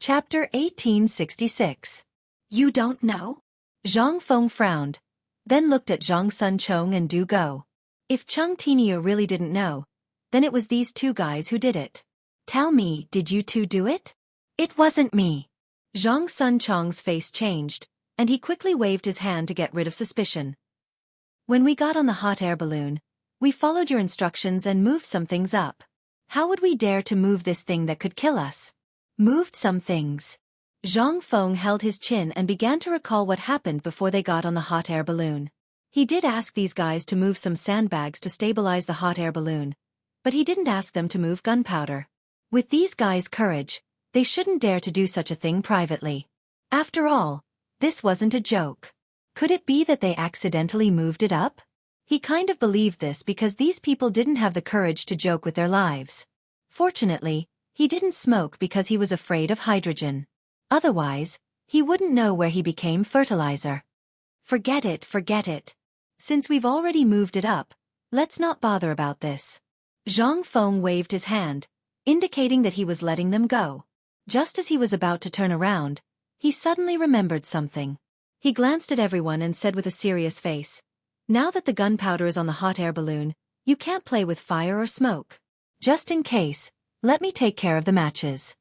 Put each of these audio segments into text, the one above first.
Chapter 1866. You don't know? Zhang Feng frowned, then looked at Zhang Sun Chong and Du Go. If Cheng Tianyu really didn't know, then it was these two guys who did it. Tell me, did you two do it? It wasn't me. Zhang Sun Chong's face changed, and he quickly waved his hand to get rid of suspicion. When we got on the hot air balloon, we followed your instructions and moved some things up. How would we dare to move this thing that could kill us? Moved some things. Zhang Feng held his chin and began to recall what happened before they got on the hot air balloon. He did ask these guys to move some sandbags to stabilize the hot air balloon, but he didn't ask them to move gunpowder. With these guys' courage, they shouldn't dare to do such a thing privately. After all, this wasn't a joke. Could it be that they accidentally moved it up? He kind of believed this because these people didn't have the courage to joke with their lives. Fortunately, he didn't smoke because he was afraid of hydrogen. Otherwise, he wouldn't know where he became fertilizer. Forget it. Since we've already moved it up, let's not bother about this. Zhang Feng waved his hand, indicating that he was letting them go. Just as he was about to turn around, he suddenly remembered something. He glanced at everyone and said with a serious face, "Now that the gunpowder is on the hot air balloon, you can't play with fire or smoke. Just in case, let me take care of the matches."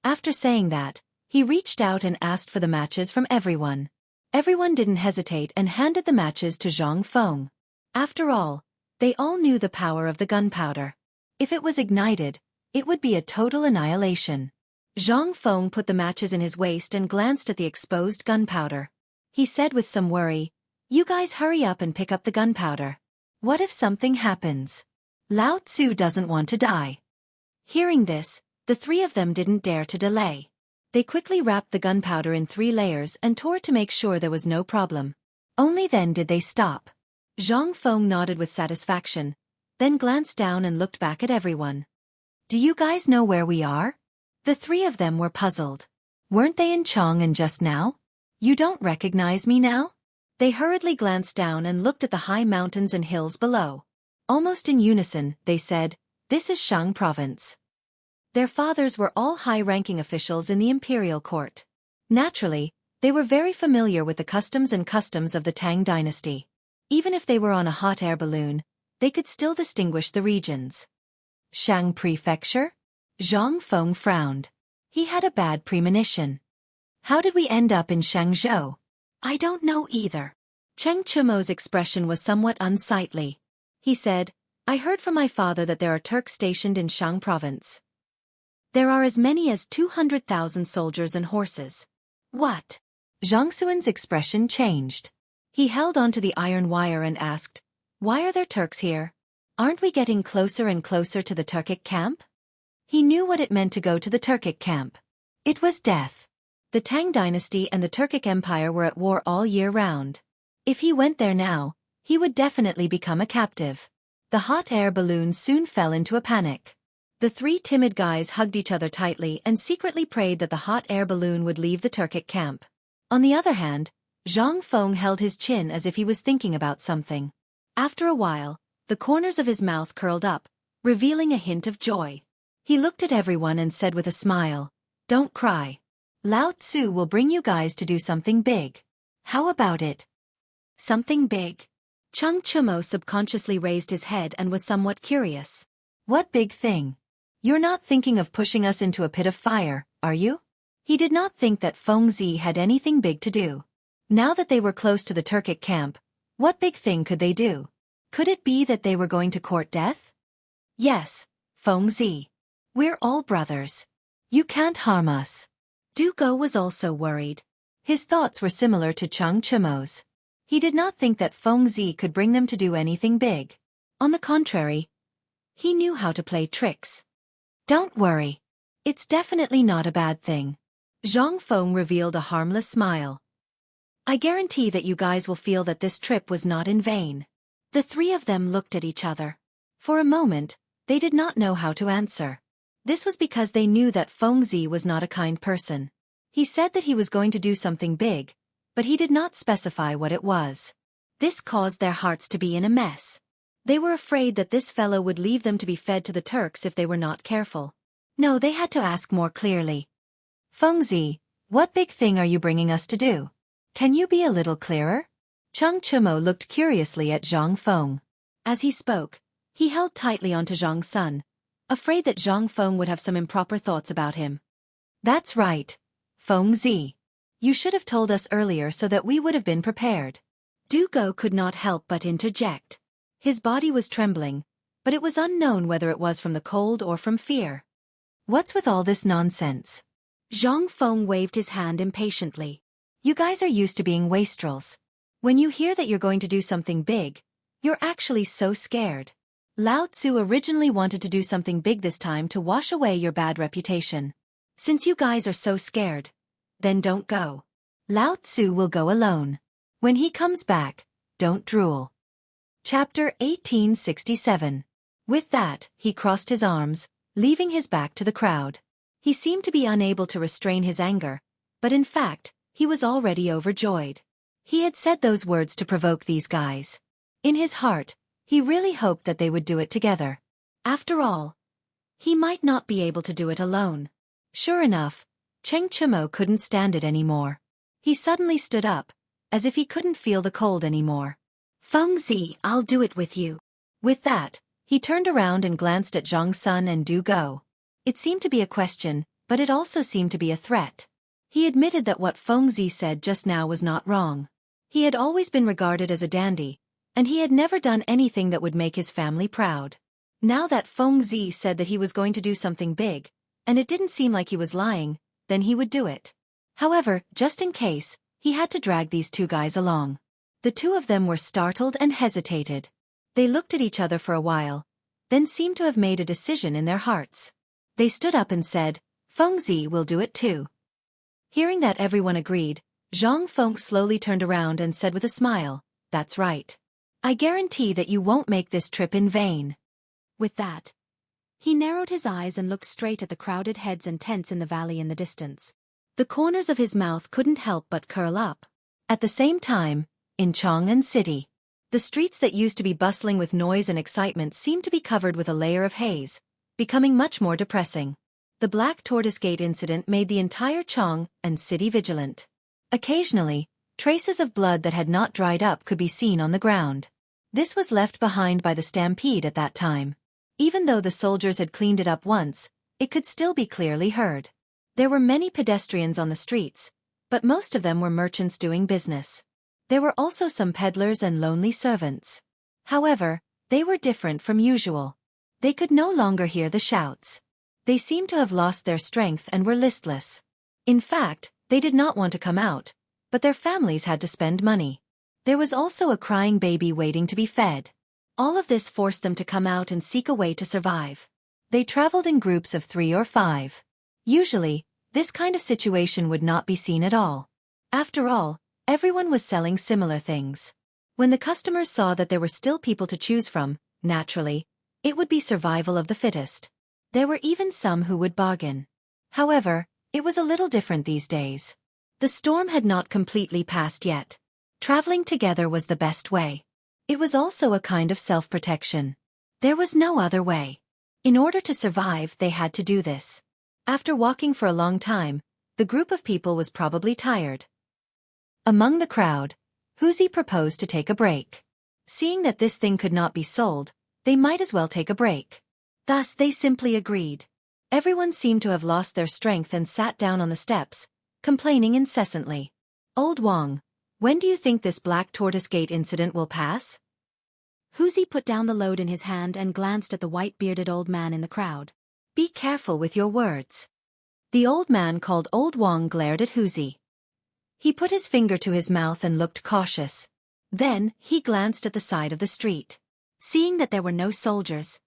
After saying that, he reached out and asked for the matches from everyone. Everyone didn't hesitate and handed the matches to Zhang Feng. After all, they all knew the power of the gunpowder. If it was ignited, it would be a total annihilation. Zhang Feng put the matches in his waist and glanced at the exposed gunpowder. He said with some worry, "You guys hurry up and pick up the gunpowder. What if something happens? Lao Tzu doesn't want to die." Hearing this, the three of them didn't dare to delay. They quickly wrapped the gunpowder in 3 layers and tore it to make sure there was no problem. Only then did they stop. Zhang Feng nodded with satisfaction, then glanced down and looked back at everyone. "Do you guys know where we are?" The 3 of them were puzzled. Weren't they in Chang'an just now? "You don't recognize me now?" They hurriedly glanced down and looked at the high mountains and hills below. Almost in unison, they said, "This is Shang province." Their fathers were all high-ranking officials in the imperial court. Naturally, they were very familiar with the customs of the Tang dynasty. Even if they were on a hot air balloon, they could still distinguish the regions. Shang Prefecture? Zhang Feng frowned. He had a bad premonition. How did we end up in Shangzhou? I don't know either. Cheng Chumo's expression was somewhat unsightly. He said, "I heard from my father that there are Turks stationed in Shang province. There are as many as 200,000 soldiers and horses." What? Zhang Xuan's expression changed. He held onto the iron wire and asked, "Why are there Turks here? Aren't we getting closer and closer to the Turkic camp?" He knew what it meant to go to the Turkic camp. It was death. The Tang dynasty and the Turkic Empire were at war all year round. If he went there now, he would definitely become a captive. The hot air balloon soon fell into a panic. The 3 timid guys hugged each other tightly and secretly prayed that the hot air balloon would leave the Turkic camp. On the other hand, Zhang Feng held his chin as if he was thinking about something. After a while, the corners of his mouth curled up, revealing a hint of joy. He looked at everyone and said with a smile, "Don't cry. Lao Tzu will bring you guys to do something big." "How about it?" "Something big?" Cheng Chumo subconsciously raised his head and was somewhat curious. "What big thing? You're not thinking of pushing us into a pit of fire, are you?" He did not think that Feng Zi had anything big to do. Now that they were close to the Turkic camp, what big thing could they do? Could it be that they were going to court death? "Yes, Feng Zi. We're all brothers. You can't harm us." Du Go was also worried. His thoughts were similar to Cheng Chumo's. He did not think that Feng Zi could bring them to do anything big. On the contrary, he knew how to play tricks. "Don't worry. It's definitely not a bad thing." Zhang Feng revealed a harmless smile. "I guarantee that you guys will feel that this trip was not in vain." The 3 of them looked at each other. For a moment, they did not know how to answer. This was because they knew that Feng Zi was not a kind person. He said that he was going to do something big, but he did not specify what it was. This caused their hearts to be in a mess. They were afraid that this fellow would leave them to be fed to the Turks if they were not careful. No, they had to ask more clearly. Fengzi, what big thing are you bringing us to do? Can you be a little clearer? Cheng Chumo looked curiously at Zhang Feng. As he spoke, he held tightly onto Zhang Sun, afraid that Zhang Feng would have some improper thoughts about him. That's right, Fengzi. You should have told us earlier so that we would have been prepared. Du Go could not help but interject. His body was trembling, but it was unknown whether it was from the cold or from fear. What's with all this nonsense? Zhang Feng waved his hand impatiently. You guys are used to being wastrels. When you hear that you're going to do something big, you're actually so scared. Lao Tzu originally wanted to do something big this time to wash away your bad reputation. Since you guys are so scared, then don't go. Lao Tzu will go alone. When he comes back, don't drool. Chapter 1867. With that, he crossed his arms, leaving his back to the crowd. He seemed to be unable to restrain his anger, but in fact, he was already overjoyed. He had said those words to provoke these guys. In his heart, he really hoped that they would do it together. After all, he might not be able to do it alone. Sure enough, Cheng Chumo couldn't stand it anymore. He suddenly stood up, as if he couldn't feel the cold anymore. Fengzi, I'll do it with you. With that, he turned around and glanced at Zhang Sun and Du Go. It seemed to be a question, but it also seemed to be a threat. He admitted that what Fengzi said just now was not wrong. He had always been regarded as a dandy, and he had never done anything that would make his family proud. Now that Fengzi said that he was going to do something big, and it didn't seem like he was lying, then he would do it. However, just in case, he had to drag these two guys along. The two of them were startled and hesitated. They looked at each other for a while, then seemed to have made a decision in their hearts. They stood up and said, Fengzi will do it too. Hearing that everyone agreed, Zhang Feng slowly turned around and said with a smile, That's right. I guarantee that you won't make this trip in vain. With that, he narrowed his eyes and looked straight at the crowded heads and tents in the valley in the distance. The corners of his mouth couldn't help but curl up. At the same time, in Chang'an City, the streets that used to be bustling with noise and excitement seemed to be covered with a layer of haze, becoming much more depressing. The Black Tortoise Gate incident made the entire Chang'an City vigilant. Occasionally, traces of blood that had not dried up could be seen on the ground. This was left behind by the stampede at that time. Even though the soldiers had cleaned it up once, it could still be clearly heard. There were many pedestrians on the streets, but most of them were merchants doing business. There were also some peddlers and lonely servants. However, they were different from usual. They could no longer hear the shouts. They seemed to have lost their strength and were listless. In fact, they did not want to come out, but their families had to spend money. There was also a crying baby waiting to be fed. All of this forced them to come out and seek a way to survive. They traveled in groups of 3 or 5. Usually, this kind of situation would not be seen at all. After all, everyone was selling similar things. When the customers saw that there were still people to choose from, naturally, it would be survival of the fittest. There were even some who would bargain. However, it was a little different these days. The storm had not completely passed yet. Traveling together was the best way. It was also a kind of self-protection. There was no other way. In order to survive, they had to do this. After walking for a long time, the group of people was probably tired. Among the crowd, Wuxia proposed to take a break. Seeing that this thing could not be sold, they might as well take a break. Thus they simply agreed. Everyone seemed to have lost their strength and sat down on the steps, complaining incessantly. Old Wang, when do you think this Black Tortoise Gate incident will pass? Wuxia put down the load in his hand and glanced at the white-bearded old man in the crowd. Be careful with your words. The old man called Old Wang glared at Wuxia. He put his finger to his mouth and looked cautious. Then, he glanced at the side of the street. Seeing that there were no soldiers,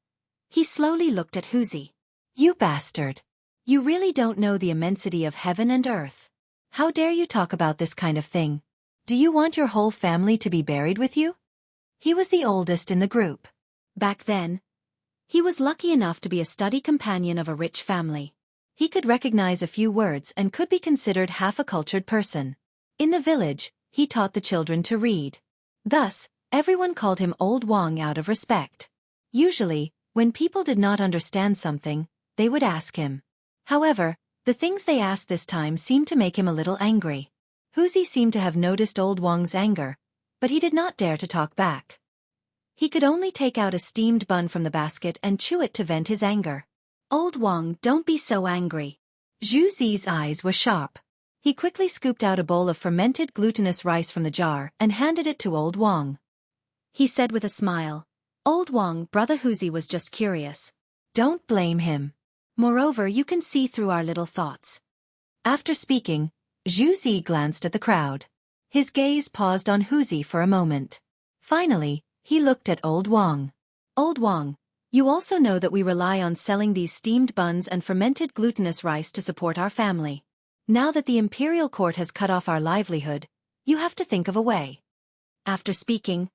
he slowly looked at Wuxia. You bastard. You really don't know the immensity of heaven and earth. How dare you talk about this kind of thing? Do you want your whole family to be buried with you? He was the oldest in the group. Back then, he was lucky enough to be a study companion of a rich family. He could recognize a few words and could be considered half a cultured person. In the village, he taught the children to read. Thus, everyone called him Old Wang out of respect. Usually, when people did not understand something, they would ask him. However, The things they asked this time seemed to make him a little angry. Huzi seemed to have noticed old Wang's anger, but he did not dare to talk back. He could only take out a steamed bun from the basket and chew it to vent his anger. Old Wang, don't be so angry. Zhu Zi's eyes were sharp. He quickly scooped out a bowl of fermented glutinous rice from the jar and handed it to old Wang. He said with a smile, "Old Wang, brother Huzi was just curious. Don't blame him. Moreover, you can see through our little thoughts." After speaking, Zhu Zi glanced at the crowd. His gaze paused on Huzi for a moment. Finally, he looked at old Wang. "Old Wang, you also know that we rely on selling these steamed buns and fermented glutinous rice to support our family. Now that the imperial court has cut off our livelihood, you have to think of a way." After speaking,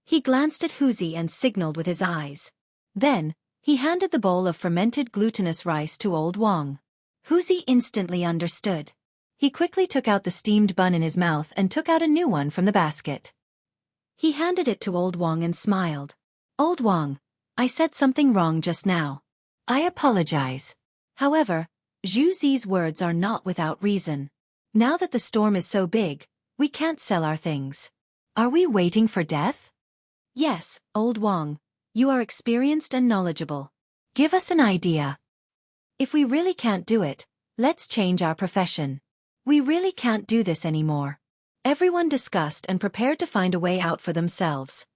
he glanced at Huzi and signaled with his eyes. Then, he handed the bowl of fermented glutinous rice to old Wang. Huzi instantly understood. He quickly took out the steamed bun in his mouth and took out a new one from the basket. He handed it to old Wang and smiled. "Old Wang, I said something wrong just now. I apologize." However, Zhu Zi's words are not without reason. Now that the storm is so big, we can't sell our things. Are we waiting for death? Yes, old Wang, you are experienced and knowledgeable. Give us an idea. If we really can't do it, let's change our profession. We really can't do this anymore. Everyone discussed and prepared to find a way out for themselves.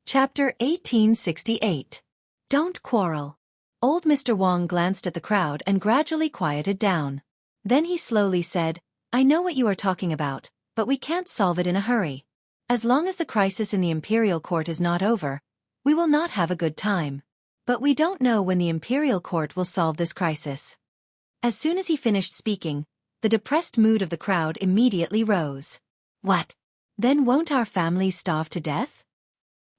Chapter 1868. Don't quarrel. Old Mr. Wang glanced at the crowd and gradually quieted down. Then he slowly said, "I know what you are talking about, but we can't solve it in a hurry. As long as the crisis in the imperial court is not over, we will not have a good time. But we don't know when the imperial court will solve this crisis." As soon as he finished speaking, the depressed mood of the crowd immediately rose. "What? Then won't our families starve to death?"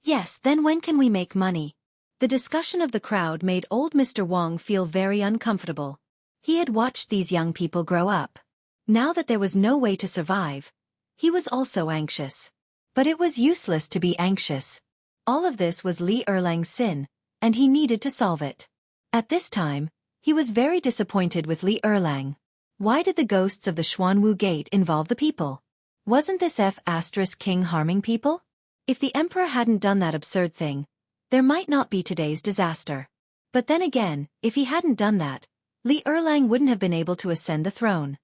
"Yes, then when can we make money?" The discussion of the crowd made old Mr. Wang feel very uncomfortable. He had watched these young people grow up. Now that there was no way to survive, he was also anxious. But it was useless to be anxious. All of this was Li Erlang's sin, and he needed to solve it. At this time, he was very disappointed with Li Erlang. Why did the ghosts of the Xuanwu Gate involve the people? Wasn't this King harming people? If the emperor hadn't done that absurd thing, there might not be today's disaster. But then again, if he hadn't done that, Li Erlang wouldn't have been able to ascend the throne.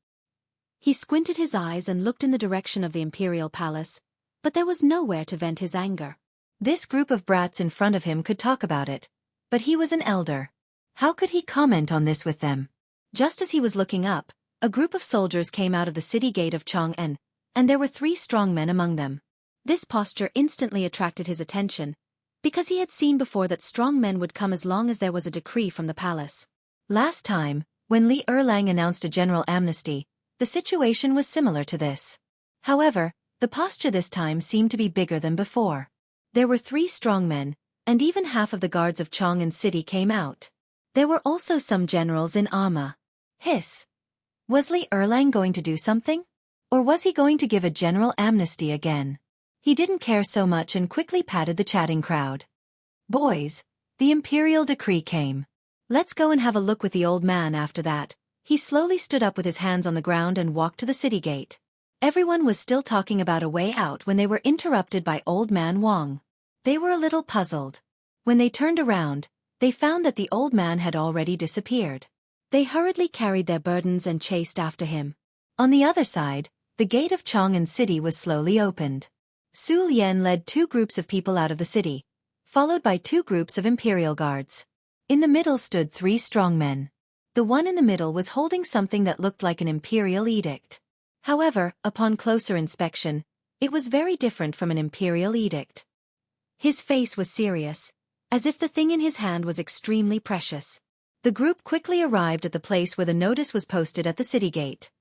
He squinted his eyes and looked in the direction of the imperial palace, but there was nowhere to vent his anger. This group of brats in front of him could talk about it, but he was an elder. How could he comment on this with them? Just as he was looking up, a group of soldiers came out of the city gate of Chang'an, and there were 3 strong men among them. This posture instantly attracted his attention, because he had seen before that strong men would come as long as there was a decree from the palace. Last time, when Li Erlang announced a general amnesty, the situation was similar to this. However, the posture this time seemed to be bigger than before. There were 3 strong men, and even half of the guards of Chang'an city came out. There were also some generals in armor. Hiss. Was Li Erlang going to do something? Or was he going to give a general amnesty again? He didn't care so much and quickly patted the chatting crowd. "Boys, the imperial decree came. Let's go and have a look with the old man." After that, he slowly stood up with his hands on the ground and walked to the city gate. Everyone was still talking about a way out when they were interrupted by Old Man Wang. They were a little puzzled. When they turned around, they found that the old man had already disappeared. They hurriedly carried their burdens and chased after him. On the other side, the gate of Chang'an city was slowly opened. Su Lian led 2 groups of people out of the city, followed by 2 groups of imperial guards. In the middle stood 3 strong men. The one in the middle was holding something that looked like an imperial edict. However, upon closer inspection, it was very different from an imperial edict. His face was serious, as if the thing in his hand was extremely precious. The group quickly arrived at the place where the notice was posted at the city gate.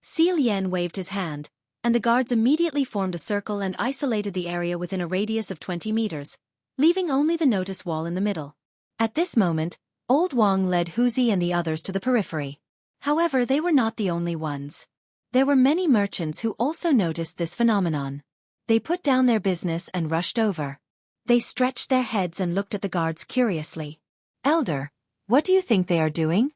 Si Lian waved his hand, and the guards immediately formed a circle and isolated the area within a radius of 20 meters, leaving only the notice wall in the middle. At this moment, Old Wang led Huzi and the others to the periphery. However, they were not the only ones. There were many merchants who also noticed this phenomenon. They put down their business and rushed over. They stretched their heads and looked at the guards curiously. "Elder, what do you think they are doing?"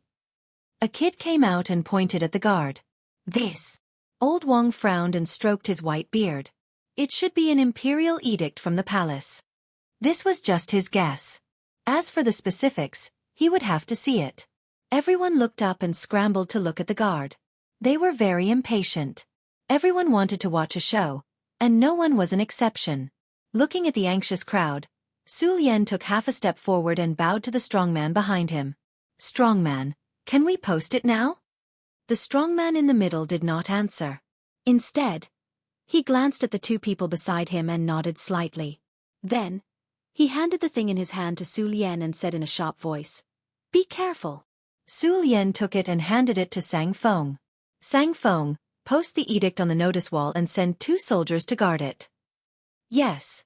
A kid came out and pointed at the guard. This. Old Wang frowned and stroked his white beard. It should be an imperial edict from the palace. This was just his guess. As for the specifics, he would have to see it. Everyone looked up and scrambled to look at the guard. They were very impatient. Everyone wanted to watch a show, and no one was an exception. Looking at the anxious crowd, Su Lian took half a step forward and bowed to the strongman behind him. "Strongman, can we post it now?" The strongman in the middle did not answer. Instead, he glanced at the two people beside him and nodded slightly. Then, he handed the thing in his hand to Su Lian and said in a sharp voice, "Be careful." Su Lian took it and handed it to Sang Feng. "Sang Feng, post the edict on the notice wall and send 2 soldiers to guard it." "Yes,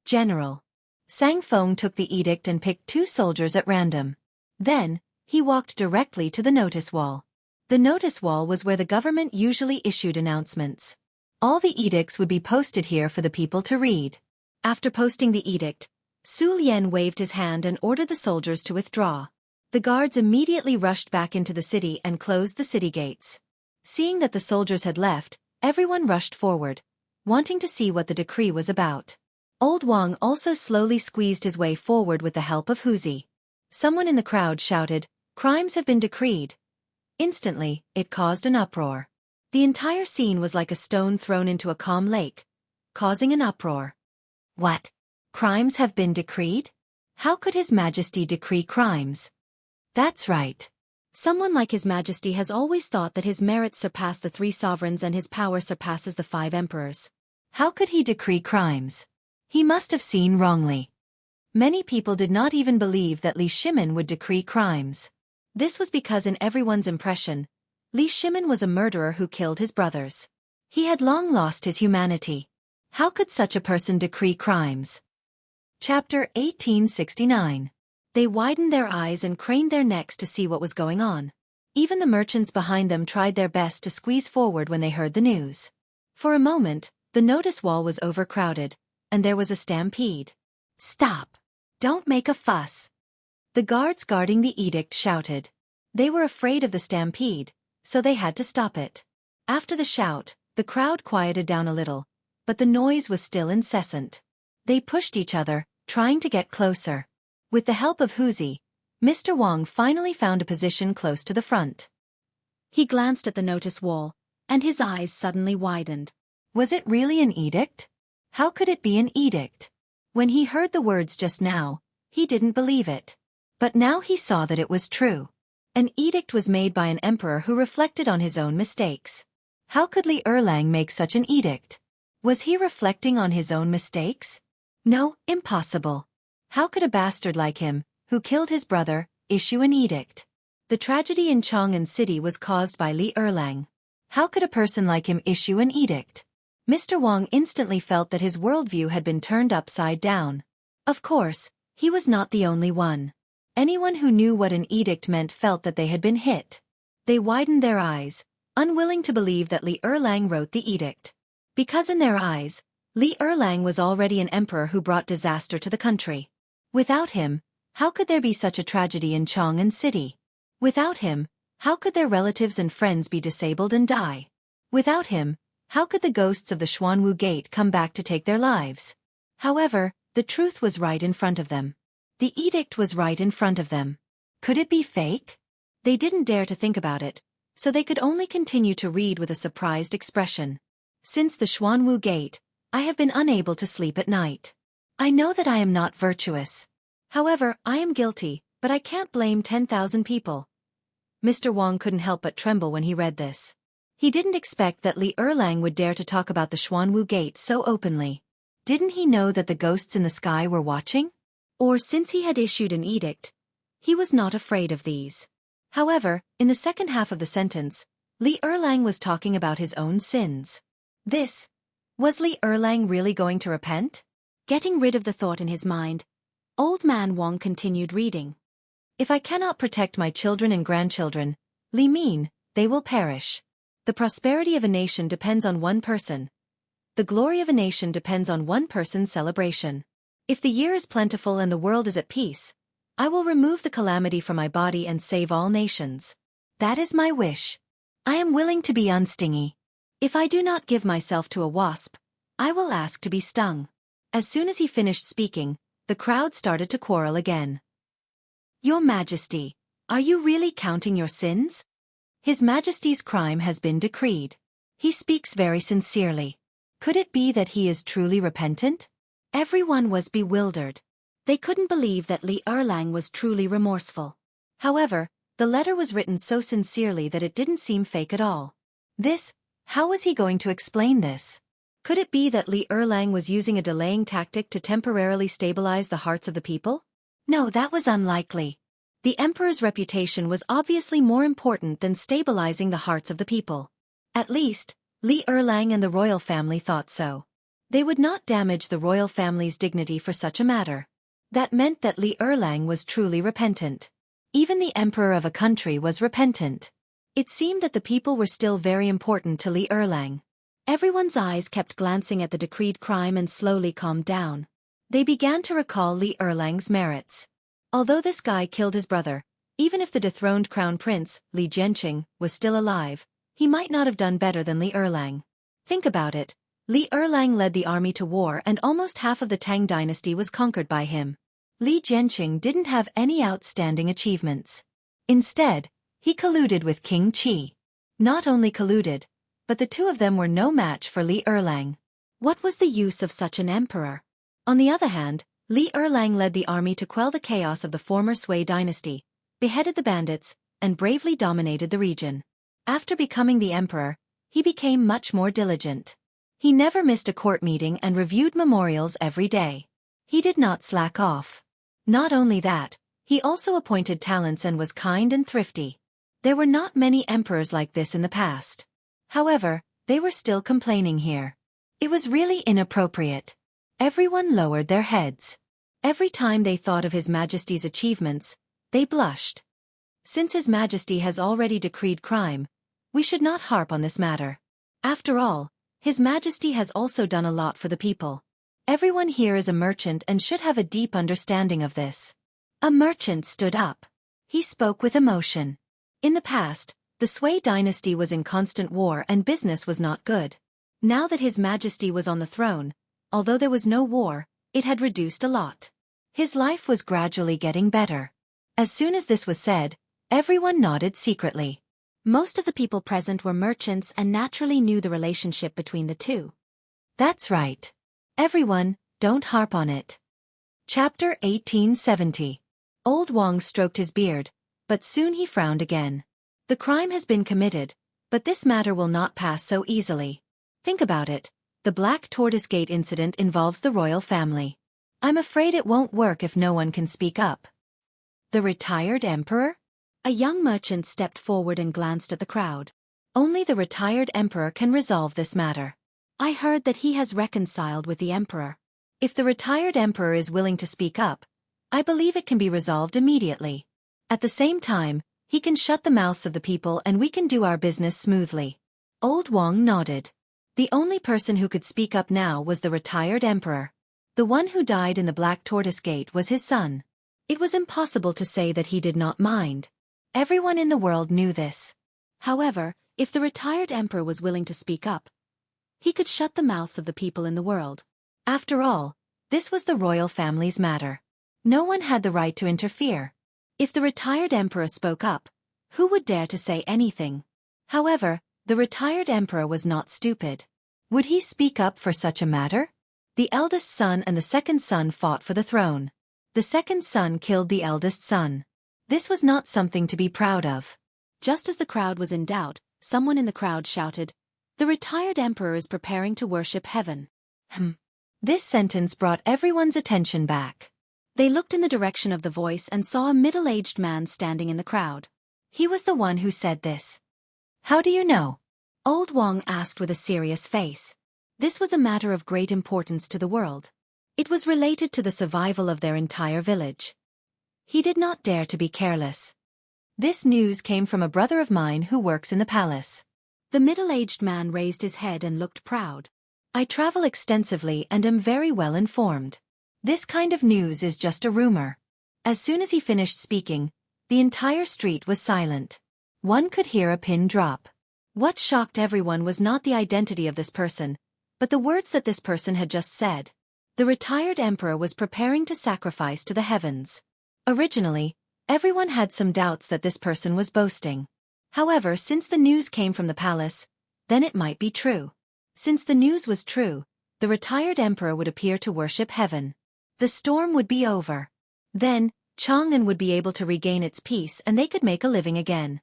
General." Sang Feng took the edict and picked 2 soldiers at random. Then, he walked directly to the notice wall. The notice wall was where the government usually issued announcements. All the edicts would be posted here for the people to read. After posting the edict, Su Lian waved his hand and ordered the soldiers to withdraw. The guards immediately rushed back into the city and closed the city gates. Seeing that the soldiers had left, everyone rushed forward, wanting to see what the decree was about. Old Wang also slowly squeezed his way forward with the help of Huzi. Someone in the crowd shouted, "Crimes have been decreed." Instantly, it caused an uproar. The entire scene was like a stone thrown into a calm lake, causing an uproar. What? Crimes have been decreed? How could His Majesty decree crimes? That's right. Someone like His Majesty has always thought that his merits surpass the 3 sovereigns and his power surpasses the 5 emperors. How could he decree crimes? He must have seen wrongly. Many people did not even believe that Li Shimin would decree crimes. This was because in everyone's impression, Li Shimin was a murderer who killed his brothers. He had long lost his humanity. How could such a person decree crimes? Chapter 1869. They widened their eyes and craned their necks to see what was going on. Even the merchants behind them tried their best to squeeze forward when they heard the news. For a moment, the notice wall was overcrowded, and there was a stampede. "Stop! Don't make a fuss!" The guards guarding the edict shouted. They were afraid of the stampede, so they had to stop it. After the shout, the crowd quieted down a little, but the noise was still incessant. They pushed each other, trying to get closer. With the help of Huzi, Mr. Wang finally found a position close to the front. He glanced at the notice wall, and his eyes suddenly widened. Was it really an edict? How could it be an edict? When he heard the words just now, he didn't believe it. But now he saw that it was true. An edict was made by an emperor who reflected on his own mistakes. How could Li Erlang make such an edict? Was he reflecting on his own mistakes? No, impossible. How could a bastard like him, who killed his brother, issue an edict? The tragedy in Chang'an City was caused by Li Erlang. How could a person like him issue an edict? Mr. Wang instantly felt that his worldview had been turned upside down. Of course, he was not the only one. Anyone who knew what an edict meant felt that they had been hit. They widened their eyes, unwilling to believe that Li Erlang wrote the edict. Because in their eyes, Li Erlang was already an emperor who brought disaster to the country. Without him, how could there be such a tragedy in Chang'an City? Without him, how could their relatives and friends be disabled and die? Without him, how could the ghosts of the Xuanwu Gate come back to take their lives? However, the truth was right in front of them. The edict was right in front of them. Could it be fake? They didn't dare to think about it, so they could only continue to read with a surprised expression. Since the Xuanwu Gate, I have been unable to sleep at night. I know that I am not virtuous. However, I am guilty, but I can't blame 10,000 people. Mr. Wang couldn't help but tremble when he read this. He didn't expect that Li Erlang would dare to talk about the Xuanwu Gate so openly. Didn't he know that the ghosts in the sky were watching? Or since he had issued an edict, he was not afraid of these. However, in the second half of the sentence, Li Erlang was talking about his own sins. Was Li Erlang really going to repent? Getting rid of the thought in his mind, Old Man Wang continued reading. If I cannot protect my children and grandchildren, Li mean, they will perish. The prosperity of a nation depends on one person. The glory of a nation depends on one person's celebration. If the year is plentiful and the world is at peace, I will remove the calamity from my body and save all nations. That is my wish. I am willing to be unstingy. If I do not give myself to a wasp, I will ask to be stung. As soon as he finished speaking, the crowd started to quarrel again. Your Majesty, are you really counting your sins? His Majesty's crime has been decreed. He speaks very sincerely. Could it be that he is truly repentant? Everyone was bewildered. They couldn't believe that Li Erlang was truly remorseful. However, the letter was written so sincerely that it didn't seem fake at all. How was he going to explain this? Could it be that Li Erlang was using a delaying tactic to temporarily stabilize the hearts of the people? No, that was unlikely. The emperor's reputation was obviously more important than stabilizing the hearts of the people. At least, Li Erlang and the royal family thought so. They would not damage the royal family's dignity for such a matter. That meant that Li Erlang was truly repentant. Even the emperor of a country was repentant. It seemed that the people were still very important to Li Erlang. Everyone's eyes kept glancing at the decreed crime and slowly calmed down. They began to recall Li Erlang's merits. Although this guy killed his brother, even if the dethroned crown prince, Li Jianqing, was still alive, he might not have done better than Li Erlang. Think about it. Li Erlang led the army to war and almost half of the Tang dynasty was conquered by him. Li Jianqing didn't have any outstanding achievements. Instead, he colluded with King Qi. Not only colluded, but the two of them were no match for Li Erlang. What was the use of such an emperor? On the other hand, Li Erlang led the army to quell the chaos of the former Sui dynasty, beheaded the bandits, and bravely dominated the region. After becoming the emperor, he became much more diligent. He never missed a court meeting and reviewed memorials every day. He did not slack off. Not only that, he also appointed talents and was kind and thrifty. There were not many emperors like this in the past. However, they were still complaining here. It was really inappropriate. Everyone lowered their heads. Every time they thought of His Majesty's achievements, they blushed. Since His Majesty has already decreed crime, we should not harp on this matter. After all, His Majesty has also done a lot for the people. Everyone here is a merchant and should have a deep understanding of this. A merchant stood up. He spoke with emotion. In the past, the Sui dynasty was in constant war and business was not good. Now that His Majesty was on the throne, although there was no war, it had reduced a lot. His life was gradually getting better. As soon as this was said, everyone nodded secretly. Most of the people present were merchants and naturally knew the relationship between the two. That's right. Everyone, don't harp on it. Chapter 1870. Old Wang stroked his beard, but soon he frowned again. The crime has been committed, but this matter will not pass so easily. Think about it. The Black Tortoise Gate incident involves the royal family. I'm afraid it won't work if no one can speak up. The retired emperor? A young merchant stepped forward and glanced at the crowd. Only the retired emperor can resolve this matter. I heard that he has reconciled with the emperor. If the retired emperor is willing to speak up, I believe it can be resolved immediately. At the same time, he can shut the mouths of the people and we can do our business smoothly. Old Wang nodded. The only person who could speak up now was the retired emperor. The one who died in the Black Tortoise Gate was his son. It was impossible to say that he did not mind. Everyone in the world knew this. However, if the retired emperor was willing to speak up, he could shut the mouths of the people in the world. After all, this was the royal family's matter. No one had the right to interfere. If the retired emperor spoke up, who would dare to say anything? However, the retired emperor was not stupid. Would he speak up for such a matter? The eldest son and the second son fought for the throne. The second son killed the eldest son. This was not something to be proud of. Just as the crowd was in doubt, someone in the crowd shouted, "The retired emperor is preparing to worship heaven." This sentence brought everyone's attention back. They looked in the direction of the voice and saw a middle-aged man standing in the crowd. He was the one who said this. How do you know? Old Wang asked with a serious face. This was a matter of great importance to the world. It was related to the survival of their entire village. He did not dare to be careless. This news came from a brother of mine who works in the palace. The middle-aged man raised his head and looked proud. I travel extensively and am very well informed. This kind of news is just a rumor. As soon as he finished speaking, the entire street was silent. One could hear a pin drop. What shocked everyone was not the identity of this person, but the words that this person had just said. The retired emperor was preparing to sacrifice to the heavens. Originally, everyone had some doubts that this person was boasting. However, since the news came from the palace, then it might be true. Since the news was true, the retired emperor would appear to worship heaven. The storm would be over. Then, Chang'an would be able to regain its peace and they could make a living again.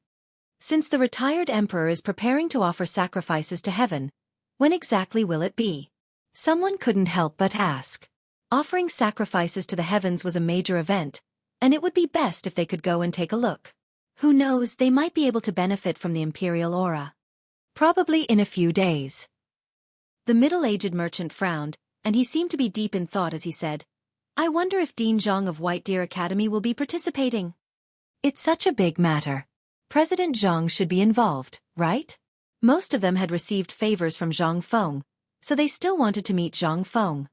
Since the retired emperor is preparing to offer sacrifices to heaven, when exactly will it be? Someone couldn't help but ask. Offering sacrifices to the heavens was a major event, and it would be best if they could go and take a look. Who knows, they might be able to benefit from the imperial aura. Probably in a few days. The middle-aged merchant frowned, and he seemed to be deep in thought as he said, I wonder if Dean Zhang of White Deer Academy will be participating. It's such a big matter. President Zhang should be involved, right? Most of them had received favors from Zhang Feng, so they still wanted to meet Zhang Feng.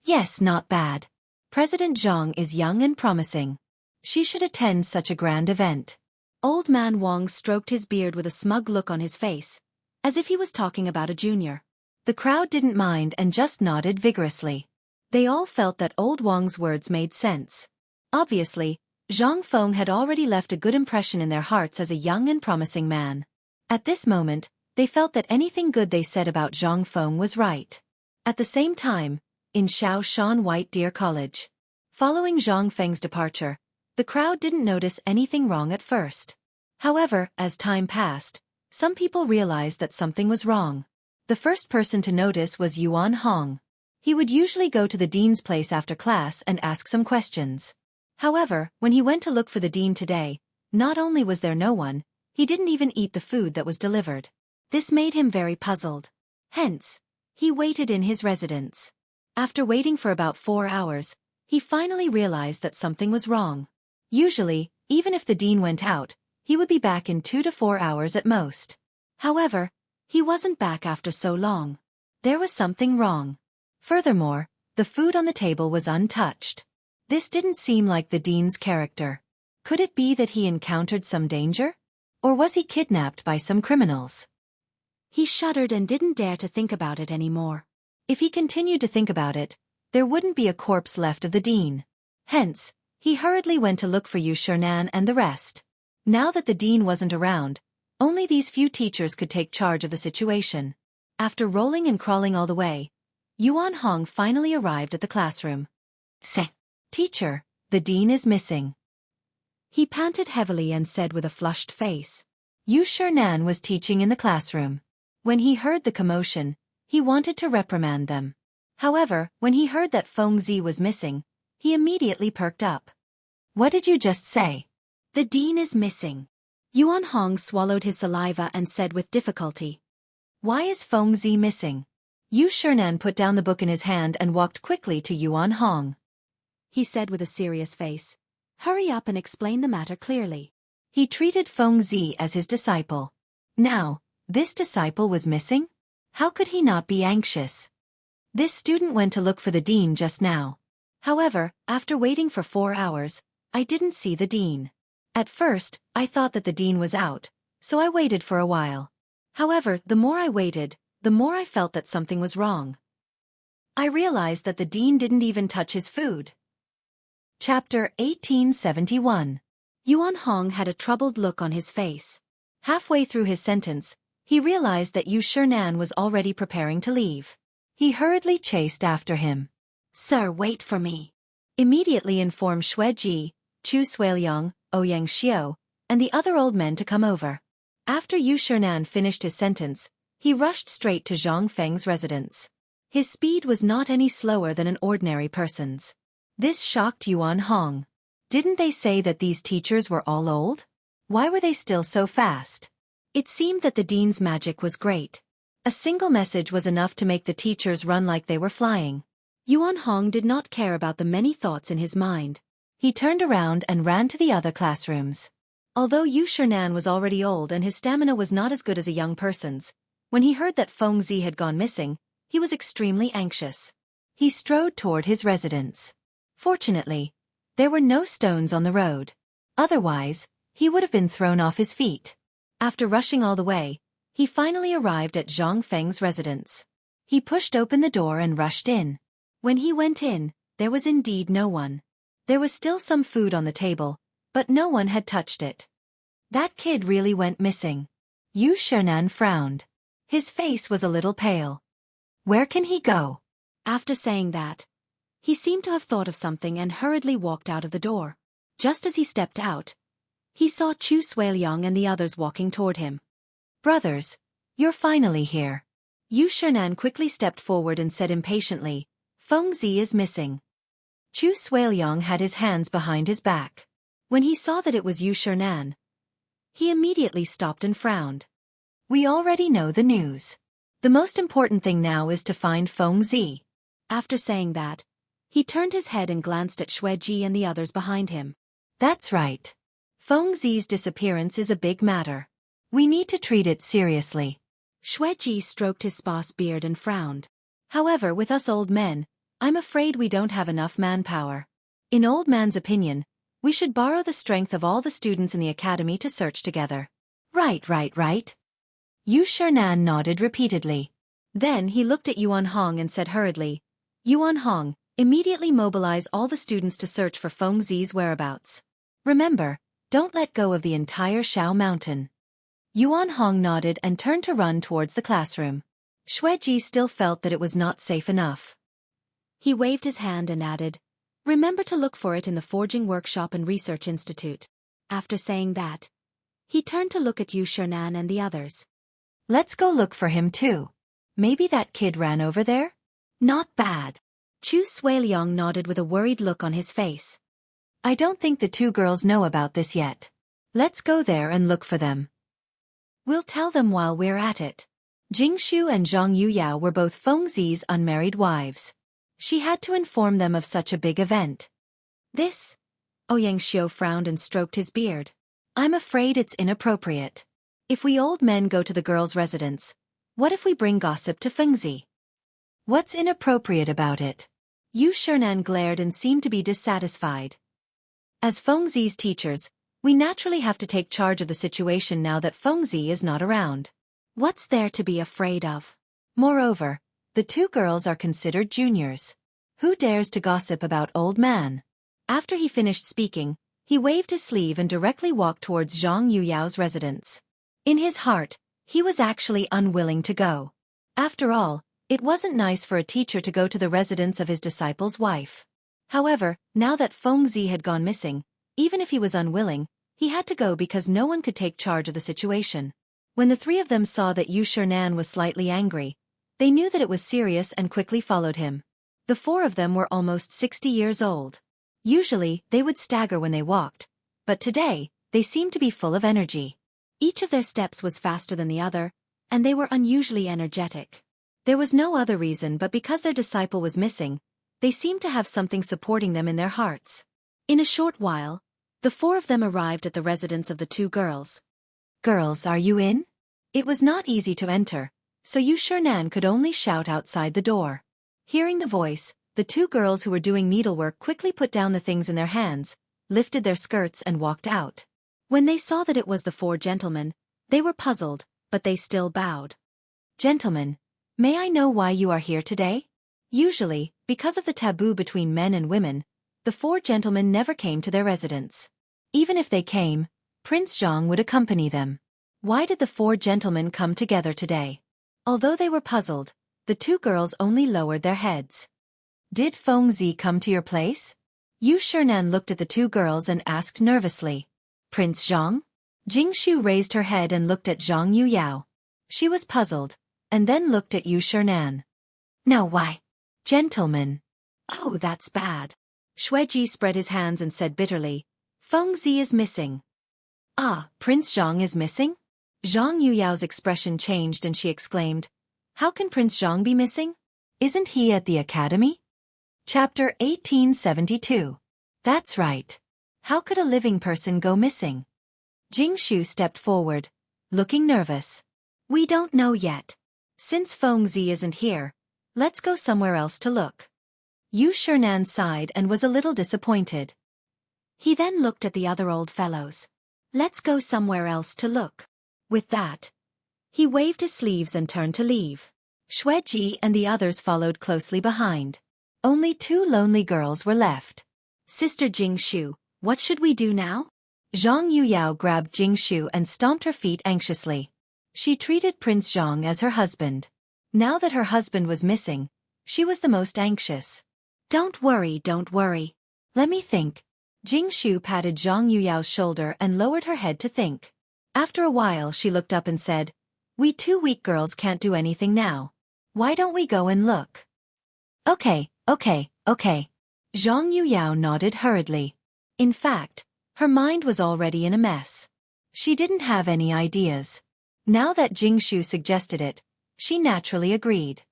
Yes, not bad. President Zhang is young and promising. She should attend such a grand event. Old man Wang stroked his beard with a smug look on his face, as if he was talking about a junior. The crowd didn't mind and just nodded vigorously. They all felt that old Wang's words made sense. Obviously, Zhang Feng had already left a good impression in their hearts as a young and promising man. At this moment, they felt that anything good they said about Zhang Feng was right. At the same time, in Shaoshan White Deer College, following Zhang Feng's departure, the crowd didn't notice anything wrong at first. However, as time passed, some people realized that something was wrong. The first person to notice was Yuan Hong. He would usually go to the dean's place after class and ask some questions. However, when he went to look for the dean today, not only was there no one, he didn't even eat the food that was delivered. This made him very puzzled. Hence, he waited in his residence. After waiting for about 4 hours, he finally realized that something was wrong. Usually, even if the dean went out, he would be back in 2 to 4 hours at most. However, he wasn't back after so long. There was something wrong. Furthermore, the food on the table was untouched. This didn't seem like the dean's character. Could it be that he encountered some danger? Or was he kidnapped by some criminals? He shuddered and didn't dare to think about it anymore. If he continued to think about it, there wouldn't be a corpse left of the dean. Hence, he hurriedly went to look for Yu Shernan and the rest. Now that the dean wasn't around, only these few teachers could take charge of the situation. After rolling and crawling all the way, Yuan Hong finally arrived at the classroom. Teacher, the dean is missing. He panted heavily and said with a flushed face. Yu Shernan was teaching in the classroom. When he heard the commotion, he wanted to reprimand them. However, when he heard that Feng Zi was missing, he immediately perked up. What did you just say? The dean is missing. Yuan Hong swallowed his saliva and said with difficulty. Why is Feng Zi missing? Yu Shernan put down the book in his hand and walked quickly to Yuan Hong. He said with a serious face. Hurry up and explain the matter clearly. He treated Feng Zi as his disciple. Now, this disciple was missing? How could he not be anxious? This student went to look for the dean just now. However, after waiting for 4 hours, I didn't see the dean. At first, I thought that the dean was out, so I waited for a while. However, the more I waited, the more I felt that something was wrong. I realized that the dean didn't even touch his food. Chapter 1871. Yuan Hong had a troubled look on his face. Halfway through his sentence, he realized that Yu Shernan was already preparing to leave. He hurriedly chased after him. Sir, wait for me. Immediately informed Xue Ji, Chu Suiliang, Ouyang Xiao, and the other old men to come over. After Yu Shernan finished his sentence, he rushed straight to Zhang Feng's residence. His speed was not any slower than an ordinary person's. This shocked Yuan Hong. Didn't they say that these teachers were all old? Why were they still so fast? It seemed that the dean's magic was great. A single message was enough to make the teachers run like they were flying. Yuan Hong did not care about the many thoughts in his mind. He turned around and ran to the other classrooms. Although Yu Shernan was already old and his stamina was not as good as a young person's, when he heard that Feng Zi had gone missing, he was extremely anxious. He strode toward his residence. Fortunately, there were no stones on the road. Otherwise, he would have been thrown off his feet. After rushing all the way, he finally arrived at Zhang Feng's residence. He pushed open the door and rushed in. When he went in, there was indeed no one. There was still some food on the table, but no one had touched it. That kid really went missing. Yu Shernan frowned. His face was a little pale. Where can he go? After saying that, he seemed to have thought of something and hurriedly walked out of the door. Just as he stepped out, he saw Chu Suiliang and the others walking toward him. Brothers, you're finally here. Yu Shernan quickly stepped forward and said impatiently, Fengzi is missing. Chu Suiliang had his hands behind his back. When he saw that it was Yu Shernan, he immediately stopped and frowned. We already know the news. The most important thing now is to find Fengzi. After saying that, he turned his head and glanced at Xueji and the others behind him. That's right. Fengzi's disappearance is a big matter. We need to treat it seriously. Xueji stroked his sparse beard and frowned. However, with us old men, I'm afraid we don't have enough manpower. In Old Man's opinion, we should borrow the strength of all the students in the academy to search together. Right. Yu Shernan nodded repeatedly. Then he looked at Yuan Hong and said hurriedly, Yuan Hong, immediately mobilize all the students to search for Fengzi's whereabouts. Remember, don't let go of the entire Shao Mountain. Yuan Hong nodded and turned to run towards the classroom. Xueji still felt that it was not safe enough. He waved his hand and added, Remember to look for it in the Forging Workshop and Research Institute. After saying that, he turned to look at Yu Shernan and the others. Let's go look for him too. Maybe that kid ran over there? Not bad. Chu Suiliang nodded with a worried look on his face. I don't think the two girls know about this yet. Let's go there and look for them. We'll tell them while we're at it. Jingshu and Zhang Yuyao were both Fengzi's unmarried wives. She had to inform them of such a big event. This? Xianxia frowned and stroked his beard. I'm afraid it's inappropriate. If we old men go to the girls' residence, what if we bring gossip to Fengzi? What's inappropriate about it? Yu Shernan glared and seemed to be dissatisfied. As Fengzi's teachers, we naturally have to take charge of the situation now that Fengzi is not around. What's there to be afraid of? Moreover, the two girls are considered juniors. Who dares to gossip about old man? After he finished speaking, he waved his sleeve and directly walked towards Zhang Yuyao's residence. In his heart, he was actually unwilling to go. After all, it wasn't nice for a teacher to go to the residence of his disciple's wife. However, now that Fengzi had gone missing, even if he was unwilling, he had to go because no one could take charge of the situation. When the three of them saw that Yu Shernan was slightly angry, they knew that it was serious and quickly followed him. The four of them were almost 60 years old. Usually, they would stagger when they walked, but today, they seemed to be full of energy. Each of their steps was faster than the other, and they were unusually energetic. There was no other reason but because their disciple was missing, they seemed to have something supporting them in their hearts. In a short while, the four of them arrived at the residence of the two girls. Girls, are you in? It was not easy to enter, so Yu Shernan could only shout outside the door. Hearing the voice, the two girls who were doing needlework quickly put down the things in their hands, lifted their skirts and walked out. When they saw that it was the four gentlemen, they were puzzled, but they still bowed. Gentlemen, may I know why you are here today? Usually, because of the taboo between men and women, the four gentlemen never came to their residence. Even if they came, Prince Zhang would accompany them. Why did the four gentlemen come together today? Although they were puzzled, the two girls only lowered their heads. Did Fengzi come to your place? Yu Shernan looked at the two girls and asked nervously. Prince Zhang? Jingshu raised her head and looked at Zhang Yuyao. She was puzzled, and then looked at Yu Shernan. Now why? Gentlemen. Oh, that's bad. Xueji spread his hands and said bitterly, Fengzi is missing. Ah, Prince Zhang is missing? Zhang Yuyao's expression changed and she exclaimed, How can Prince Zhang be missing? Isn't he at the academy? Chapter 1872. That's right. How could a living person go missing? Jingshu stepped forward, looking nervous. We don't know yet. Since Fengzi isn't here, let's go somewhere else to look. Yu Shernan sighed and was a little disappointed. He then looked at the other old fellows. Let's go somewhere else to look. With that, he waved his sleeves and turned to leave. Xueji and the others followed closely behind. Only 2 lonely girls were left. Sister Jingshu, what should we do now? Zhang Yuyao grabbed Jingshu and stomped her feet anxiously. She treated Prince Zhang as her husband. Now that her husband was missing, she was the most anxious. Don't worry. Let me think. Jingshu patted Zhang Yuyao's shoulder and lowered her head to think. After a while she looked up and said, "We 2 weak girls can't do anything now. Why don't we go and look?" Okay. Zhang Yuyao nodded hurriedly. In fact, her mind was already in a mess. She didn't have any ideas. Now that Jingshu suggested it, she naturally agreed.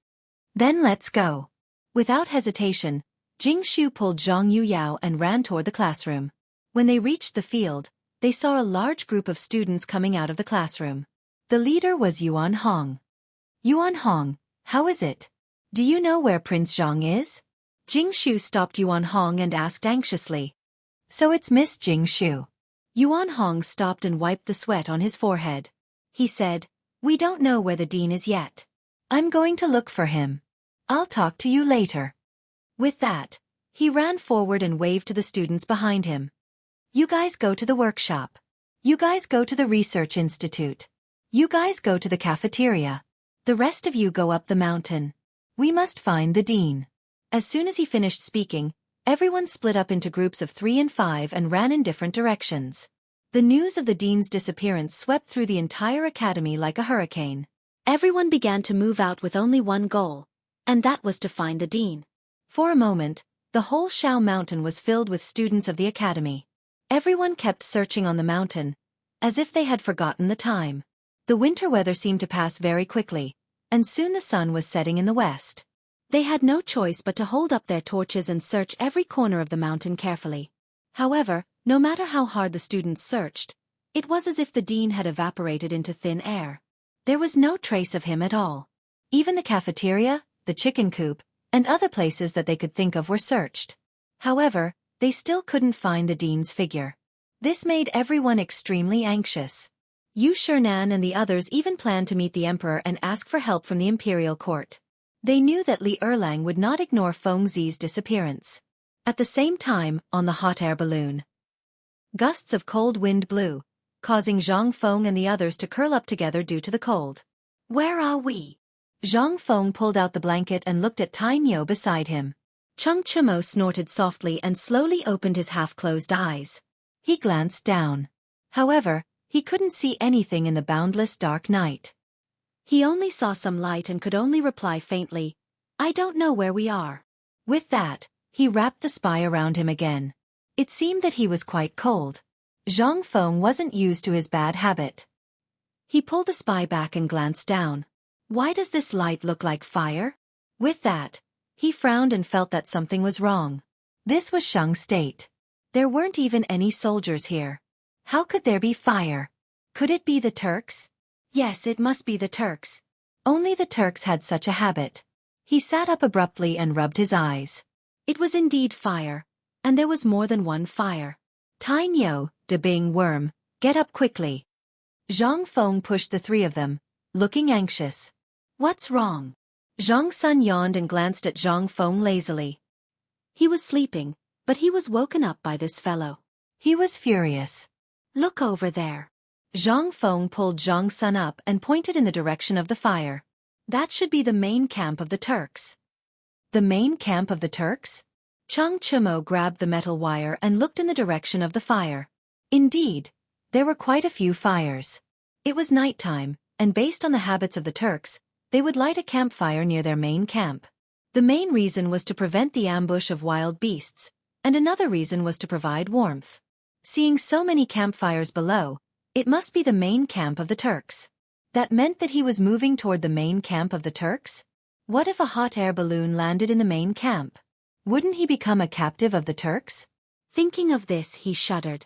Then let's go. Without hesitation, Jingshu pulled Zhang Yuyao and ran toward the classroom. When they reached the field, they saw a large group of students coming out of the classroom. The leader was Yuan Hong. Yuan Hong, how is it? Do you know where Prince Zhang is? Jingshu stopped Yuan Hong and asked anxiously. So it's Miss Jingshu. Yuan Hong stopped and wiped the sweat on his forehead. He said, "We don't know where the dean is yet. I'm going to look for him. I'll talk to you later." With that, he ran forward and waved to the students behind him. You guys go to the workshop. You guys go to the research institute. You guys go to the cafeteria. The rest of you go up the mountain. We must find the dean. As soon as he finished speaking, everyone split up into groups of 3 and 5 and ran in different directions. The news of the dean's disappearance swept through the entire academy like a hurricane. Everyone began to move out with only one goal, and that was to find the dean. For a moment, the whole Shao Mountain was filled with students of the academy. Everyone kept searching on the mountain, as if they had forgotten the time. The winter weather seemed to pass very quickly, and soon the sun was setting in the west. They had no choice but to hold up their torches and search every corner of the mountain carefully. However, no matter how hard the students searched, it was as if the dean had evaporated into thin air. There was no trace of him at all. Even the cafeteria, the chicken coop, and other places that they could think of were searched. However, they still couldn't find the dean's figure. This made everyone extremely anxious. Yu Shernan and the others even planned to meet the emperor and ask for help from the imperial court. They knew that Li Erlang would not ignore Feng Zi's disappearance. At the same time, on the hot air balloon, gusts of cold wind blew, causing Zhang Feng and the others to curl up together due to the cold. Where are we? Zhang Feng pulled out the blanket and looked at Tai Niu beside him. Chung Chumo snorted softly and slowly opened his half-closed eyes. He glanced down. However, he couldn't see anything in the boundless dark night. He only saw some light and could only reply faintly, "I don't know where we are." With that, he wrapped the spy around him again. It seemed that he was quite cold. Zhang Feng wasn't used to his bad habit. He pulled the spy back and glanced down. Why does this light look like fire? With that, he frowned and felt that something was wrong. This was Shang State. There weren't even any soldiers here. How could there be fire? Could it be the Turks? Yes, it must be the Turks. Only the Turks had such a habit. He sat up abruptly and rubbed his eyes. It was indeed fire, and there was more than one fire. Tai Niu, De Bing Worm, get up quickly. Zhang Feng pushed the 3 of them, looking anxious. What's wrong? Zhang Sun yawned and glanced at Zhang Feng lazily. He was sleeping, but he was woken up by this fellow. He was furious. Look over there. Zhang Feng pulled Zhang Sun up and pointed in the direction of the fire. That should be the main camp of the Turks. The main camp of the Turks? Chung Chumo grabbed the metal wire and looked in the direction of the fire. Indeed, there were quite a few fires. It was nighttime, and based on the habits of the Turks, they would light a campfire near their main camp. The main reason was to prevent the ambush of wild beasts, and another reason was to provide warmth. Seeing so many campfires below, it must be the main camp of the Turks. That meant that he was moving toward the main camp of the Turks? What if a hot air balloon landed in the main camp? Wouldn't he become a captive of the Turks? Thinking of this, he shuddered.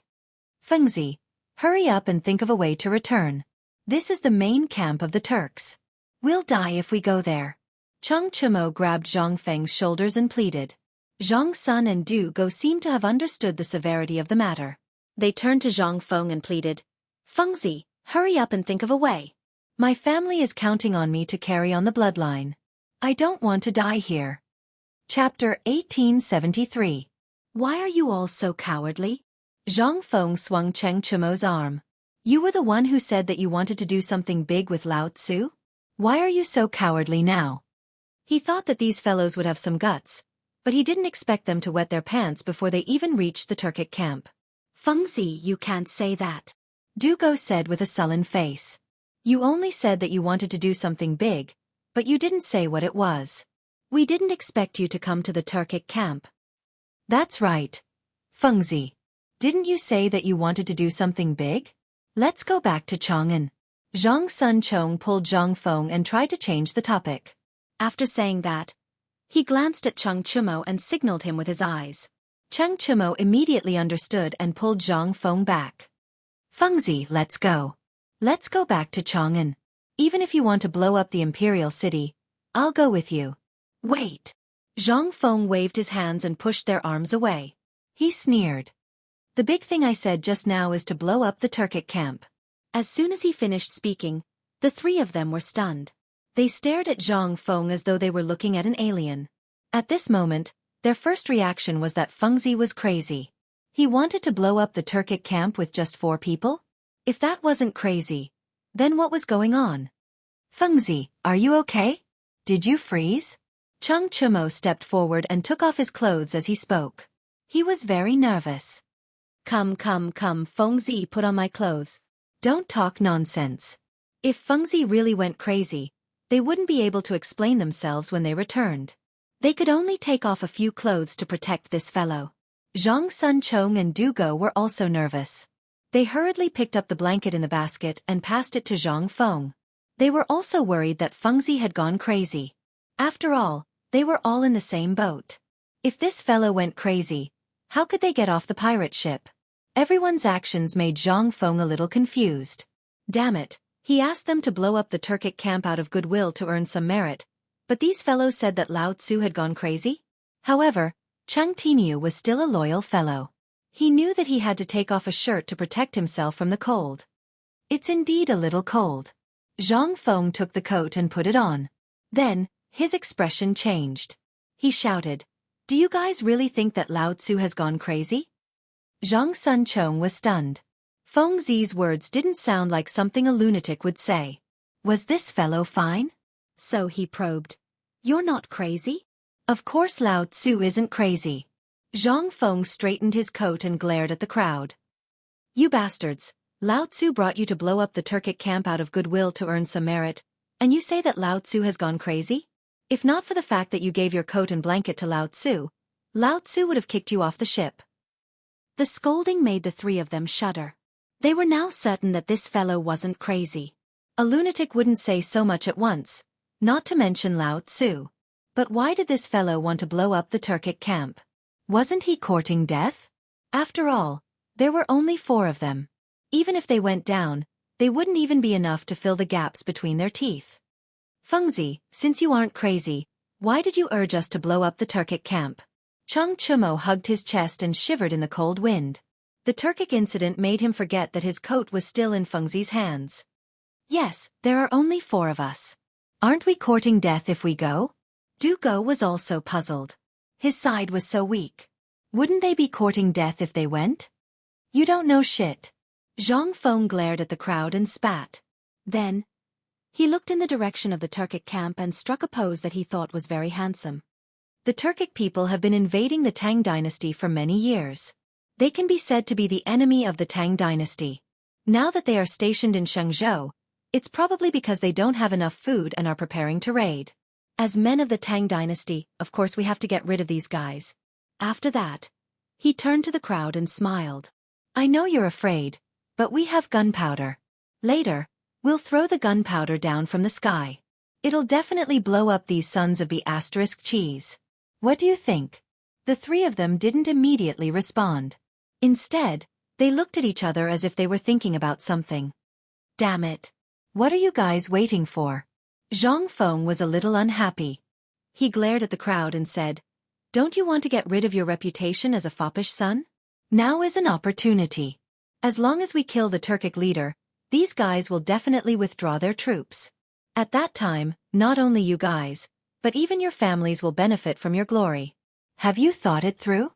Fengzi, hurry up and think of a way to return. This is the main camp of the Turks. We'll die if we go there. Chung Chumo grabbed Zhang Feng's shoulders and pleaded. Zhang Sun and Du Go seemed to have understood the severity of the matter. They turned to Zhang Feng and pleaded, "Fengzi, hurry up and think of a way. My family is counting on me to carry on the bloodline. I don't want to die here." Chapter 1873. Why are you all so cowardly? Zhang Feng swung Cheng Chumo's arm. You were the one who said that you wanted to do something big with Lao Tzu? Why are you so cowardly now? He thought that these fellows would have some guts, but he didn't expect them to wet their pants before they even reached the Turkic camp. Fengzi, you can't say that, Du Go said with a sullen face. You only said that you wanted to do something big, but you didn't say what it was. We didn't expect you to come to the Turkic camp. That's right. Fengzi. Didn't you say that you wanted to do something big? Let's go back to Chang'an. Zhang Sun Chong pulled Zhang Feng and tried to change the topic. After saying that, he glanced at Cheng Chumo and signaled him with his eyes. Cheng Chumo immediately understood and pulled Zhang Feng back. Fengzi, let's go. Let's go back to Chang'an. Even if you want to blow up the imperial city, I'll go with you. Wait. Zhang Feng waved his hands and pushed their arms away. He sneered. The big thing I said just now is to blow up the Turkic camp. As soon as he finished speaking, the three of them were stunned. They stared at Zhang Feng as though they were looking at an alien. At this moment, their first reaction was that Fengzi was crazy. He wanted to blow up the Turkic camp with just 4 people? If that wasn't crazy, then what was going on? Fengzi, are you okay? Did you freeze? Cheng Chumo stepped forward and took off his clothes as he spoke. He was very nervous. Come, Fengzi, put on my clothes. Don't talk nonsense. If Fengzi really went crazy, they wouldn't be able to explain themselves when they returned. They could only take off a few clothes to protect this fellow. Zhang Sun Chong and Du Go were also nervous. They hurriedly picked up the blanket in the basket and passed it to Zhang Feng. They were also worried that Fengzi had gone crazy. After all, they were all in the same boat. If this fellow went crazy, how could they get off the pirate ship? Everyone's actions made Zhang Feng a little confused. Damn it, he asked them to blow up the Turkic camp out of goodwill to earn some merit, but these fellows said that Lao Tzu had gone crazy? However, Chang Tiniu was still a loyal fellow. He knew that he had to take off a shirt to protect himself from the cold. It's indeed a little cold. Zhang Feng took the coat and put it on. Then, his expression changed. He shouted, "Do you guys really think that Lao Tzu has gone crazy?" Zhang Sun Chong was stunned. Feng Zi's words didn't sound like something a lunatic would say. Was this fellow fine? So he probed. You're not crazy? Of course Lao Tzu isn't crazy. Zhang Feng straightened his coat and glared at the crowd. You bastards, Lao Tzu brought you to blow up the Turkic camp out of goodwill to earn some merit, and you say that Lao Tzu has gone crazy? If not for the fact that you gave your coat and blanket to Lao Tzu would have kicked you off the ship. The scolding made the three of them shudder. They were now certain that this fellow wasn't crazy. A lunatic wouldn't say so much at once, not to mention Lao Tzu. But why did this fellow want to blow up the Turkic camp? Wasn't he courting death? After all, there were only 4 of them. Even if they went down, they wouldn't even be enough to fill the gaps between their teeth. Fengzi, since you aren't crazy, why did you urge us to blow up the Turkic camp? Cheng Chumo hugged his chest and shivered in the cold wind. The Turkic incident made him forget that his coat was still in Fengzi's hands. Yes, there are only 4 of us. Aren't we courting death if we go? Du Go was also puzzled. His side was so weak. Wouldn't they be courting death if they went? You don't know shit. Zhang Feng glared at the crowd and spat. Then, he looked in the direction of the Turkic camp and struck a pose that he thought was very handsome. The Turkic people have been invading the Tang dynasty for many years. They can be said to be the enemy of the Tang dynasty. Now that they are stationed in Xianxia, it's probably because they don't have enough food and are preparing to raid. As men of the Tang dynasty, of course we have to get rid of these guys. After that, he turned to the crowd and smiled. I know you're afraid, but we have gunpowder. Later, we'll throw the gunpowder down from the sky. It'll definitely blow up these sons of the cheese. What do you think? The 3 of them didn't immediately respond. Instead, they looked at each other as if they were thinking about something. Damn it. What are you guys waiting for? Zhang Feng was a little unhappy. He glared at the crowd and said, Don't you want to get rid of your reputation as a foppish son? Now is an opportunity. As long as we kill the Turkic leader, these guys will definitely withdraw their troops. At that time, not only you guys, but even your families will benefit from your glory. Have you thought it through?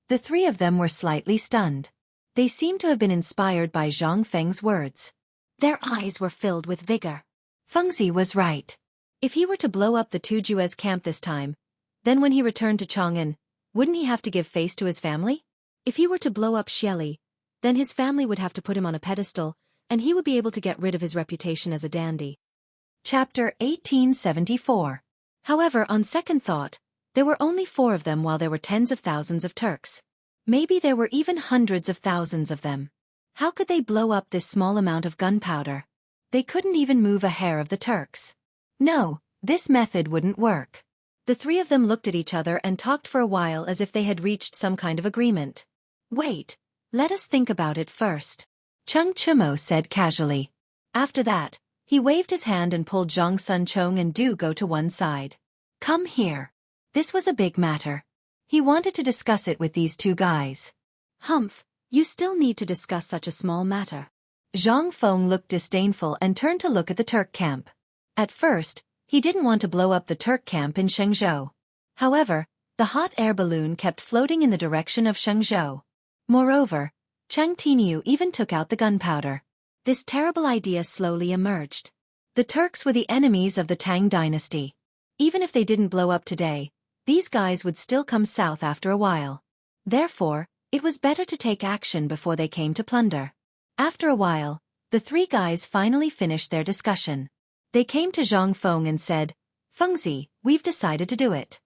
The three of them were slightly stunned. They seemed to have been inspired by Zhang Feng's words. Their eyes were filled with vigor. Fengzi was right. If he were to blow up the Tujue's camp this time, then when he returned to Chang'an, wouldn't he have to give face to his family? If he were to blow up Xieli, then his family would have to put him on a pedestal, and he would be able to get rid of his reputation as a dandy. Chapter 1874. However, on second thought, there were only 4 of them while there were tens of thousands of Turks. Maybe there were even hundreds of thousands of them. How could they blow up this small amount of gunpowder? They couldn't even move a hair of the Turks. No, this method wouldn't work. The 3 of them looked at each other and talked for a while as if they had reached some kind of agreement. Wait, let us think about it first, Cheng Chumo said casually. After that, he waved his hand and pulled Zhang Sunchong and Du Go to one side. Come here. This was a big matter. He wanted to discuss it with these 2 guys. Humph, you still need to discuss such a small matter. Zhang Feng looked disdainful and turned to look at the Turk camp. At first, he didn't want to blow up the Turk camp in Shenzhou. However, the hot air balloon kept floating in the direction of Shenzhou. Moreover, Cheng Tiniu even took out the gunpowder. This terrible idea slowly emerged. The Turks were the enemies of the Tang dynasty. Even if they didn't blow up today, these guys would still come south after a while. Therefore, it was better to take action before they came to plunder. After a while, the 3 guys finally finished their discussion. They came to Zhang Feng and said, Fengzi, we've decided to do it.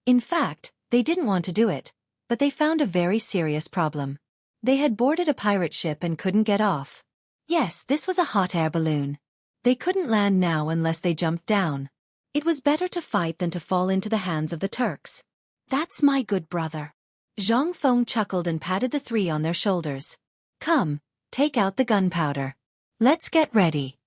In fact, they didn't want to do it, but they found a very serious problem. They had boarded a pirate ship and couldn't get off. Yes, this was a hot air balloon. They couldn't land now unless they jumped down. It was better to fight than to fall into the hands of the Turks. That's my good brother. Zhang Feng chuckled and patted the 3 on their shoulders. Come, take out the gunpowder. Let's get ready.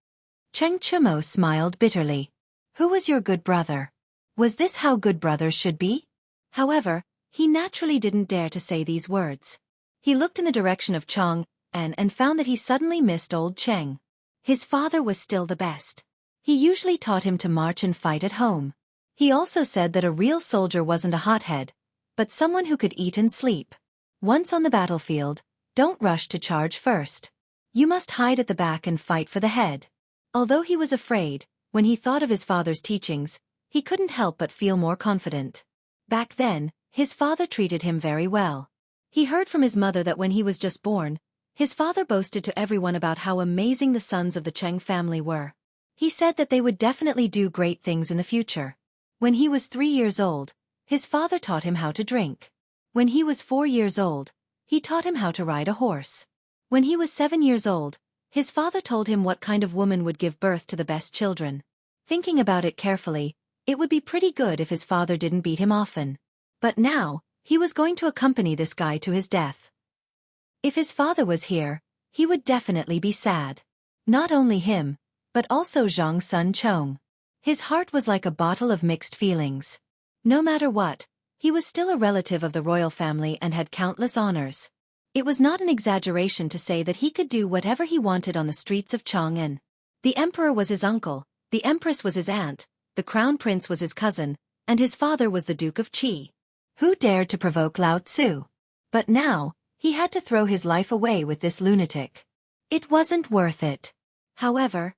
Cheng Chumo smiled bitterly. Who was your good brother? Was this how good brothers should be? However, he naturally didn't dare to say these words. He looked in the direction of Chang'an and found that he suddenly missed old Cheng. His father was still the best. He usually taught him to march and fight at home. He also said that a real soldier wasn't a hothead, but someone who could eat and sleep. Once on the battlefield, don't rush to charge first. You must hide at the back and fight for the head. Although he was afraid, when he thought of his father's teachings, he couldn't help but feel more confident. Back then, his father treated him very well. He heard from his mother that when he was just born, his father boasted to everyone about how amazing the sons of the Cheng family were. He said that they would definitely do great things in the future. When he was 3 years old, his father taught him how to drink. When he was 4 years old, he taught him how to ride a horse. When he was 7 years old, his father told him what kind of woman would give birth to the best children. Thinking about it carefully, it would be pretty good if his father didn't beat him often. But now, he was going to accompany this guy to his death. If his father was here, he would definitely be sad. Not only him, but also Zhang Sunchong. His heart was like a bottle of mixed feelings. No matter what, he was still a relative of the royal family and had countless honors. It was not an exaggeration to say that he could do whatever he wanted on the streets of Chang'an. The emperor was his uncle, the empress was his aunt, the crown prince was his cousin, and his father was the Duke of Qi. Who dared to provoke Lao Tzu? But now, he had to throw his life away with this lunatic. It wasn't worth it. However,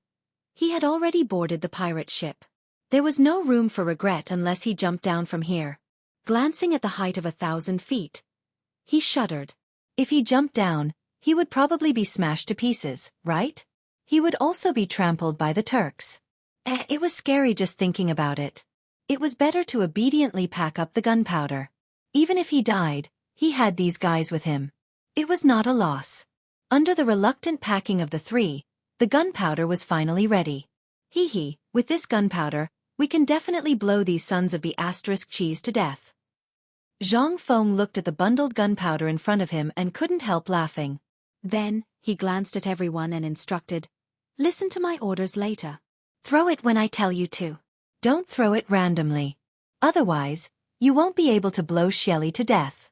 he had already boarded the pirate ship. There was no room for regret unless he jumped down from here. Glancing at the height of 1,000 feet, he shuddered. If he jumped down, he would probably be smashed to pieces, right? He would also be trampled by the Turks. It was scary just thinking about it. It was better to obediently pack up the gunpowder. Even if he died, he had these guys with him. It was not a loss. Under the reluctant packing of the 3, the gunpowder was finally ready. Hee, with this gunpowder, we can definitely blow these sons of Cheese to death. Zhang Feng looked at the bundled gunpowder in front of him and couldn't help laughing. Then, he glanced at everyone and instructed, "Listen to my orders later. Throw it when I tell you to. Don't throw it randomly. Otherwise, you won't be able to blow Xieli to death."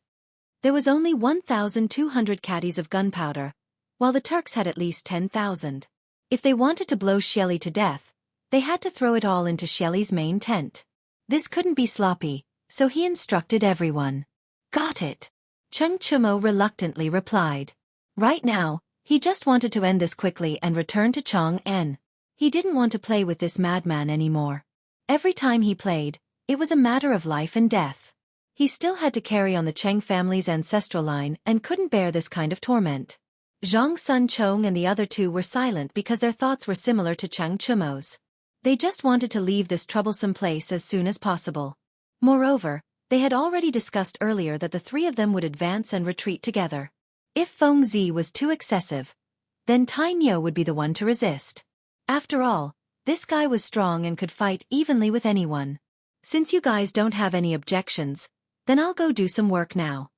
There was only 1,200 caddies of gunpowder, while the Turks had at least 10,000. If they wanted to blow Shelly to death, they had to throw it all into Shelly's main tent. This couldn't be sloppy, so he instructed everyone. Got it. Cheng Chumo reluctantly replied. Right now, he just wanted to end this quickly and return to Chang'an. He didn't want to play with this madman anymore. Every time he played, it was a matter of life and death. He still had to carry on the Cheng family's ancestral line and couldn't bear this kind of torment. Zhang Sun Chong and the other two were silent because their thoughts were similar to Cheng Chumo's. They just wanted to leave this troublesome place as soon as possible. Moreover, they had already discussed earlier that the three of them would advance and retreat together. If Feng Zi was too excessive, then Tai Niu would be the one to resist. After all, this guy was strong and could fight evenly with anyone. Since you guys don't have any objections, then I'll go do some work now.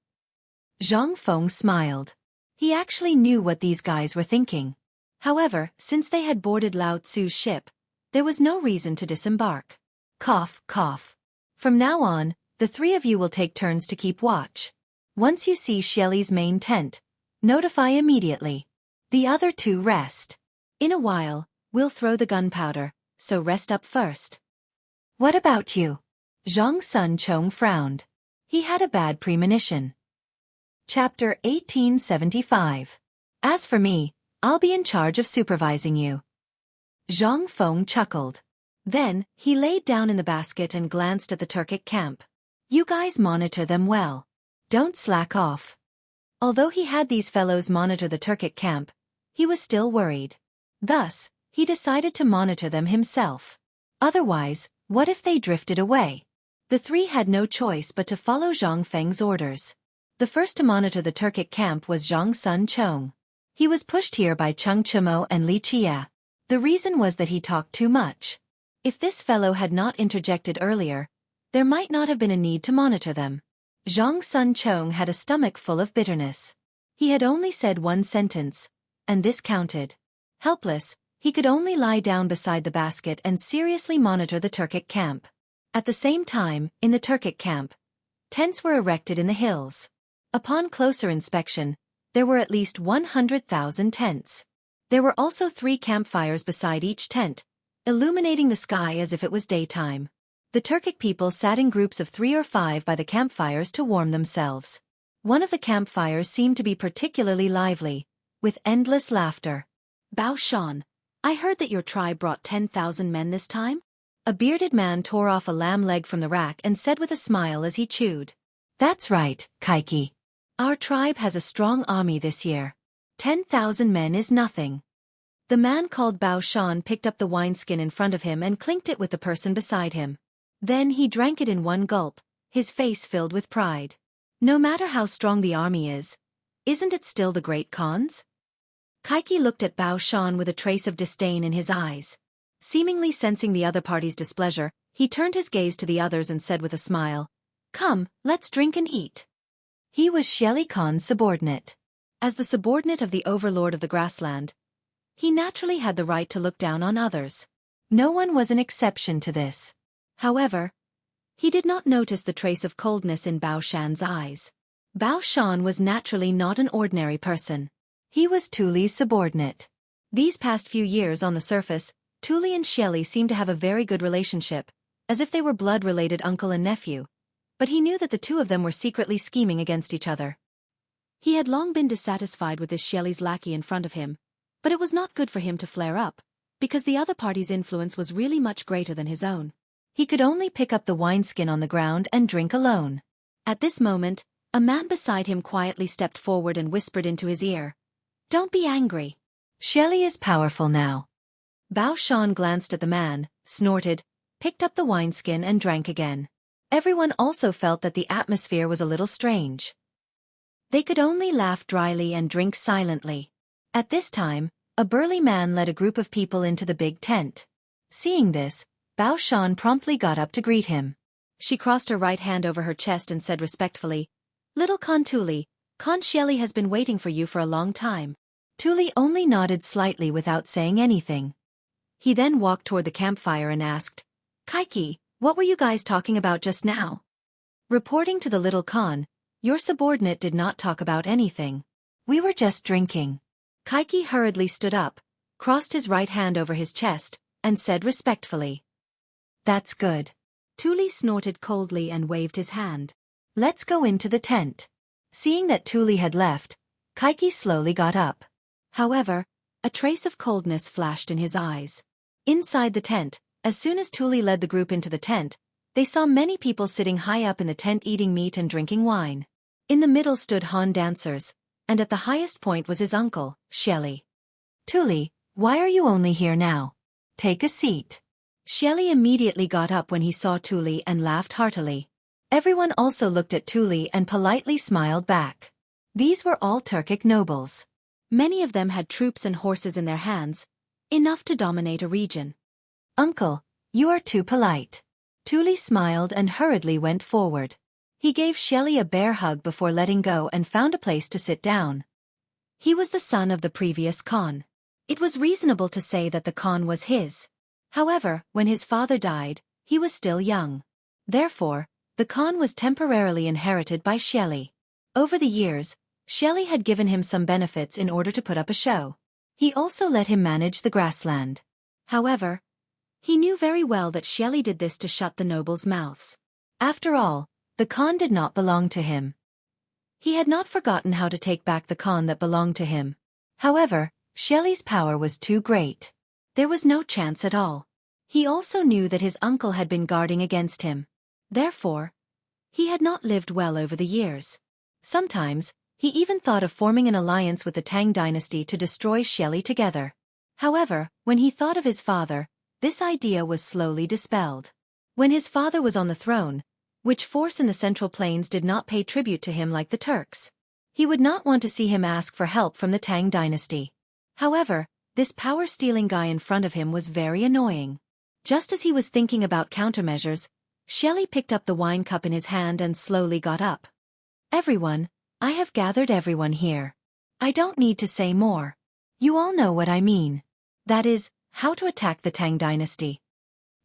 Zhang Feng smiled. He actually knew what these guys were thinking. However, since they had boarded Lao Tzu's ship, there was no reason to disembark. Cough, cough. From now on, the three of you will take turns to keep watch. Once you see Shelly's main tent, notify immediately. The other two rest. In a while, we'll throw the gunpowder, so rest up first. What about you? Zhang Sun Chong frowned. He had a bad premonition. Chapter 1875. As for me, I'll be in charge of supervising you. Zhang Feng chuckled. Then, he laid down in the basket and glanced at the Turkic camp. You guys monitor them well. Don't slack off. Although he had these fellows monitor the Turkic camp, he was still worried. Thus, he decided to monitor them himself. Otherwise, what if they drifted away? The three had no choice but to follow Zhang Feng's orders. The first to monitor the Turkic camp was Zhang Sun Chong. He was pushed here by Cheng Chumo and Li Chia. The reason was that he talked too much. If this fellow had not interjected earlier, there might not have been a need to monitor them. Zhang Sun Chong had a stomach full of bitterness. He had only said one sentence, and this counted. Helpless, he could only lie down beside the basket and seriously monitor the Turkic camp. At the same time, in the Turkic camp, tents were erected in the hills. Upon closer inspection, there were at least 100,000 tents. There were also 3 campfires beside each tent, illuminating the sky as if it was daytime. The Turkic people sat in groups of 3 or 5 by the campfires to warm themselves. One of the campfires seemed to be particularly lively, with endless laughter. Bao Shan, I heard that your tribe brought 10,000 men this time? A bearded man tore off a lamb leg from the rack and said with a smile as he chewed. That's right, Kaiki. Our tribe has a strong army this year. 10,000 men is nothing. The man called Bao Shan picked up the wineskin in front of him and clinked it with the person beside him. Then he drank it in one gulp, his face filled with pride. No matter how strong the army is, isn't it still the great Khan's? Kaiki looked at Bao Shan with a trace of disdain in his eyes. Seemingly sensing the other party's displeasure, he turned his gaze to the others and said with a smile, Come, let's drink and eat. He was Shelly Khan's subordinate. As the subordinate of the overlord of the grassland, he naturally had the right to look down on others. No one was an exception to this. However, he did not notice the trace of coldness in Bao Shan's eyes. Bao Shan was naturally not an ordinary person. He was Tuli's subordinate. These past few years on the surface, Tuli and Shelly seemed to have a very good relationship, as if they were blood-related uncle and nephew, but he knew that the two of them were secretly scheming against each other. He had long been dissatisfied with this Shelly's lackey in front of him, but it was not good for him to flare up, because the other party's influence was really much greater than his own. He could only pick up the wineskin on the ground and drink alone. At this moment, a man beside him quietly stepped forward and whispered into his ear, Don't be angry. Shelly is powerful now. Bao Shan glanced at the man, snorted, picked up the wineskin and drank again. Everyone also felt that the atmosphere was a little strange. They could only laugh dryly and drink silently. At this time, a burly man led a group of people into the big tent. Seeing this, Bao Shan promptly got up to greet him. She crossed her right hand over her chest and said respectfully, Little Khan Tuli, Khan Shelly has been waiting for you for a long time. Tuli only nodded slightly without saying anything. He then walked toward the campfire and asked, Kaiki, what were you guys talking about just now? Reporting to the little Khan, your subordinate did not talk about anything. We were just drinking. Kaiki hurriedly stood up, crossed his right hand over his chest, and said respectfully, "That's good." Tuli snorted coldly and waved his hand. "Let's go into the tent." Seeing that Tuli had left, Kaiki slowly got up. However, a trace of coldness flashed in his eyes. Inside the tent, as soon as Tuli led the group into the tent, they saw many people sitting high up in the tent eating meat and drinking wine. In the middle stood Han dancers, and at the highest point was his uncle, Shelly. "Tuli, why are you only here now? Take a seat." Shelly immediately got up when he saw Tuli and laughed heartily. Everyone also looked at Tuli and politely smiled back. These were all Turkic nobles. Many of them had troops and horses in their hands, enough to dominate a region. "Uncle, you are too polite." Tuli smiled and hurriedly went forward. He gave Shelly a bear hug before letting go and found a place to sit down. He was the son of the previous Khan. It was reasonable to say that the Khan was his. However, when his father died, he was still young. Therefore, the Khan was temporarily inherited by Shelly. Over the years, Shelly had given him some benefits in order to put up a show. He also let him manage the grassland. However, he knew very well that Shelly did this to shut the nobles' mouths. After all, the Khan did not belong to him. He had not forgotten how to take back the Khan that belonged to him. However, Shelly's power was too great. There was no chance at all. He also knew that his uncle had been guarding against him. Therefore, he had not lived well over the years. Sometimes, he even thought of forming an alliance with the Tang dynasty to destroy Shelly together. However, when he thought of his father, this idea was slowly dispelled. When his father was on the throne, which force in the Central Plains did not pay tribute to him like the Turks? He would not want to see him ask for help from the Tang dynasty. However, this power-stealing guy in front of him was very annoying. Just as he was thinking about countermeasures, Shelly picked up the wine cup in his hand and slowly got up. "Everyone, I have gathered everyone here. I don't need to say more. You all know what I mean. That is, how to attack the Tang dynasty."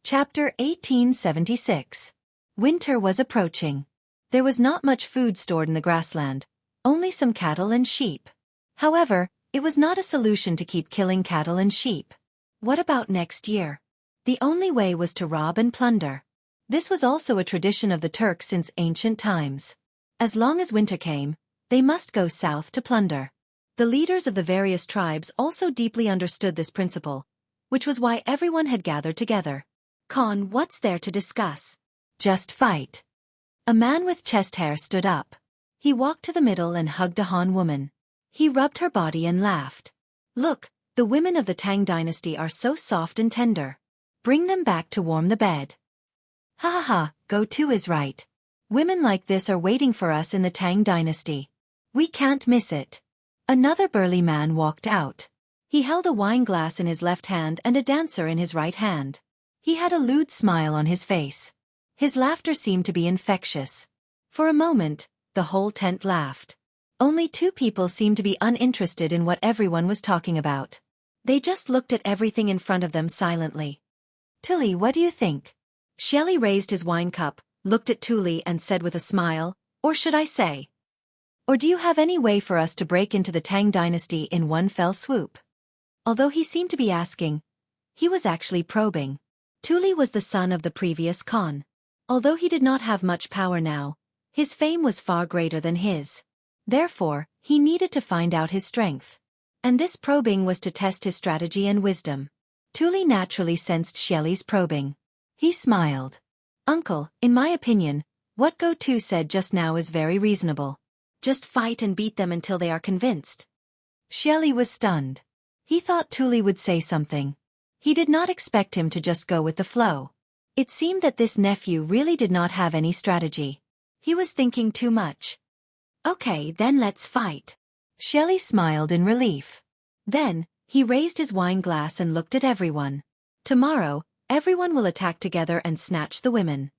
Chapter 1876. Winter was approaching. There was not much food stored in the grassland, only some cattle and sheep. However, it was not a solution to keep killing cattle and sheep. What about next year? The only way was to rob and plunder. This was also a tradition of the Turks since ancient times. As long as winter came, they must go south to plunder. The leaders of the various tribes also deeply understood this principle, which was why everyone had gathered together. "Khan, what's there to discuss? Just fight." A man with chest hair stood up. He walked to the middle and hugged a Han woman. He rubbed her body and laughed. "Look, the women of the Tang dynasty are so soft and tender. Bring them back to warm the bed." "Ha ha ha, go to is right. Women like this are waiting for us in the Tang dynasty. We can't miss it." Another burly man walked out. He held a wine glass in his left hand and a dancer in his right hand. He had a lewd smile on his face. His laughter seemed to be infectious. For a moment, the whole tent laughed. Only two people seemed to be uninterested in what everyone was talking about. They just looked at everything in front of them silently. "Tuli, what do you think?" Shelly raised his wine cup, looked at Tuli and said with a smile, "Or should I say? Or do you have any way for us to break into the Tang dynasty in one fell swoop?" Although he seemed to be asking, he was actually probing. Tuli was the son of the previous Khan. Although he did not have much power now, his fame was far greater than his. Therefore, he needed to find out his strength. And this probing was to test his strategy and wisdom. Tuli naturally sensed Shelly's probing. He smiled. "Uncle, in my opinion, what Go-To said just now is very reasonable. Just fight and beat them until they are convinced." Shelly was stunned. He thought Tuli would say something. He did not expect him to just go with the flow. It seemed that this nephew really did not have any strategy. He was thinking too much. "Okay, then let's fight." Shelly smiled in relief. Then, he raised his wine glass and looked at everyone. "Tomorrow, everyone will attack together and snatch the women."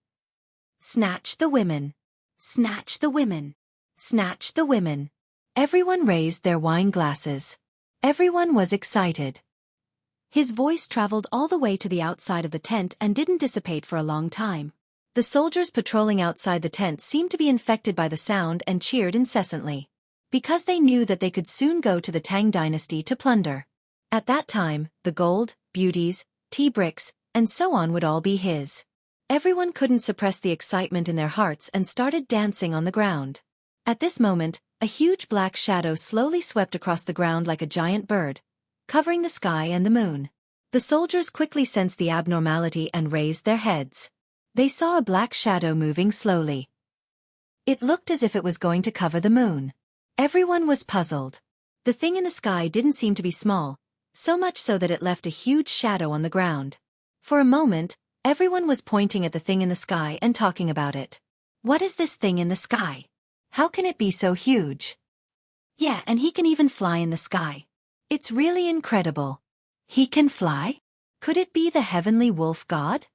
Snatch the women. Snatch the women. Snatch the women. Everyone raised their wine glasses. Everyone was excited. His voice traveled all the way to the outside of the tent and didn't dissipate for a long time. The soldiers patrolling outside the tent seemed to be infected by the sound and cheered incessantly. because they knew that they could soon go to the Tang dynasty to plunder. At that time, the gold, beauties, tea bricks, and so on would all be his. Everyone couldn't suppress the excitement in their hearts and started dancing on the ground. At this moment, a huge black shadow slowly swept across the ground like a giant bird, covering the sky and the moon. The soldiers quickly sensed the abnormality and raised their heads. They saw a black shadow moving slowly. It looked as if it was going to cover the moon. Everyone was puzzled. The thing in the sky didn't seem to be small, so much so that it left a huge shadow on the ground. For a moment, everyone was pointing at the thing in the sky and talking about it. What is this thing in the sky? How can it be so huge? Yeah, and he can even fly in the sky. It's really incredible. He can fly? Could it be the heavenly wolf god?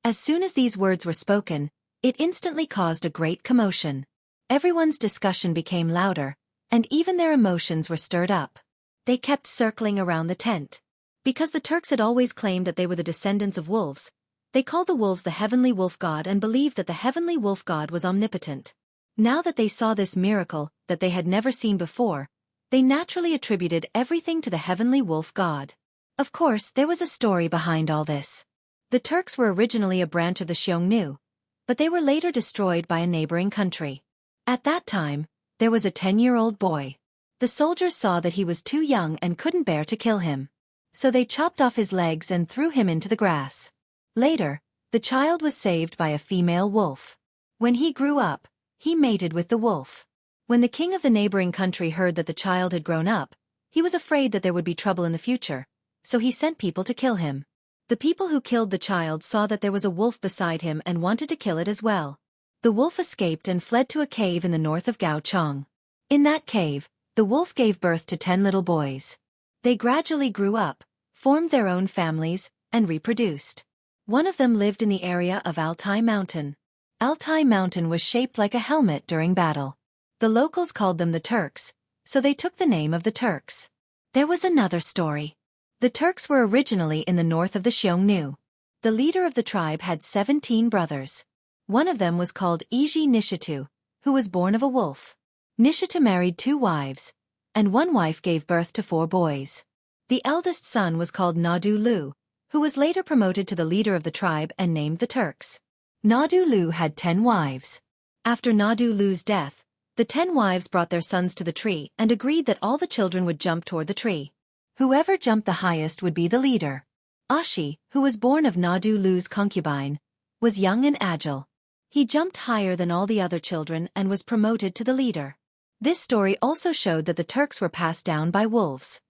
As soon as these words were spoken, it instantly caused a great commotion. Everyone's discussion became louder, and even their emotions were stirred up. They kept circling around the tent. Because the Turks had always claimed that they were the descendants of wolves, they called the wolves the heavenly wolf god and believed that the heavenly wolf god was omnipotent. Now that they saw this miracle that they had never seen before, they naturally attributed everything to the heavenly wolf god. Of course, there was a story behind all this. The Turks were originally a branch of the Xiongnu, but they were later destroyed by a neighboring country. At that time, there was a 10-year-old boy. The soldiers saw that he was too young and couldn't bear to kill him. So they chopped off his legs and threw him into the grass. Later, the child was saved by a female wolf. When he grew up, he mated with the wolf. When the king of the neighboring country heard that the child had grown up, he was afraid that there would be trouble in the future, so he sent people to kill him. The people who killed the child saw that there was a wolf beside him and wanted to kill it as well. The wolf escaped and fled to a cave in the north of Gaochang. In that cave, the wolf gave birth to 10 little boys. They gradually grew up, formed their own families, and reproduced. One of them lived in the area of Altai Mountain. Altai Mountain was shaped like a helmet during battle. The locals called them the Turks, so they took the name of the Turks. There was another story. The Turks were originally in the north of the Xiongnu. The leader of the tribe had 17 brothers. One of them was called Iji Nishitu, who was born of a wolf. Nishitu married 2 wives, and one wife gave birth to 4 boys. The eldest son was called Nadu Lu, who was later promoted to the leader of the tribe and named the Turks. Nadu Lu had 10 wives. After Nadu Lu's death, the 10 wives brought their sons to the tree and agreed that all the children would jump toward the tree. Whoever jumped the highest would be the leader. Ashi, who was born of Nadu Lu's concubine, was young and agile. He jumped higher than all the other children and was promoted to the leader. This story also showed that the Turks were passed down by wolves.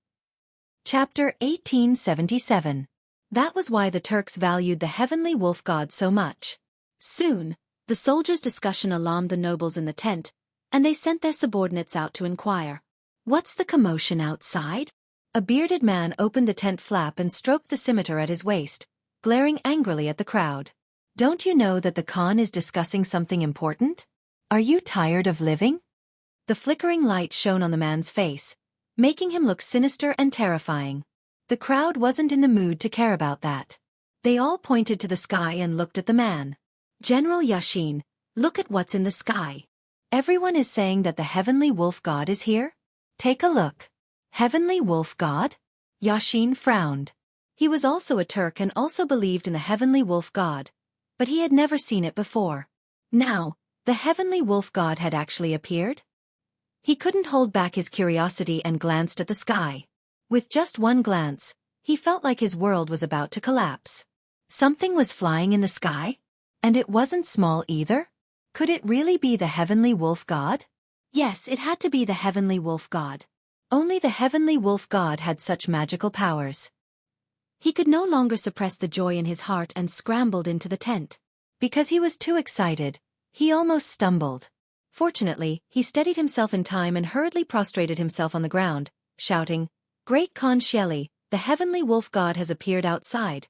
Chapter 1877. That was why the Turks valued the heavenly wolf god so much. Soon, the soldiers' discussion alarmed the nobles in the tent, and they sent their subordinates out to inquire. What's the commotion outside? A bearded man opened the tent flap and stroked the scimitar at his waist, glaring angrily at the crowd. Don't you know that the Khan is discussing something important? Are you tired of living? The flickering light shone on the man's face, making him look sinister and terrifying. The crowd wasn't in the mood to care about that. They all pointed to the sky and looked at the man. General Yashin, look at what's in the sky. Everyone is saying that the heavenly wolf god is here? Take a look. Heavenly wolf god? Yashin frowned. He was also a Turk and also believed in the heavenly wolf god, but he had never seen it before. Now, the heavenly wolf god had actually appeared? He couldn't hold back his curiosity and glanced at the sky. With just one glance, he felt like his world was about to collapse. Something was flying in the sky? And it wasn't small either? Could it really be the heavenly wolf god? Yes, it had to be the heavenly wolf god. Only the heavenly wolf god had such magical powers. He could no longer suppress the joy in his heart and scrambled into the tent. Because he was too excited, he almost stumbled. Fortunately, he steadied himself in time and hurriedly prostrated himself on the ground, shouting, "Great Khan Sheli, the heavenly wolf god has appeared outside."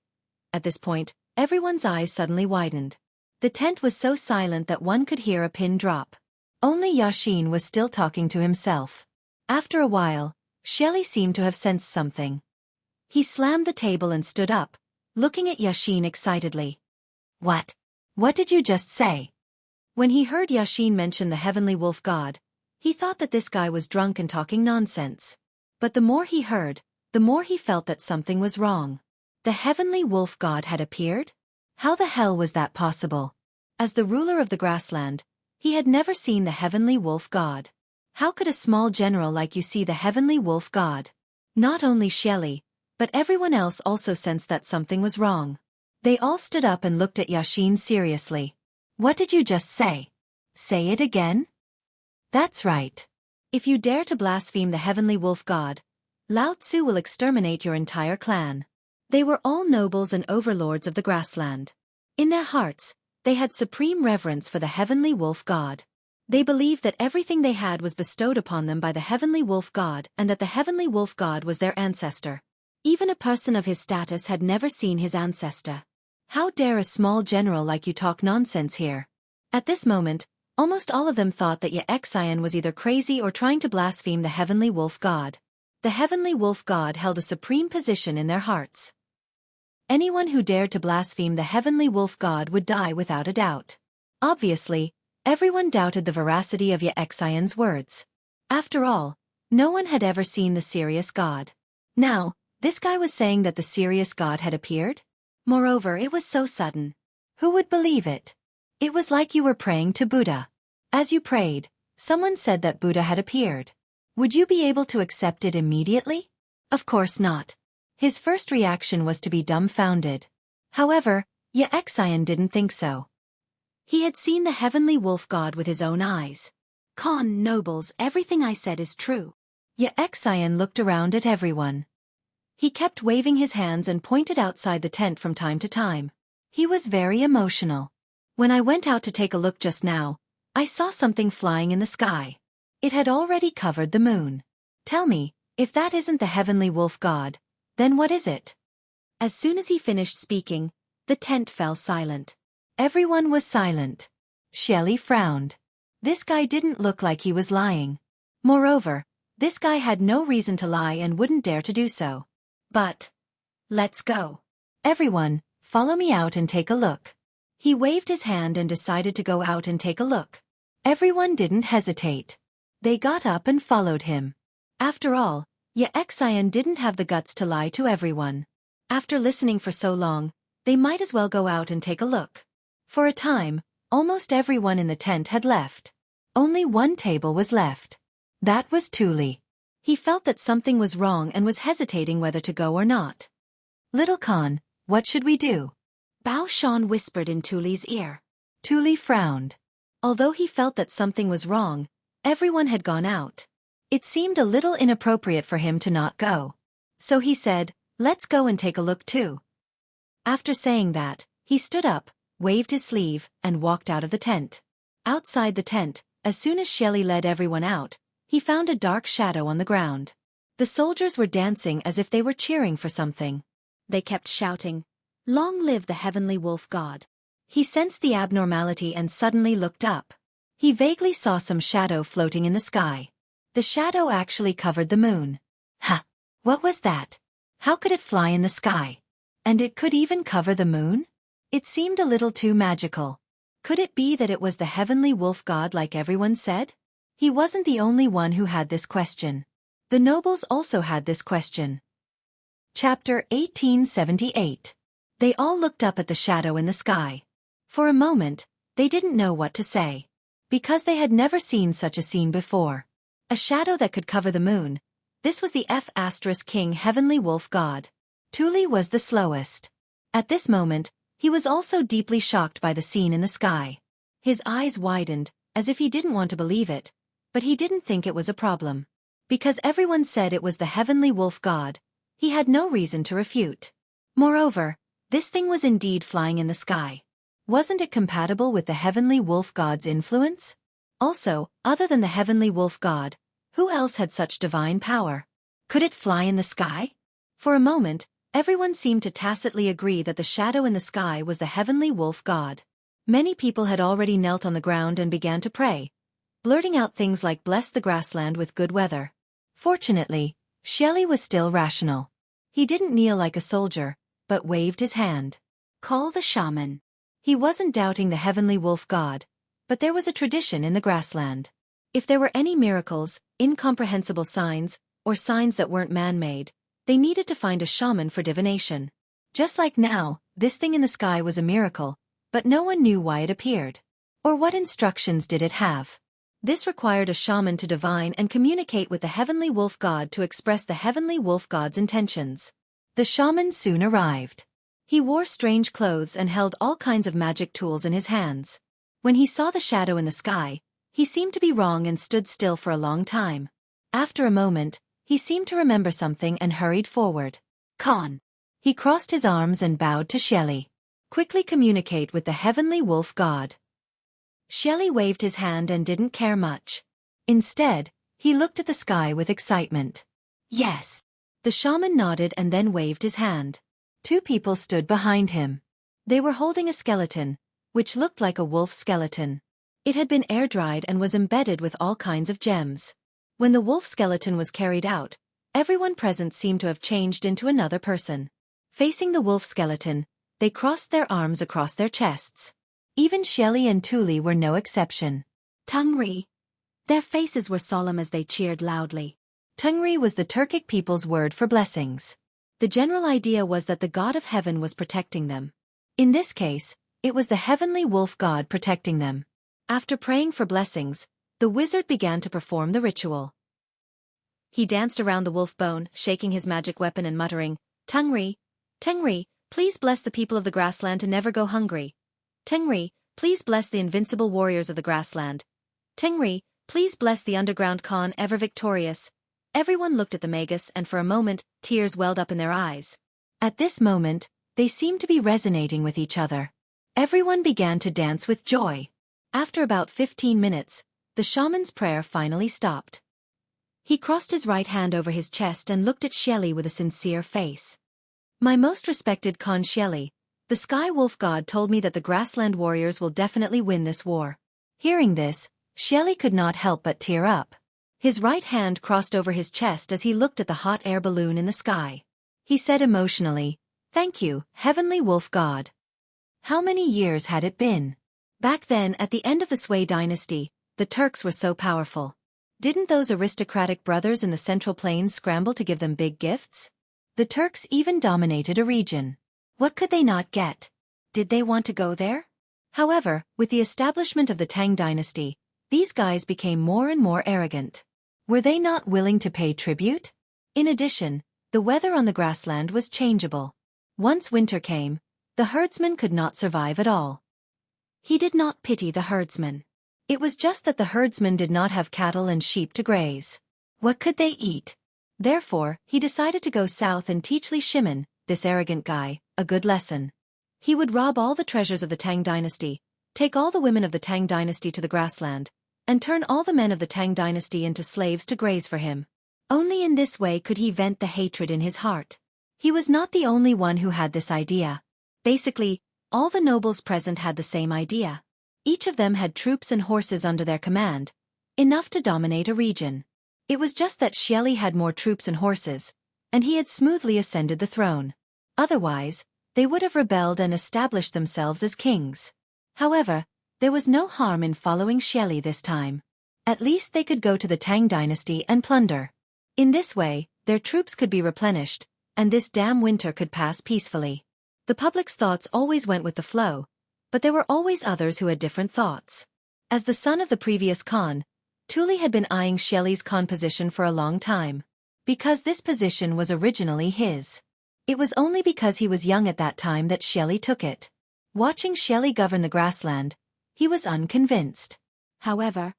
At this point, everyone's eyes suddenly widened. The tent was so silent that one could hear a pin drop. Only Yashin was still talking to himself. After a while, Sheli seemed to have sensed something. He slammed the table and stood up, looking at Yashin excitedly. What? What did you just say? When he heard Yashin mention the heavenly wolf god, He thought that this guy was drunk and talking nonsense. But the more he heard, the more he felt that something was wrong. The heavenly wolf god had appeared? How the hell was that possible? As the ruler of the grassland, he had never seen the heavenly wolf god. How could a small general like you see the heavenly wolf god? Not only Shelly, but everyone else also sensed that something was wrong. They all stood up and looked at Yashin seriously. What did you just say? Say it again? That's right. If you dare to blaspheme the heavenly wolf god, Lao Tzu will exterminate your entire clan. They were all nobles and overlords of the grassland. In their hearts, they had supreme reverence for the heavenly wolf god. They believed that everything they had was bestowed upon them by the heavenly wolf god and that the heavenly wolf god was their ancestor. Even a person of his status had never seen his ancestor. How dare a small general like you talk nonsense here? At this moment, almost all of them thought that Xianxia was either crazy or trying to blaspheme the heavenly wolf god. The heavenly wolf god held a supreme position in their hearts. Anyone who dared to blaspheme the heavenly wolf god would die without a doubt. Obviously, everyone doubted the veracity of Xianxia's words. After all, no one had ever seen the serious god. Now, this guy was saying that the serious god had appeared? Moreover, it was so sudden. Who would believe it? It was like you were praying to Buddha. As you prayed, someone said that Buddha had appeared. Would you be able to accept it immediately? Of course not. His first reaction was to be dumbfounded. However, Xianxia didn't think so. He had seen the heavenly wolf god with his own eyes. Khan nobles, everything I said is true. Xianxia looked around at everyone. He kept waving his hands and pointed outside the tent from time to time. He was very emotional. When I went out to take a look just now, I saw something flying in the sky. It had already covered the moon. Tell me, if that isn't the heavenly wolf god, then what is it? As soon as he finished speaking, the tent fell silent. Everyone was silent. Shelly frowned. This guy didn't look like he was lying. Moreover, this guy had no reason to lie and wouldn't dare to do so. But, let's go. Everyone, follow me out and take a look. He waved his hand and decided to go out and take a look. Everyone didn't hesitate. They got up and followed him. After all, Xianxia didn't have the guts to lie to everyone. After listening for so long, they might as well go out and take a look. For a time, almost everyone in the tent had left. Only one table was left. That was Tuli. He felt that something was wrong and was hesitating whether to go or not. Little Khan, what should we do? Bao Shan whispered in Tuli's ear. Tuli frowned. Although he felt that something was wrong, everyone had gone out. It seemed a little inappropriate for him to not go. So he said, let's go and take a look too. After saying that, he stood up, waved his sleeve, and walked out of the tent. Outside the tent, as soon as Shelly led everyone out, he found a dark shadow on the ground. The soldiers were dancing as if they were cheering for something. They kept shouting, "Long live the heavenly wolf god." He sensed the abnormality and suddenly looked up. He vaguely saw some shadow floating in the sky. The shadow actually covered the moon. Ha! What was that? How could it fly in the sky? And it could even cover the moon? It seemed a little too magical. Could it be that it was the heavenly wolf god like everyone said? He wasn't the only one who had this question. The nobles also had this question. Chapter 1878. They all looked up at the shadow in the sky. For a moment, they didn't know what to say. Because they had never seen such a scene before. A shadow that could cover the moon. This was the King heavenly wolf god. Tuli was the slowest. At this moment, he was also deeply shocked by the scene in the sky. His eyes widened, as if he didn't want to believe it. But he didn't think it was a problem. Because everyone said it was the heavenly wolf god, he had no reason to refute. Moreover, this thing was indeed flying in the sky. Wasn't it compatible with the heavenly wolf god's influence? Also, other than the heavenly wolf god, who else had such divine power? Could it fly in the sky? For a moment, everyone seemed to tacitly agree that the shadow in the sky was the heavenly wolf god. Many people had already knelt on the ground and began to pray, blurting out things like "bless the grassland with good weather." Fortunately, Shelly was still rational. He didn't kneel like a soldier, but waved his hand. Call the shaman. He wasn't doubting the heavenly wolf god, but there was a tradition in the grassland. If there were any miracles, incomprehensible signs, or signs that weren't man-made, they needed to find a shaman for divination. Just like now, this thing in the sky was a miracle, but no one knew why it appeared. Or what instructions did it have? This required a shaman to divine and communicate with the heavenly wolf god to express the heavenly wolf god's intentions. The shaman soon arrived. He wore strange clothes and held all kinds of magic tools in his hands. When he saw the shadow in the sky, he seemed to be wrong and stood still for a long time. After a moment, he seemed to remember something and hurried forward. Khan. He crossed his arms and bowed to Shelly. Quickly communicate with the heavenly wolf god. Shelly waved his hand and didn't care much. Instead, he looked at the sky with excitement. Yes. The shaman nodded and then waved his hand. Two people stood behind him. They were holding a skeleton, which looked like a wolf skeleton. It had been air-dried and was embedded with all kinds of gems. When the wolf skeleton was carried out, everyone present seemed to have changed into another person. Facing the wolf skeleton, they crossed their arms across their chests. Even Shelly and Tuli were no exception. Tungri. Their faces were solemn as they cheered loudly. Tungri was the Turkic people's word for blessings. The general idea was that the god of heaven was protecting them. In this case, it was the heavenly wolf god protecting them. After praying for blessings, the wizard began to perform the ritual. He danced around the wolf bone, shaking his magic weapon and muttering, Tungri, Tengri, please bless the people of the grassland to never go hungry. Tengri, please bless the invincible warriors of the grassland. Tengri, please bless the underground Khan ever victorious. Everyone looked at the magus and for a moment, tears welled up in their eyes. At this moment, they seemed to be resonating with each other. Everyone began to dance with joy. After about 15 minutes, the shaman's prayer finally stopped. He crossed his right hand over his chest and looked at Shelly with a sincere face. My most respected Khan Shelly, the Sky Wolf God told me that the grassland warriors will definitely win this war. Hearing this, Shelly could not help but tear up. His right hand crossed over his chest as he looked at the hot air balloon in the sky. He said emotionally, Thank you, Heavenly Wolf God. How many years had it been? Back then, at the end of the Sui dynasty, the Turks were so powerful. Didn't those aristocratic brothers in the Central Plains scramble to give them big gifts? The Turks even dominated a region. What could they not get? Did they want to go there? However, with the establishment of the Tang dynasty, these guys became more and more arrogant. Were they not willing to pay tribute? In addition, the weather on the grassland was changeable. Once winter came, the herdsman could not survive at all. He did not pity the herdsman. It was just that the herdsman did not have cattle and sheep to graze. What could they eat? Therefore, he decided to go south and teach Li Shimin, this arrogant guy, a good lesson. He would rob all the treasures of the Tang dynasty, take all the women of the Tang dynasty to the grassland, and turn all the men of the Tang dynasty into slaves to graze for him. Only in this way could he vent the hatred in his heart. He was not the only one who had this idea. Basically, all the nobles present had the same idea. Each of them had troops and horses under their command, enough to dominate a region. It was just that Shelly had more troops and horses, and he had smoothly ascended the throne. Otherwise, they would have rebelled and established themselves as kings. However, there was no harm in following Shelly this time. At least they could go to the Tang dynasty and plunder. In this way, their troops could be replenished, and this damn winter could pass peacefully. The public's thoughts always went with the flow, but there were always others who had different thoughts. As the son of the previous Khan, Tuli had been eyeing Shelly's Khan position for a long time. Because this position was originally his. It was only because he was young at that time that Shelly took it. Watching Shelly govern the grassland, he was unconvinced. However,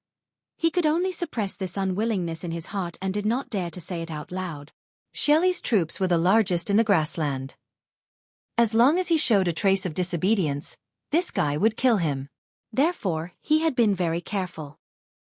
he could only suppress this unwillingness in his heart and did not dare to say it out loud. Shelly's troops were the largest in the grassland. As long as he showed a trace of disobedience, this guy would kill him. Therefore, he had been very careful.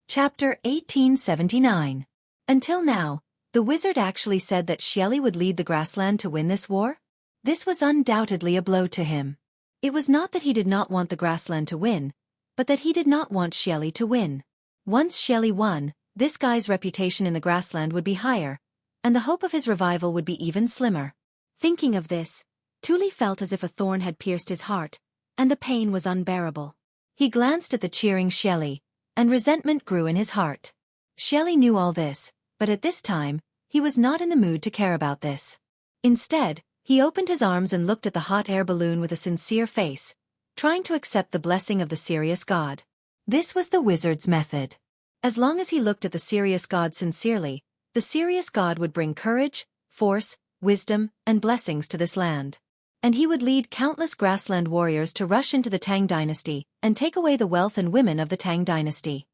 Chapter 1879. Until now, the wizard actually said that Shelly would lead the grassland to win this war? This was undoubtedly a blow to him. It was not that he did not want the grassland to win, but that he did not want Shelly to win. Once Shelly won, this guy's reputation in the grassland would be higher, and the hope of his revival would be even slimmer. Thinking of this, Tuli felt as if a thorn had pierced his heart, and the pain was unbearable. He glanced at the cheering Shelly, and resentment grew in his heart. Xieli knew all this, but at this time, he was not in the mood to care about this. Instead, he opened his arms and looked at the hot air balloon with a sincere face, trying to accept the blessing of the serious god. This was the wizard's method. As long as he looked at the serious god sincerely, the serious god would bring courage, force, wisdom, and blessings to this land. And he would lead countless grassland warriors to rush into the Tang dynasty and take away the wealth and women of the Tang dynasty.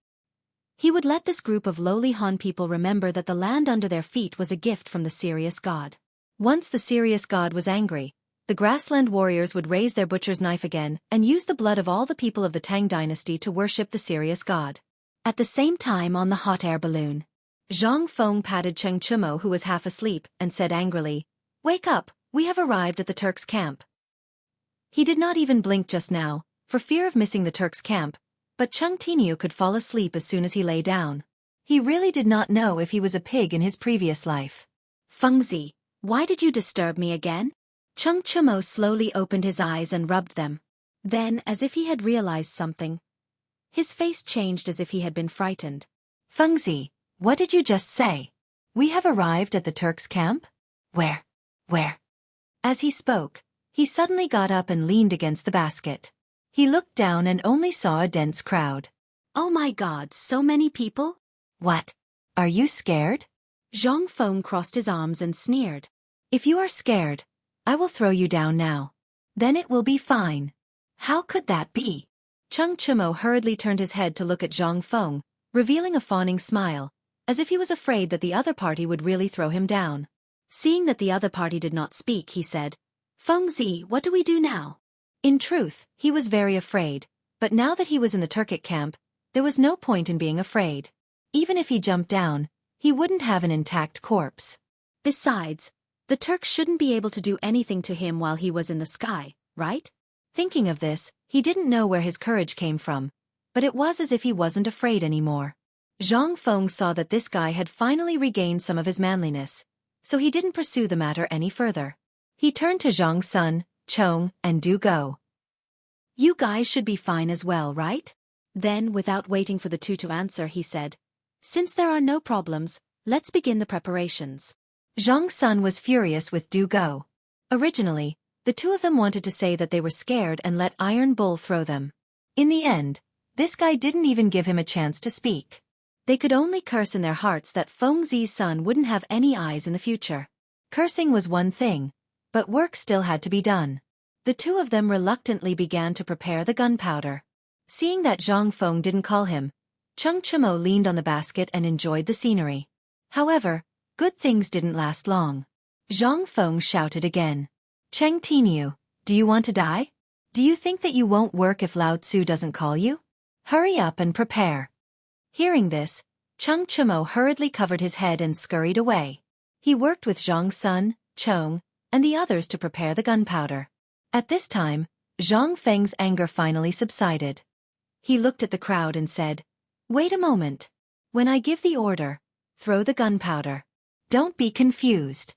He would let this group of lowly Han people remember that the land under their feet was a gift from the serious god. Once the serious god was angry, the grassland warriors would raise their butcher's knife again and use the blood of all the people of the Tang dynasty to worship the serious god. At the same time on the hot air balloon, Zhang Feng patted Cheng Chumo, who was half asleep, and said angrily, "Wake up, we have arrived at the Turks' camp." He did not even blink just now, for fear of missing the Turks' camp, but Cheng Tiniu could fall asleep as soon as he lay down. He really did not know if he was a pig in his previous life. "Fengzi, why did you disturb me again?" Cheng Chumo slowly opened his eyes and rubbed them. Then, as if he had realized something, his face changed as if he had been frightened. "Fengzi, what did you just say? We have arrived at the Turks' camp? Where? Where?" As he spoke, he suddenly got up and leaned against the basket. He looked down and only saw a dense crowd. "Oh my God, so many people? What? Are you scared?" Zhang Feng crossed his arms and sneered. "If you are scared, I will throw you down now. Then it will be fine." "How could that be?" Cheng Chumo hurriedly turned his head to look at Zhang Feng, revealing a fawning smile, as if he was afraid that the other party would really throw him down. Seeing that the other party did not speak, he said, "Fengzi, what do we do now?" In truth, he was very afraid, but now that he was in the Turkic camp, there was no point in being afraid. Even if he jumped down, he wouldn't have an intact corpse. Besides, the Turks shouldn't be able to do anything to him while he was in the sky, right? Thinking of this, he didn't know where his courage came from, but it was as if he wasn't afraid anymore. Zhang Feng saw that this guy had finally regained some of his manliness, so he didn't pursue the matter any further. He turned to Zhang Sun, Chong, and Du Go. "You guys should be fine as well, right?" Then, without waiting for the two to answer, he said, "Since there are no problems, let's begin the preparations." Zhang Sun was furious with Du Go. Originally, the two of them wanted to say that they were scared and let Iron Bull throw them. In the end, this guy didn't even give him a chance to speak. They could only curse in their hearts that Fengzi's son wouldn't have any eyes in the future. Cursing was one thing, but work still had to be done. The two of them reluctantly began to prepare the gunpowder. Seeing that Zhang Feng didn't call him, Cheng Chumo leaned on the basket and enjoyed the scenery. However, good things didn't last long. Zhang Feng shouted again. "Cheng Tiniu, do you want to die? Do you think that you won't work if Lao Tzu doesn't call you? Hurry up and prepare." Hearing this, Cheng Chumo hurriedly covered his head and scurried away. He worked with Zhang Sun, Chong, and the others to prepare the gunpowder. At this time, Zhang Feng's anger finally subsided. He looked at the crowd and said, "Wait a moment. When I give the order, throw the gunpowder. Don't be confused."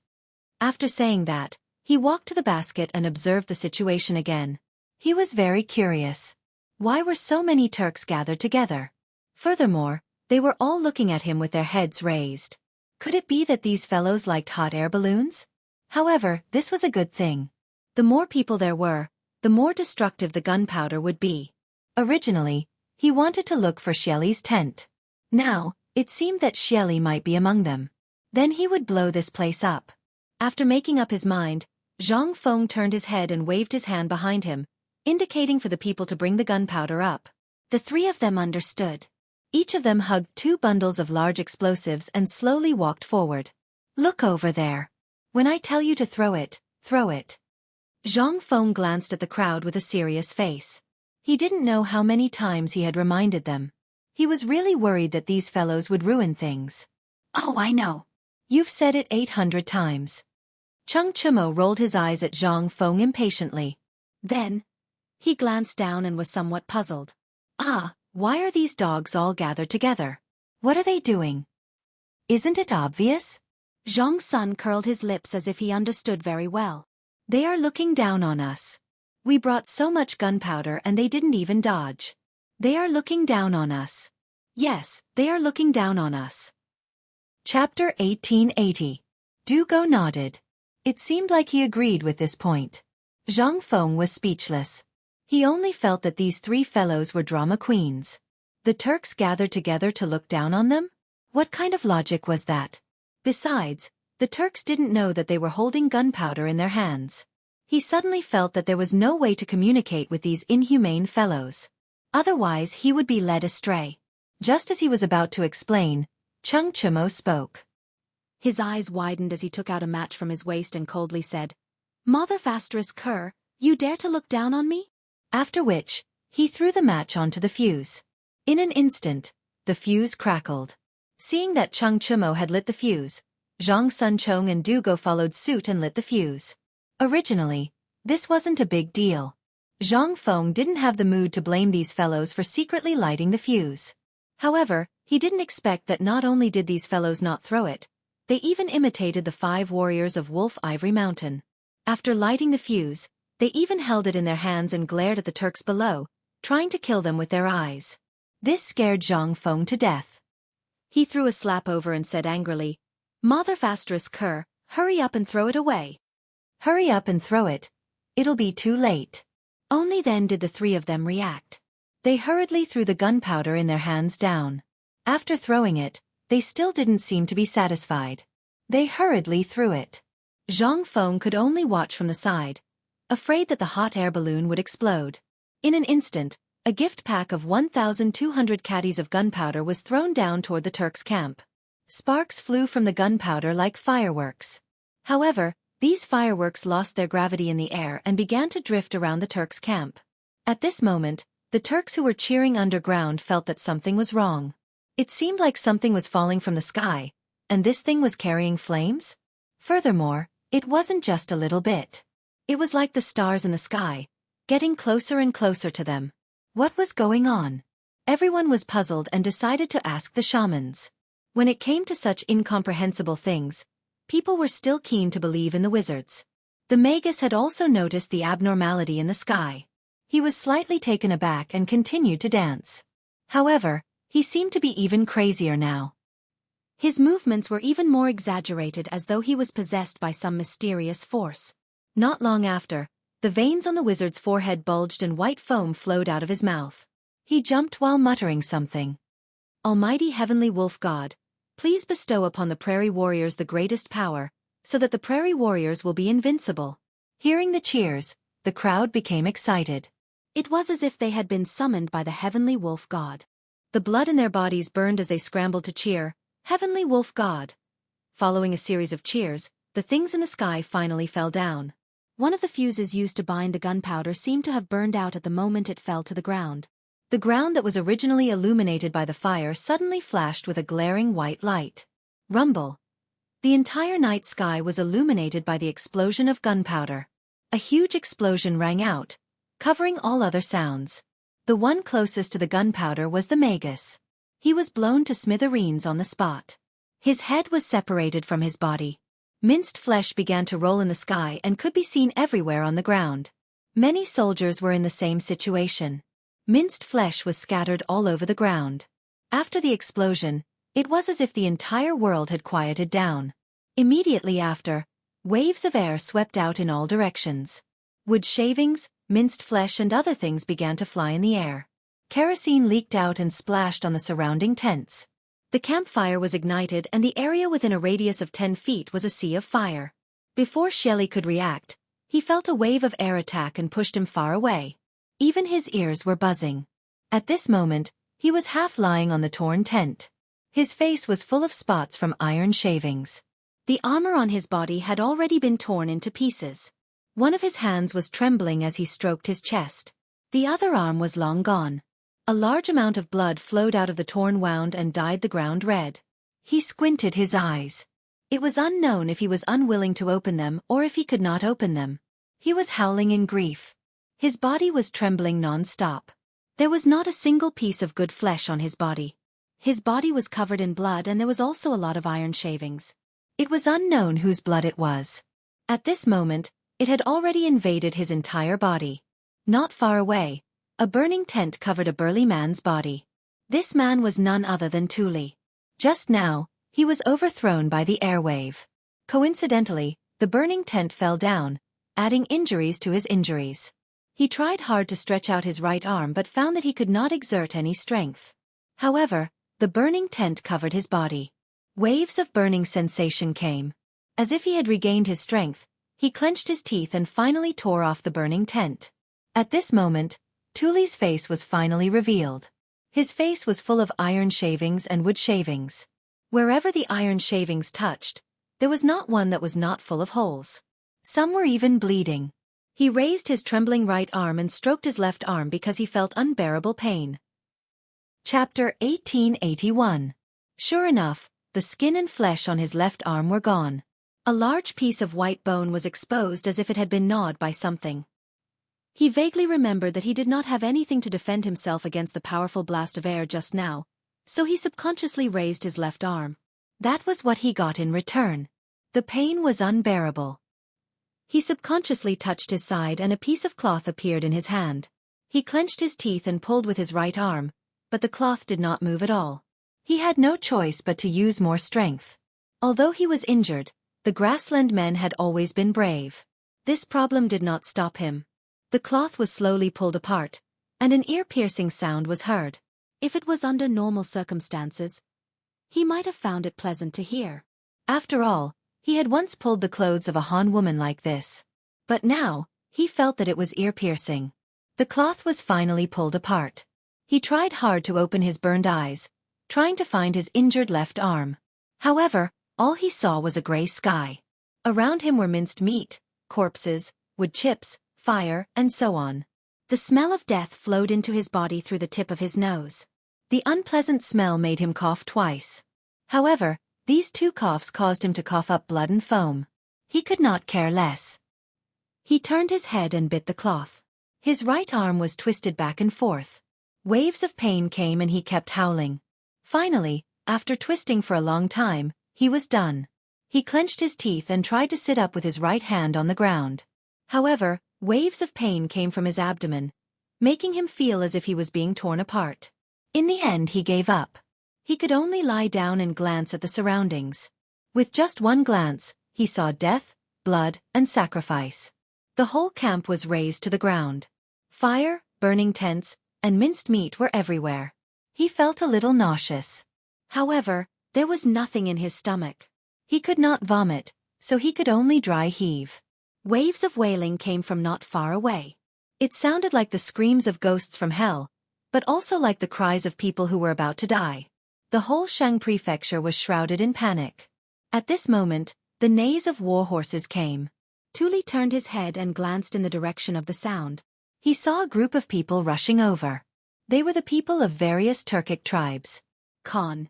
After saying that, he walked to the basket and observed the situation again. He was very curious. Why were so many Turks gathered together? Furthermore, they were all looking at him with their heads raised. Could it be that these fellows liked hot air balloons? However, this was a good thing. The more people there were, the more destructive the gunpowder would be. Originally, he wanted to look for Xieli's tent. Now, it seemed that Xieli might be among them. Then he would blow this place up. After making up his mind, Zhang Feng turned his head and waved his hand behind him, indicating for the people to bring the gunpowder up. The three of them understood. Each of them hugged 2 bundles of large explosives and slowly walked forward. "Look over there. When I tell you to throw it, throw it." Zhang Feng glanced at the crowd with a serious face. He didn't know how many times he had reminded them. He was really worried that these fellows would ruin things. "Oh, I know. You've said it 800 times. Cheng Chumo rolled his eyes at Zhang Feng impatiently. Then, he glanced down and was somewhat puzzled. "Ah, why are these dogs all gathered together? What are they doing? Isn't it obvious?" Zhang Sun curled his lips as if he understood very well. "They are looking down on us. We brought so much gunpowder and they didn't even dodge. They are looking down on us. Yes, they are looking down on us. Chapter 1880. Du Go nodded. It seemed like he agreed with this point. Zhang Feng was speechless. He only felt that these three fellows were drama queens. The Turks gathered together to look down on them? What kind of logic was that? Besides, the Turks didn't know that they were holding gunpowder in their hands. He suddenly felt that there was no way to communicate with these inhumane fellows. Otherwise he would be led astray. Just as he was about to explain, Cheng Chimo spoke. His eyes widened as he took out a match from his waist and coldly said, "Mother Fastress Cur, you dare to look down on me?" After which, he threw the match onto the fuse. In an instant, the fuse crackled. Seeing that Cheng Chimo had lit the fuse, Zhang Sunchong and Du Go followed suit and lit the fuse. Originally, this wasn't a big deal. Zhang Feng didn't have the mood to blame these fellows for secretly lighting the fuse. However, he didn't expect that not only did these fellows not throw it, they even imitated the 5 warriors of Wolf Ivory Mountain. After lighting the fuse, they even held it in their hands and glared at the Turks below, trying to kill them with their eyes. This scared Zhang Feng to death. He threw a slap over and said angrily, "Mother Fastress Cur, hurry up and throw it away." Hurry up and throw it. It'll be too late. Only then did the three of them react. They hurriedly threw the gunpowder in their hands down. After throwing it, they still didn't seem to be satisfied. They hurriedly threw it. Zhang Feng could only watch from the side, afraid that the hot air balloon would explode. In an instant, a gift pack of 1,200 caddies of gunpowder was thrown down toward the Turks' camp. Sparks flew from the gunpowder like fireworks. However, these fireworks lost their gravity in the air and began to drift around the Turks' camp. At this moment, the Turks who were cheering underground felt that something was wrong. It seemed like something was falling from the sky, and this thing was carrying flames? Furthermore, it wasn't just a little bit. It was like the stars in the sky, getting closer and closer to them. What was going on? Everyone was puzzled and decided to ask the shamans. When it came to such incomprehensible things, people were still keen to believe in the wizards. The magus had also noticed the abnormality in the sky. He was slightly taken aback and continued to dance. However, he seemed to be even crazier now. His movements were even more exaggerated, as though he was possessed by some mysterious force. Not long after, the veins on the wizard's forehead bulged and white foam flowed out of his mouth. He jumped while muttering something. "Almighty Heavenly Wolf God, please bestow upon the Prairie Warriors the greatest power, so that the Prairie Warriors will be invincible." Hearing the cheers, the crowd became excited. It was as if they had been summoned by the Heavenly Wolf God. The blood in their bodies burned as they scrambled to cheer, "Heavenly Wolf God." Following a series of cheers, the things in the sky finally fell down. One of the fuses used to bind the gunpowder seemed to have burned out at the moment it fell to the ground. The ground that was originally illuminated by the fire suddenly flashed with a glaring white light. Rumble. The entire night sky was illuminated by the explosion of gunpowder. A huge explosion rang out, covering all other sounds. The one closest to the gunpowder was the magus. He was blown to smithereens on the spot. His head was separated from his body. Minced flesh began to roll in the sky and could be seen everywhere on the ground. Many soldiers were in the same situation. Minced flesh was scattered all over the ground. After the explosion, it was as if the entire world had quieted down. Immediately after, waves of air swept out in all directions. Wood shavings, minced flesh and other things began to fly in the air. Kerosene leaked out and splashed on the surrounding tents. The campfire was ignited and the area within a radius of 10 feet was a sea of fire. Before Shelly could react, he felt a wave of air attack and pushed him far away. Even his ears were buzzing. At this moment, he was half lying on the torn tent. His face was full of spots from iron shavings. The armor on his body had already been torn into pieces. One of his hands was trembling as he stroked his chest. The other arm was long gone. A large amount of blood flowed out of the torn wound and dyed the ground red. He squinted his eyes. It was unknown if he was unwilling to open them or if he could not open them. He was howling in grief. His body was trembling non-stop. There was not a single piece of good flesh on his body. His body was covered in blood and there was also a lot of iron shavings. It was unknown whose blood it was. At this moment, it had already invaded his entire body. Not far away, a burning tent covered a burly man's body. This man was none other than Tuli. Just now, he was overthrown by the airwave. Coincidentally, the burning tent fell down, adding injuries to his injuries. He tried hard to stretch out his right arm but found that he could not exert any strength. However, the burning tent covered his body. Waves of burning sensation came. As if he had regained his strength, he clenched his teeth and finally tore off the burning tent. At this moment, Tuli's face was finally revealed. His face was full of iron shavings and wood shavings. Wherever the iron shavings touched, there was not one that was not full of holes. Some were even bleeding. He raised his trembling right arm and stroked his left arm because he felt unbearable pain. Chapter 1881. Sure enough, the skin and flesh on his left arm were gone. A large piece of white bone was exposed as if it had been gnawed by something. He vaguely remembered that he did not have anything to defend himself against the powerful blast of air just now, so he subconsciously raised his left arm. That was what he got in return. The pain was unbearable. He subconsciously touched his side and a piece of cloth appeared in his hand. He clenched his teeth and pulled with his right arm, but the cloth did not move at all. He had no choice but to use more strength. Although he was injured, the grassland men had always been brave. This problem did not stop him. The cloth was slowly pulled apart, and an ear-piercing sound was heard. If it was under normal circumstances, he might have found it pleasant to hear. After all, he had once pulled the clothes of a Han woman like this. But now, he felt that it was ear-piercing. The cloth was finally pulled apart. He tried hard to open his burned eyes, trying to find his injured left arm. However, all he saw was a gray sky. Around him were minced meat, corpses, wood chips, fire, and so on. The smell of death flowed into his body through the tip of his nose. The unpleasant smell made him cough twice. However, these two coughs caused him to cough up blood and foam. He could not care less. He turned his head and bit the cloth. His right arm was twisted back and forth. Waves of pain came and he kept howling. Finally, after twisting for a long time, he was done. He clenched his teeth and tried to sit up with his right hand on the ground. However, waves of pain came from his abdomen, making him feel as if he was being torn apart. In the end he gave up. He could only lie down and glance at the surroundings. With just one glance, he saw death, blood, and sacrifice. The whole camp was razed to the ground. Fire, burning tents, and minced meat were everywhere. He felt a little nauseous. However, there was nothing in his stomach. He could not vomit, so he could only dry heave. Waves of wailing came from not far away. It sounded like the screams of ghosts from hell, but also like the cries of people who were about to die. The whole Shang prefecture was shrouded in panic. At this moment, the neighs of war horses came. Tuli turned his head and glanced in the direction of the sound. He saw a group of people rushing over. They were the people of various Turkic tribes. Khan.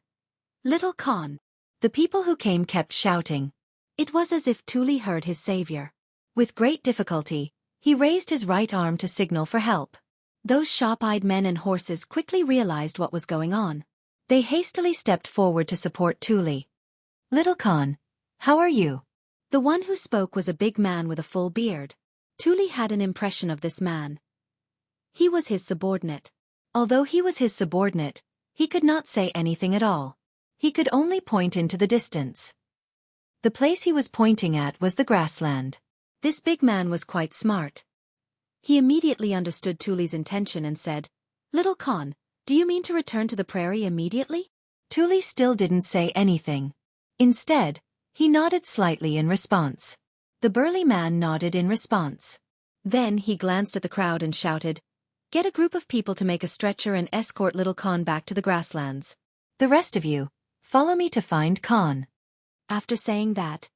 Little Khan. The people who came kept shouting. It was as if Tuli heard his savior. With great difficulty, he raised his right arm to signal for help. Those sharp-eyed men and horses quickly realized what was going on. They hastily stepped forward to support Tuli. Little Khan, how are you? The one who spoke was a big man with a full beard. Tuli had an impression of this man. He was his subordinate. Although he was his subordinate, he could not say anything at all. He could only point into the distance. The place he was pointing at was the grassland. This big man was quite smart. He immediately understood Tuli's intention and said, Little Khan, do you mean to return to the prairie immediately? Tuli still didn't say anything. Instead, he nodded slightly in response. The burly man nodded in response. Then he glanced at the crowd and shouted, Get a group of people to make a stretcher and escort Little Khan back to the grasslands. The rest of you, follow me to find Khan. After saying that,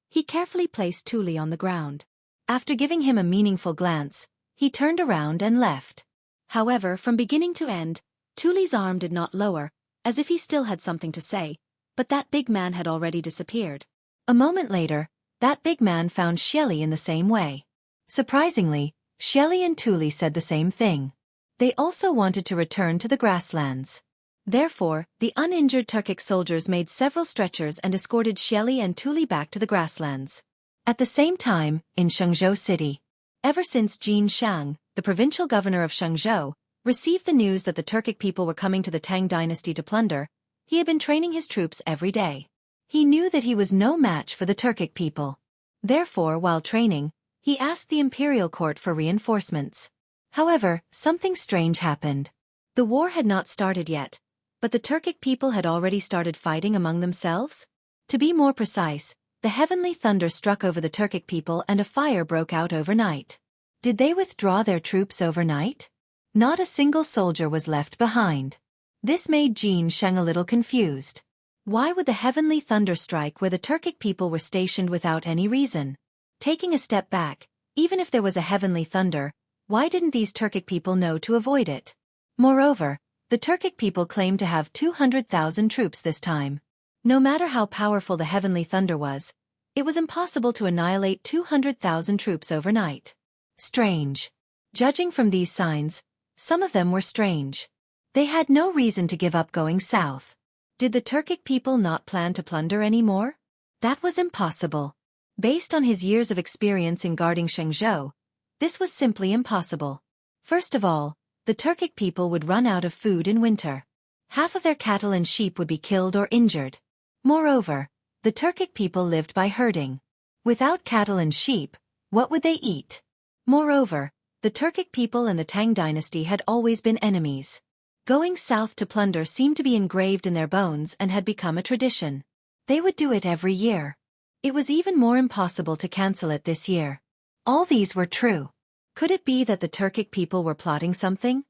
he carefully placed Tuli on the ground. After giving him a meaningful glance, he turned around and left. However, from beginning to end, Tuli's arm did not lower, as if he still had something to say, but that big man had already disappeared. A moment later, that big man found Shelly in the same way. Surprisingly, Shelly and Tuli said the same thing. They also wanted to return to the grasslands. Therefore, the uninjured Turkic soldiers made several stretchers and escorted Shelly and Tuli back to the grasslands. At the same time, in Xianghu city. Ever since Jianghu, the provincial governor of Xianghu, received the news that the Turkic people were coming to the Tang dynasty to plunder, he had been training his troops every day. He knew that he was no match for the Turkic people. Therefore, while training, he asked the imperial court for reinforcements. However, something strange happened. The war had not started yet, but the Turkic people had already started fighting among themselves. To be more precise, the heavenly thunder struck over the Turkic people and a fire broke out overnight. Did they withdraw their troops overnight? Not a single soldier was left behind. This made Xianxia a little confused. Why would the heavenly thunder strike where the Turkic people were stationed without any reason? Taking a step back, even if there was a heavenly thunder, why didn't these Turkic people know to avoid it? Moreover, the Turkic people claimed to have 200,000 troops this time. No matter how powerful the heavenly thunder was, it was impossible to annihilate 200,000 troops overnight. Strange. Judging from these signs, some of them were strange. They had no reason to give up going south. Did the Turkic people not plan to plunder anymore? That was impossible. Based on his years of experience in guarding Jianghu, this was simply impossible. First of all, the Turkic people would run out of food in winter. Half of their cattle and sheep would be killed or injured. Moreover, the Turkic people lived by herding. Without cattle and sheep, what would they eat? Moreover, the Turkic people and the Tang dynasty had always been enemies. Going south to plunder seemed to be engraved in their bones and had become a tradition. They would do it every year. It was even more impossible to cancel it this year. All these were true. Could it be that the Turkic people were plotting something?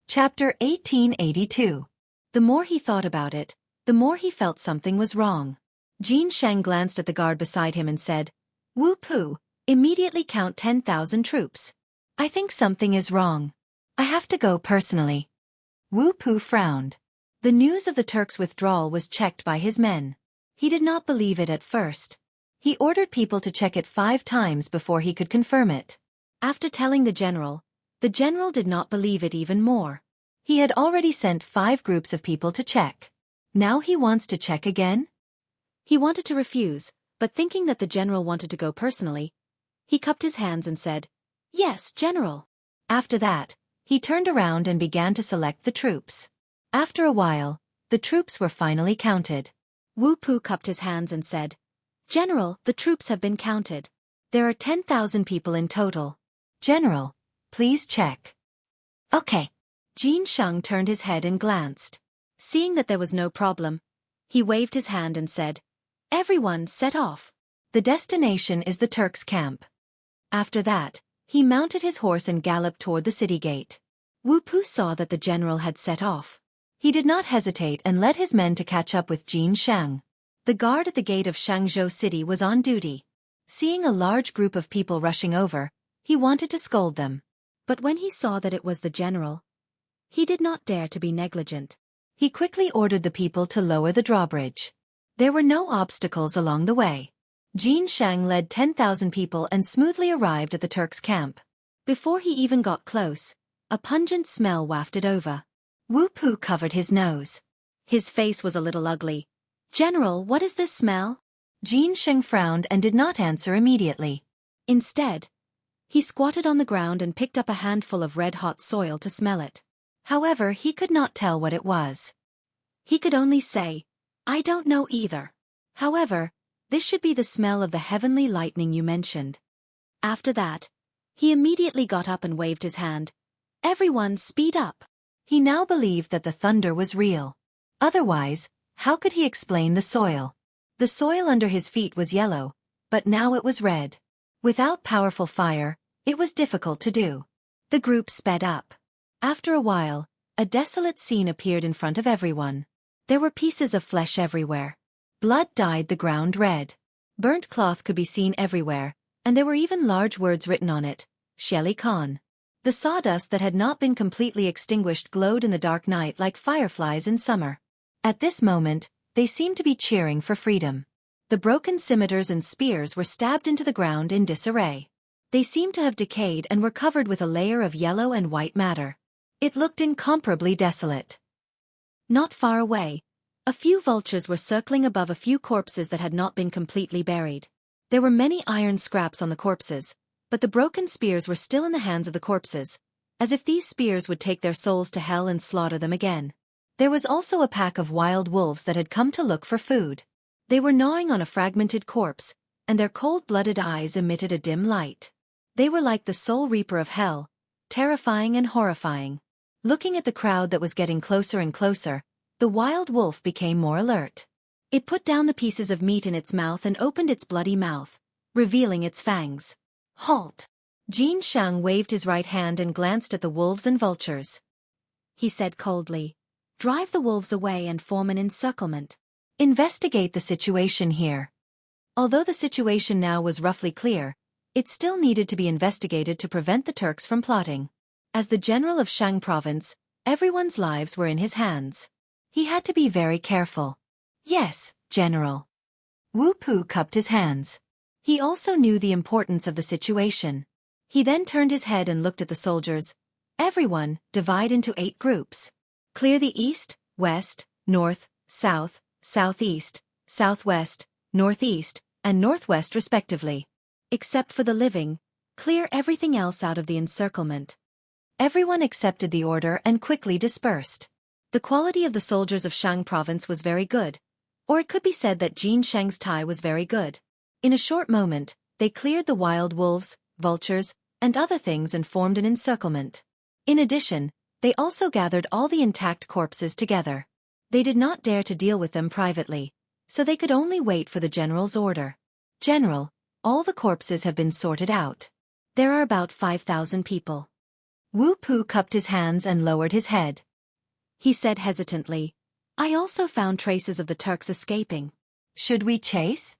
Chapter 1882. The more he thought about it, the more he felt something was wrong. Xianxia glanced at the guard beside him and said, "Wu Pu, immediately count 10,000 troops. I think something is wrong. I have to go personally." Wu Pu frowned. The news of the Turks' withdrawal was checked by his men. He did not believe it at first. He ordered people to check it 5 times before he could confirm it. After telling the general did not believe it even more. He had already sent 5 groups of people to check. Now he wants to check again? He wanted to refuse, but thinking that the general wanted to go personally, he cupped his hands and said, "Yes, general." After that, he turned around and began to select the troops. After a while, the troops were finally counted. Wu Pu cupped his hands and said, "General, the troops have been counted. There are 10,000 people in total." "General, please check." "Okay." Xianxia turned his head and glanced. Seeing that there was no problem, he waved his hand and said, "Everyone set off. The destination is the Turks' camp." After that, he mounted his horse and galloped toward the city gate. Wu Pu saw that the general had set off. He did not hesitate and led his men to catch up with Xianxia. The guard at the gate of Jianghu city was on duty. Seeing a large group of people rushing over, he wanted to scold them. But when he saw that it was the general, he did not dare to be negligent. He quickly ordered the people to lower the drawbridge. There were no obstacles along the way. Xianxia led 10,000 people and smoothly arrived at the Turks' camp. Before he even got close, a pungent smell wafted over. Wu Pu covered his nose. His face was a little ugly. "General, what is this smell?" Xianxia frowned and did not answer immediately. Instead, he squatted on the ground and picked up a handful of red-hot soil to smell it. However, he could not tell what it was. He could only say, "I don't know either. However, this should be the smell of the heavenly lightning you mentioned." After that, he immediately got up and waved his hand. "Everyone speed up." He now believed that the thunder was real. Otherwise, how could he explain the soil? The soil under his feet was yellow, but now it was red. Without powerful fire, it was difficult to do. The group sped up. After a while, a desolate scene appeared in front of everyone. There were pieces of flesh everywhere. Blood dyed the ground red. Burnt cloth could be seen everywhere, and there were even large words written on it, "Sheli Khan." The sawdust that had not been completely extinguished glowed in the dark night like fireflies in summer. At this moment, they seemed to be cheering for freedom. The broken scimitars and spears were stabbed into the ground in disarray. They seemed to have decayed and were covered with a layer of yellow and white matter. It looked incomparably desolate. Not far away, a few vultures were circling above a few corpses that had not been completely buried. There were many iron scraps on the corpses, but the broken spears were still in the hands of the corpses, as if these spears would take their souls to hell and slaughter them again. There was also a pack of wild wolves that had come to look for food. They were gnawing on a fragmented corpse, and their cold-blooded eyes emitted a dim light. They were like the soul reaper of hell, terrifying and horrifying. Looking at the crowd that was getting closer and closer, the wild wolf became more alert. It put down the pieces of meat in its mouth and opened its bloody mouth, revealing its fangs. Halt! Xianxia waved his right hand and glanced at the wolves and vultures. He said coldly, "Drive the wolves away and form an encirclement. Investigate the situation here." Although the situation now was roughly clear, it still needed to be investigated to prevent the Turks from plotting. As the general of Shang province, everyone's lives were in his hands. He had to be very careful. "Yes, General." Wu Pu cupped his hands. He also knew the importance of the situation. He then turned his head and looked at the soldiers. "Everyone, divide into 8 groups. Clear the east, west, north, south, southeast, southwest, northeast, and northwest respectively. Except for the living, clear everything else out of the encirclement." Everyone accepted the order and quickly dispersed. The quality of the soldiers of Shang province was very good, or it could be said that Xianxia's tie was very good. In a short moment, they cleared the wild wolves, vultures, and other things and formed an encirclement. In addition, they also gathered all the intact corpses together. They did not dare to deal with them privately, so they could only wait for the general's order. "General, all the corpses have been sorted out. There are about 5,000 people." Wu Pu cupped his hands and lowered his head. He said hesitantly, "I also found traces of the Turks escaping. Should we chase?"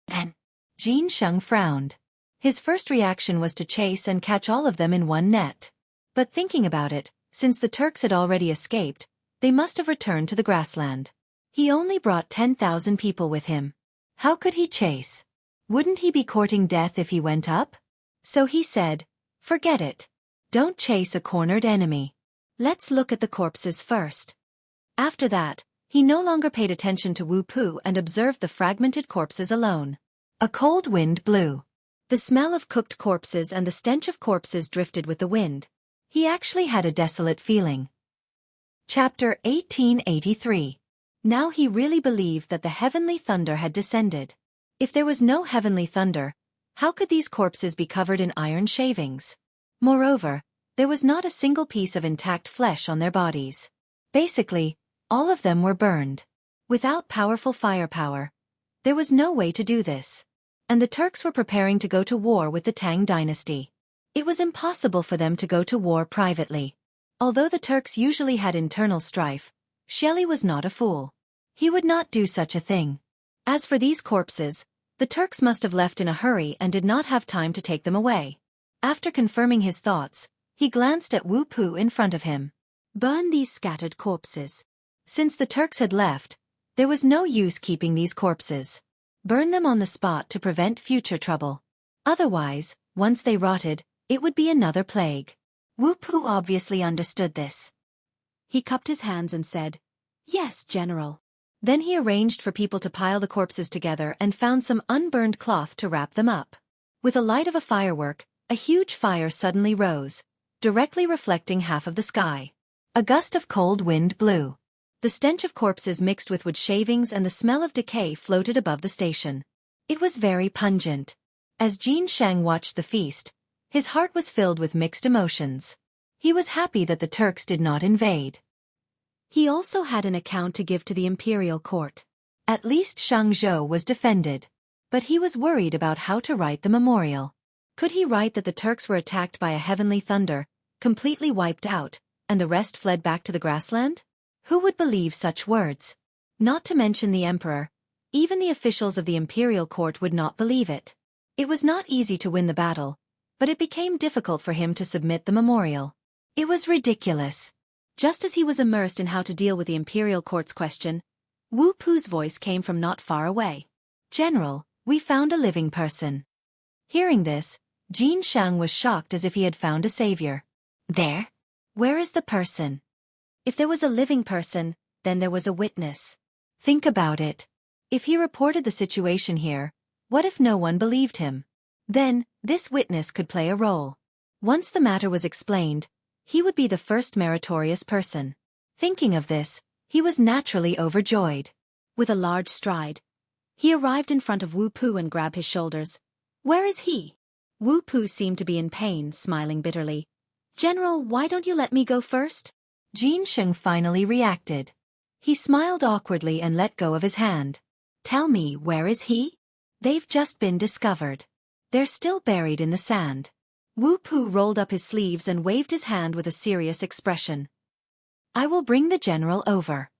And Xianxia frowned. His first reaction was to chase and catch all of them in one net. But thinking about it, since the Turks had already escaped, they must have returned to the grassland. He only brought 10,000 people with him. How could he chase? Wouldn't he be courting death if he went up? So he said, "Forget it. Don't chase a cornered enemy. Let's look at the corpses first." After that, he no longer paid attention to Wu Pu and observed the fragmented corpses alone. A cold wind blew. The smell of cooked corpses and the stench of corpses drifted with the wind. He actually had a desolate feeling. Chapter 1883. Now he really believed that the heavenly thunder had descended. If there was no heavenly thunder, how could these corpses be covered in iron shavings? Moreover, there was not a single piece of intact flesh on their bodies. Basically, all of them were burned. Without powerful firepower, there was no way to do this. And the Turks were preparing to go to war with the Tang dynasty. It was impossible for them to go to war privately. Although the Turks usually had internal strife, Xieli was not a fool. He would not do such a thing. As for these corpses, the Turks must have left in a hurry and did not have time to take them away. After confirming his thoughts, he glanced at Wu Pu in front of him. "Burn these scattered corpses." Since the Turks had left, there was no use keeping these corpses. Burn them on the spot to prevent future trouble. Otherwise, once they rotted, it would be another plague. Wu Pu obviously understood this. He cupped his hands and said, "Yes, General." Then he arranged for people to pile the corpses together and found some unburned cloth to wrap them up. With the light of a firework, a huge fire suddenly rose, directly reflecting half of the sky. A gust of cold wind blew. The stench of corpses mixed with wood shavings and the smell of decay floated above the station. It was very pungent. As Xianxia watched the feast, his heart was filled with mixed emotions. He was happy that the Turks did not invade. He also had an account to give to the imperial court. At least Jianghu was defended. But he was worried about how to write the memorial. Could he write that the Turks were attacked by a heavenly thunder, completely wiped out, and the rest fled back to the grassland? Who would believe such words? Not to mention the emperor. Even the officials of the imperial court would not believe it. It was not easy to win the battle, but it became difficult for him to submit the memorial. It was ridiculous. Just as he was immersed in how to deal with the imperial court's question, Wu Pu's voice came from not far away. "General, we found a living person." Hearing this, Xianxia was shocked as if he had found a savior. "There? Where is the person?" If there was a living person, then there was a witness. Think about it. If he reported the situation here, what if no one believed him? Then, this witness could play a role. Once the matter was explained, he would be the first meritorious person. Thinking of this, he was naturally overjoyed. With a large stride, he arrived in front of Wu Pu and grabbed his shoulders. "Where is he?" Wu Pu seemed to be in pain, smiling bitterly. "General, why don't you let me go first?" Jianghu finally reacted. He smiled awkwardly and let go of his hand. "Tell me, where is he?" "They've just been discovered. They're still buried in the sand." Wu Pu rolled up his sleeves and waved his hand with a serious expression. "I will bring the general over."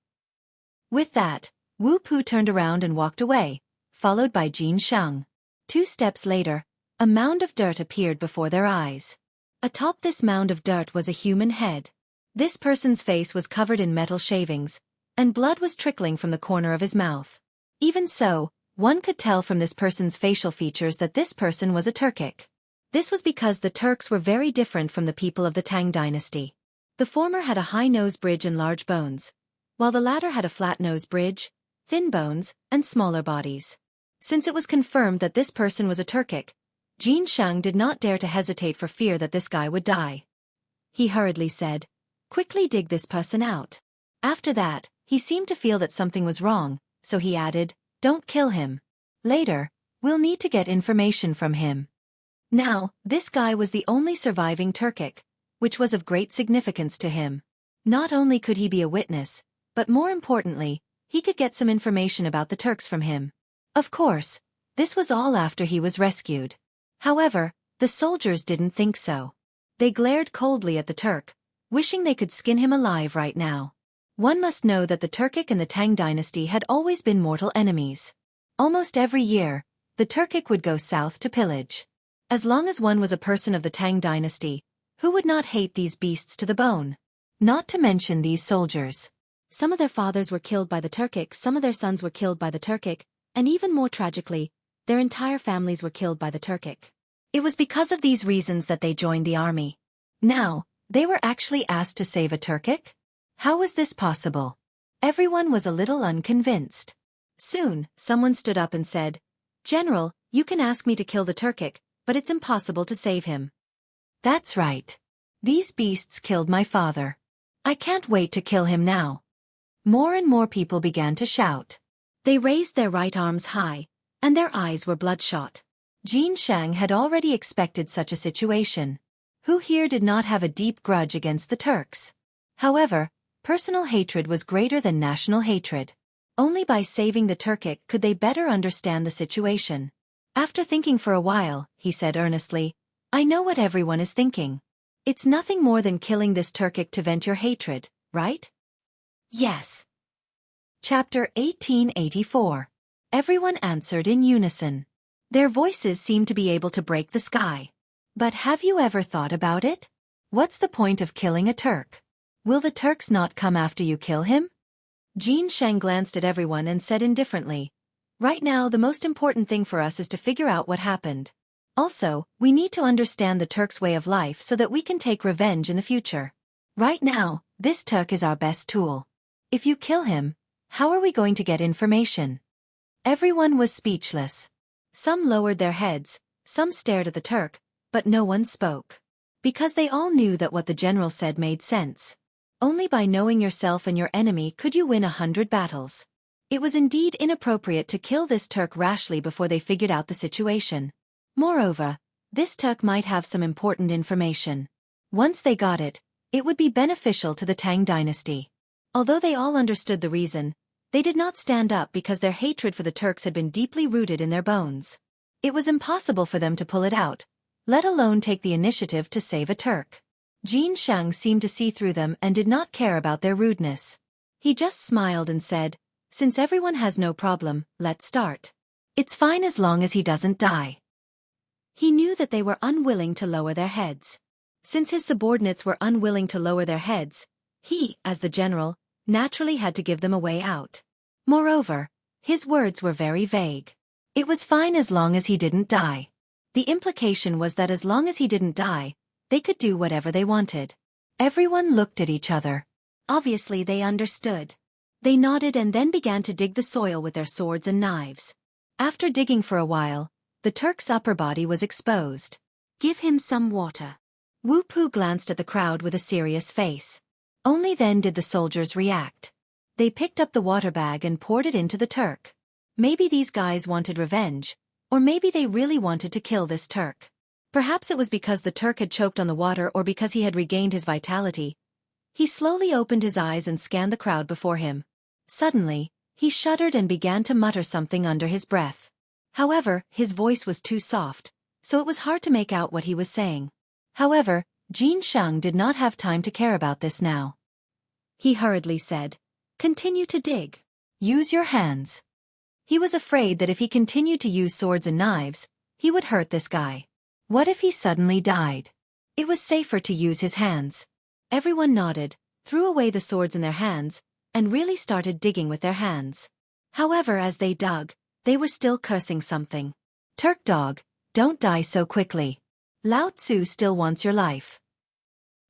With that, Wu Pu turned around and walked away, followed by Jianghu. 2 steps later, a mound of dirt appeared before their eyes. Atop this mound of dirt was a human head. This person's face was covered in metal shavings, and blood was trickling from the corner of his mouth. Even so, one could tell from this person's facial features that this person was a Turkic. This was because the Turks were very different from the people of the Tang dynasty. The former had a high nose bridge and large bones, while the latter had a flat nose bridge, thin bones, and smaller bodies. Since it was confirmed that this person was a Turkic, Jianghu did not dare to hesitate for fear that this guy would die. He hurriedly said, "Quickly dig this person out." After that, he seemed to feel that something was wrong, so he added, "Don't kill him. Later, we'll need to get information from him." Now, this guy was the only surviving Turkic, which was of great significance to him. Not only could he be a witness, but more importantly, he could get some information about the Turks from him. Of course, this was all after he was rescued. However, the soldiers didn't think so. They glared coldly at the Turk, wishing they could skin him alive right now. One must know that the Turkic and the Tang dynasty had always been mortal enemies. Almost every year, the Turkic would go south to pillage. As long as one was a person of the Tang dynasty, who would not hate these beasts to the bone? Not to mention these soldiers. Some of their fathers were killed by the Turkic, some of their sons were killed by the Turkic, and even more tragically, their entire families were killed by the Turkic. It was because of these reasons that they joined the army. Now, they were actually asked to save a Turkic? How was this possible? Everyone was a little unconvinced. Soon, someone stood up and said, "General, you can ask me to kill the Turkic, but it's impossible to save him." "That's right. These beasts killed my father. I can't wait to kill him now." More and more people began to shout. They raised their right arms high, and their eyes were bloodshot. Jianghu had already expected such a situation. Who here did not have a deep grudge against the Turks? However, personal hatred was greater than national hatred. Only by saving the Turkic could they better understand the situation. After thinking for a while, he said earnestly, "I know what everyone is thinking. It's nothing more than killing this Turkic to vent your hatred, right?" "Yes." Chapter 1884. Everyone answered in unison. Their voices seemed to be able to break the sky. But have you ever thought about it? What's the point of killing a Turk? Will the Turks not come after you kill him? Jianghu glanced at everyone and said indifferently, "Right now the most important thing for us is to figure out what happened. Also, we need to understand the Turks' way of life so that we can take revenge in the future. Right now, this Turk is our best tool. If you kill him, how are we going to get information?" Everyone was speechless. Some lowered their heads, some stared at the Turk, but no one spoke. Because they all knew that what the general said made sense. Only by knowing yourself and your enemy could you win 100 battles. It was indeed inappropriate to kill this Turk rashly before they figured out the situation. Moreover, this Turk might have some important information. Once they got it, it would be beneficial to the Tang dynasty. Although they all understood the reason, they did not stand up because their hatred for the Turks had been deeply rooted in their bones. It was impossible for them to pull it out, let alone take the initiative to save a Turk. Jianghu seemed to see through them and did not care about their rudeness. He just smiled and said, "Since everyone has no problem, let's start. It's fine as long as he doesn't die." He knew that they were unwilling to lower their heads. Since his subordinates were unwilling to lower their heads, he, as the general, naturally had to give them a way out. Moreover, his words were very vague. It was fine as long as he didn't die. The implication was that as long as he didn't die, they could do whatever they wanted. Everyone looked at each other. Obviously they understood. They nodded and then began to dig the soil with their swords and knives. After digging for a while, the Turk's upper body was exposed. "Give him some water," Wu Pu glanced at the crowd with a serious face. Only then did the soldiers react. They picked up the water bag and poured it into the Turk. Maybe these guys wanted revenge, or maybe they really wanted to kill this Turk. Perhaps it was because the Turk had choked on the water or because he had regained his vitality. He slowly opened his eyes and scanned the crowd before him. Suddenly, he shuddered and began to mutter something under his breath. However, his voice was too soft, so it was hard to make out what he was saying. However, Xianxia did not have time to care about this now. He hurriedly said, "Continue to dig. Use your hands." He was afraid that if he continued to use swords and knives, he would hurt this guy. What if he suddenly died? It was safer to use his hands. Everyone nodded, threw away the swords in their hands, and really started digging with their hands. However, as they dug, they were still cursing something. "Turk dog, don't die so quickly. Lao Tzu still wants your life."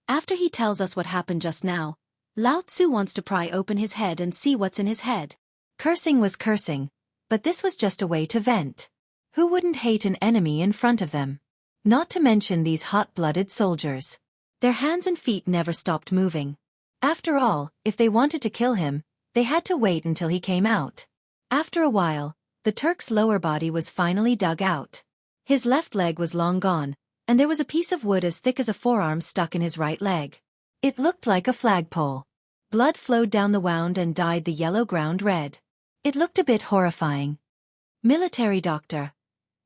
After he tells us what happened just now, Lao Tzu wants to pry open his head and see what's in his head. Cursing was cursing, but this was just a way to vent. Who wouldn't hate an enemy in front of them? Not to mention these hot-blooded soldiers. Their hands and feet never stopped moving. After all, if they wanted to kill him, they had to wait until he came out. After a while, the Turk's lower body was finally dug out. His left leg was long gone, and there was a piece of wood as thick as a forearm stuck in his right leg. It looked like a flagpole. Blood flowed down the wound and dyed the yellow ground red. It looked a bit horrifying. "Military doctor.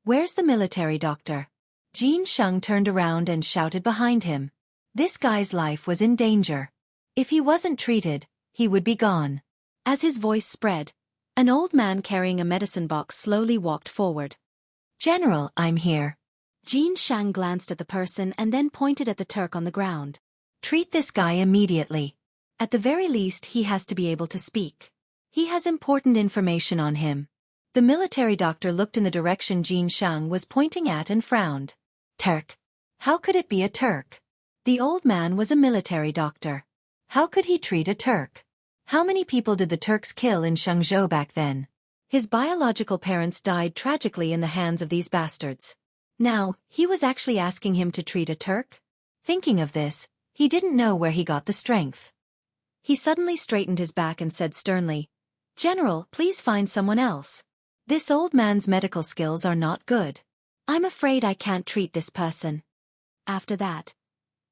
Where's the military doctor?" Xianxia turned around and shouted behind him. This guy's life was in danger. If he wasn't treated, he would be gone. As his voice spread, an old man carrying a medicine box slowly walked forward. "General, I'm here." Xianxia glanced at the person and then pointed at the Turk on the ground. "Treat this guy immediately. At the very least, he has to be able to speak. He has important information on him." The military doctor looked in the direction Xianxia was pointing at and frowned. "Turk? How could it be a Turk?" The old man was a military doctor. How could he treat a Turk? How many people did the Turks kill in Jianghu back then? His biological parents died tragically in the hands of these bastards. Now, he was actually asking him to treat a Turk? Thinking of this, he didn't know where he got the strength. He suddenly straightened his back and said sternly, "General, please find someone else. This old man's medical skills are not good. I'm afraid I can't treat this person." After that,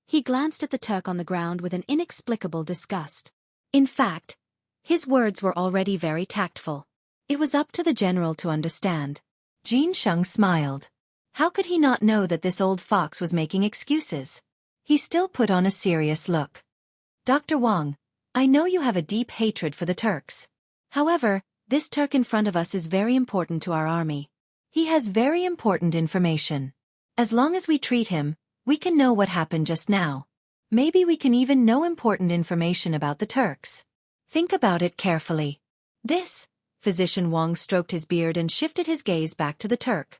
he glanced at the Turk on the ground with an inexplicable disgust. In fact, his words were already very tactful. It was up to the general to understand. Xianxia smiled. How could he not know that this old fox was making excuses? He still put on a serious look. "Dr. Wang, I know you have a deep hatred for the Turks. However, this Turk in front of us is very important to our army. He has very important information. As long as we treat him, we can know what happened just now. Maybe we can even know important information about the Turks. Think about it carefully." This, Physician Wang stroked his beard and shifted his gaze back to the Turk.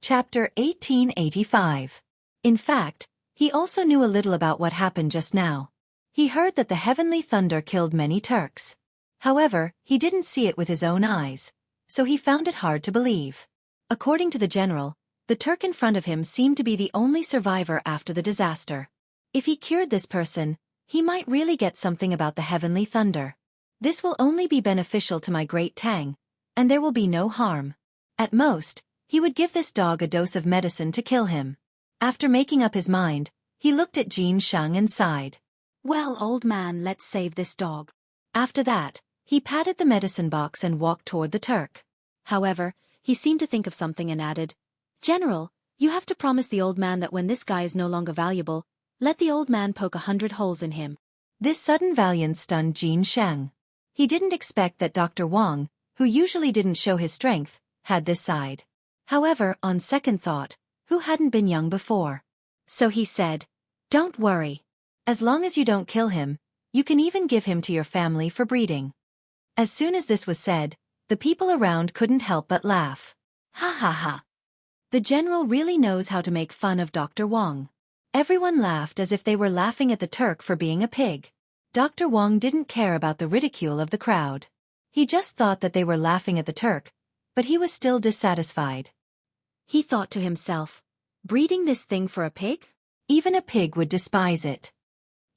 Chapter 1885. In fact, he also knew a little about what happened just now. He heard that the heavenly thunder killed many Turks. However, he didn't see it with his own eyes, so he found it hard to believe. According to the general, the Turk in front of him seemed to be the only survivor after the disaster. If he cured this person, he might really get something about the heavenly thunder. This will only be beneficial to my great Tang, and there will be no harm. At most, he would give this dog a dose of medicine to kill him. After making up his mind, he looked at Xianxia and sighed. "Well, old man, let's save this dog." After that, he patted the medicine box and walked toward the Turk. However, he seemed to think of something and added, "General, you have to promise the old man that when this guy is no longer valuable, let the old man poke 100 holes in him." This sudden valiance stunned Xianxia. He didn't expect that Dr. Wang, who usually didn't show his strength, had this side. However, on second thought, who hadn't been young before? So he said, "Don't worry. As long as you don't kill him, you can even give him to your family for breeding." As soon as this was said, the people around couldn't help but laugh. Ha ha ha. The general really knows how to make fun of Dr. Wang. Everyone laughed as if they were laughing at the Turk for being a pig. Dr. Wang didn't care about the ridicule of the crowd. He just thought that they were laughing at the Turk, but he was still dissatisfied. He thought to himself, breeding this thing for a pig? Even a pig would despise it.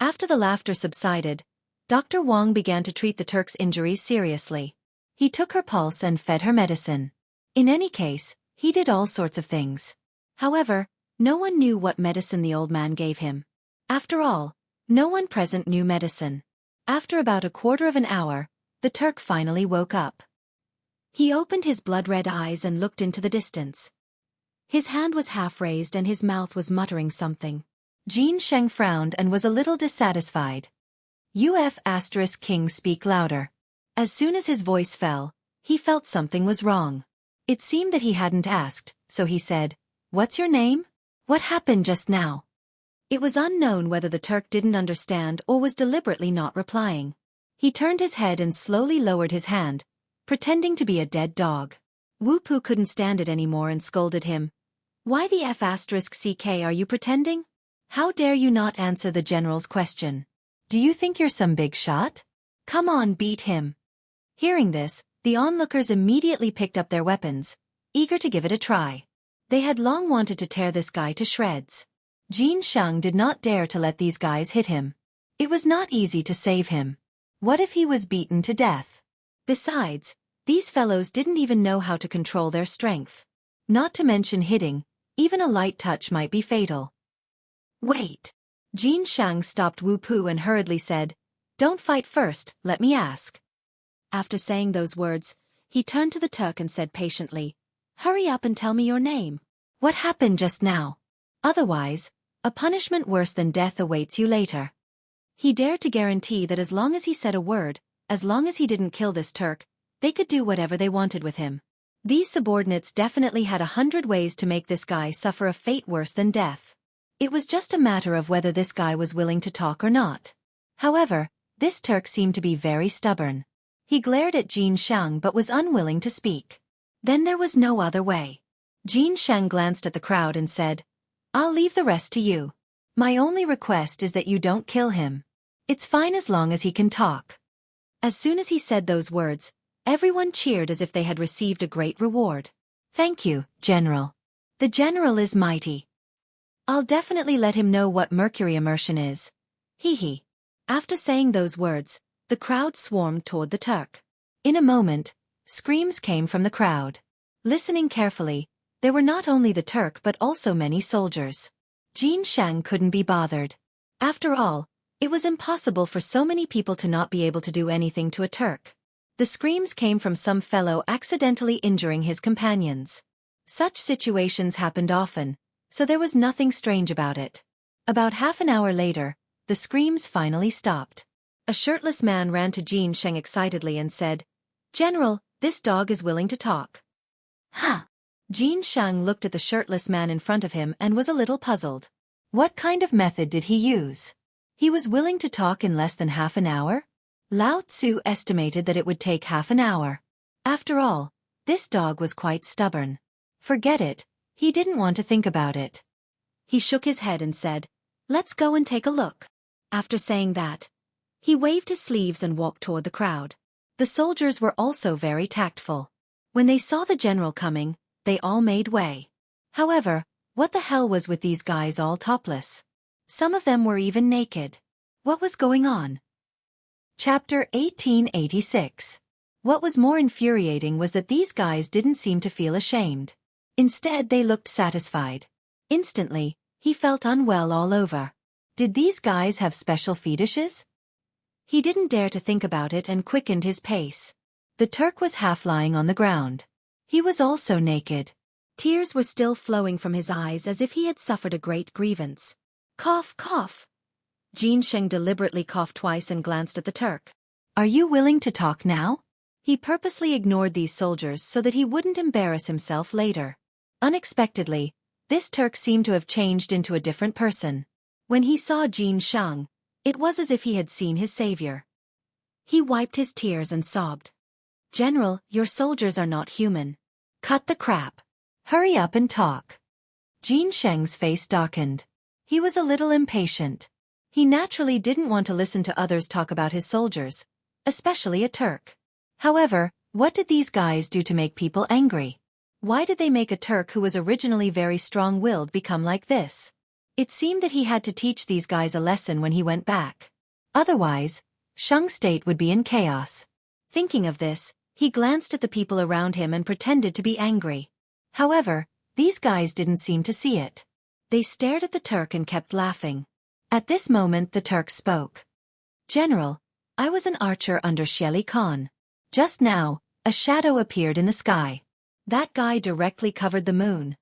After the laughter subsided, Dr. Wang began to treat the Turk's injuries seriously. He took her pulse and fed her medicine. In any case, he did all sorts of things. However, no one knew what medicine the old man gave him. After all, no one present knew medicine. After about a quarter of an hour, the Turk finally woke up. He opened his blood-red eyes and looked into the distance. His hand was half raised and his mouth was muttering something. Xianxia frowned and was a little dissatisfied. King, speak louder. As soon as his voice fell, he felt something was wrong. It seemed that he hadn't asked, so he said, "What's your name? What happened just now?" It was unknown whether the Turk didn't understand or was deliberately not replying. He turned his head and slowly lowered his hand, pretending to be a dead dog. Wu Pu couldn't stand it anymore and scolded him. "Why the F***ck are you pretending? How dare you not answer the general's question? Do you think you're some big shot? Come on, beat him." Hearing this, the onlookers immediately picked up their weapons, eager to give it a try. They had long wanted to tear this guy to shreds. Xianxia did not dare to let these guys hit him. It was not easy to save him. What if he was beaten to death? Besides, these fellows didn't even know how to control their strength. Not to mention hitting, even a light touch might be fatal. "Wait." Xianxia stopped Wu Pu and hurriedly said, "Don't fight first, let me ask." After saying those words, he turned to the Turk and said patiently, "Hurry up and tell me your name. What happened just now? Otherwise, a punishment worse than death awaits you later." He dared to guarantee that as long as he said a word, as long as he didn't kill this Turk, they could do whatever they wanted with him. These subordinates definitely had 100 ways to make this guy suffer a fate worse than death. It was just a matter of whether this guy was willing to talk or not. However, this Turk seemed to be very stubborn. He glared at Xianxia but was unwilling to speak. Then there was no other way. Xianxia glanced at the crowd and said, "I'll leave the rest to you. My only request is that you don't kill him. It's fine as long as he can talk." As soon as he said those words, everyone cheered as if they had received a great reward. "Thank you, General. The General is mighty. I'll definitely let him know what mercury immersion is. Hee hee." After saying those words, the crowd swarmed toward the Turk. In a moment, screams came from the crowd. Listening carefully, there were not only the Turk but also many soldiers. Xianxia couldn't be bothered. After all, it was impossible for so many people to not be able to do anything to a Turk. The screams came from some fellow accidentally injuring his companions. Such situations happened often, so there was nothing strange about it. About half an hour later, the screams finally stopped. A shirtless man ran to Xianxia excitedly and said, "General, this dog is willing to talk." "Huh?" Xianxia looked at the shirtless man in front of him and was a little puzzled. What kind of method did he use? He was willing to talk in less than half an hour? Lao Tzu estimated that it would take half an hour. After all, this dog was quite stubborn. Forget it, he didn't want to think about it. He shook his head and said, "Let's go and take a look." After saying that, he waved his sleeves and walked toward the crowd. The soldiers were also very tactful. When they saw the general coming, they all made way. However, what the hell was with these guys all topless? Some of them were even naked. What was going on? Chapter 1886. What was more infuriating was that these guys didn't seem to feel ashamed. Instead, they looked satisfied. Instantly, he felt unwell all over. Did these guys have special fetishes? He didn't dare to think about it and quickened his pace. The Turk was half lying on the ground. He was also naked. Tears were still flowing from his eyes as if he had suffered a great grievance. Cough, cough. Xianxia deliberately coughed twice and glanced at the Turk. "Are you willing to talk now?" He purposely ignored these soldiers so that he wouldn't embarrass himself later. Unexpectedly, this Turk seemed to have changed into a different person. When he saw Xianxia, it was as if he had seen his savior. He wiped his tears and sobbed. "General, your soldiers are not human. Cut the crap. Hurry up and talk." Xianxia's face darkened. He was a little impatient. He naturally didn't want to listen to others talk about his soldiers, especially a Turk. However, what did these guys do to make people angry? Why did they make a Turk who was originally very strong-willed become like this? It seemed that he had to teach these guys a lesson when he went back. Otherwise, Shang's state would be in chaos. Thinking of this, he glanced at the people around him and pretended to be angry. However, these guys didn't seem to see it. They stared at the Turk and kept laughing. At this moment the Turk spoke. "General, I was an archer under Xieli Khan. Just now, a shadow appeared in the sky. That guy directly covered the moon."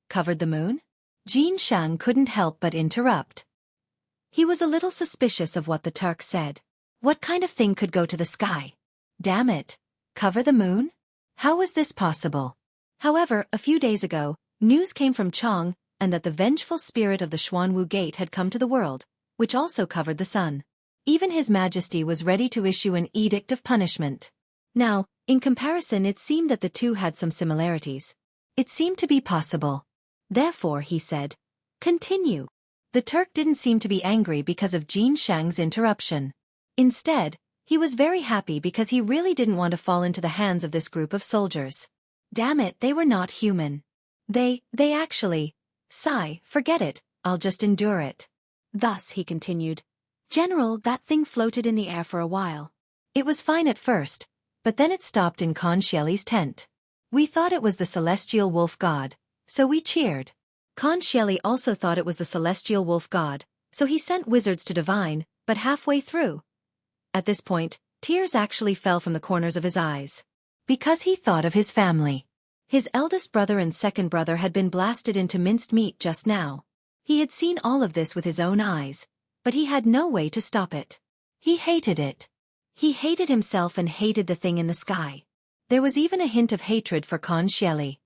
Covered the moon? Jin Shang couldn't help but interrupt. He was a little suspicious of what the Turk said. What kind of thing could go to the sky? Damn it! Cover the moon? How was this possible? However, a few days ago, news came from Chong, and that the vengeful spirit of the Xuanwu Gate had come to the world, which also covered the sun. Even His Majesty was ready to issue an edict of punishment. Now, in comparison, it seemed that the two had some similarities. It seemed to be possible. Therefore, he said, "Continue." The Turk didn't seem to be angry because of Jin Shang's interruption. Instead, he was very happy because he really didn't want to fall into the hands of this group of soldiers. Damn it, they were not human. They actually... Sigh, forget it, I'll just endure it. Thus, he continued, "General, that thing floated in the air for a while. It was fine at first, but then it stopped in Khan Xieli's tent. We thought it was the celestial wolf god, so we cheered. Khan Xieli also thought it was the celestial wolf god, so he sent wizards to divine, but halfway through." At this point, tears actually fell from the corners of his eyes. Because he thought of his family. His eldest brother and second brother had been blasted into minced meat just now. He had seen all of this with his own eyes, but he had no way to stop it. He hated it. He hated himself and hated the thing in the sky. There was even a hint of hatred for Khan Xieli.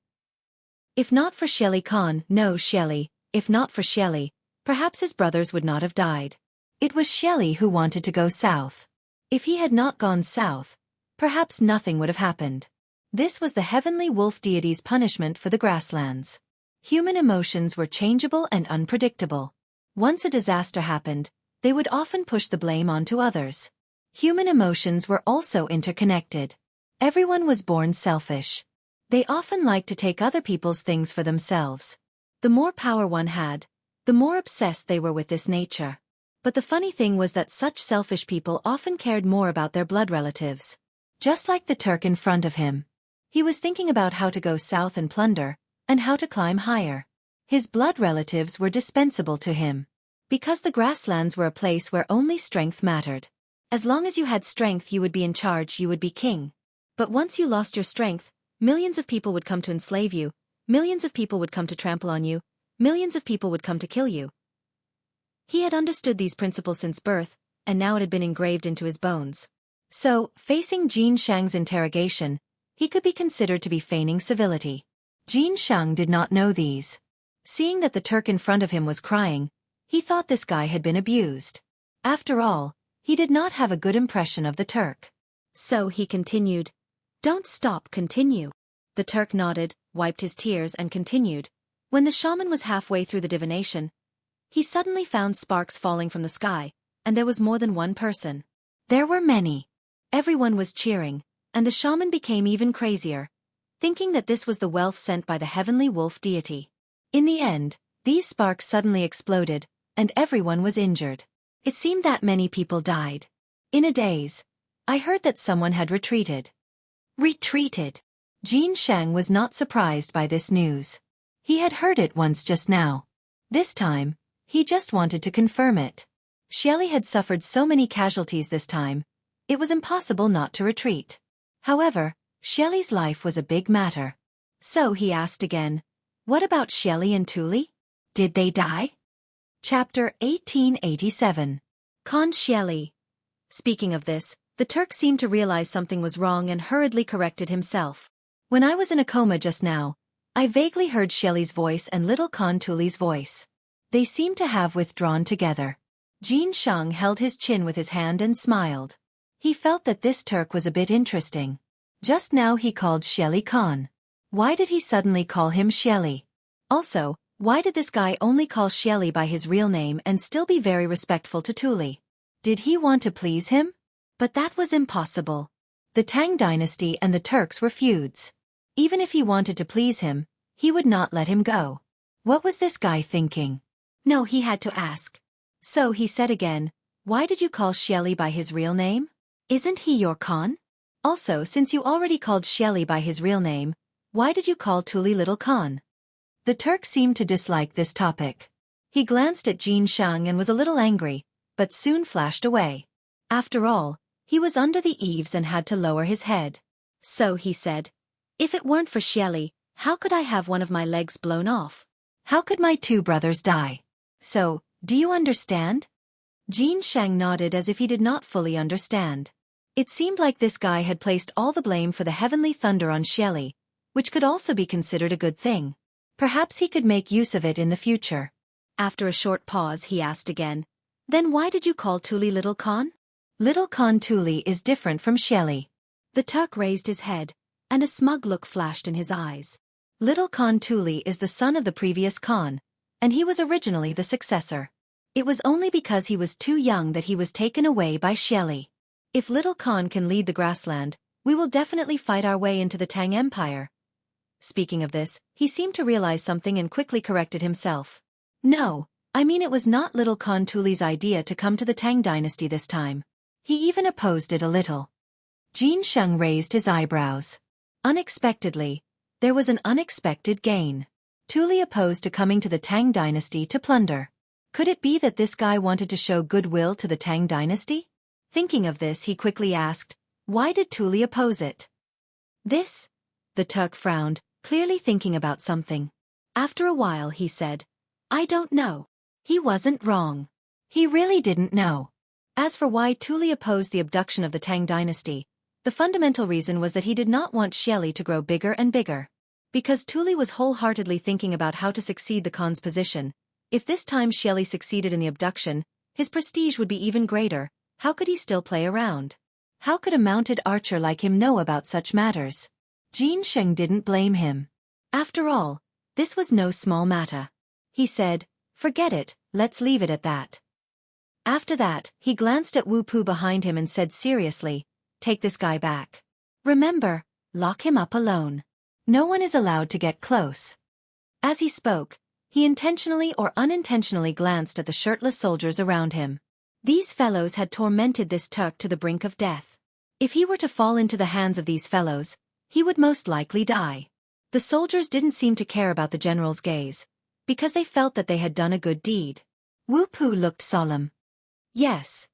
If not for Xieli Khan, no Xieli, if not for Xieli, perhaps his brothers would not have died. It was Xieli who wanted to go south. If he had not gone south, perhaps nothing would have happened. This was the heavenly wolf deity's punishment for the grasslands. Human emotions were changeable and unpredictable. Once a disaster happened, they would often push the blame onto others. Human emotions were also interconnected. Everyone was born selfish. They often liked to take other people's things for themselves. The more power one had, the more obsessed they were with this nature. But the funny thing was that such selfish people often cared more about their blood relatives. Just like the Turk in front of him. He was thinking about how to go south and plunder, and how to climb higher. His blood relatives were dispensable to him. Because the grasslands were a place where only strength mattered. As long as you had strength, you would be in charge, you would be king. But once you lost your strength, millions of people would come to enslave you, millions of people would come to trample on you, millions of people would come to kill you. He had understood these principles since birth, and now it had been engraved into his bones. So, facing Jin Shang's interrogation, he could be considered to be feigning civility. Jin Shang did not know these. Seeing that the Turk in front of him was crying, he thought this guy had been abused. After all, he did not have a good impression of the Turk. So he continued, "Don't stop, continue." The Turk nodded, wiped his tears and continued. When the shaman was halfway through the divination, he suddenly found sparks falling from the sky, and there was more than one person. There were many. Everyone was cheering, and the shaman became even crazier, thinking that this was the wealth sent by the heavenly wolf deity. In the end, these sparks suddenly exploded, and everyone was injured. It seemed that many people died. In a daze, I heard that someone had retreated. Retreated? Jin Shang was not surprised by this news. He had heard it once just now. This time, he just wanted to confirm it. Xieli had suffered so many casualties this time, it was impossible not to retreat. However, Xieli's life was a big matter. So he asked again, "What about Xieli and Tuli? Did they die?" Chapter 1887. Khan Xieli. Speaking of this, the Turk seemed to realize something was wrong and hurriedly corrected himself. "When I was in a coma just now, I vaguely heard Xieli's voice and little Khan Tuli's voice. They seemed to have withdrawn together." Jin Shang held his chin with his hand and smiled. He felt that this Turk was a bit interesting. Just now he called Xieli Khan. Why did he suddenly call him Xieli? Also, why did this guy only call Xieli by his real name and still be very respectful to Tuli? Did he want to please him? But that was impossible. The Tang dynasty and the Turks were feuds. Even if he wanted to please him, he would not let him go. What was this guy thinking? No, he had to ask. So he said again, "Why did you call Xieli by his real name? Isn't he your Khan? Also, since you already called Xieli by his real name, why did you call Tuli Little Khan?" The Turk seemed to dislike this topic. He glanced at Xianxia and was a little angry, but soon flashed away. After all, he was under the eaves and had to lower his head. So he said, "If it weren't for Xieli, how could I have one of my legs blown off? How could my two brothers die? So, do you understand?" Xianxia nodded as if he did not fully understand. It seemed like this guy had placed all the blame for the heavenly thunder on Xieli, which could also be considered a good thing. Perhaps he could make use of it in the future. After a short pause, he asked again, "Then why did you call Tuli Little Khan?" "Little Khan Tuli is different from Xieli." The Turk raised his head, and a smug look flashed in his eyes. Little Khan Tuli is the son of the previous Khan, and he was originally the successor. It was only because he was too young that he was taken away by Xieli. If Little Khan can lead the grassland, we will definitely fight our way into the Tang Empire. Speaking of this, he seemed to realize something and quickly corrected himself. "No, I mean it was not Little Khan Tuli's idea to come to the Tang dynasty this time. He even opposed it a little." Xianxia raised his eyebrows. Unexpectedly, there was an unexpected gain. Tuli opposed to coming to the Tang dynasty to plunder. Could it be that this guy wanted to show goodwill to the Tang dynasty? Thinking of this, he quickly asked, "Why did Tuli oppose it?" "This?" The Turk frowned, clearly thinking about something. After a while he said, "I don't know." He wasn't wrong. He really didn't know. As for why Tuli opposed the abduction of the Tang dynasty, the fundamental reason was that he did not want Xieli to grow bigger and bigger. Because Tuli was wholeheartedly thinking about how to succeed the Khan's position, if this time Xieli succeeded in the abduction, his prestige would be even greater. How could he still play around? How could a mounted archer like him know about such matters? Xianxia didn't blame him. After all, this was no small matter. He said, "Forget it, let's leave it at that." After that, he glanced at Wu Pu behind him and said seriously, "Take this guy back. Remember, lock him up alone. No one is allowed to get close." As he spoke, he intentionally or unintentionally glanced at the shirtless soldiers around him. These fellows had tormented this Turk to the brink of death. If he were to fall into the hands of these fellows, he would most likely die. The soldiers didn't seem to care about the general's gaze, because they felt that they had done a good deed. Wu Pu looked solemn. "Yes,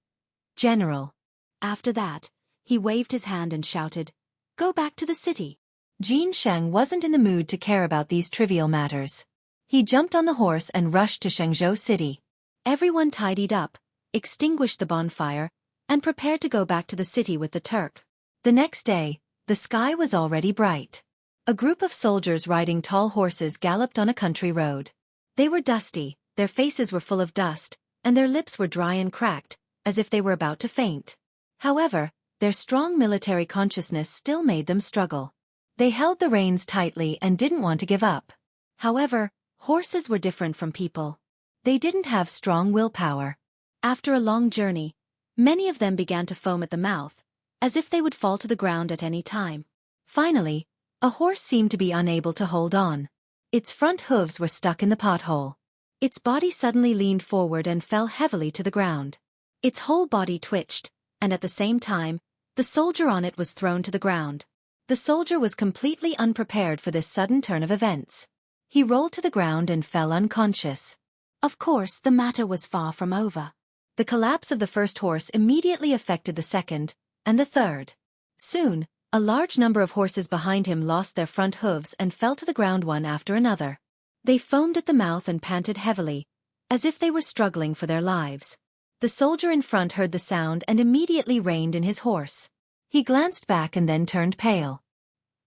General." After that, he waved his hand and shouted, "Go back to the city." Xianxia wasn't in the mood to care about these trivial matters. He jumped on the horse and rushed to Jianghu city. Everyone tidied up, extinguished the bonfire, and prepared to go back to the city with the Turk. The next day, the sky was already bright. A group of soldiers riding tall horses galloped on a country road. They were dusty, their faces were full of dust, and their lips were dry and cracked, as if they were about to faint. However, their strong military consciousness still made them struggle. They held the reins tightly and didn't want to give up. However, horses were different from people. They didn't have strong willpower. After a long journey, many of them began to foam at the mouth, as if they would fall to the ground at any time. Finally, a horse seemed to be unable to hold on. Its front hooves were stuck in the pothole. Its body suddenly leaned forward and fell heavily to the ground. Its whole body twitched, and at the same time, the soldier on it was thrown to the ground. The soldier was completely unprepared for this sudden turn of events. He rolled to the ground and fell unconscious. Of course, the matter was far from over. The collapse of the first horse immediately affected the second, and the third. Soon, a large number of horses behind him lost their front hooves and fell to the ground one after another. They foamed at the mouth and panted heavily, as if they were struggling for their lives. The soldier in front heard the sound and immediately reined in his horse. He glanced back and then turned pale.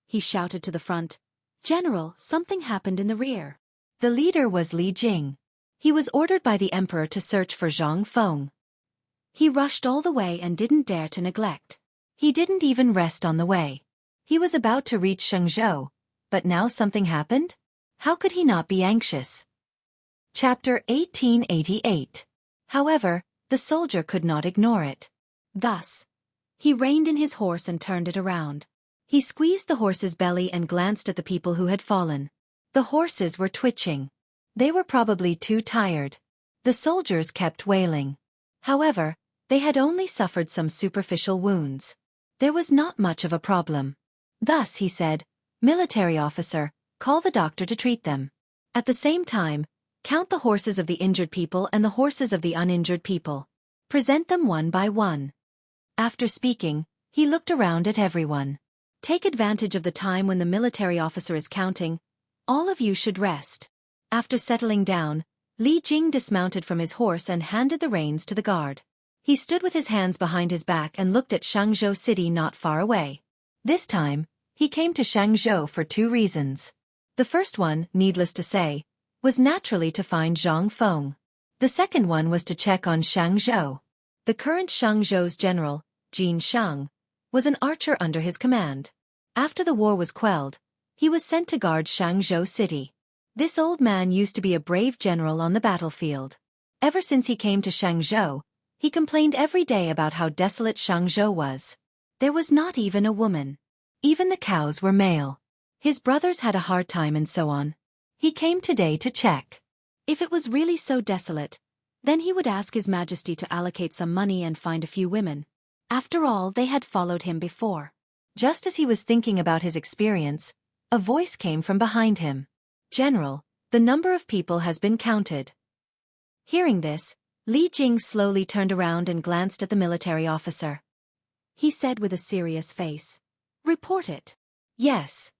He shouted to the front, "General, something happened in the rear." The leader was Li Jing. He was ordered by the emperor to search for Zhang Feng. He rushed all the way and didn't dare to neglect. He didn't even rest on the way. He was about to reach Jianghu, but now something happened? How could he not be anxious? Chapter 1888. However, the soldier could not ignore it. Thus, he reined in his horse and turned it around. He squeezed the horse's belly and glanced at the people who had fallen. The horses were twitching. They were probably too tired. The soldiers kept wailing. However, they had only suffered some superficial wounds. There was not much of a problem. Thus he said, "Military officer, call the doctor to treat them. At the same time, count the horses of the injured people and the horses of the uninjured people. Present them one by one." After speaking, he looked around at everyone. "Take advantage of the time when the military officer is counting. All of you should rest." After settling down, Li Jing dismounted from his horse and handed the reins to the guard. He stood with his hands behind his back and looked at Xianghu city not far away. This time, he came to Xianghu for 2 reasons. The first one, needless to say, was naturally to find Zhang Feng. The second one was to check on Xianghu. The current Xiangzhou's general, Jin Shang, was an archer under his command. After the war was quelled, he was sent to guard Xiangzhou city. This old man used to be a brave general on the battlefield. Ever since he came to Xiangzhou, he complained every day about how desolate Xiangzhou was. There was not even a woman. Even the cows were male. His brothers had a hard time and so on. He came today to check. If it was really so desolate, then he would ask His Majesty to allocate some money and find a few women. After all, they had followed him before. Just as he was thinking about his experience, a voice came from behind him. "General, the number of people has been counted." Hearing this, Li Jing slowly turned around and glanced at the military officer. He said with a serious face, "Report it." "Yes,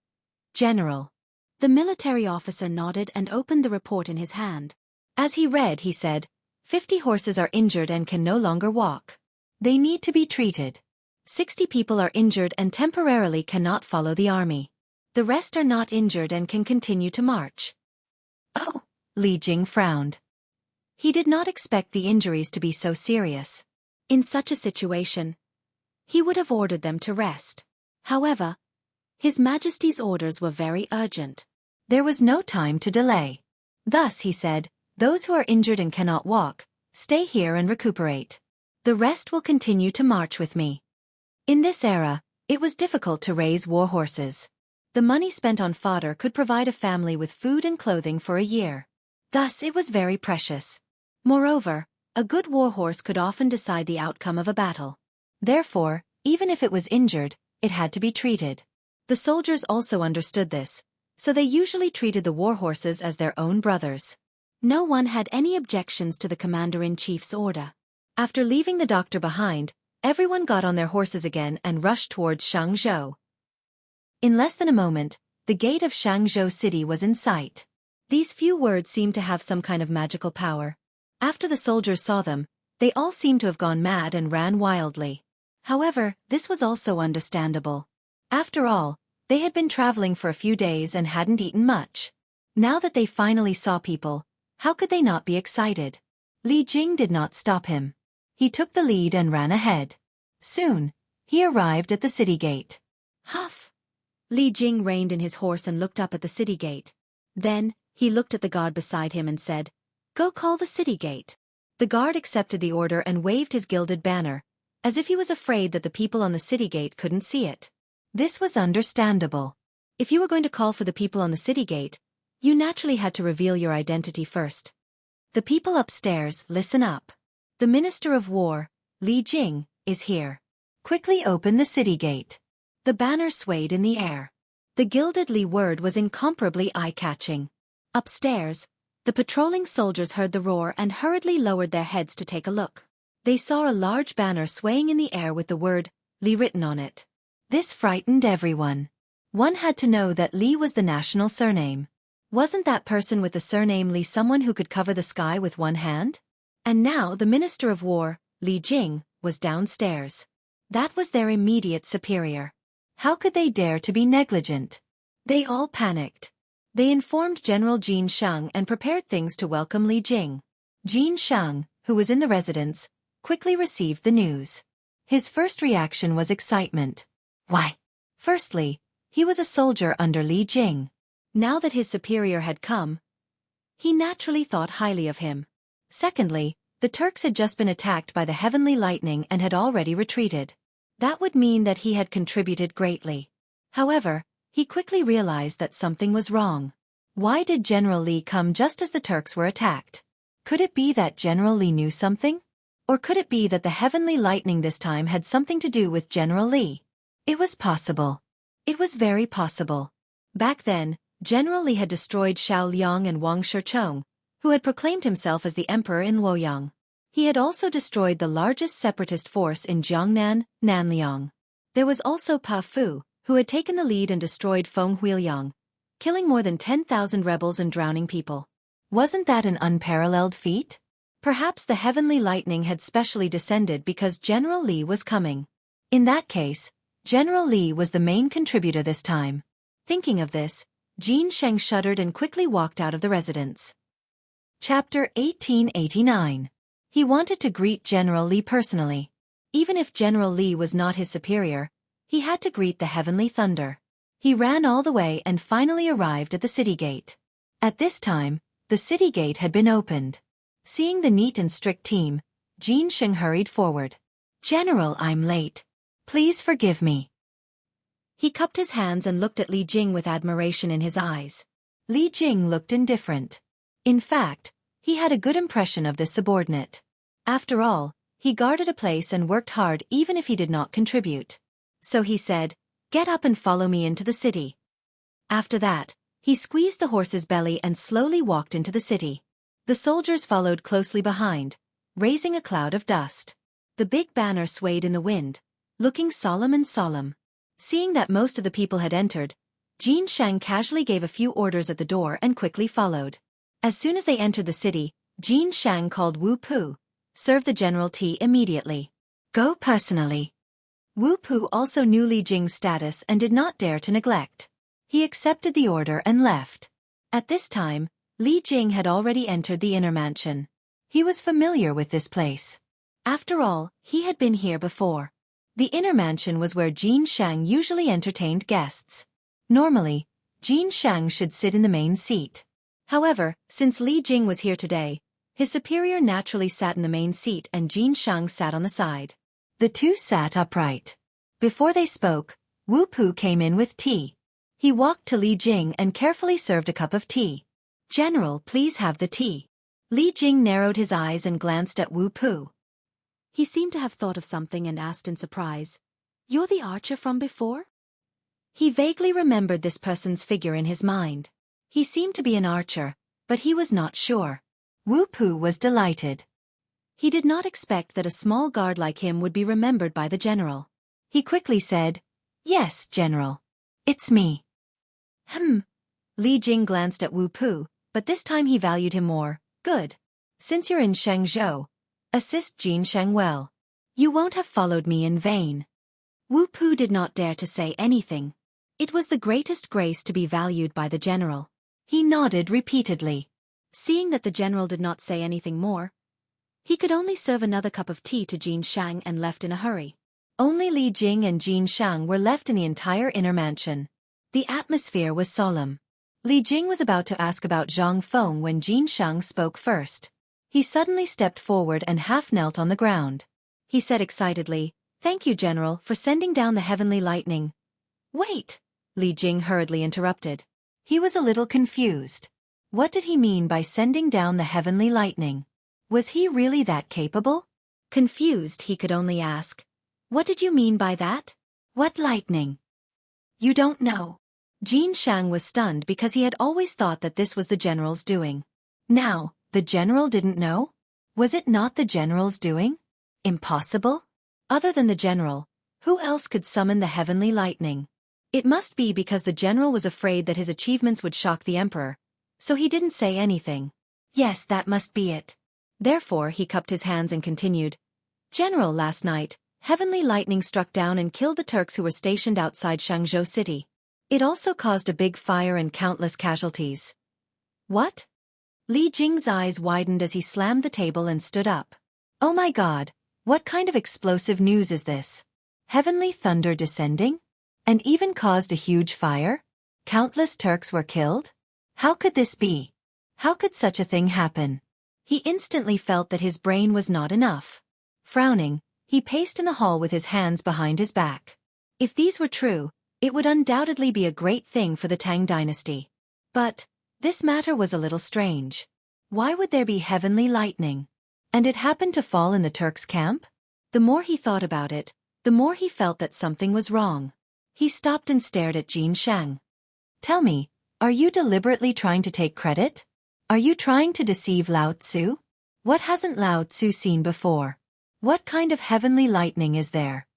General." The military officer nodded and opened the report in his hand. As he read, he said, 50 horses are injured and can no longer walk. They need to be treated. 60 people are injured and temporarily cannot follow the army. The rest are not injured and can continue to march." "Oh," Li Jing frowned. He did not expect the injuries to be so serious. In such a situation, he would have ordered them to rest. However, His Majesty's orders were very urgent. There was no time to delay. Thus he said, "Those who are injured and cannot walk, stay here and recuperate. The rest will continue to march with me." In this era, it was difficult to raise war horses. The money spent on fodder could provide a family with food and clothing for a year. Thus it was very precious. Moreover, a good war horse could often decide the outcome of a battle. Therefore, even if it was injured, it had to be treated. The soldiers also understood this, so they usually treated the war horses as their own brothers. No one had any objections to the commander-in-chief's order. After leaving the doctor behind, everyone got on their horses again and rushed towards Xiangzhou. In less than a moment, the gate of Xiangzhou city was in sight. These few words seemed to have some kind of magical power. After the soldiers saw them, they all seemed to have gone mad and ran wildly. However, this was also understandable. After all, they had been traveling for a few days and hadn't eaten much. Now that they finally saw people, how could they not be excited? Li Jing did not stop him. He took the lead and ran ahead. Soon, he arrived at the city gate. Huff! Li Jing reined in his horse and looked up at the city gate. Then, he looked at the guard beside him and said, "Go call the city gate." The guard accepted the order and waved his gilded banner, as if he was afraid that the people on the city gate couldn't see it. This was understandable. If you were going to call for the people on the city gate, you naturally had to reveal your identity first. "The people upstairs, listen up. The Minister of War, Li Jing, is here. Quickly open the city gate." The banner swayed in the air. The gilded Li word was incomparably eye-catching. Upstairs, the patrolling soldiers heard the roar and hurriedly lowered their heads to take a look. They saw a large banner swaying in the air with the word, Li written on it. This frightened everyone. One had to know that Li was the national surname. Wasn't that person with the surname Li someone who could cover the sky with one hand? And now the Minister of War, Li Jing, was downstairs. That was their immediate superior. How could they dare to be negligent? They all panicked. They informed General Jin Shang and prepared things to welcome Li Jing. Jin Shang, who was in the residence, quickly received the news. His first reaction was excitement. Why? Firstly, he was a soldier under Li Jing. Now that his superior had come, he naturally thought highly of him. Secondly, the Turks had just been attacked by the heavenly lightning and had already retreated. That would mean that he had contributed greatly. However, he quickly realized that something was wrong. Why did General Li come just as the Turks were attacked? Could it be that General Li knew something? Or could it be that the heavenly lightning this time had something to do with General Li? It was possible. It was very possible. Back then, General Li had destroyed Xiao Liang and Wang Shichong, who had proclaimed himself as the emperor in Luoyang. He had also destroyed the largest separatist force in Jiangnan, Nanliang. There was also Pa Fu, who had taken the lead and destroyed Feng Huiliang, killing more than 10,000 rebels and drowning people. Wasn't that an unparalleled feat? Perhaps the heavenly lightning had specially descended because General Li was coming. In that case, General Li was the main contributor this time. Thinking of this, Jianghu shuddered and quickly walked out of the residence. Chapter 1889. He wanted to greet General Li personally. Even if General Li was not his superior, he had to greet the heavenly thunder. He ran all the way and finally arrived at the city gate. At this time, the city gate had been opened. Seeing the neat and strict team, Jianghu hurried forward. "General, I'm late. Please forgive me." He cupped his hands and looked at Li Jing with admiration in his eyes. Li Jing looked indifferent. In fact, he had a good impression of this subordinate. After all, he guarded a place and worked hard even if he did not contribute. So he said, "Get up and follow me into the city." After that, he squeezed the horse's belly and slowly walked into the city. The soldiers followed closely behind, raising a cloud of dust. The big banner swayed in the wind, looking solemn and solemn. Seeing that most of the people had entered, Jianghu casually gave a few orders at the door and quickly followed. As soon as they entered the city, Jianghu called Wu Pu, "Serve the general tea immediately. Go personally." Wu Pu also knew Li Jing's status and did not dare to neglect. He accepted the order and left. At this time, Li Jing had already entered the inner mansion. He was familiar with this place. After all, he had been here before. The inner mansion was where Jianghu usually entertained guests. Normally, Jianghu should sit in the main seat. However, since Li Jing was here today, his superior naturally sat in the main seat and Jianghu sat on the side. The two sat upright. Before they spoke, Wu Pu came in with tea. He walked to Li Jing and carefully served a cup of tea. "General, please have the tea." Li Jing narrowed his eyes and glanced at Wu Pu. He seemed to have thought of something and asked in surprise, "You're the archer from before?" He vaguely remembered this person's figure in his mind. He seemed to be an archer, but he was not sure. Wu Pu was delighted. He did not expect that a small guard like him would be remembered by the general. He quickly said, "Yes, General. It's me." Li Jing glanced at Wu Pu, but this time he valued him more. "Good. Since you're in Shenzhou, assist Jianghu well. You won't have followed me in vain." Wu Pu did not dare to say anything. It was the greatest grace to be valued by the general. He nodded repeatedly. Seeing that the general did not say anything more, he could only serve another cup of tea to Jianghu and left in a hurry. Only Li Jing and Jianghu were left in the entire inner mansion. The atmosphere was solemn. Li Jing was about to ask about Zhang Feng when Jianghu spoke first. He suddenly stepped forward and half knelt on the ground. He said excitedly, "Thank you, General, for sending down the heavenly lightning." "Wait," Li Jing hurriedly interrupted. He was a little confused. What did he mean by sending down the heavenly lightning? Was he really that capable? Confused, he could only ask, "What did you mean by that? What lightning?" "You don't know." Jianghu was stunned because he had always thought that this was the general's doing. Now, the general didn't know? Was it not the general's doing? Impossible? Other than the general, who else could summon the heavenly lightning? It must be because the general was afraid that his achievements would shock the emperor, so he didn't say anything. Yes, that must be it. Therefore he cupped his hands and continued, "General, last night, heavenly lightning struck down and killed the Turks who were stationed outside Xiangzhou city. It also caused a big fire and countless casualties." "What?" Li Jing's eyes widened as he slammed the table and stood up. "Oh my God, what kind of explosive news is this? Heavenly thunder descending? And even caused a huge fire? Countless Turks were killed? How could this be? How could such a thing happen?" He instantly felt that his brain was not enough. Frowning, he paced in the hall with his hands behind his back. If these were true, it would undoubtedly be a great thing for the Tang dynasty. But this matter was a little strange. Why would there be heavenly lightning? And it happened to fall in the Turks' camp? The more he thought about it, the more he felt that something was wrong. He stopped and stared at Xianxia. Tell me, are you deliberately trying to take credit? Are you trying to deceive Lao Tzu? What hasn't Lao Tzu seen before? What kind of heavenly lightning is there?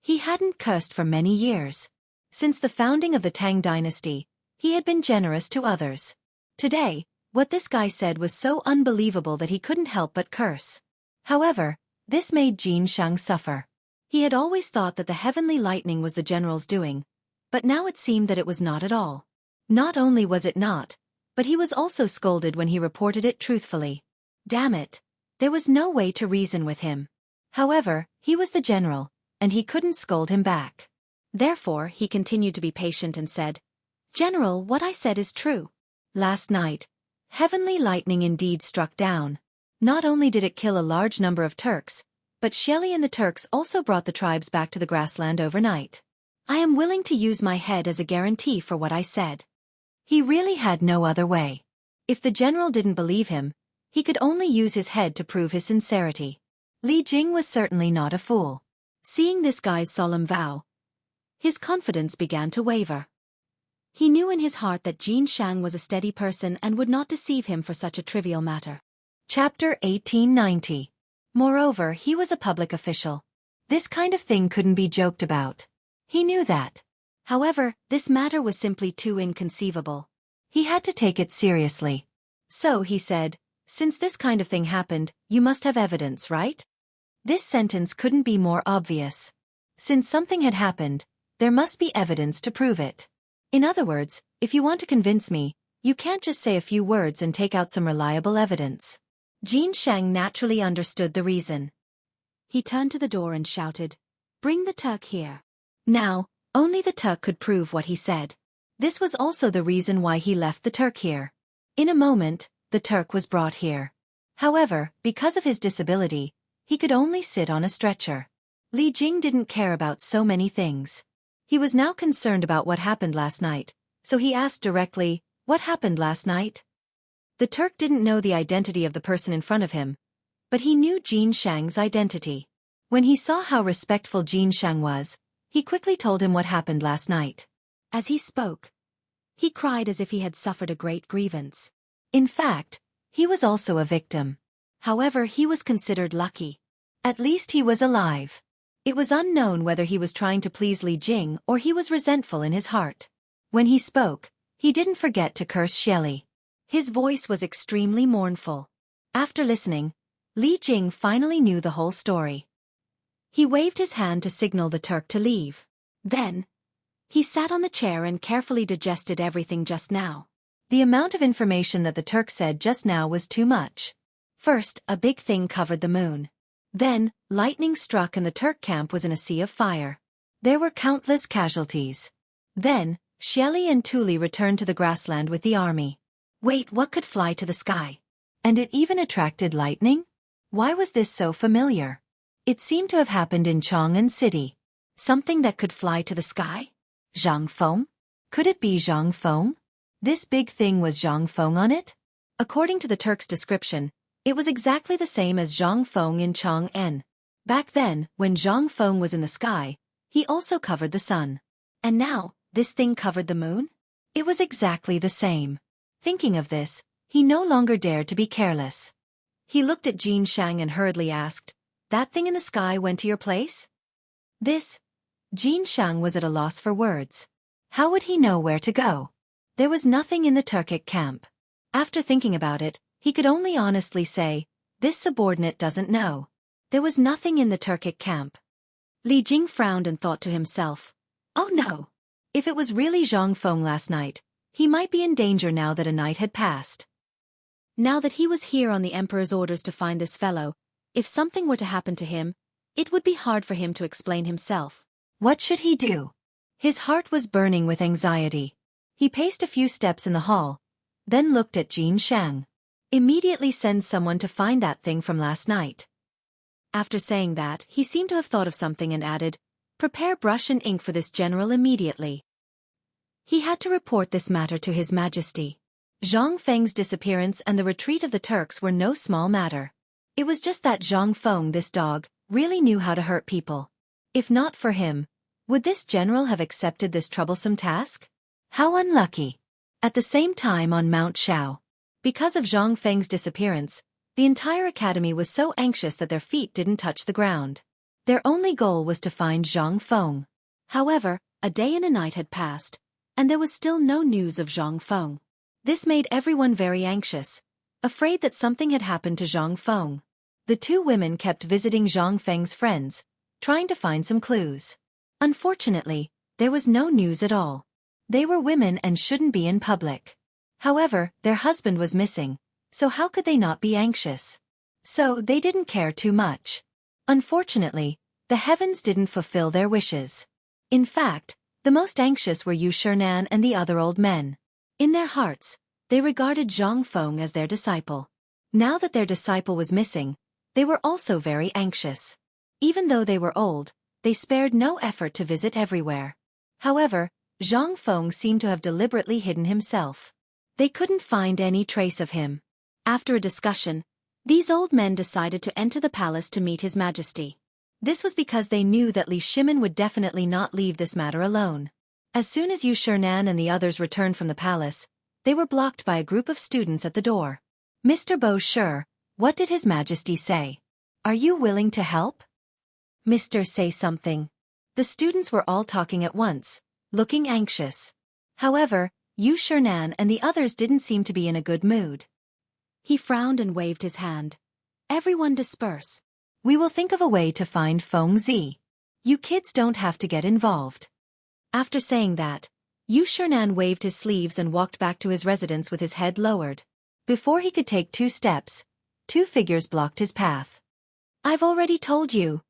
He hadn't cursed for many years. Since the founding of the Tang dynasty, he had been generous to others. Today, what this guy said was so unbelievable that he couldn't help but curse. However, this made Xianxia suffer. He had always thought that the heavenly lightning was the general's doing, but now it seemed that it was not at all. Not only was it not, but he was also scolded when he reported it truthfully. Damn it, there was no way to reason with him. However, he was the general, and he couldn't scold him back. Therefore, he continued to be patient and said, "General, what I said is true. Last night, heavenly lightning indeed struck down. Not only did it kill a large number of Turks, but Xianxia and the Turks also brought the tribes back to the grassland overnight. I am willing to use my head as a guarantee for what I said." He really had no other way. If the general didn't believe him, he could only use his head to prove his sincerity. Li Jing was certainly not a fool. Seeing this guy's solemn vow, his confidence began to waver. He knew in his heart that Xianxia was a steady person and would not deceive him for such a trivial matter. Chapter 1890. Moreover, he was a public official. This kind of thing couldn't be joked about. He knew that. However, this matter was simply too inconceivable. He had to take it seriously. So he said, "Since this kind of thing happened, you must have evidence, right?" This sentence couldn't be more obvious. Since something had happened, there must be evidence to prove it. In other words, if you want to convince me, you can't just say a few words and take out some reliable evidence. Xianxia naturally understood the reason. He turned to the door and shouted, "Bring the Turk here." Now, only the Turk could prove what he said. This was also the reason why he left the Turk here. In a moment, the Turk was brought here. However, because of his disability, he could only sit on a stretcher. Li Jing didn't care about so many things. He was now concerned about what happened last night, so he asked directly, "What happened last night?" The Turk didn't know the identity of the person in front of him, but he knew Xianxia's identity. When he saw how respectful Xianxia was, he quickly told him what happened last night. As he spoke, he cried as if he had suffered a great grievance. In fact, he was also a victim. However, he was considered lucky. At least he was alive. It was unknown whether he was trying to please Li Jing or he was resentful in his heart. When he spoke, he didn't forget to curse Xianxia. His voice was extremely mournful. After listening, Li Jing finally knew the whole story. He waved his hand to signal the Turk to leave. Then, he sat on the chair and carefully digested everything just now. The amount of information that the Turk said just now was too much. First, a big thing covered the moon. Then, lightning struck and the Turk camp was in a sea of fire. There were countless casualties. Then, Xianxia and Tuli returned to the grassland with the army. Wait, what could fly to the sky? And it even attracted lightning? Why was this so familiar? It seemed to have happened in Chang'an City. Something that could fly to the sky? Jianghu? Could it be Jianghu? This big thing was Jianghu on it? According to the Turk's description, it was exactly the same as Jianghu in Chang'an. Back then, when Jianghu was in the sky, he also covered the sun. And now, this thing covered the moon? It was exactly the same. Thinking of this, he no longer dared to be careless. He looked at Xianxia and hurriedly asked, "That thing in the sky went to your place?" Xianxia was at a loss for words. How would he know where to go? There was nothing in the Turkic camp. After thinking about it, he could only honestly say, this subordinate doesn't know. There was nothing in the Turkic camp. Li Jing frowned and thought to himself, "Oh no! If it was really Jianghu last night, he might be in danger now that a night had passed." Now that he was here on the emperor's orders to find this fellow, if something were to happen to him, it would be hard for him to explain himself. What should he do? His heart was burning with anxiety. He paced a few steps in the hall, then looked at Xianxia. Immediately send someone to find that thing from last night. After saying that, he seemed to have thought of something and added, "Prepare brush and ink for this general immediately." He had to report this matter to His Majesty. Zhang Feng's disappearance and the retreat of the Turks were no small matter. It was just that Zhang Feng, this dog, really knew how to hurt people. If not for him, would this general have accepted this troublesome task? How unlucky. At the same time on Mount Shao. Because of Zhang Feng's disappearance, the entire academy was so anxious that their feet didn't touch the ground. Their only goal was to find Zhang Feng. However, a day and a night had passed, and there was still no news of Zhang Feng. This made everyone very anxious, afraid that something had happened to Zhang Feng. The two women kept visiting Zhang Feng's friends, trying to find some clues. Unfortunately, there was no news at all. They were women and shouldn't be in public. However, their husband was missing, so how could they not be anxious? So they didn't care too much. Unfortunately, the heavens didn't fulfill their wishes. In fact, the most anxious were Yu Shernan and the other old men. In their hearts, they regarded Zhang Feng as their disciple. Now that their disciple was missing, they were also very anxious. Even though they were old, they spared no effort to visit everywhere. However, Zhang Feng seemed to have deliberately hidden himself. They couldn't find any trace of him. After a discussion, these old men decided to enter the palace to meet His Majesty. This was because they knew that Li Shimin would definitely not leave this matter alone. As soon as Yu Shernan and the others returned from the palace, they were blocked by a group of students at the door. Mr. Bo Sure, what did His Majesty say? Are you willing to help? Mr. Say something. The students were all talking at once, looking anxious. However, Yu Shernan and the others didn't seem to be in a good mood. He frowned and waved his hand. Everyone disperse. We will think of a way to find Feng Zi. You kids don't have to get involved. After saying that, Yu Shernan waved his sleeves and walked back to his residence with his head lowered. Before he could take 2 steps, 2 figures blocked his path. I've already told you.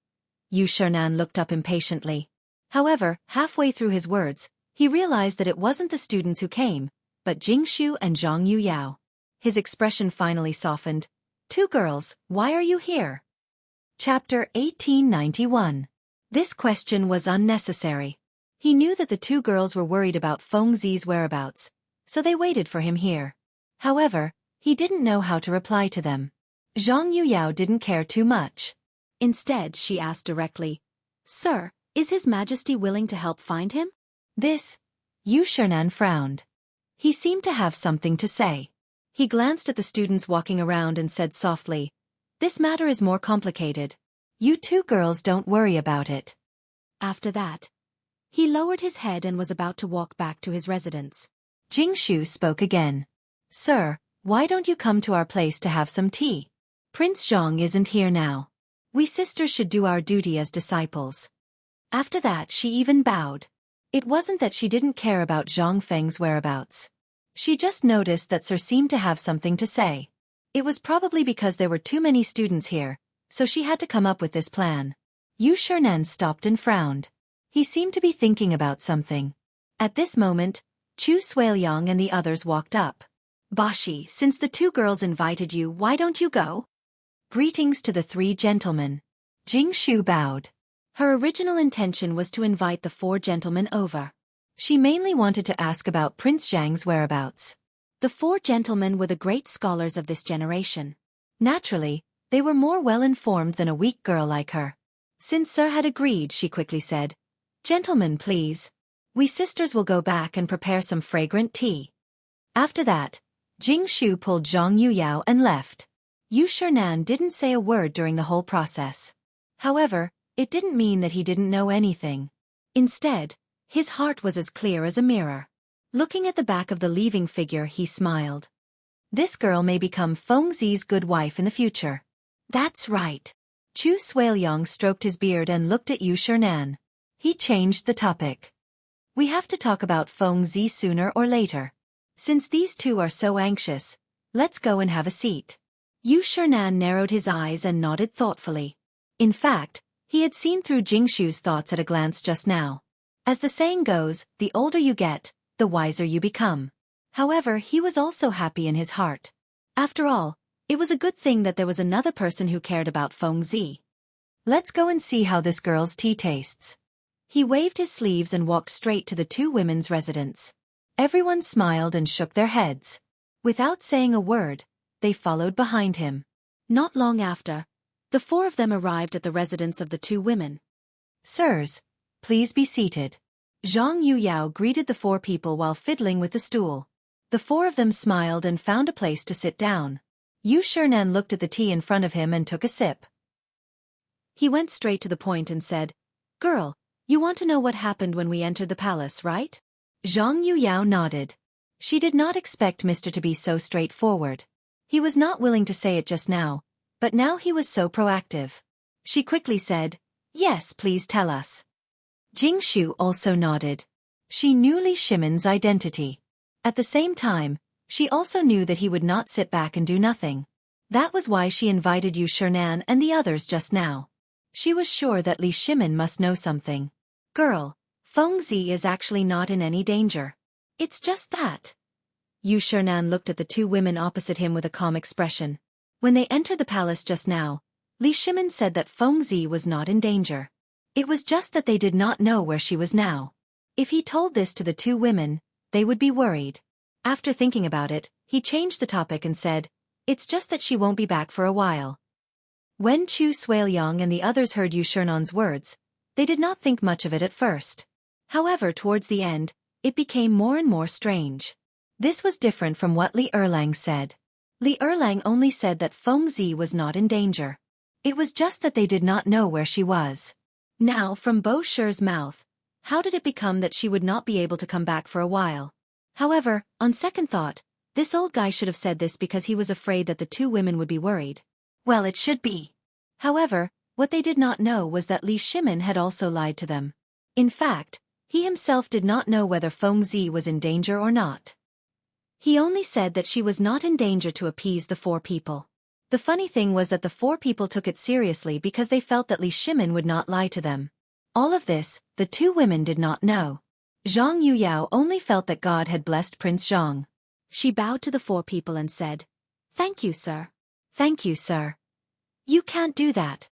Yu Shernan looked up impatiently. However, halfway through his words, he realized that it wasn't the students who came, but Jingshu and Zhang Yuyao. His expression finally softened. 2 girls, why are you here? Chapter 1891. This question was unnecessary. He knew that the 2 girls were worried about Feng Zi's whereabouts, so they waited for him here. However, he didn't know how to reply to them. Zhang Yuyao didn't care too much. Instead, she asked directly, Sir, is His Majesty willing to help find him? This, Yu Shernan frowned. He seemed to have something to say. He glanced at the students walking around and said softly, This matter is more complicated. You 2 girls don't worry about it. After that, he lowered his head and was about to walk back to his residence. Jingshu spoke again. Sir, why don't you come to our place to have some tea? Prince Zhang isn't here now. We sisters should do our duty as disciples. After that she even bowed. It wasn't that she didn't care about Zhang Feng's whereabouts. She just noticed that Sir seemed to have something to say. It was probably because there were too many students here, so she had to come up with this plan. Yu Shernan stopped and frowned. He seemed to be thinking about something. At this moment, Chu Suiliang and the others walked up. Bashi, since the 2 girls invited you, why don't you go? Greetings to the 3 gentlemen. Jingshu bowed. Her original intention was to invite the 4 gentlemen over. She mainly wanted to ask about Prince Zhang's whereabouts. The 4 gentlemen were the great scholars of this generation. Naturally, they were more well-informed than a weak girl like her. Since Sir had agreed, she quickly said, Gentlemen, please. We sisters will go back and prepare some fragrant tea. After that, Jingshu pulled Zhang Yuyao and left. Yu Shernan didn't say a word during the whole process. However, it didn't mean that he didn't know anything. Instead, his heart was as clear as a mirror. Looking at the back of the leaving figure, he smiled. This girl may become Feng Zi's good wife in the future. That's right. Chu Suiliang stroked his beard and looked at Yu Shernan. He changed the topic. We have to talk about Feng Zi sooner or later. Since these 2 are so anxious, let's go and have a seat. Yu Shernan narrowed his eyes and nodded thoughtfully. In fact, he had seen through Jingshu's thoughts at a glance just now. As the saying goes, the older you get, the wiser you become. However, he was also happy in his heart. After all, it was a good thing that there was another person who cared about Feng Zi. Let's go and see how this girl's tea tastes. He waved his sleeves and walked straight to the 2 women's residence. Everyone smiled and shook their heads. Without saying a word, they followed behind him. Not long after, the four of them arrived at the residence of the two women. Sirs, please be seated. Zhang Yuyao greeted the four people while fiddling with the stool. The four of them smiled and found a place to sit down. Yu Shinan looked at the tea in front of him and took a sip. He went straight to the point and said, "Girl, you want to know what happened when we entered the palace, right?" Zhang Yuyao nodded. She did not expect Mr. to be so straightforward. He was not willing to say it just now, but now he was so proactive. She quickly said, "Yes, please tell us." Jingshu also nodded. She knew Li Shimon's identity. At the same time, she also knew that he would not sit back and do nothing. That was why she invited Yu Shinan and the others just now. She was sure that Li Shimon must know something. "Girl, Fengzi is actually not in any danger. It's just that." Yu Shinan looked at the two women opposite him with a calm expression. When they entered the palace just now, Li Shimon said that Fengzi was not in danger. It was just that they did not know where she was now. If he told this to the two women, they would be worried. After thinking about it, he changed the topic and said, "It's just that she won't be back for a while." When Chu Suiliang and the others heard Yu Shernan's words, they did not think much of it at first. However, towards the end, it became more and more strange. This was different from what Li Erlang said. Li Erlang only said that Fengzi was not in danger. It was just that they did not know where she was. Now, from Bo Shi's mouth, how did it become that she would not be able to come back for a while? However, on second thought, this old guy should have said this because he was afraid that the two women would be worried. Well, it should be. However, what they did not know was that Li Shimon had also lied to them. In fact, he himself did not know whether Fengzi was in danger or not. He only said that she was not in danger to appease the four people. The funny thing was that the four people took it seriously because they felt that Li Shimon would not lie to them. All of this, the two women did not know. Zhang Yuyao only felt that God had blessed Prince Zhang. She bowed to the four people and said, "Thank you, sir. Thank you, sir." "You can't do that."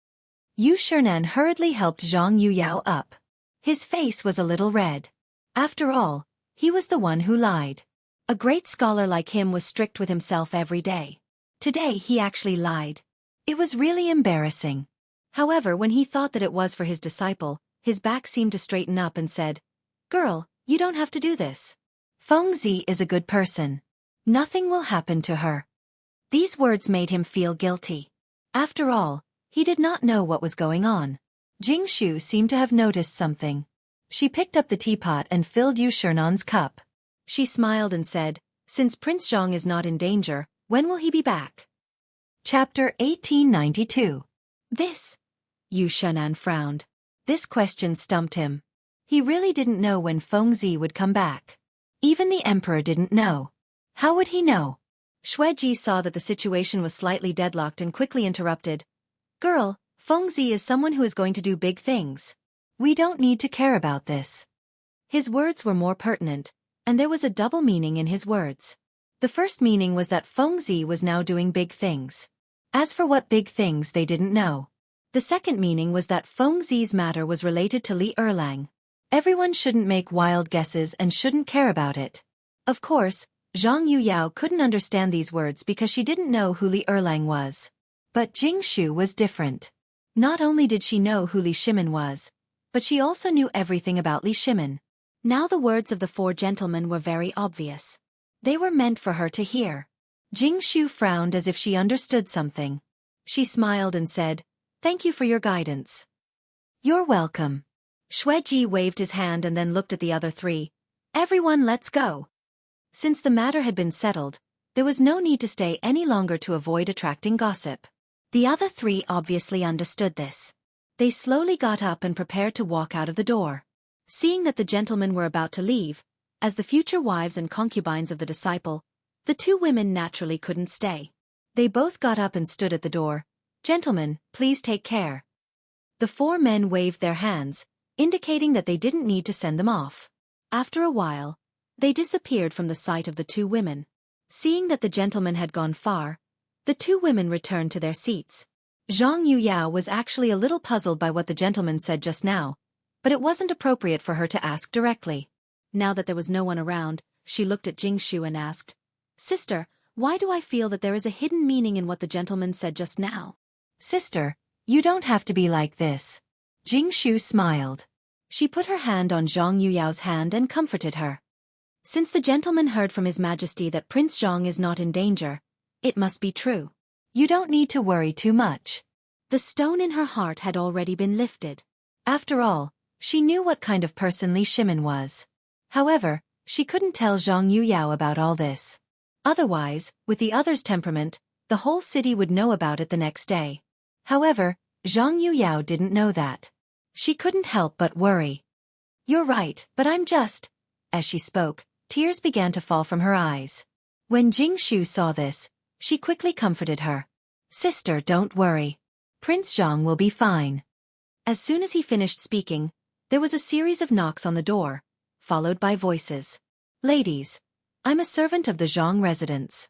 Yu Shinan hurriedly helped Zhang Yuyao up. His face was a little red. After all, he was the one who lied. A great scholar like him was strict with himself every day. Today he actually lied. It was really embarrassing. However, when he thought that it was for his disciple, his back seemed to straighten up and said, "Girl, you don't have to do this. Fengzi is a good person. Nothing will happen to her." These words made him feel guilty. After all, he did not know what was going on. Jingshu seemed to have noticed something. She picked up the teapot and filled Yu Shernan's cup. She smiled and said, "Since Prince Zhang is not in danger, when will he be back?" Chapter 1892. This. Yu Shinan frowned. This question stumped him. He really didn't know when Fengzi would come back. Even the emperor didn't know. How would he know? Xueji saw that the situation was slightly deadlocked and quickly interrupted. "Girl, Fengzi is someone who is going to do big things. We don't need to care about this." His words were more pertinent, and there was a double meaning in his words. The first meaning was that Fengzi was now doing big things. As for what big things, they didn't know. The second meaning was that Fengzi's matter was related to Li Erlang. Everyone shouldn't make wild guesses and shouldn't care about it. Of course, Zhang Yuyao couldn't understand these words because she didn't know who Li Erlang was. But Jingshu was different. Not only did she know who Li Shimon was, but she also knew everything about Li Shimon. Now the words of the four gentlemen were very obvious. They were meant for her to hear. Jingshu frowned as if she understood something. She smiled and said, "Thank you for your guidance." "You're welcome." Xueji waved his hand and then looked at the other three. "Everyone, let's go." Since the matter had been settled, there was no need to stay any longer to avoid attracting gossip. The other three obviously understood this. They slowly got up and prepared to walk out of the door. Seeing that the gentlemen were about to leave, as the future wives and concubines of the disciple, the two women naturally couldn't stay. They both got up and stood at the door. "Gentlemen, please take care." The four men waved their hands, indicating that they didn't need to send them off. After a while, they disappeared from the sight of the two women. Seeing that the gentlemen had gone far, the two women returned to their seats. Zhang Yuyao was actually a little puzzled by what the gentleman said just now, but it wasn't appropriate for her to ask directly. Now that there was no one around, she looked at Jingshu and asked, "Sister, Why do I feel that there is a hidden meaning in what the gentleman said just now? Sister, you don't have to be like this. Jianghu smiled. She put her hand on Zhang Yuyao's hand and comforted her. Since the gentleman heard from His Majesty that Prince Zhang is not in danger, it must be true. You don't need to worry too much. The stone in her heart had already been lifted. After all, she knew what kind of person Li Shimin was. However, she couldn't tell Zhang Yuyao about all this. Otherwise, with the other's temperament, the whole city would know about it the next day. However, Zhang Yuyao didn't know that. She couldn't help but worry. You're right, but I'm just... As she spoke, tears began to fall from her eyes. When Jianghu saw this, she quickly comforted her. Sister, don't worry. Prince Zhang will be fine. As soon as he finished speaking, there was a series of knocks on the door, followed by voices. Ladies, I'm a servant of the Zhang residence.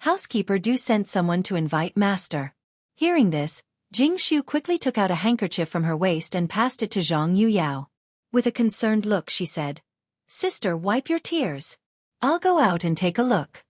Housekeeper do sent someone to invite master. Hearing this, Jianghu quickly took out a handkerchief from her waist and passed it to Zhang Yuyao. With a concerned look she said, Sister, wipe your tears. I'll go out and take a look.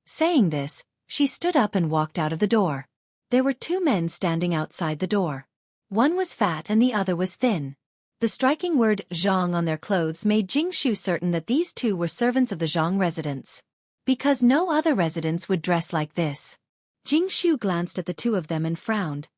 Saying this, she stood up and walked out of the door. There were two men standing outside the door. One was fat and the other was thin. The striking word Zhang on their clothes made Jianghu certain that these two were servants of the Zhang residence. Because no other residence would dress like this. Jianghu glanced at the two of them and frowned.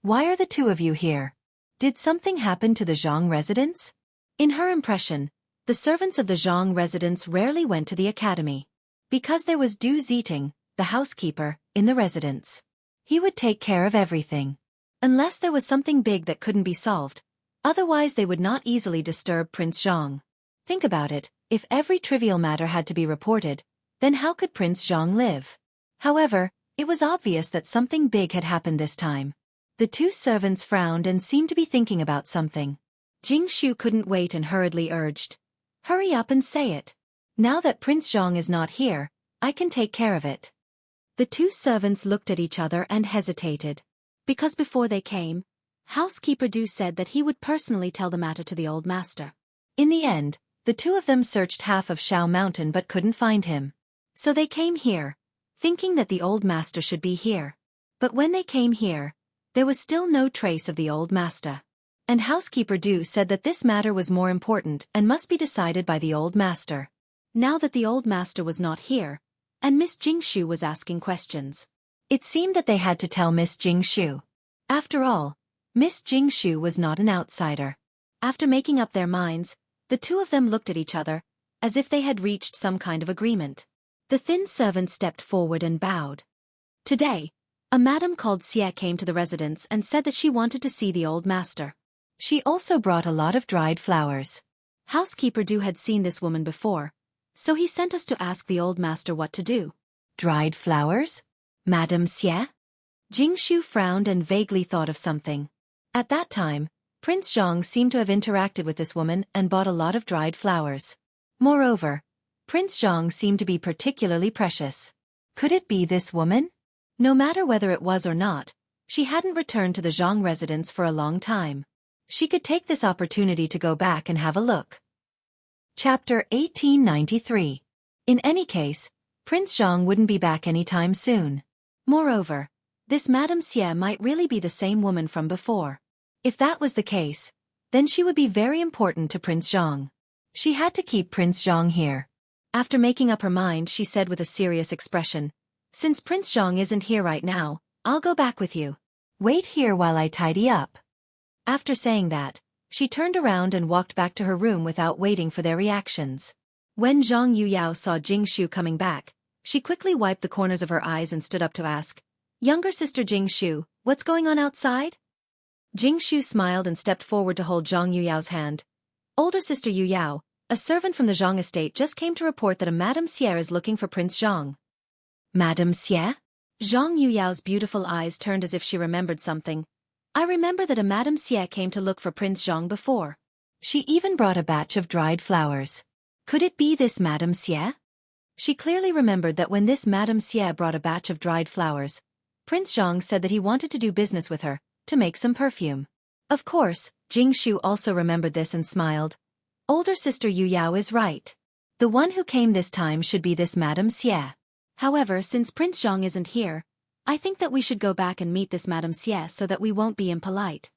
Why are the two of you here? Did something happen to the Zhang residence? In her impression, the servants of the Zhang residence rarely went to the academy. Because there was Du Ziting, the housekeeper, in the residence. He would take care of everything. Unless there was something big that couldn't be solved, otherwise they would not easily disturb Prince Zhang. Think about it, if every trivial matter had to be reported, then how could Prince Zhang live? However, it was obvious that something big had happened this time. The two servants frowned and seemed to be thinking about something. Jianghu couldn't wait and hurriedly urged, Hurry up and say it. Now that Prince Zhang is not here, I can take care of it. The two servants looked at each other and hesitated. Because before they came, Housekeeper Du said that he would personally tell the matter to the old master. In the end, the two of them searched half of Shao Mountain but couldn't find him. So they came here, thinking that the old master should be here. But when they came here, there was still no trace of the old master. And Housekeeper Du said that this matter was more important and must be decided by the old master. Now that the old master was not here, and Miss Jianghu was asking questions, it seemed that they had to tell Miss Jianghu. After all, Miss Jianghu was not an outsider. After making up their minds, the two of them looked at each other, as if they had reached some kind of agreement. The thin servant stepped forward and bowed. Today, a madam called Xie came to the residence and said that she wanted to see the old master. She also brought a lot of dried flowers. Housekeeper Du had seen this woman before, so he sent us to ask the old master what to do. Dried flowers? Madam Xie? Jianghu frowned and vaguely thought of something. At that time, Prince Zhang seemed to have interacted with this woman and bought a lot of dried flowers. Moreover, Prince Zhang seemed to be particularly precious. Could it be this woman? No matter whether it was or not, she hadn't returned to the Zhang residence for a long time. She could take this opportunity to go back and have a look. Chapter 1893. In any case, Prince Zhang wouldn't be back anytime soon. Moreover, this Madame Xie might really be the same woman from before. If that was the case, then she would be very important to Prince Zhang. She had to keep Prince Zhang here. After making up her mind, she said with a serious expression, Since Prince Zhang isn't here right now, I'll go back with you. Wait here while I tidy up. After saying that, she turned around and walked back to her room without waiting for their reactions. When Zhang Yuyao saw Jianghu coming back, she quickly wiped the corners of her eyes and stood up to ask, Younger sister Jianghu, what's going on outside? Jianghu smiled and stepped forward to hold Zhang Yuyao's hand. Older sister Yuyao, a servant from the Zhang estate just came to report that a Madame Xie is looking for Prince Zhang. Madame Xie? Zhang Yuyao's beautiful eyes turned as if she remembered something. I remember that a Madame Xie came to look for Prince Zhang before. She even brought a batch of dried flowers. Could it be this Madame Xie? She clearly remembered that when this Madame Xie brought a batch of dried flowers, Prince Zhang said that he wanted to do business with her, to make some perfume. Of course, Jianghu also remembered this and smiled. Older sister Yuyao is right. The one who came this time should be this Madame Xie. However, since Prince Zhang isn't here, I think that we should go back and meet this Madame Xie so that we won't be impolite.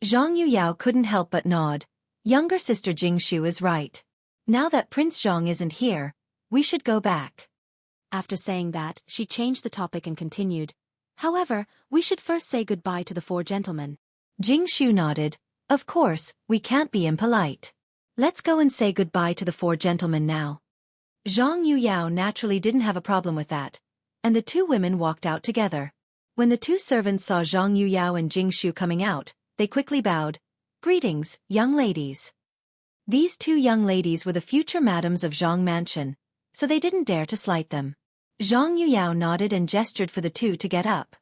Zhang Yuyao couldn't help but nod. Younger sister Jingshu is right. Now that Prince Zhang isn't here, we should go back. After saying that, she changed the topic and continued. However, we should first say goodbye to the four gentlemen. Jingshu nodded. Of course, we can't be impolite. Let's go and say goodbye to the four gentlemen now. Zhang Yuyao naturally didn't have a problem with that, and the two women walked out together. When the two servants saw Zhang Yuyao and Jingshu coming out, they quickly bowed. Greetings, young ladies. These two young ladies were the future madams of Zhang Mansion, so they didn't dare to slight them. Zhang Yuyao nodded and gestured for the two to get up.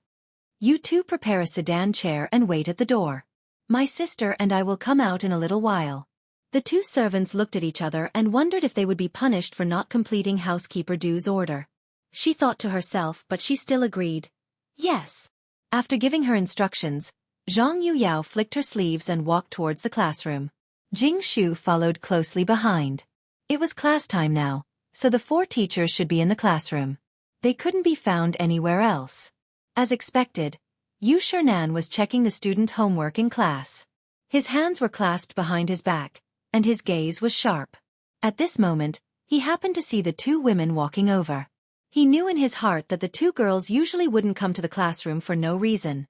You two prepare a sedan chair and wait at the door. My sister and I will come out in a little while. The two servants looked at each other and wondered if they would be punished for not completing housekeeper Du's order. She thought to herself, but she still agreed. Yes. After giving her instructions, Zhang Yuyao flicked her sleeves and walked towards the classroom. Jingshu followed closely behind. It was class time now, so the four teachers should be in the classroom. They couldn't be found anywhere else. As expected, Yu Shernan was checking the student homework in class. His hands were clasped behind his back, and his gaze was sharp. At this moment, he happened to see the two women walking over. He knew in his heart that the two girls usually wouldn't come to the classroom for no reason.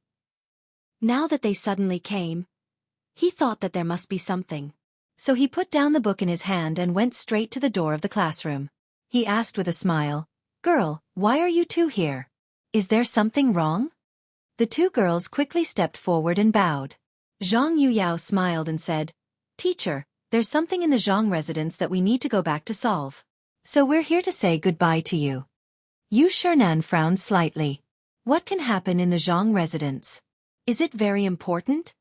Now that they suddenly came, he thought that there must be something. So he put down the book in his hand and went straight to the door of the classroom. He asked with a smile, Girl, why are you two here? Is there something wrong? The two girls quickly stepped forward and bowed. Zhang Yuyao smiled and said, Teacher, there's something in the Zhang residence that we need to go back to solve. So we're here to say goodbye to you. Yu Shernan frowned slightly. What can happen in the Zhang residence? Is it very important?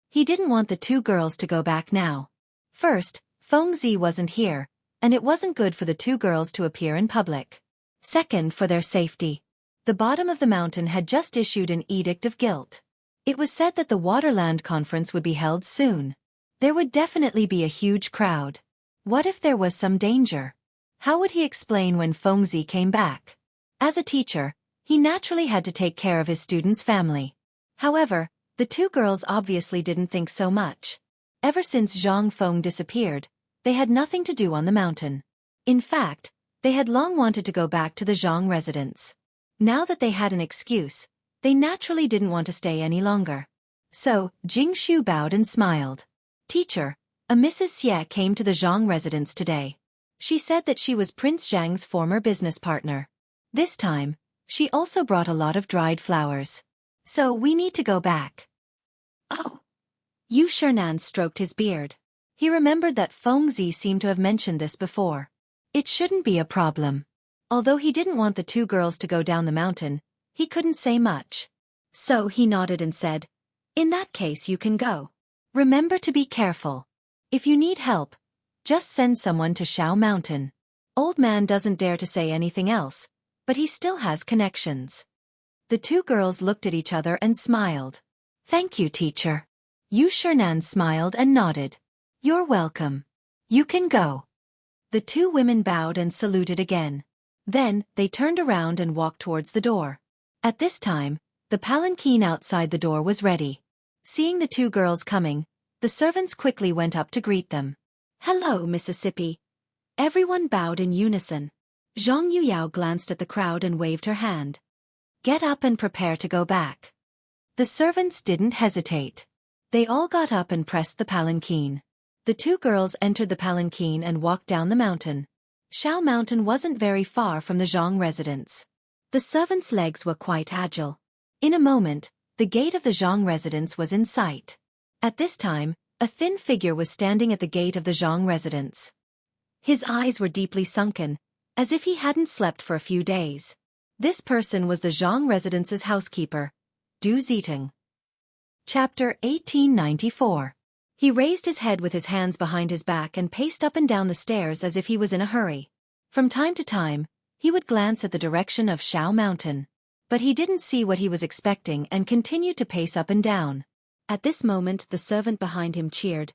He didn't want the two girls to go back now. First, Fengzi wasn't here, and it wasn't good for the two girls to appear in public. Second, for their safety. The bottom of the mountain had just issued an edict of guilt. It was said that the Waterland Conference would be held soon. There would definitely be a huge crowd. What if there was some danger? How would he explain when Fengzi came back? As a teacher, he naturally had to take care of his students' family. However, the two girls obviously didn't think so much. Ever since Zhang Feng disappeared, they had nothing to do on the mountain. In fact, they had long wanted to go back to the Zhang residence. Now that they had an excuse, they naturally didn't want to stay any longer. So, Jingshu bowed and smiled. Teacher, a Mrs. Xie came to the Zhang residence today. She said that she was Prince Zhang's former business partner. This time, she also brought a lot of dried flowers. So we need to go back. Oh. Yu Shernan stroked his beard. He remembered that Fengzi seemed to have mentioned this before. It shouldn't be a problem. Although he didn't want the two girls to go down the mountain, he couldn't say much. So he nodded and said, In that case you can go. Remember to be careful. If you need help, just send someone to Shao Mountain. Old man doesn't dare to say anything else, but he still has connections. The two girls looked at each other and smiled. Thank you, teacher. Yu Shernan smiled and nodded. You're welcome. You can go. The two women bowed and saluted again. Then, they turned around and walked towards the door. At this time, the palanquin outside the door was ready. Seeing the two girls coming, the servants quickly went up to greet them. Hello, Mississippi. Everyone bowed in unison. Zhang Yuyao glanced at the crowd and waved her hand. Get up and prepare to go back. The servants didn't hesitate. They all got up and pressed the palanquin. The two girls entered the palanquin and walked down the mountain. Shao Mountain wasn't very far from the Zhang residence. The servants' legs were quite agile. In a moment, the gate of the Zhang residence was in sight. At this time, a thin figure was standing at the gate of the Zhang residence. His eyes were deeply sunken, as if he hadn't slept for a few days. This person was the Zhang residence's housekeeper, Du Ziteng. Chapter 1894. He raised his head with his hands behind his back and paced up and down the stairs as if he was in a hurry. From time to time, he would glance at the direction of Shao Mountain. But he didn't see what he was expecting and continued to pace up and down. At this moment, the servant behind him cheered.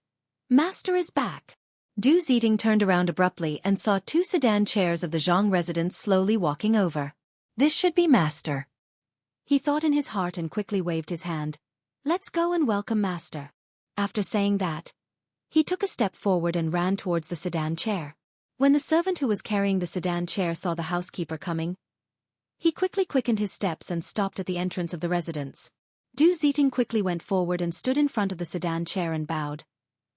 Master is back. Du Ziteng turned around abruptly and saw two sedan chairs of the Zhang residence slowly walking over. This should be master. He thought in his heart and quickly waved his hand. Let's go and welcome master. After saying that, he took a step forward and ran towards the sedan chair. When the servant who was carrying the sedan chair saw the housekeeper coming, he quickly quickened his steps and stopped at the entrance of the residence. Du Ziting quickly went forward and stood in front of the sedan chair and bowed.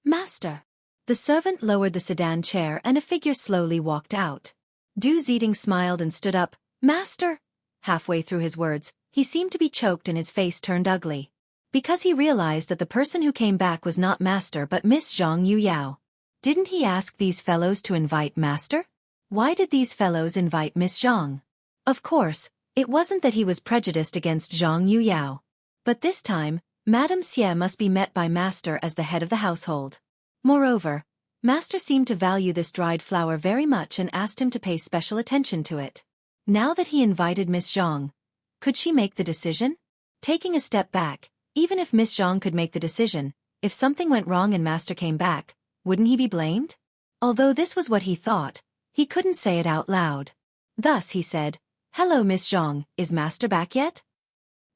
Master. The servant lowered the sedan chair and a figure slowly walked out. Du Ziting smiled and stood up. Master! Halfway through his words, he seemed to be choked and his face turned ugly. Because he realized that the person who came back was not master but Miss Zhang Yuyao. Didn't he ask these fellows to invite master? Why did these fellows invite Miss Zhang? Of course, it wasn't that he was prejudiced against Zhang Yuyao. But this time, Madame Xie must be met by master as the head of the household. Moreover, master seemed to value this dried flower very much and asked him to pay special attention to it. Now that he invited Miss Zhang, could she make the decision? Taking a step back, even if Miss Zhang could make the decision, if something went wrong and master came back, wouldn't he be blamed? Although this was what he thought, he couldn't say it out loud. Thus he said, Hello Miss Zhang, is master back yet?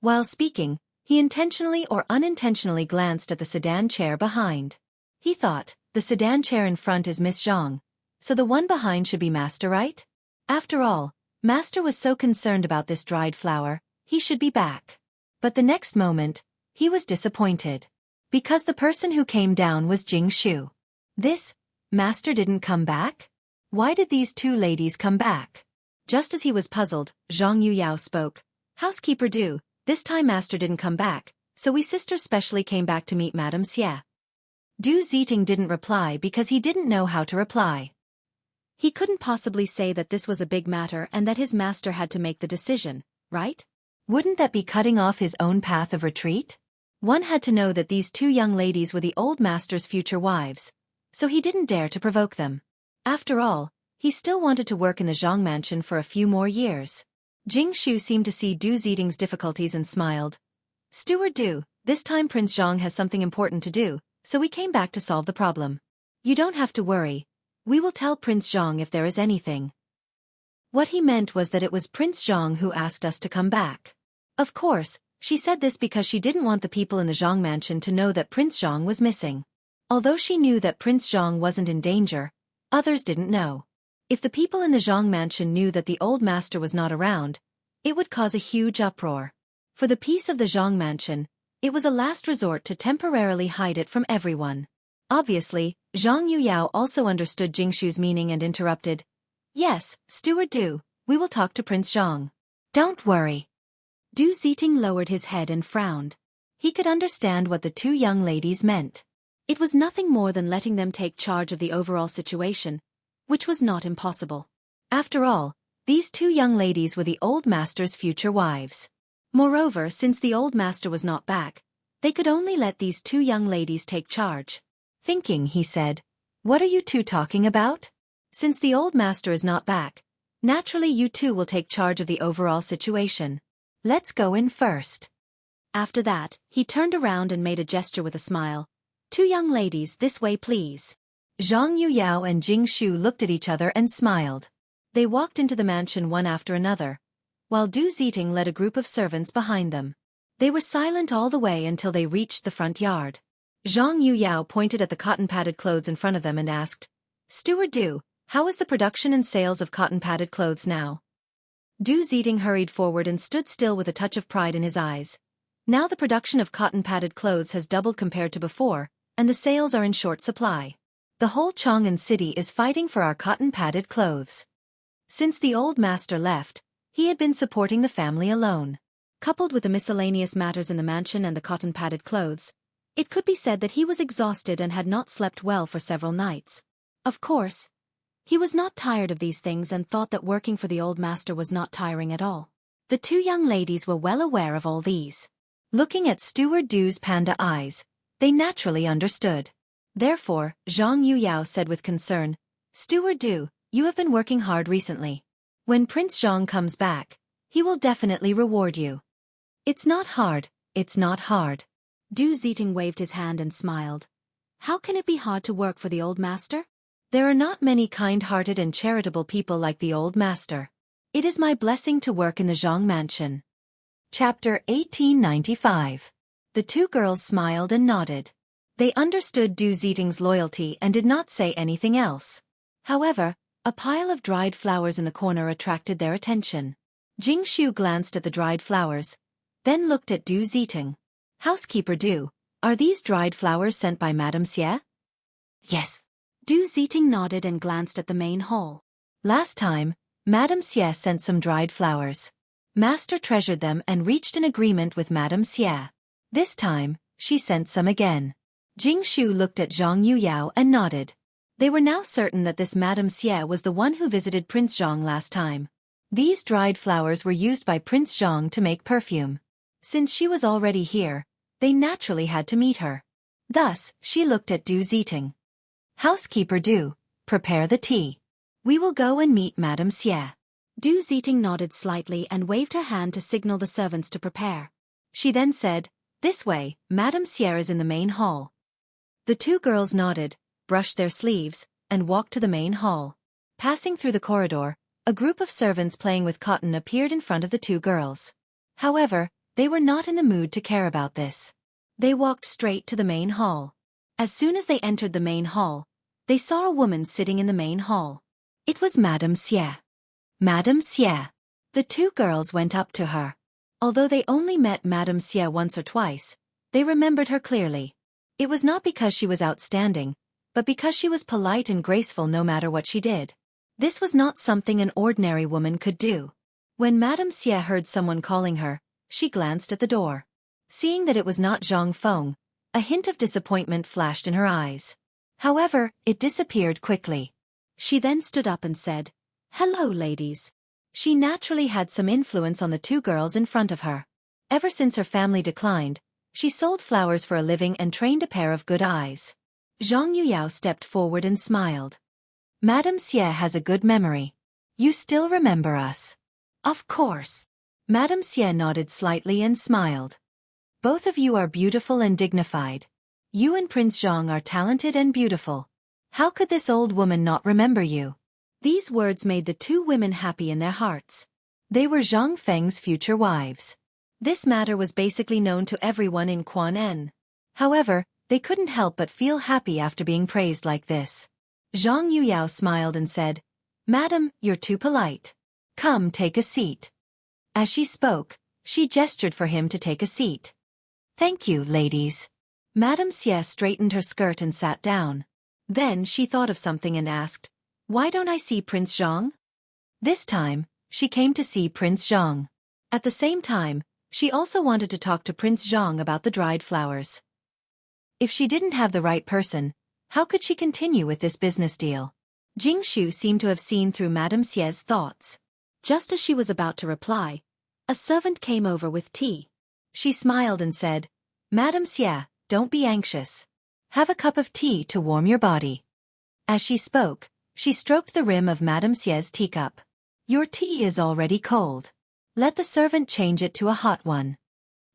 While speaking, he intentionally or unintentionally glanced at the sedan chair behind. He thought, the sedan chair in front is Miss Zhang, so the one behind should be master, right? After all, master was so concerned about this dried flower, he should be back. But the next moment, he was disappointed. Because the person who came down was Jianghu. This, master didn't come back? Why did these two ladies come back? Just as he was puzzled, Zhang Yuyao spoke. Housekeeper Du, this time master didn't come back, so we sisters specially came back to meet Madame Xie. Du Ziting didn't reply because he didn't know how to reply. He couldn't possibly say that this was a big matter and that his master had to make the decision, right? Wouldn't that be cutting off his own path of retreat? One had to know that these two young ladies were the old master's future wives, so he didn't dare to provoke them. After all, he still wanted to work in the Zhang mansion for a few more years. Jianghu seemed to see Du Ziting's difficulties and smiled. Steward Du, this time Prince Zhang has something important to do, so we came back to solve the problem. You don't have to worry. We will tell Prince Zhang if there is anything. What he meant was that it was Prince Zhang who asked us to come back. Of course, she said this because she didn't want the people in the Zhang mansion to know that Prince Zhang was missing. Although she knew that Prince Zhang wasn't in danger, others didn't know. If the people in the Zhang mansion knew that the old master was not around, it would cause a huge uproar. For the peace of the Zhang mansion, it was a last resort to temporarily hide it from everyone. Obviously, Zhang Yuyao also understood Jingshu's meaning and interrupted. Yes, Steward Du, we will talk to Prince Zhang. Don't worry. Du Ziting lowered his head and frowned. He could understand what the two young ladies meant. It was nothing more than letting them take charge of the overall situation, which was not impossible. After all, these two young ladies were the old master's future wives. Moreover, since the old master was not back, they could only let these two young ladies take charge. Thinking, he said, What are you two talking about? Since the old master is not back, naturally you two will take charge of the overall situation. Let's go in first. After that, he turned around and made a gesture with a smile. Two young ladies, this way please. Zhang Yuyao and Jingshu looked at each other and smiled. They walked into the mansion one after another, while Du Ziting led a group of servants behind them. They were silent all the way until they reached the front yard. Zhang Yuyao pointed at the cotton-padded clothes in front of them and asked, Steward Du, how is the production and sales of cotton-padded clothes now? Du Ziting hurried forward and stood still with a touch of pride in his eyes. Now the production of cotton-padded clothes has doubled compared to before, and the sales are in short supply. The whole Chang'an city is fighting for our cotton-padded clothes. Since the old master left, he had been supporting the family alone. Coupled with the miscellaneous matters in the mansion and the cotton-padded clothes, it could be said that he was exhausted and had not slept well for several nights. Of course, he was not tired of these things and thought that working for the old master was not tiring at all. The two young ladies were well aware of all these. Looking at Steward Du's panda eyes, they naturally understood. Therefore, Zhang Yuyao said with concern, Steward Du, you have been working hard recently. When Prince Zhang comes back, he will definitely reward you. It's not hard, it's not hard. Du Ziting waved his hand and smiled. How can it be hard to work for the old master? There are not many kind-hearted and charitable people like the old master. It is my blessing to work in the Zhang mansion. Chapter 1895. The two girls smiled and nodded. They understood Du Ziting's loyalty and did not say anything else. However, a pile of dried flowers in the corner attracted their attention. Jingshu glanced at the dried flowers, then looked at Du Ziting. Housekeeper Du, are these dried flowers sent by Madame Xie? Yes. Du Ziting nodded and glanced at the main hall. Last time, Madame Xie sent some dried flowers. Master treasured them and reached an agreement with Madame Xie. This time, she sent some again. Jingshu looked at Zhang Yuyao and nodded. They were now certain that this Madame Xie was the one who visited Prince Zhang last time. These dried flowers were used by Prince Zhang to make perfume. Since she was already here, they naturally had to meet her. Thus, she looked at Du Ziting. Housekeeper Du, prepare the tea. We will go and meet Madame Xie. Du Ziting nodded slightly and waved her hand to signal the servants to prepare. She then said, "This way, Madame Xie is in the main hall." The two girls nodded, brushed their sleeves, and walked to the main hall. Passing through the corridor, a group of servants playing with cotton appeared in front of the two girls. However, they were not in the mood to care about this. They walked straight to the main hall. As soon as they entered the main hall, they saw a woman sitting in the main hall. It was Madame Xie. Madame Xie. The two girls went up to her. Although they only met Madame Xie once or twice, they remembered her clearly. It was not because she was outstanding, but because she was polite and graceful no matter what she did. This was not something an ordinary woman could do. When Madame Xie heard someone calling her, she glanced at the door. Seeing that it was not Zhang Feng, a hint of disappointment flashed in her eyes. However, it disappeared quickly. She then stood up and said, "Hello, ladies." She naturally had some influence on the two girls in front of her. Ever since her family declined, she sold flowers for a living and trained a pair of good eyes. Zhang Yuyao stepped forward and smiled. Madame Xie has a good memory. You still remember us? Of course. Madame Xie nodded slightly and smiled. Both of you are beautiful and dignified. You and Prince Zhang are talented and beautiful. How could this old woman not remember you? These words made the two women happy in their hearts. They were Zhang Feng's future wives. This matter was basically known to everyone in Quan En. However, they couldn't help but feel happy after being praised like this. Zhang Yuyao smiled and said, "Madam, you're too polite. Come take a seat." As she spoke, she gestured for him to take a seat. "Thank you, ladies." Madame Xie straightened her skirt and sat down. Then she thought of something and asked, "Why don't I see Prince Zhang?" This time, she came to see Prince Zhang. At the same time, she also wanted to talk to Prince Zhang about the dried flowers. If she didn't have the right person, how could she continue with this business deal? Jingshu seemed to have seen through Madame Xie's thoughts. Just as she was about to reply, a servant came over with tea. She smiled and said, "Madame Xie, don't be anxious. Have a cup of tea to warm your body." As she spoke, she stroked the rim of Madame Xie's teacup. "Your tea is already cold. Let the servant change it to a hot one."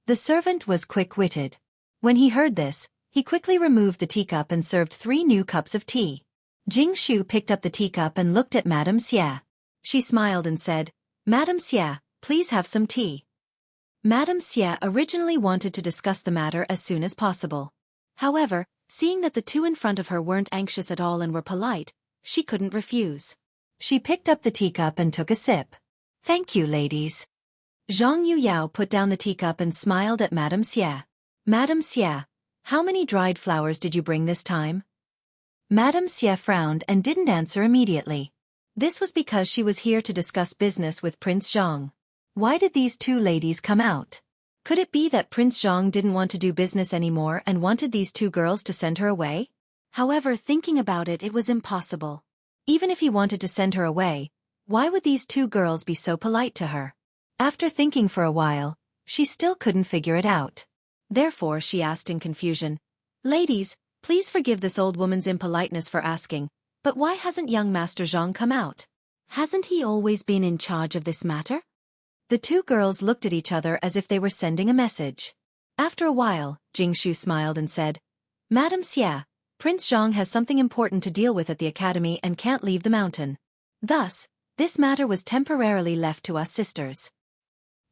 The servant was quick-witted. When he heard this, he quickly removed the teacup and served 3 new cups of tea. Jingshu picked up the teacup and looked at Madame Xie. She smiled and said, "Madame Xie, please have some tea." Madame Xie originally wanted to discuss the matter as soon as possible. However, seeing that the two in front of her weren't anxious at all and were polite, she couldn't refuse. She picked up the teacup and took a sip. "Thank you, ladies." Zhang Yuyao put down the teacup and smiled at Madame Xie. "Madame Xie, how many dried flowers did you bring this time?" Madame Xie frowned and didn't answer immediately. This was because she was here to discuss business with Prince Zhang. Why did these two ladies come out? Could it be that Prince Zhang didn't want to do business anymore and wanted these two girls to send her away? However, thinking about it, it was impossible. Even if he wanted to send her away, why would these two girls be so polite to her? After thinking for a while, she still couldn't figure it out. Therefore, she asked in confusion, "Ladies, please forgive this old woman's impoliteness for asking, but why hasn't young Master Zhang come out? Hasn't he always been in charge of this matter?" The two girls looked at each other as if they were sending a message. After a while, Jingshu smiled and said, "Madame Xie, Prince Zhang has something important to deal with at the academy and can't leave the mountain. Thus, This matter was temporarily left to us sisters.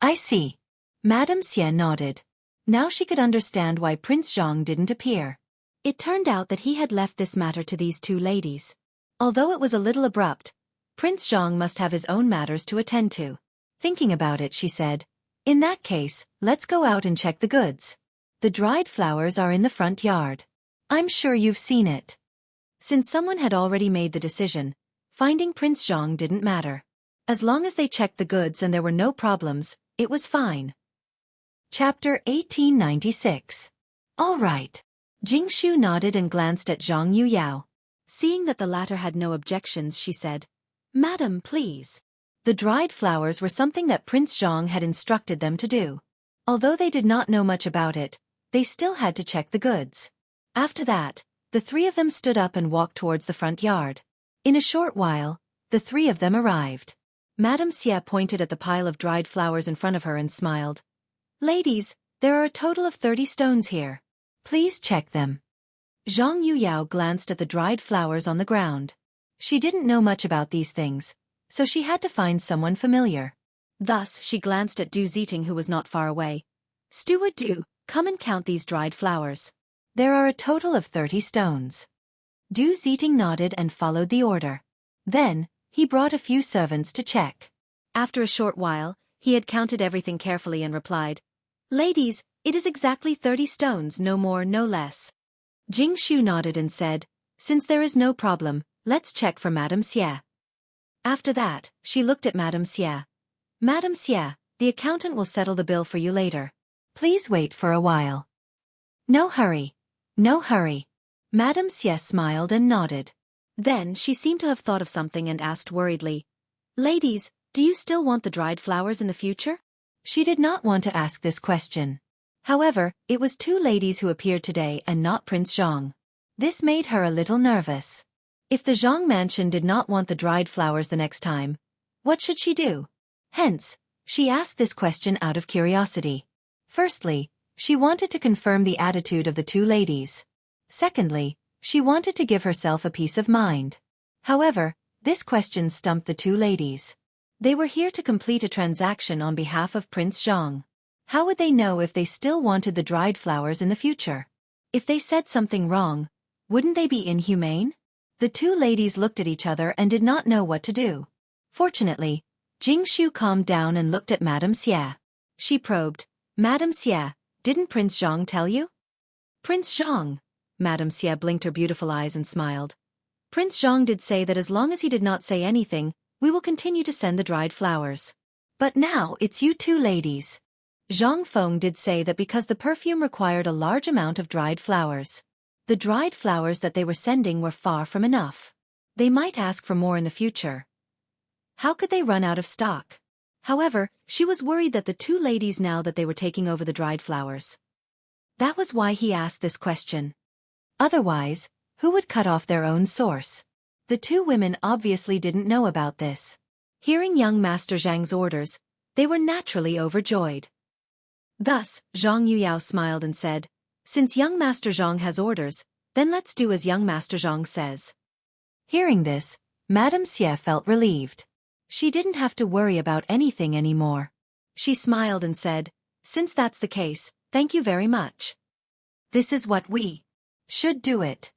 I see. Madame Xie nodded. Now she could understand why Prince Zhang didn't appear. It turned out that he had left this matter to these two ladies. Although it was a little abrupt, Prince Zhang must have his own matters to attend to. Thinking about it, she said, "In that case, let's go out and check the goods. The dried flowers are in the front yard. I'm sure you've seen it." Since someone had already made the decision, finding Prince Zhang didn't matter. As long as they checked the goods and there were no problems, it was fine. Chapter 1896. All right. Jingshu nodded and glanced at Zhang Yuyao. Seeing that the latter had no objections, she said, "Madam, please." The dried flowers were something that Prince Zhang had instructed them to do. Although they did not know much about it, they still had to check the goods. After that, the three of them stood up and walked towards the front yard. In a short while, the three of them arrived. Madame Xie pointed at the pile of dried flowers in front of her and smiled. "Ladies, there are a total of 30 stones here. Please check them." Zhang Yuyao glanced at the dried flowers on the ground. She didn't know much about these things, so she had to find someone familiar. Thus, she glanced at Du Ziting, who was not far away. "Steward Du, come and count these dried flowers." There are a total of 30 stones. Du Ziting nodded and followed the order. Then, he brought a few servants to check. After a short while, he had counted everything carefully and replied, "Ladies, it is exactly 30 stones, no more, no less." Jingshu nodded and said, "Since there is no problem, let's check for Madame Xie." After that, she looked at Madame Xie. "Madame Xie, the accountant will settle the bill for you later. Please wait for a while." "No hurry. No hurry." Madame Xie smiled and nodded. Then she seemed to have thought of something and asked worriedly, "Ladies, do you still want the dried flowers in the future?" She did not want to ask this question. However, it was two ladies who appeared today and not Prince Zhang. This made her a little nervous. If the Zhang mansion did not want the dried flowers the next time, what should she do? Hence, she asked this question out of curiosity. Firstly, she wanted to confirm the attitude of the two ladies. Secondly, she wanted to give herself a peace of mind. However, this question stumped the two ladies. They were here to complete a transaction on behalf of Prince Zhang. How would they know if they still wanted the dried flowers in the future? If they said something wrong, wouldn't they be inhumane? The two ladies looked at each other and did not know what to do. Fortunately, Jingshu calmed down and looked at Madame Xie. She probed, "Madame Xie, didn't Prince Zhang tell you?" "Prince Zhang?" Madame Xie blinked her beautiful eyes and smiled. "Prince Zhang did say that as long as he did not say anything, we will continue to send the dried flowers. But now it's you two ladies." Zhang Feng did say that because the perfume required a large amount of dried flowers. The dried flowers that they were sending were far from enough. They might ask for more in the future. How could they run out of stock? However, she was worried that the two ladies now that they were taking over the dried flowers. That was why he asked this question. Otherwise, who would cut off their own source? The two women obviously didn't know about this. Hearing young Master Zhang's orders, they were naturally overjoyed. Thus, Zhang Yuyao smiled and said, "Since young Master Zhang has orders, then let's do as young Master Zhang says." Hearing this, Madame Xie felt relieved. She didn't have to worry about anything anymore. She smiled and said, "Since that's the case, thank you very much. This is what we should do it."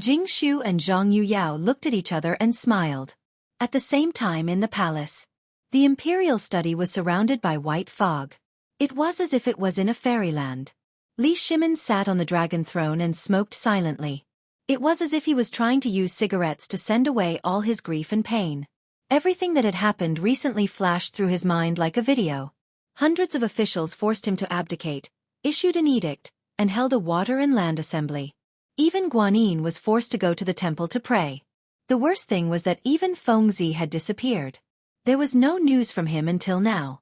Jingshu and Zhang Yuyao looked at each other and smiled. At the same time in the palace, the imperial study was surrounded by white fog. It was as if it was in a fairyland. Li Shimin sat on the dragon throne and smoked silently. It was as if he was trying to use cigarettes to send away all his grief and pain. Everything that had happened recently flashed through his mind like a video. Hundreds of officials forced him to abdicate, issued an edict, and held a water and land assembly. Even Guanyin was forced to go to the temple to pray. The worst thing was that even Fengzi had disappeared. There was no news from him until now.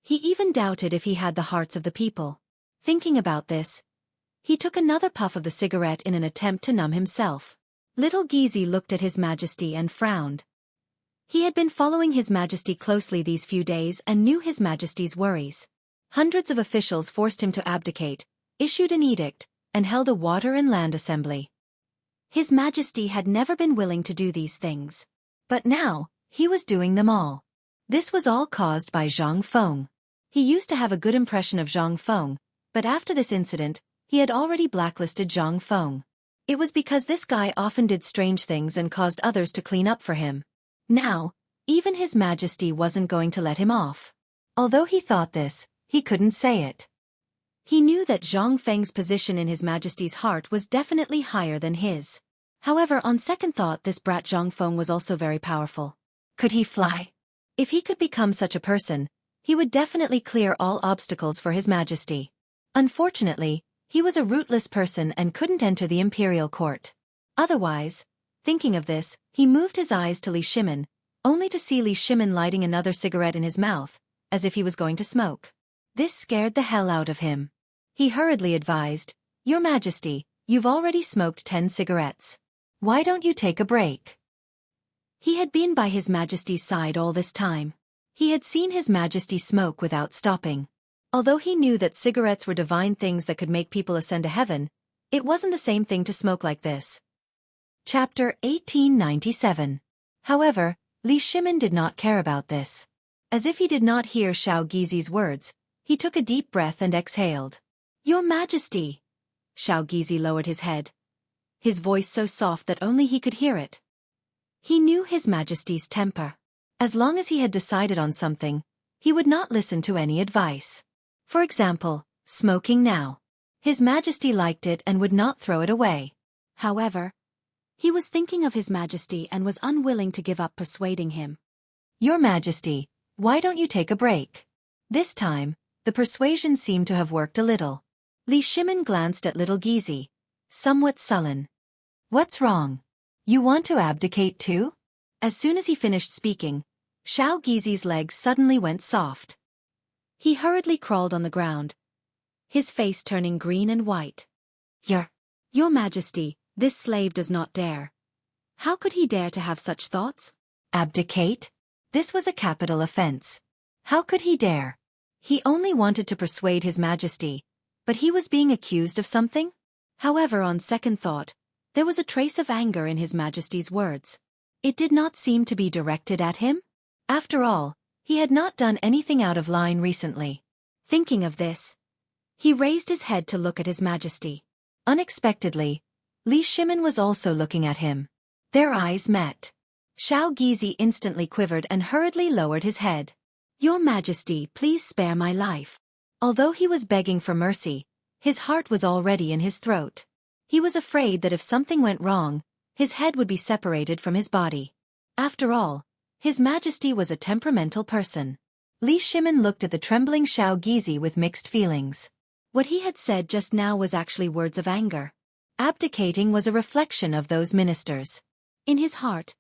He even doubted if he had the hearts of the people. Thinking about this, he took another puff of the cigarette in an attempt to numb himself. Little Gizi looked at His Majesty and frowned. He had been following His Majesty closely these few days and knew His Majesty's worries. Hundreds of officials forced him to abdicate, issued an edict, and held a water and land assembly. His Majesty had never been willing to do these things. But now, He was doing them all. This was all caused by Zhang Feng. He used to have a good impression of Zhang Feng, but after this incident, he had already blacklisted Zhang Feng. It was because this guy often did strange things and caused others to clean up for him. Now, even His Majesty wasn't going to let him off. Although he thought this, he couldn't say it. He knew that Zhang Feng's position in His Majesty's heart was definitely higher than his. However, on second thought, this brat Zhang Feng was also very powerful. Could he fly? If he could become such a person, he would definitely clear all obstacles for His Majesty. Unfortunately, he was a rootless person and couldn't enter the imperial court. Otherwise, thinking of this, he moved his eyes to Li Shimin, only to see Li Shimin lighting another cigarette in his mouth, as if he was going to smoke. This scared the hell out of him. He hurriedly advised, "Your Majesty, you've already smoked 10 cigarettes. Why don't you take a break?" He had been by His Majesty's side all this time. He had seen His Majesty smoke without stopping. Although he knew that cigarettes were divine things that could make people ascend to heaven, it wasn't the same thing to smoke like this. Chapter 1897. However, Li Shimin did not care about this. As if he did not hear Xiao Gizi's words, he took a deep breath and exhaled. "Your Majesty!" Xiao Gizi lowered his head, his voice so soft that only he could hear it. He knew His Majesty's temper. As long as he had decided on something, he would not listen to any advice. For example, smoking now. His Majesty liked it and would not throw it away. However, he was thinking of His Majesty and was unwilling to give up persuading him. "Your Majesty, why don't you take a break?" This time, the persuasion seemed to have worked a little. Li Shimin glanced at little Gizi, somewhat sullen. "What's wrong? You want to abdicate too?" As soon as he finished speaking, Xiao Gizi's legs suddenly went soft. He hurriedly crawled on the ground, his face turning green and white. Your Majesty, this slave does not dare." How could he dare to have such thoughts? Abdicate? This was a capital offense. How could he dare? He only wanted to persuade His Majesty, but he was being accused of something? However, on second thought, there was a trace of anger in His Majesty's words. It did not seem to be directed at him. After all, he had not done anything out of line recently. Thinking of this, he raised his head to look at His Majesty. Unexpectedly, Li Shimin was also looking at him. Their eyes met. Xiao Gizi instantly quivered and hurriedly lowered his head. "Your Majesty, please spare my life." Although he was begging for mercy, his heart was already in his throat. He was afraid that if something went wrong, his head would be separated from his body. After all, His Majesty was a temperamental person. Li Shimin looked at the trembling Xiao Gizi with mixed feelings. What he had said just now was actually words of anger. Abdicating was a reflection of those ministers. In his heart,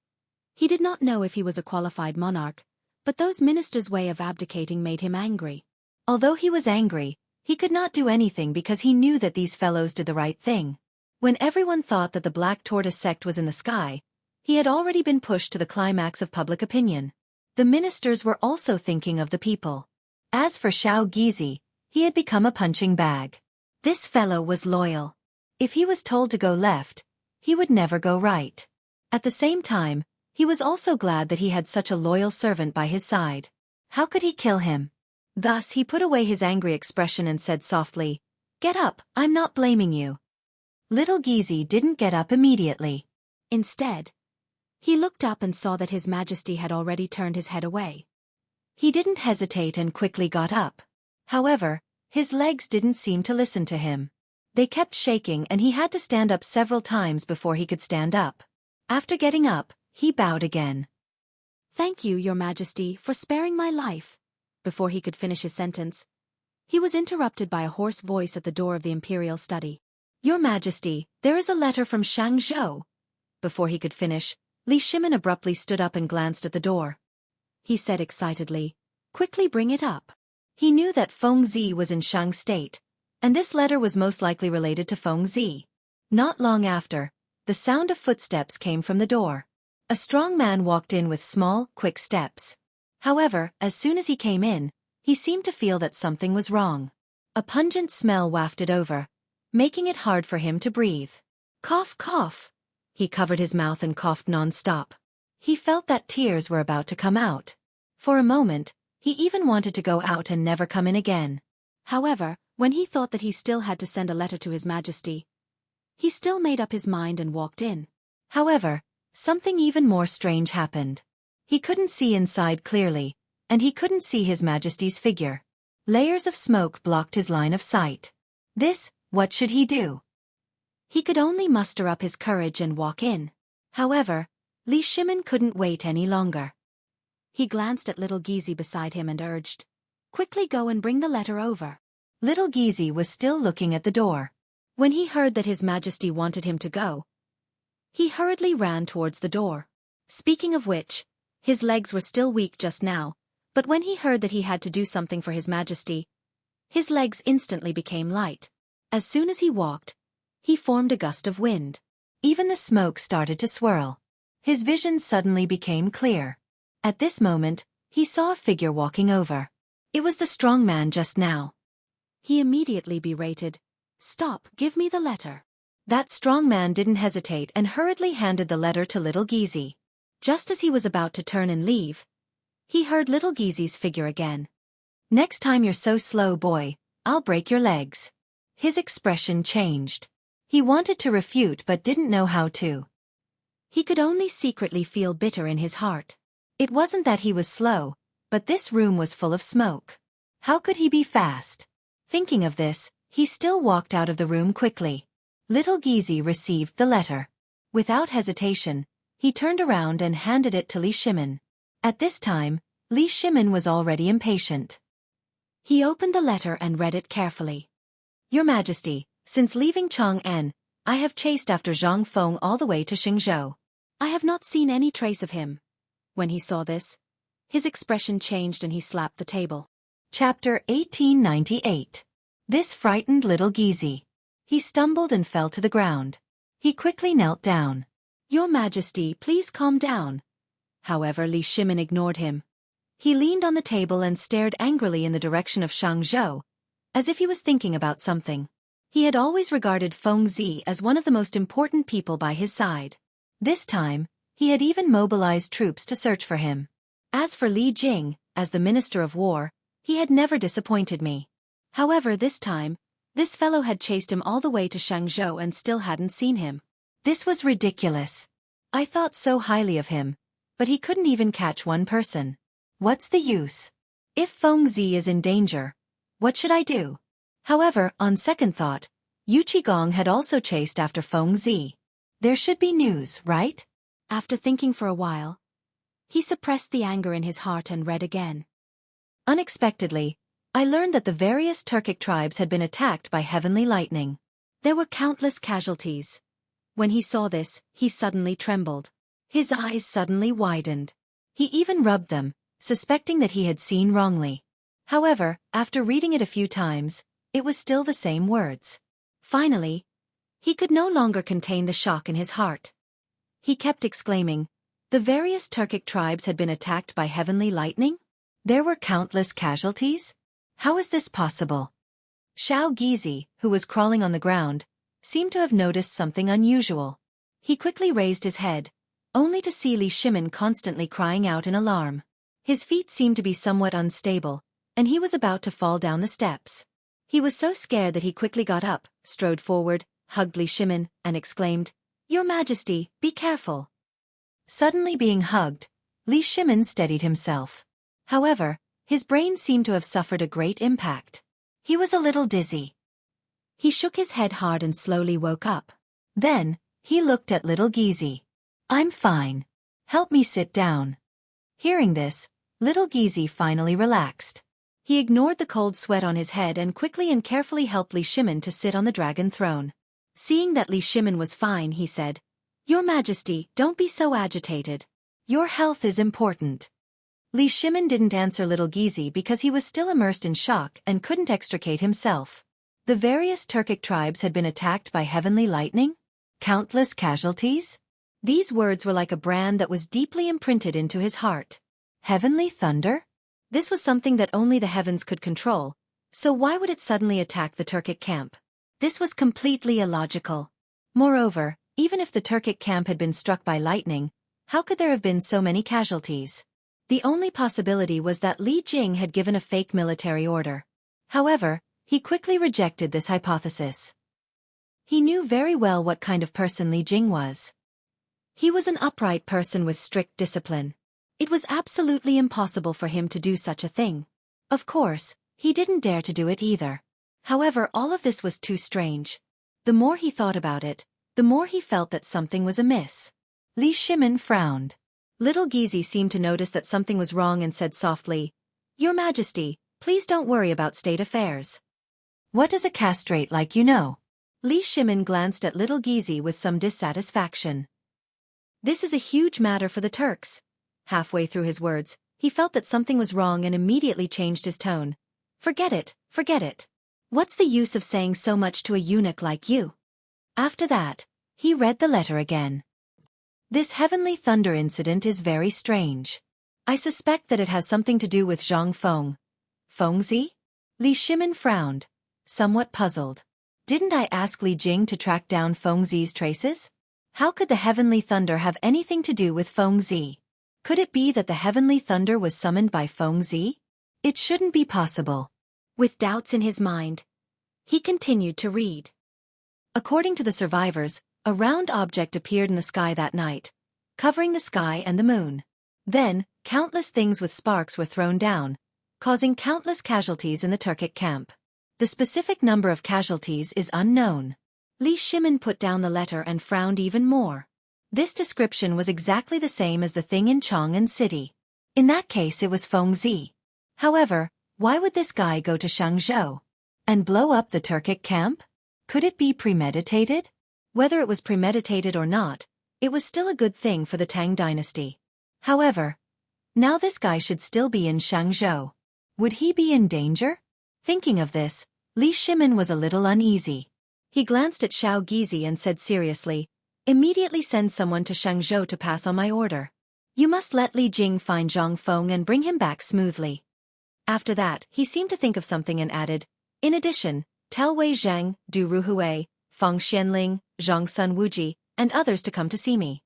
he did not know if he was a qualified monarch, but those ministers' way of abdicating made him angry. Although he was angry, he could not do anything because he knew that these fellows did the right thing. When everyone thought that the Black Tortoise sect was in the sky, he had already been pushed to the climax of public opinion. The ministers were also thinking of the people. As for Xiao Gizi, he had become a punching bag. This fellow was loyal. If he was told to go left, he would never go right. At the same time, he was also glad that he had such a loyal servant by his side. How could he kill him? Thus he put away his angry expression and said softly, "Get up, I'm not blaming you." Little Gizi didn't get up immediately. Instead, he looked up and saw that His Majesty had already turned his head away. He didn't hesitate and quickly got up. However, his legs didn't seem to listen to him. They kept shaking and he had to stand up several times before he could stand up. After getting up, he bowed again. "Thank you, Your Majesty, for sparing my life." Before he could finish his sentence, he was interrupted by a hoarse voice at the door of the imperial study. "Your Majesty, there is a letter from Xianghu." Before he could finish, Li Shimin abruptly stood up and glanced at the door. He said excitedly, "Quickly bring it up." He knew that Feng Zi was in Shang State, and this letter was most likely related to Feng Zi. Not long after, the sound of footsteps came from the door. A strong man walked in with small, quick steps. However, as soon as he came in, he seemed to feel that something was wrong. A pungent smell wafted over, making it hard for him to breathe. Cough, cough. He covered his mouth and coughed non-stop. He felt that tears were about to come out. For a moment, he even wanted to go out and never come in again. However, when he thought that he still had to send a letter to His Majesty, he still made up his mind and walked in. However, something even more strange happened. He couldn't see inside clearly, and he couldn't see His Majesty's figure. Layers of smoke blocked his line of sight. What should he do? He could only muster up his courage and walk in. However, Li Shimin couldn't wait any longer. He glanced at little Gizi beside him and urged, "Quickly go and bring the letter over." Little Gizi was still looking at the door. When he heard that His Majesty wanted him to go, he hurriedly ran towards the door. Speaking of which, his legs were still weak just now, but when he heard that he had to do something for His Majesty, his legs instantly became light. As soon as he walked, he formed a gust of wind. Even the smoke started to swirl. His vision suddenly became clear. At this moment, he saw a figure walking over. It was the strong man just now. He immediately berated, "Stop, give me the letter." That strong man didn't hesitate and hurriedly handed the letter to little Gizi. Just as he was about to turn and leave, he heard little Gizi's figure again. "Next time you're so slow, boy, I'll break your legs." His expression changed. He wanted to refute but didn't know how to. He could only secretly feel bitter in his heart. It wasn't that he was slow, but this room was full of smoke. How could he be fast? Thinking of this, he still walked out of the room quickly. Little Gizi received the letter. Without hesitation, he turned around and handed it to Li Shimin. At this time, Li Shimin was already impatient. He opened the letter and read it carefully. "Your Majesty, since leaving Chang'an, I have chased after Zhang Feng all the way to Xingzhou. I have not seen any trace of him." When he saw this, his expression changed and he slapped the table. Chapter 1898. This frightened little Gizi. He stumbled and fell to the ground. He quickly knelt down. "Your Majesty, please calm down." However, Li Shimin ignored him. He leaned on the table and stared angrily in the direction of Xianxia, as if he was thinking about something. He had always regarded Feng Zi as one of the most important people by his side. This time, he had even mobilized troops to search for him. As for Li Jing, as the Minister of War, he had never disappointed me. However, this time, this fellow had chased him all the way to Xiangzhou and still hadn't seen him. This was ridiculous. I thought so highly of him, but he couldn't even catch one person. What's the use? If Feng Zi is in danger, what should I do? However, on second thought, Yu Qigong had also chased after Feng Zi. There should be news, right? After thinking for a while, he suppressed the anger in his heart and read again. Unexpectedly, I learned that the various Turkic tribes had been attacked by heavenly lightning. There were countless casualties. When he saw this, he suddenly trembled. His eyes suddenly widened. He even rubbed them, suspecting that he had seen wrongly. However, after reading it a few times, it was still the same words. Finally, he could no longer contain the shock in his heart. He kept exclaiming, "The various Turkic tribes had been attacked by heavenly lightning? There were countless casualties? How is this possible?" Xiao Gizi, who was crawling on the ground, seemed to have noticed something unusual. He quickly raised his head, only to see Li Shimin constantly crying out in alarm. His feet seemed to be somewhat unstable, and he was about to fall down the steps. He was so scared that he quickly got up, strode forward, hugged Li Shimin, and exclaimed, "Your Majesty, be careful." Suddenly being hugged, Li Shimin steadied himself. However, his brain seemed to have suffered a great impact. He was a little dizzy. He shook his head hard and slowly woke up. Then, he looked at little Gizi. "I'm fine. Help me sit down." Hearing this, little Gizi finally relaxed. He ignored the cold sweat on his head and quickly and carefully helped Li Shimin to sit on the dragon throne. Seeing that Li Shimin was fine, he said, "Your Majesty, don't be so agitated. Your health is important." Li Shimin didn't answer little Gizi because he was still immersed in shock and couldn't extricate himself. The various Turkic tribes had been attacked by heavenly lightning? Countless casualties? These words were like a brand that was deeply imprinted into his heart. Heavenly thunder? This was something that only the heavens could control, so why would it suddenly attack the Turkic camp? This was completely illogical. Moreover, even if the Turkic camp had been struck by lightning, How could there have been so many casualties? The only possibility was that Li Jing had given a fake military order. However, he quickly rejected this hypothesis. He knew very well what kind of person Li Jing was. He was an upright person with strict discipline. It was absolutely impossible for him to do such a thing. Of course, he didn't dare to do it either. However, all of this was too strange. The more he thought about it, the more he felt that something was amiss. Li Shimin frowned. Little Gizi seemed to notice that something was wrong and said softly, "Your Majesty, please don't worry about state affairs." "What does a castrate like you know?" Li Shimin glanced at Little Gizi with some dissatisfaction. "This is a huge matter for the Turks." Halfway through his words, he felt that something was wrong and immediately changed his tone. Forget it, forget it. What's the use of saying so much to a eunuch like you?" After that, he read the letter again. "This heavenly thunder incident is very strange. I suspect that it has something to do with Zhang Feng." "Fengzi?" Li Shimin frowned, somewhat puzzled. "Didn't I ask Li Jing to track down Fengzi's traces? How could the heavenly thunder have anything to do with Fengzi? Could it be that the heavenly thunder was summoned by Fengzi? It shouldn't be possible." With doubts in his mind, he continued to read. According to the survivors, a round object appeared in the sky that night, covering the sky and the moon. Then, countless things with sparks were thrown down, causing countless casualties in the Turkic camp. The specific number of casualties is unknown. Li Shimin put down the letter and frowned even more. This description was exactly the same as the thing in Chang'an City. In that case it was Fengzi. However, why would this guy go to Xianghu and blow up the Turkic camp? Could it be premeditated? Whether it was premeditated or not, it was still a good thing for the Tang dynasty. However, now this guy should still be in Xianghu. Would he be in danger? Thinking of this, Li Shimin was a little uneasy. He glanced at Xiao Gizi and said seriously, "Immediately send someone to Xianghu to pass on my order. You must let Li Jing find Zhang Feng and bring him back smoothly." After that, he seemed to think of something and added, "In addition, tell Wei Zhang, Du Ruhui, Fang Xianling, Zhang Sun Wuji, and others to come to see me."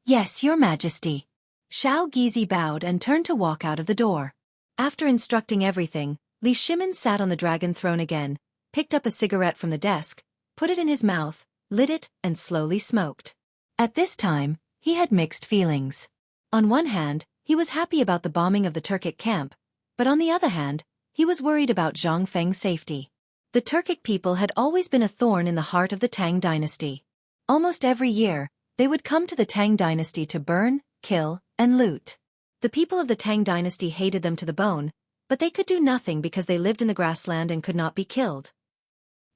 "Yes, Your Majesty." Xiao Gizi bowed and turned to walk out of the door. After instructing everything, Li Shimin sat on the dragon throne again, picked up a cigarette from the desk, put it in his mouth, lit it, and slowly smoked. At this time, he had mixed feelings. On one hand, he was happy about the bombing of the Turkic camp, but on the other hand, he was worried about Zhang Feng's safety. The Turkic people had always been a thorn in the heart of the Tang dynasty. Almost every year, they would come to the Tang dynasty to burn, kill, and loot. The people of the Tang dynasty hated them to the bone, but they could do nothing because they lived in the grassland and could not be killed.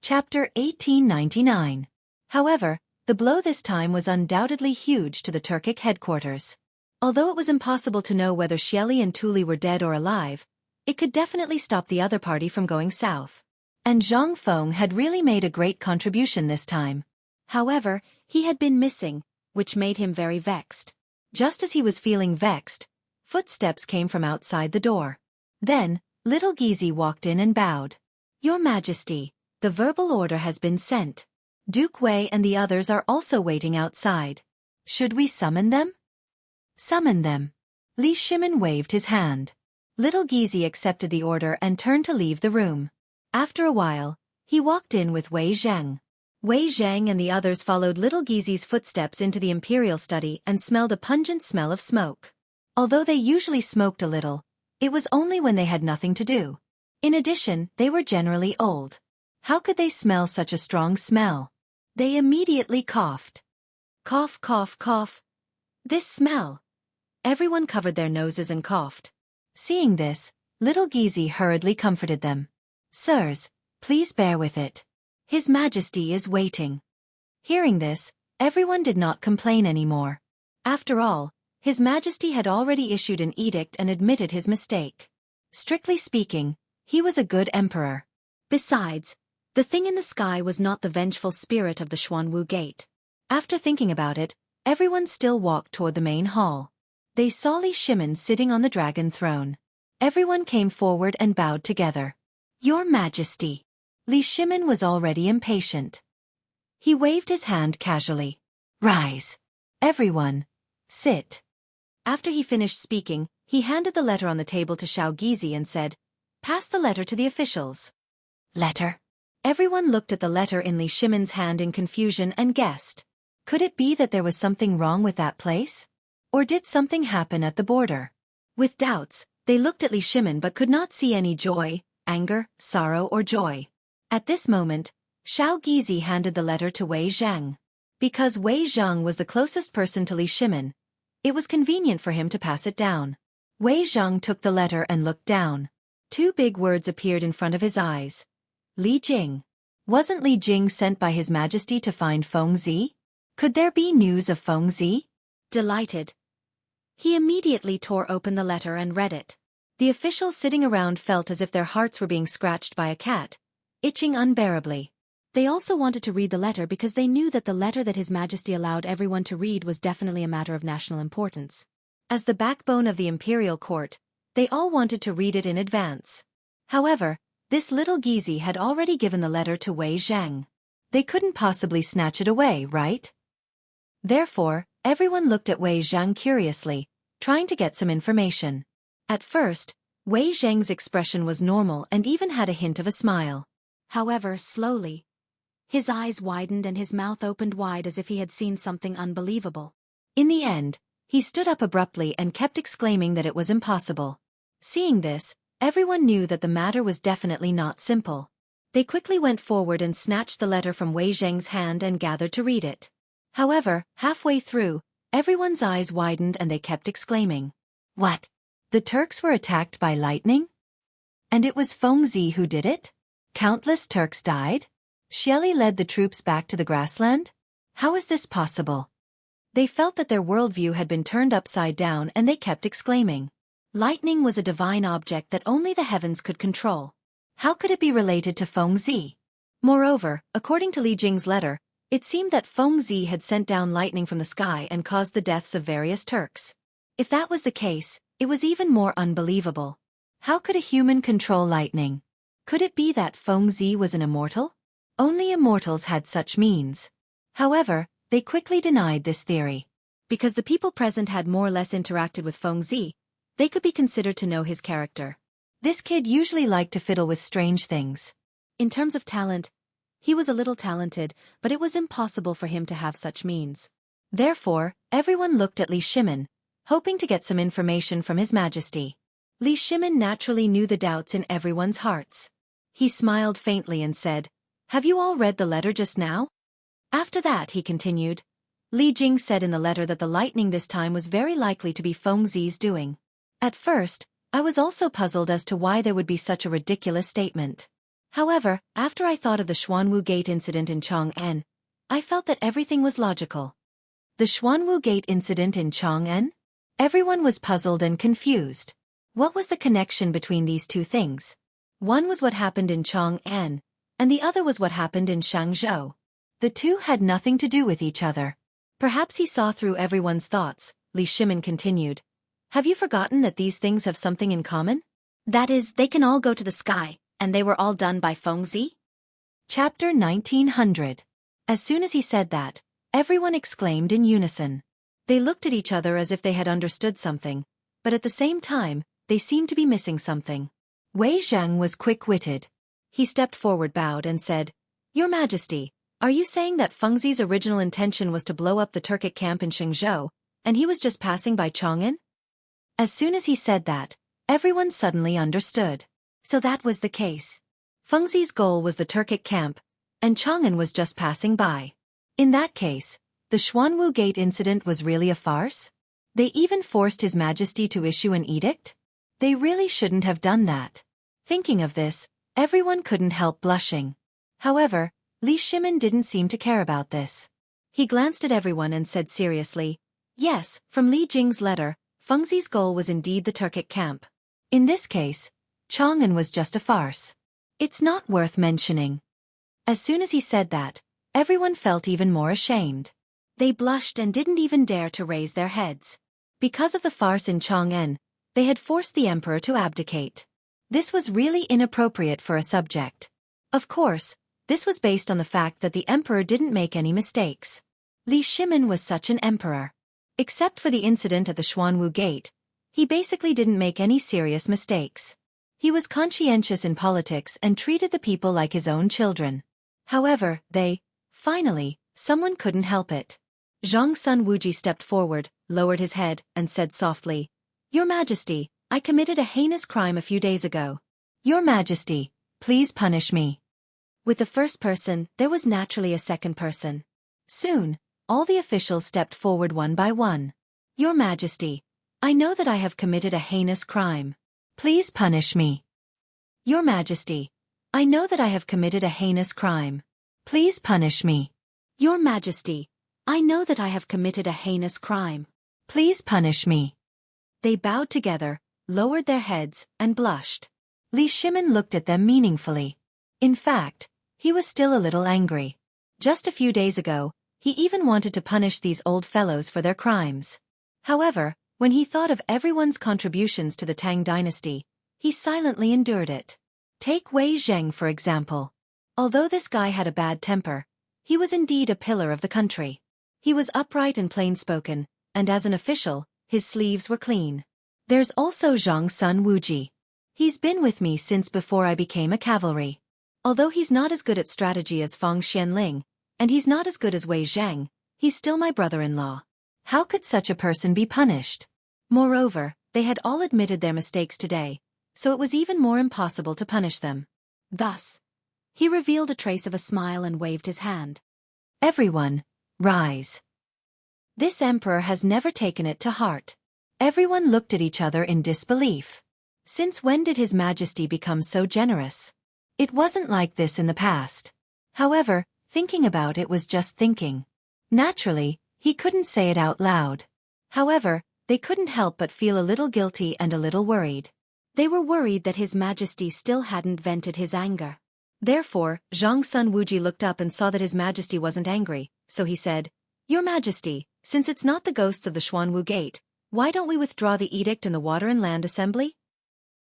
Chapter 1899. However, the blow this time was undoubtedly huge to the Turkic headquarters. Although it was impossible to know whether Xieli and Tuli were dead or alive, it could definitely stop the other party from going south. And Zhang Feng had really made a great contribution this time. However, he had been missing, which made him very vexed. Just as he was feeling vexed, footsteps came from outside the door. Then, Little Gizi walked in and bowed. "Your Majesty, the verbal order has been sent. Duke Wei and the others are also waiting outside. Should we summon them?" "Summon them." Li Shimin waved his hand. Little Gizi accepted the order and turned to leave the room. After a while, he walked in with Wei Zhang. Wei Zhang and the others followed Little Gizi's footsteps into the imperial study and smelled a pungent smell of smoke. Although they usually smoked a little, it was only when they had nothing to do. In addition, they were generally old. How could they smell such a strong smell? They immediately coughed. Cough, cough, cough. This smell. Everyone covered their noses and coughed. Seeing this, Little Gizi hurriedly comforted them. "Sirs, please bear with it. His Majesty is waiting." Hearing this, everyone did not complain anymore. After all, His Majesty had already issued an edict and admitted his mistake. Strictly speaking, he was a good emperor. Besides, the thing in the sky was not the vengeful spirit of the Xuanwu Gate. After thinking about it, everyone still walked toward the main hall. They saw Li Shimin sitting on the dragon throne. Everyone came forward and bowed together. "Your Majesty." Li Shimin was already impatient. He waved his hand casually. "Rise. Everyone. Sit. After he finished speaking, he handed the letter on the table to Xiaogizi and said, "Pass the letter to the officials." Letter? Everyone looked at the letter in Li Shimon's hand in confusion and guessed. Could it be that there was something wrong with that place? Or did something happen at the border? With doubts, they looked at Li Shimon but could not see any joy, anger, sorrow or joy. At this moment, Xiaogizi handed the letter to Wei Zhang. Because Wei Zhang was the closest person to Li Shimon, it was convenient for him to pass it down. Wei Zhang took the letter and looked down. Two big words appeared in front of his eyes. Li Jing. Wasn't Li Jing sent by His Majesty to find Feng Zi? Could there be news of Feng Zi? Delighted, he immediately tore open the letter and read it. The officials sitting around felt as if their hearts were being scratched by a cat, itching unbearably. They also wanted to read the letter because they knew that the letter that His Majesty allowed everyone to read was definitely a matter of national importance. As the backbone of the imperial court, they all wanted to read it in advance. However, this little Gizi had already given the letter to Wei Zhang. They couldn't possibly snatch it away, right? Therefore, everyone looked at Wei Zhang curiously, trying to get some information. At first, Wei Zhang's expression was normal and even had a hint of a smile. However, slowly, his eyes widened and his mouth opened wide as if he had seen something unbelievable. In the end, he stood up abruptly and kept exclaiming that it was impossible. Seeing this, everyone knew that the matter was definitely not simple. They quickly went forward and snatched the letter from Wei Zhang's hand and gathered to read it. However, halfway through, everyone's eyes widened and they kept exclaiming. What? The Turks were attacked by lightning? And it was Feng Zi who did it? Countless Turks died? Xieli led the troops back to the grassland? How is this possible? They felt that their worldview had been turned upside down and they kept exclaiming. Lightning was a divine object that only the heavens could control. How could it be related to Feng Zi? Moreover, according to Li Jing's letter, it seemed that Feng Zi had sent down lightning from the sky and caused the deaths of various Turks. If that was the case, it was even more unbelievable. How could a human control lightning? Could it be that Feng Zi was an immortal? Only immortals had such means. However, they quickly denied this theory. Because the people present had more or less interacted with Feng Zi, they could be considered to know his character. This kid usually liked to fiddle with strange things. In terms of talent, he was a little talented, but it was impossible for him to have such means. Therefore, everyone looked at Li Shimon, hoping to get some information from His Majesty. Li Shimon naturally knew the doubts in everyone's hearts. He smiled faintly and said, "Have you all read the letter just now?" After that, he continued, Li Jing said in the letter that the lightning this time was very likely to be Feng Zi's doing. At first, I was also puzzled as to why there would be such a ridiculous statement. However, after I thought of the Xuanwu Gate incident in Chang'an, I felt that everything was logical. The Xuanwu Gate incident in Chang'an? Everyone was puzzled and confused. What was the connection between these two things? One was what happened in Chang'an, and the other was what happened in Jianghu. The two had nothing to do with each other. Perhaps he saw through everyone's thoughts, Li Shimon continued. Have you forgotten that these things have something in common? That is, they can all go to the sky, and they were all done by Feng Zi? Chapter 1900. As soon as he said that, everyone exclaimed in unison. They looked at each other as if they had understood something, but at the same time, they seemed to be missing something. Wei Zhang was quick-witted. He stepped forward, bowed, and said, Your Majesty, are you saying that Feng Zi's original intention was to blow up the Turkic camp in Xianghu, and he was just passing by Chang'an? As soon as he said that, everyone suddenly understood. So that was the case. Feng Zi's goal was the Turkic camp, and Chang'an was just passing by. In that case, the Xuanwu Gate incident was really a farce? They even forced His Majesty to issue an edict? They really shouldn't have done that. Thinking of this, everyone couldn't help blushing. However, Li Shimon didn't seem to care about this. He glanced at everyone and said seriously, Yes, from Li Jing's letter, Feng Zi's goal was indeed the Turkic camp. In this case, Chang'an was just a farce. It's not worth mentioning. As soon as he said that, everyone felt even more ashamed. They blushed and didn't even dare to raise their heads. Because of the farce in Chang'an, they had forced the emperor to abdicate. This was really inappropriate for a subject. Of course, this was based on the fact that the emperor didn't make any mistakes. Li Shimon was such an emperor. Except for the incident at the Xuanwu Gate, he basically didn't make any serious mistakes. He was conscientious in politics and treated the people like his own children. However, finally, someone couldn't help it. Zhang Wuji stepped forward, lowered his head, and said softly, "Your Majesty, I committed a heinous crime a few days ago. Your Majesty, please punish me." With the first person, there was naturally a second person. Soon, all the officials stepped forward one by one. "Your Majesty, I know that I have committed a heinous crime. Please punish me." "Your Majesty, I know that I have committed a heinous crime. Please punish me." "Your Majesty, I know that I have committed a heinous crime. Please punish me." They bowed together, lowered their heads, and blushed. Li Shimin looked at them meaningfully. In fact, he was still a little angry. Just a few days ago, he even wanted to punish these old fellows for their crimes. However, when he thought of everyone's contributions to the Tang dynasty, he silently endured it. Take Wei Zheng for example. Although this guy had a bad temper, he was indeed a pillar of the country. He was upright and plain-spoken, and as an official, his sleeves were clean. There's also Zhang Wuji. He's been with me since before I became a cavalry. Although he's not as good at strategy as Feng Xianling, and he's not as good as Wei Zheng, he's still my brother-in-law. How could such a person be punished? Moreover, they had all admitted their mistakes today, so it was even more impossible to punish them. Thus, he revealed a trace of a smile and waved his hand. "Everyone, rise." This emperor has never taken it to heart. Everyone looked at each other in disbelief. Since when did His Majesty become so generous? It wasn't like this in the past. However, thinking about it was just thinking. Naturally, he couldn't say it out loud. However, they couldn't help but feel a little guilty and a little worried. They were worried that His Majesty still hadn't vented his anger. Therefore, Zhang Wuji looked up and saw that His Majesty wasn't angry, so he said, "Your Majesty, since it's not the ghosts of the Xuanwu Gate, why don't we withdraw the edict in the Water and Land Assembly?"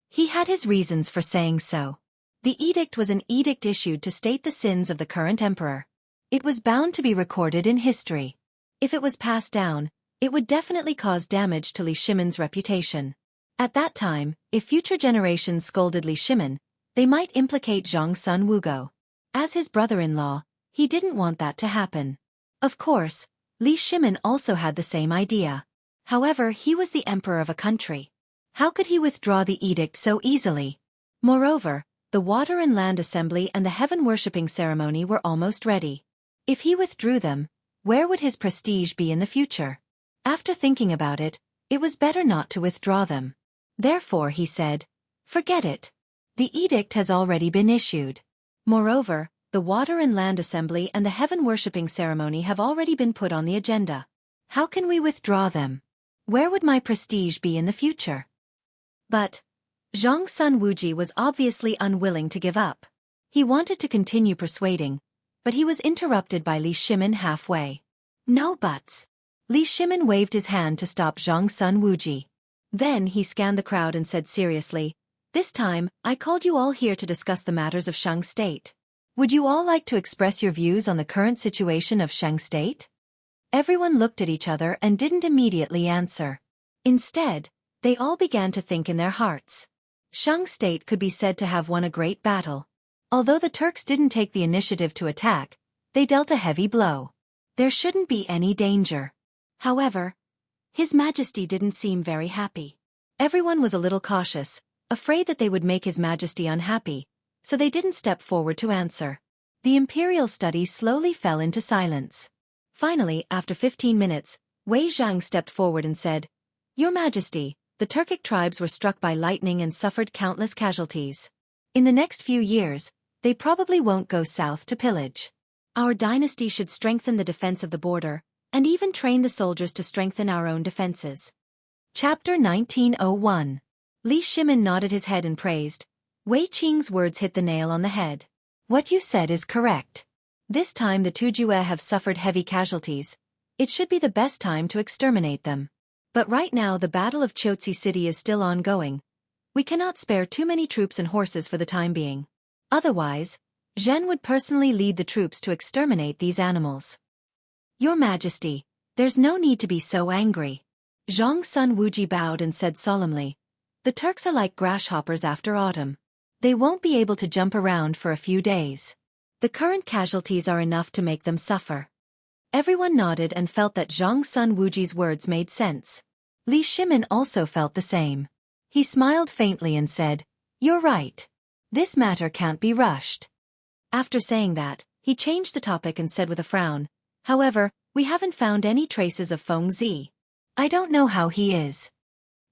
He had his reasons for saying so. The edict was an edict issued to state the sins of the current emperor. It was bound to be recorded in history. If it was passed down, it would definitely cause damage to Li Shimin's reputation. At that time, if future generations scolded Li Shimin, they might implicate Zhang Wugo. As his brother-in-law, he didn't want that to happen. Of course, Li Shimin also had the same idea. However, he was the emperor of a country. How could he withdraw the edict so easily? Moreover, the Water and Land Assembly and the heaven-worshipping ceremony were almost ready. If he withdrew them, where would his prestige be in the future? After thinking about it, it was better not to withdraw them. Therefore he said, "Forget it. The edict has already been issued. Moreover, the Water and Land Assembly and the heaven-worshipping ceremony have already been put on the agenda. How can we withdraw them? Where would my prestige be in the future?" But Zhang Wuji was obviously unwilling to give up. He wanted to continue persuading, but he was interrupted by Li Shimin halfway. "No buts." Li Shimin waved his hand to stop Zhang Wuji. Then he scanned the crowd and said seriously, "This time, I called you all here to discuss the matters of Xiang State. Would you all like to express your views on the current situation of Xiang State?" Everyone looked at each other and didn't immediately answer. Instead, they all began to think in their hearts. Xiang State could be said to have won a great battle. Although the Turks didn't take the initiative to attack, they dealt a heavy blow. There shouldn't be any danger. However, His Majesty didn't seem very happy. Everyone was a little cautious, afraid that they would make His Majesty unhappy, so they didn't step forward to answer. The imperial study slowly fell into silence. Finally, after 15 minutes, Wei Zhang stepped forward and said, "Your Majesty, the Turkic tribes were struck by lightning and suffered countless casualties. In the next few years, they probably won't go south to pillage. Our dynasty should strengthen the defense of the border, and even train the soldiers to strengthen our own defenses." Chapter 1901. Li Shimin nodded his head and praised. Wei Qing's words hit the nail on the head. "What you said is correct. This time the Tujue have suffered heavy casualties. It should be the best time to exterminate them. But right now the Battle of Chotzi City is still ongoing. We cannot spare too many troops and horses for the time being. Otherwise, Zhen would personally lead the troops to exterminate these animals." "Your Majesty, There's no need to be so angry. Zhang Sun Wuji bowed and said solemnly, the Turks are like grasshoppers after autumn. They won't be able to jump around for a few days. The current casualties are enough to make them suffer. Everyone nodded and felt that Zhang Sun Wuji's words made sense. Li Shimin also felt the same. He smiled faintly and said, you're right. This matter can't be rushed. After saying that, he changed the topic and said with a frown, however, we haven't found any traces of Feng Zi. I don't know how he is.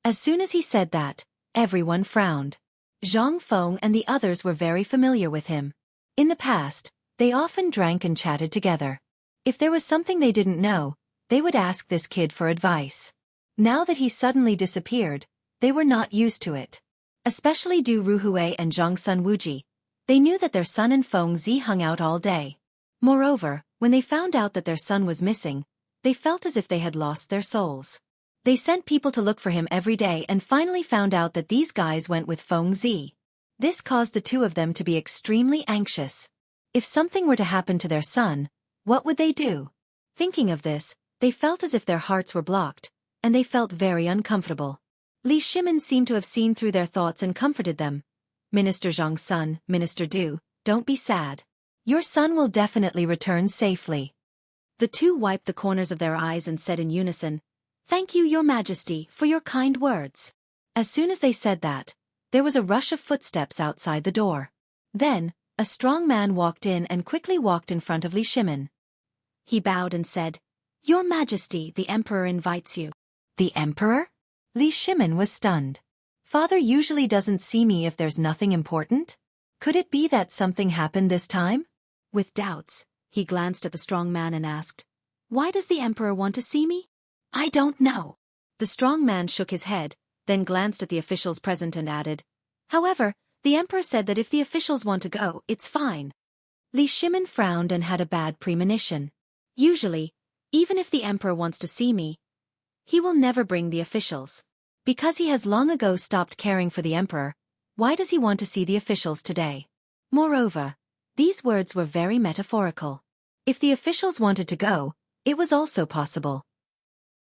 As soon as he said that, everyone frowned. Zhang Feng and the others were very familiar with him. In the past, they often drank and chatted together. If there was something they didn't know, they would ask this kid for advice. Now that he suddenly disappeared, they were not used to it. Especially Du Ruhui and Zhang Sun Wuji. They knew that their son and Feng Zi hung out all day. Moreover, when they found out that their son was missing, they felt as if they had lost their souls. They sent people to look for him every day and finally found out that these guys went with Feng Zi. This caused the two of them to be extremely anxious. If something were to happen to their son, what would they do? Thinking of this, they felt as if their hearts were blocked, and they felt very uncomfortable. Li Shimin seemed to have seen through their thoughts and comforted them. Minister Zhang Sun, Minister Du, don't be sad. Your son will definitely return safely. The two wiped the corners of their eyes and said in unison, thank you, Your Majesty, for your kind words. As soon as they said that, there was a rush of footsteps outside the door. Then, a strong man walked in and quickly walked in front of Li Shimin. He bowed and said, Your Majesty, the Emperor invites you. The Emperor? Li Shimin was stunned. Father usually doesn't see me if there's nothing important? Could it be that something happened this time? With doubts, he glanced at the strong man and asked, Why does the Emperor want to see me? I don't know. The strong man shook his head, then glanced at the officials present and added, However, the Emperor said that if the officials want to go, it's fine. Li Shimin frowned and had a bad premonition. Usually, even if the Emperor wants to see me, he will never bring the officials. Because he has long ago stopped caring for the Emperor, why does he want to see the officials today? Moreover, these words were very metaphorical. If the officials wanted to go, it was also possible.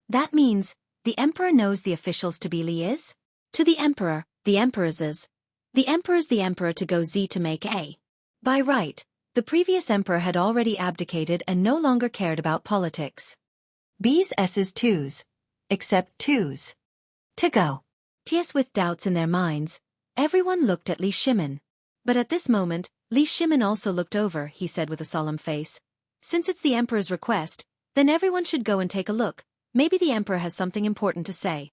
That means, the Emperor knows the officials to be Li is? To the Emperor, the Emperor's is. The Emperor's the Emperor to go Z to make A. By right, the previous Emperor had already abdicated and no longer cared about politics. B's S's twos. Except twos. To go. Yes, with doubts in their minds, everyone looked at Li Shimin. But at this moment, Li Shimin also looked over, he said with a solemn face. Since it's the Emperor's request, then everyone should go and take a look. Maybe the Emperor has something important to say.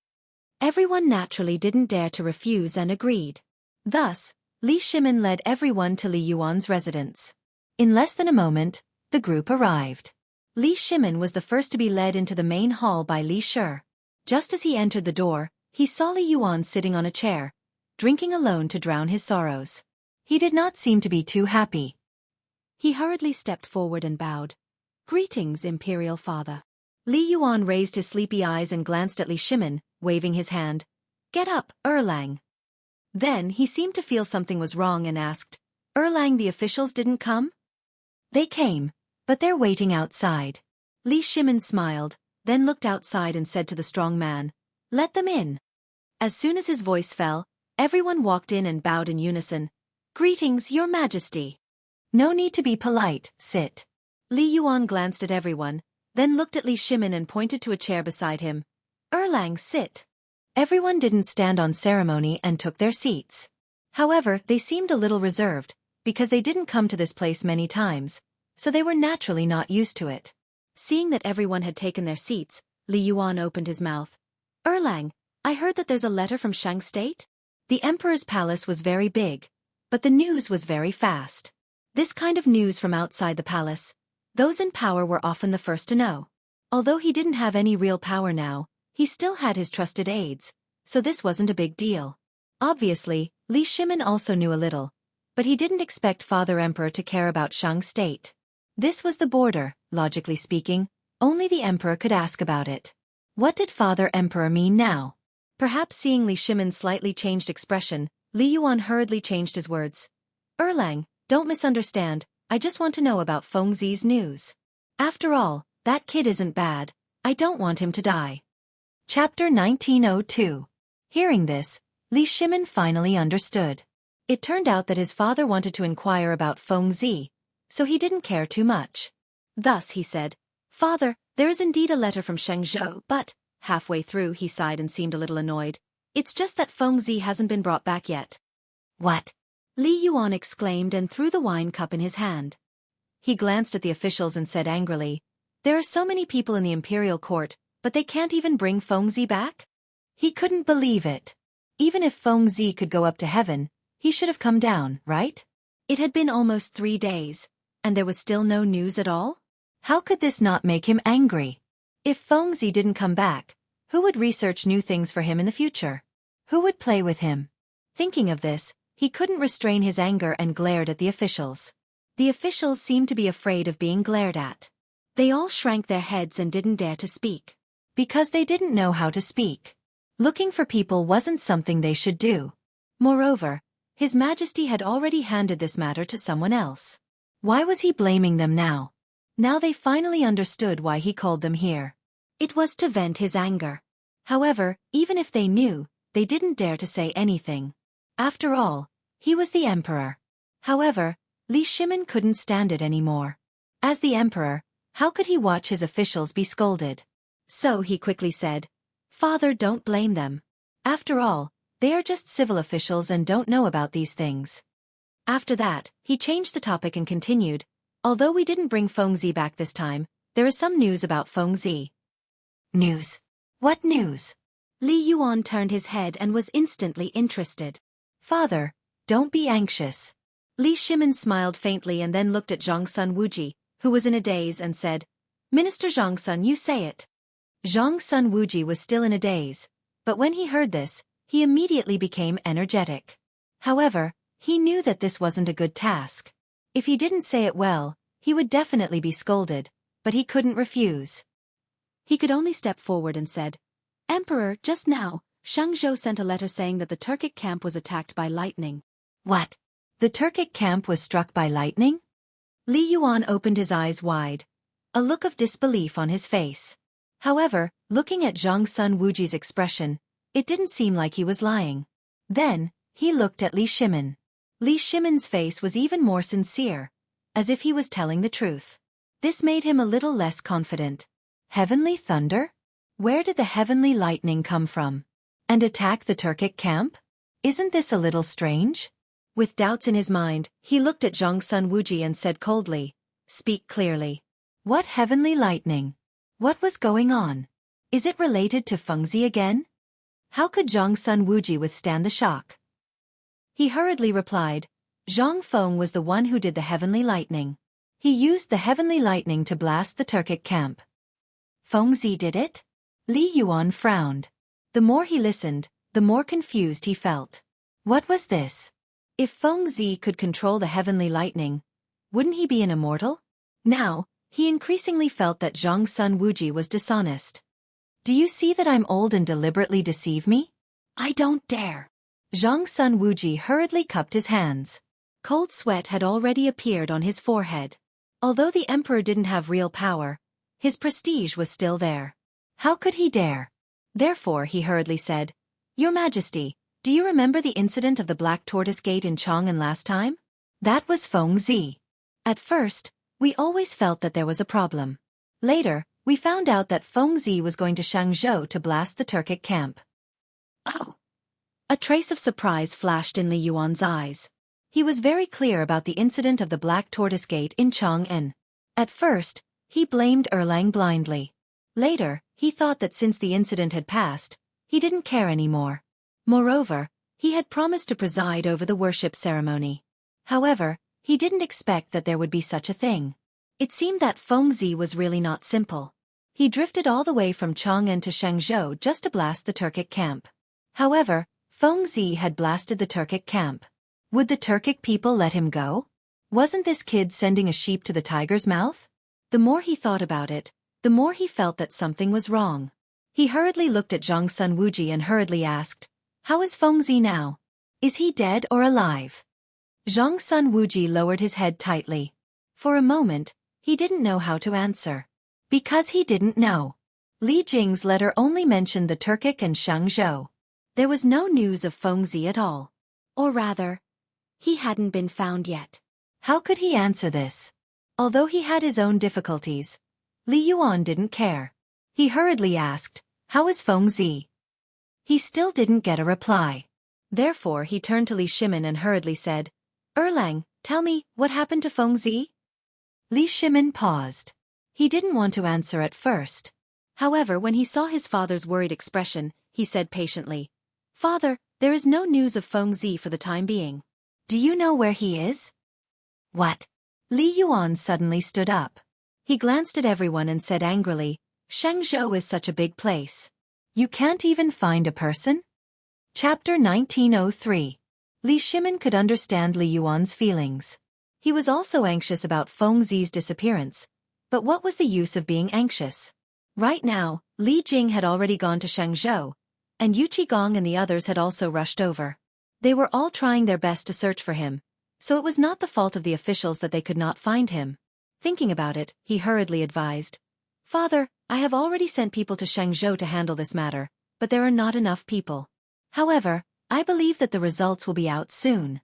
Everyone naturally didn't dare to refuse and agreed. Thus, Li Shimin led everyone to Li Yuan's residence. In less than a moment, the group arrived. Li Shimin was the first to be led into the main hall by Li Shi. Just as he entered the door, he saw Li Yuan sitting on a chair, drinking alone to drown his sorrows. He did not seem to be too happy. He hurriedly stepped forward and bowed. Greetings, Imperial Father. Li Yuan raised his sleepy eyes and glanced at Li Shimin, waving his hand. Get up, Erlang. Then he seemed to feel something was wrong and asked, Erlang, the officials didn't come? They came, but they're waiting outside. Li Shimin smiled, then looked outside and said to the strong man, Let them in. As soon as his voice fell, everyone walked in and bowed in unison. Greetings, Your Majesty. No need to be polite, sit. Li Yuan glanced at everyone, then looked at Li Shimin and pointed to a chair beside him. Erlang, sit. Everyone didn't stand on ceremony and took their seats. However, they seemed a little reserved, because they didn't come to this place many times, so they were naturally not used to it. Seeing that everyone had taken their seats, Li Yuan opened his mouth. Erlang, I heard that there's a letter from Xianxia State? The Emperor's palace was very big, but the news was very fast. This kind of news from outside the palace, those in power were often the first to know. Although he didn't have any real power now, he still had his trusted aides, so this wasn't a big deal. Obviously, Li Shimin also knew a little, but he didn't expect Father Emperor to care about Xianxia State. This was the border, logically speaking, only the Emperor could ask about it. What did Father Emperor mean now? Perhaps seeing Li Shimin's slightly changed expression, Li Yuan hurriedly changed his words. Erlang, don't misunderstand, I just want to know about Feng Zi's news. After all, that kid isn't bad, I don't want him to die. Chapter 1902. Hearing this, Li Shimin finally understood. It turned out that his father wanted to inquire about Feng Zi, so he didn't care too much. Thus he said, "Father, there is indeed a letter from Xianxia, but," halfway through he sighed and seemed a little annoyed, "it's just that Feng Zi hasn't been brought back yet." "What?" Li Yuan exclaimed and threw the wine cup in his hand. He glanced at the officials and said angrily, "There are so many people in the imperial court, but they can't even bring Feng Zi back?" He couldn't believe it. Even if Feng Zi could go up to heaven, he should have come down, right? It had been almost 3 days, and there was still no news at all? How could this not make him angry? If Feng Zi didn't come back, who would research new things for him in the future? Who would play with him? Thinking of this, he couldn't restrain his anger and glared at the officials. The officials seemed to be afraid of being glared at. They all shrank their heads and didn't dare to speak. Because they didn't know how to speak. Looking for people wasn't something they should do. Moreover, His Majesty had already handed this matter to someone else. Why was he blaming them now? Now they finally understood why he called them here. It was to vent his anger. However, even if they knew, they didn't dare to say anything. After all, he was the emperor. However, Li Shimin couldn't stand it anymore. As the emperor, how could he watch his officials be scolded? So he quickly said, "Father, don't blame them. After all, they are just civil officials and don't know about these things." After that, he changed the topic and continued, "Although we didn't bring Feng Zi back this time, there is some news about Feng Zi." "News? What news?" Li Yuan turned his head and was instantly interested. "Father, don't be anxious." Li Shimin smiled faintly and then looked at Zhangsun Wuji, who was in a daze, and said, "Minister Zhangsun, you say it." Zhangsun Wuji was still in a daze, but when he heard this, he immediately became energetic. However, he knew that this wasn't a good task. If he didn't say it well, he would definitely be scolded, but he couldn't refuse. He could only step forward and said, "Emperor, just now, Xianxia sent a letter saying that the Turkic camp was attacked by lightning." "What? The Turkic camp was struck by lightning?" Li Yuan opened his eyes wide, a look of disbelief on his face. However, looking at Zhangsun Wuji's expression, it didn't seem like he was lying. Then, he looked at Li Shimin. Li Shimin's face was even more sincere, as if he was telling the truth. This made him a little less confident. Heavenly thunder? Where did the heavenly lightning come from? And attack the Turkic camp? Isn't this a little strange? With doubts in his mind, he looked at Zhangsun Wuji and said coldly, "Speak clearly. What heavenly lightning? What was going on? Is it related to Feng Zi again?" How could Zhangsun Wuji withstand the shock? He hurriedly replied, "Zhang Feng was the one who did the heavenly lightning. He used the heavenly lightning to blast the Turkic camp." "Feng Zi did it?" Li Yuan frowned. The more he listened, the more confused he felt. What was this? If Feng Zi could control the heavenly lightning, wouldn't he be an immortal? Now, he increasingly felt that Zhangsun Wuji was dishonest. "Do you see that I'm old and deliberately deceive me? I don't dare." Zhangsun Wuji hurriedly cupped his hands. Cold sweat had already appeared on his forehead. Although the emperor didn't have real power, his prestige was still there. How could he dare? Therefore he hurriedly said, "Your Majesty, do you remember the incident of the Black Tortoise Gate in Chang'an last time? That was Feng Zi. At first, we always felt that there was a problem. Later, we found out that Feng Zi was going to Xiangzhou to blast the Turkic camp." "Oh!" A trace of surprise flashed in Li Yuan's eyes. He was very clear about the incident of the Black Tortoise Gate in Chang'an. At first, he blamed Erlang blindly. Later, he thought that since the incident had passed, he didn't care anymore. Moreover, he had promised to preside over the worship ceremony. However, he didn't expect that there would be such a thing. It seemed that Feng Zi was really not simple. He drifted all the way from Chang'an to Xiangzhou just to blast the Turkic camp. However, Feng Zi had blasted the Turkic camp. Would the Turkic people let him go? Wasn't this kid sending a sheep to the tiger's mouth? The more he thought about it, the more he felt that something was wrong. He hurriedly looked at Zhangsun Wuji and hurriedly asked, "How is Feng Zi now? Is he dead or alive?" Zhangsun Wuji lowered his head tightly. For a moment, he didn't know how to answer. Because he didn't know. Li Jing's letter only mentioned the Turkic and Xiangzhou. There was no news of Fengzi at all. Or rather, he hadn't been found yet. How could he answer this? Although he had his own difficulties, Li Yuan didn't care. He hurriedly asked, "How is Fengzi?" He still didn't get a reply. Therefore he turned to Li Shimin and hurriedly said, "Erlang, tell me, what happened to Fengzi?" Li Shimin paused. He didn't want to answer at first. However, when he saw his father's worried expression, he said patiently, "Father, there is no news of Fengzi for the time being. Do you know where he is?" "What?" Li Yuan suddenly stood up. He glanced at everyone and said angrily, "Xiangzhou is such a big place. You can't even find a person?" Chapter 1903. Li Shimin could understand Li Yuan's feelings. He was also anxious about Fengzi's disappearance, but what was the use of being anxious? Right now, Li Jing had already gone to Xiangzhou, and Yu Qigong and the others had also rushed over. They were all trying their best to search for him, so it was not the fault of the officials that they could not find him. Thinking about it, he hurriedly advised, "Father, I have already sent people to Xiangzhou to handle this matter, but there are not enough people. However, I believe that the results will be out soon."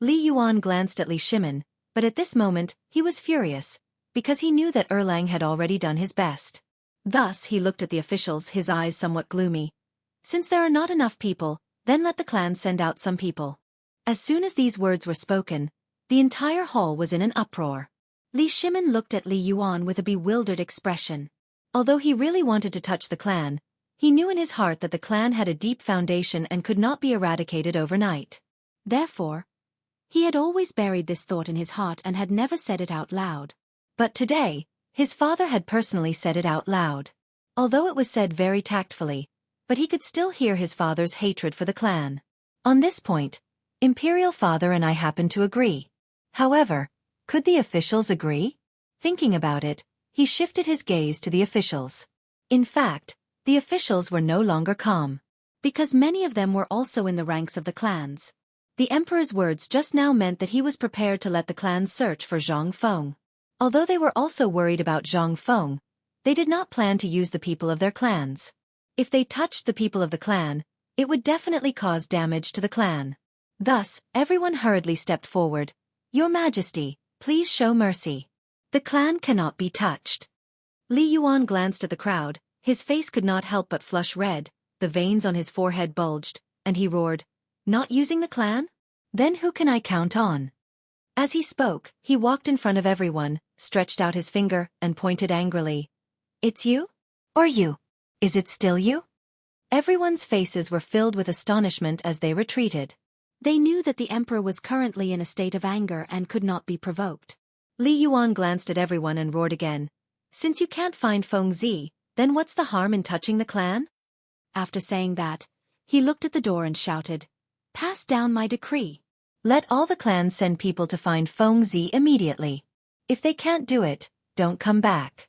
Li Yuan glanced at Li Shimin, but at this moment, he was furious, because he knew that Erlang had already done his best. Thus he looked at the officials, his eyes somewhat gloomy. "Since there are not enough people, then let the clan send out some people." As soon as these words were spoken, the entire hall was in an uproar. Li Shimin looked at Li Yuan with a bewildered expression. Although he really wanted to touch the clan, he knew in his heart that the clan had a deep foundation and could not be eradicated overnight. Therefore, he had always buried this thought in his heart and had never said it out loud. But today, his father had personally said it out loud. Although it was said very tactfully, but he could still hear his father's hatred for the clan. On this point, Imperial Father and I happened to agree. However, could the officials agree? Thinking about it, he shifted his gaze to the officials. In fact, the officials were no longer calm, because many of them were also in the ranks of the clans. The emperor's words just now meant that he was prepared to let the clans search for Zhang Feng. Although they were also worried about Zhang Feng, they did not plan to use the people of their clans. If they touched the people of the clan, it would definitely cause damage to the clan. Thus, everyone hurriedly stepped forward. "Your Majesty, please show mercy. The clan cannot be touched." Li Yuan glanced at the crowd, his face could not help but flush red, the veins on his forehead bulged, and he roared, "Not using the clan? Then who can I count on?" As he spoke, he walked in front of everyone, stretched out his finger, and pointed angrily. "It's you? Or you? Is it still you?" Everyone's faces were filled with astonishment as they retreated. They knew that the emperor was currently in a state of anger and could not be provoked. Li Yuan glanced at everyone and roared again. "Since you can't find Fengzi, then what's the harm in touching the clan?" After saying that, he looked at the door and shouted, "Pass down my decree. Let all the clans send people to find Fengzi immediately. If they can't do it, don't come back."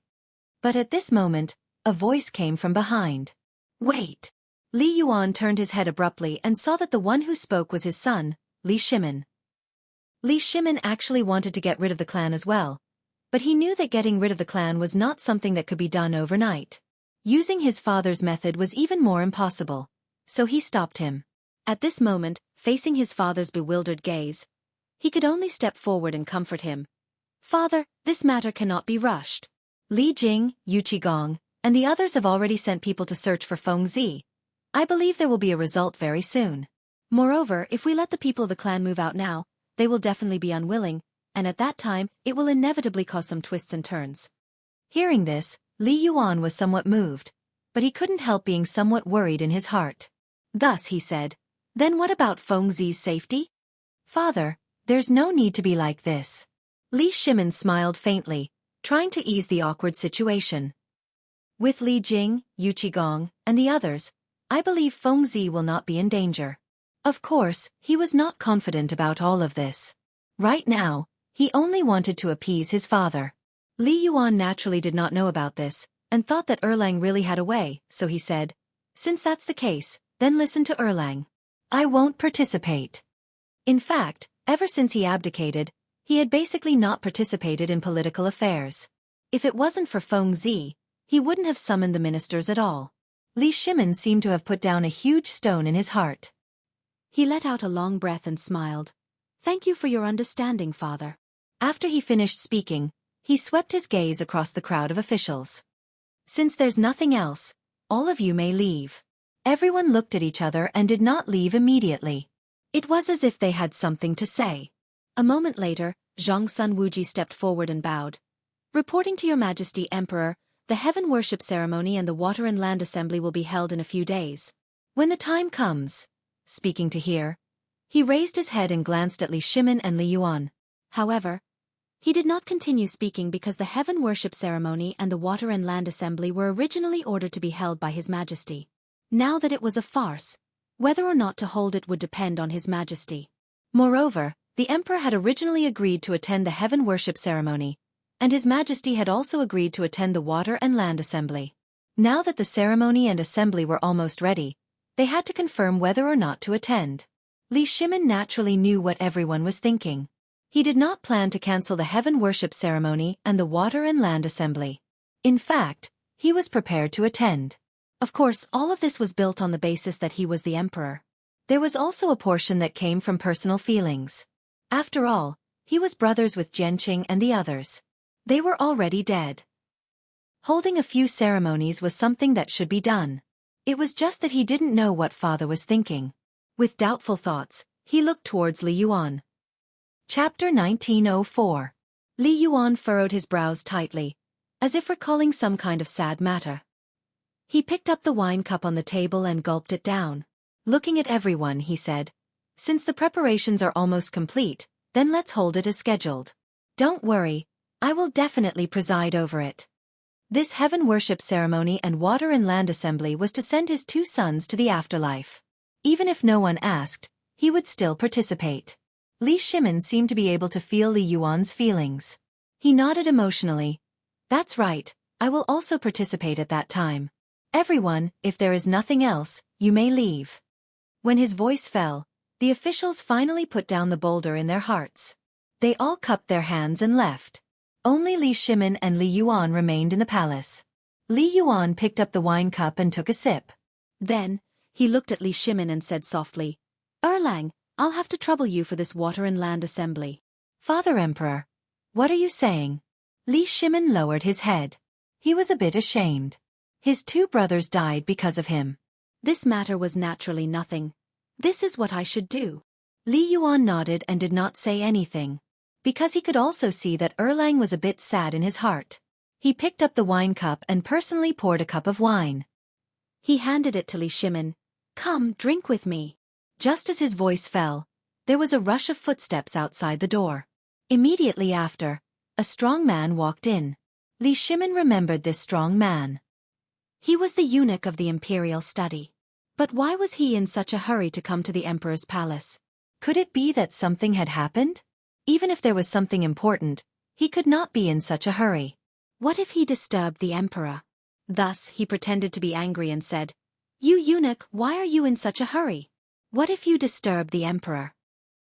But at this moment, a voice came from behind. "Wait!" Li Yuan turned his head abruptly and saw that the one who spoke was his son, Li Shimin. Li Shimin actually wanted to get rid of the clan as well, but he knew that getting rid of the clan was not something that could be done overnight. Using his father's method was even more impossible, so he stopped him. At this moment, facing his father's bewildered gaze, he could only step forward and comfort him. "Father, this matter cannot be rushed. Li Jing, Yu Qigong, and the others have already sent people to search for Fengzi. I believe there will be a result very soon. Moreover, if we let the people of the clan move out now, they will definitely be unwilling, and at that time, it will inevitably cause some twists and turns." Hearing this, Li Yuan was somewhat moved, but he couldn't help being somewhat worried in his heart. Thus he said, "Then what about Fengzi's safety?" "Father, there's no need to be like this." Li Shimin smiled faintly, trying to ease the awkward situation. "With Li Jing, Yu Qigong, and the others, I believe Fengzi will not be in danger." Of course, he was not confident about all of this. Right now, he only wanted to appease his father. Li Yuan naturally did not know about this, and thought that Erlang really had a way, so he said, "Since that's the case, then listen to Erlang. I won't participate." In fact, ever since he abdicated, he had basically not participated in political affairs. If it wasn't for Fengzi, he wouldn't have summoned the ministers at all. Li Shimin seemed to have put down a huge stone in his heart. He let out a long breath and smiled. "Thank you for your understanding, father." After he finished speaking, he swept his gaze across the crowd of officials. "Since there's nothing else, all of you may leave." Everyone looked at each other and did not leave immediately. It was as if they had something to say. A moment later, Zhang's son Wuji stepped forward and bowed. "Reporting to Your Majesty, Emperor, the heaven worship ceremony and the water and land assembly will be held in a few days. When the time comes," speaking to hear, he raised his head and glanced at Li Shimin and Li Yuan. However, he did not continue speaking because the heaven worship ceremony and the water and land assembly were originally ordered to be held by His Majesty. Now that it was a farce, whether or not to hold it would depend on His Majesty. Moreover, the Emperor had originally agreed to attend the heaven worship ceremony, and His Majesty had also agreed to attend the water and land assembly. Now that the ceremony and assembly were almost ready, they had to confirm whether or not to attend. Li Shimin naturally knew what everyone was thinking. He did not plan to cancel the heaven worship ceremony and the water and land assembly. In fact, he was prepared to attend. Of course, all of this was built on the basis that he was the emperor. There was also a portion that came from personal feelings. After all, he was brothers with Xianxia and the others. They were already dead. Holding a few ceremonies was something that should be done. It was just that he didn't know what father was thinking. With doubtful thoughts, he looked towards Li Yuan. Chapter 1904. Li Yuan furrowed his brows tightly, as if recalling some kind of sad matter. He picked up the wine cup on the table and gulped it down. Looking at everyone, he said, "Since the preparations are almost complete, then let's hold it as scheduled. Don't worry, I will definitely preside over it." This heaven worship ceremony and water and land assembly was to send his two sons to the afterlife. Even if no one asked, he would still participate. Li Shimin seemed to be able to feel Li Yuan's feelings. He nodded emotionally. "That's right, I will also participate at that time. Everyone, if there is nothing else, you may leave." When his voice fell, the officials finally put down the boulder in their hearts. They all cupped their hands and left. Only Li Shimin and Li Yuan remained in the palace. Li Yuan picked up the wine cup and took a sip. Then, he looked at Li Shimin and said softly, "Erlang, I'll have to trouble you for this water and land assembly." "Father Emperor, what are you saying?" Li Shimin lowered his head. He was a bit ashamed. His two brothers died because of him. This matter was naturally nothing. This is what I should do. Li Yuan nodded and did not say anything, because he could also see that Erlang was a bit sad in his heart. He picked up the wine cup and personally poured a cup of wine. He handed it to Li Shimin. "Come, drink with me." Just as his voice fell, there was a rush of footsteps outside the door. Immediately after, a strong man walked in. Li Shimin remembered this strong man. He was the eunuch of the imperial study. But why was he in such a hurry to come to the emperor's palace? Could it be that something had happened? Even if there was something important, he could not be in such a hurry. What if he disturbed the emperor? Thus, he pretended to be angry and said, "You eunuch, why are you in such a hurry? What if you disturb the emperor?"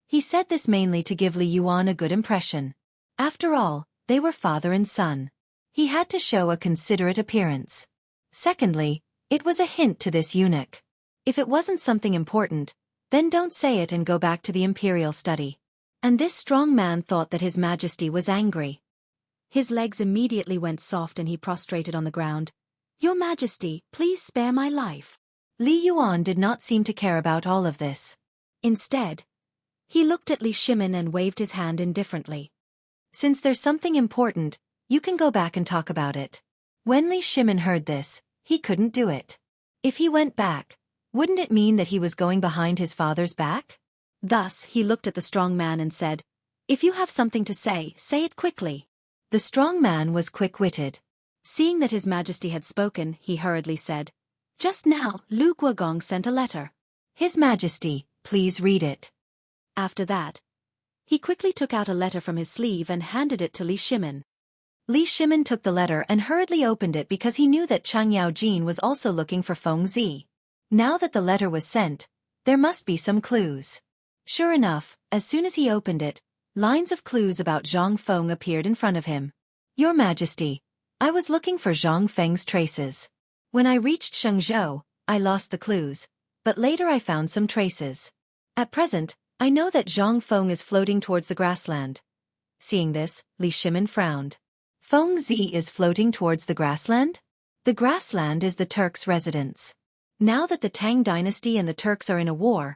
He said this mainly to give Li Yuan a good impression. After all, they were father and son. He had to show a considerate appearance. Secondly, it was a hint to this eunuch. If it wasn't something important, then don't say it and go back to the imperial study. And this strong man thought that His Majesty was angry. His legs immediately went soft and he prostrated on the ground. "Your Majesty, please spare my life." Li Yuan did not seem to care about all of this. Instead, he looked at Li Shimin and waved his hand indifferently. "Since there's something important, you can go back and talk about it." When Li Shimin heard this, he couldn't do it. If he went back, wouldn't it mean that he was going behind his father's back? Thus, he looked at the strong man and said, "If you have something to say it quickly." The strong man was quick-witted. Seeing that His Majesty had spoken, he hurriedly said, "Just now, Lu Guogong sent a letter." "His Majesty, please read it." After that, he quickly took out a letter from his sleeve and handed it to Li Shimin. Li Shimin took the letter and hurriedly opened it because he knew that Chang Yaojin was also looking for Feng Zi. Now that the letter was sent, there must be some clues. Sure enough, as soon as he opened it, lines of clues about Zhang Feng appeared in front of him. "Your Majesty, I was looking for Zhang Feng's traces. When I reached Xiangzhou, I lost the clues, but later I found some traces. At present, I know that Zhang Feng is floating towards the grassland. Seeing this, Li Shimin frowned. Feng Zi is floating towards the grassland? The grassland is the Turks' residence. Now that the Tang dynasty and the Turks are in a war,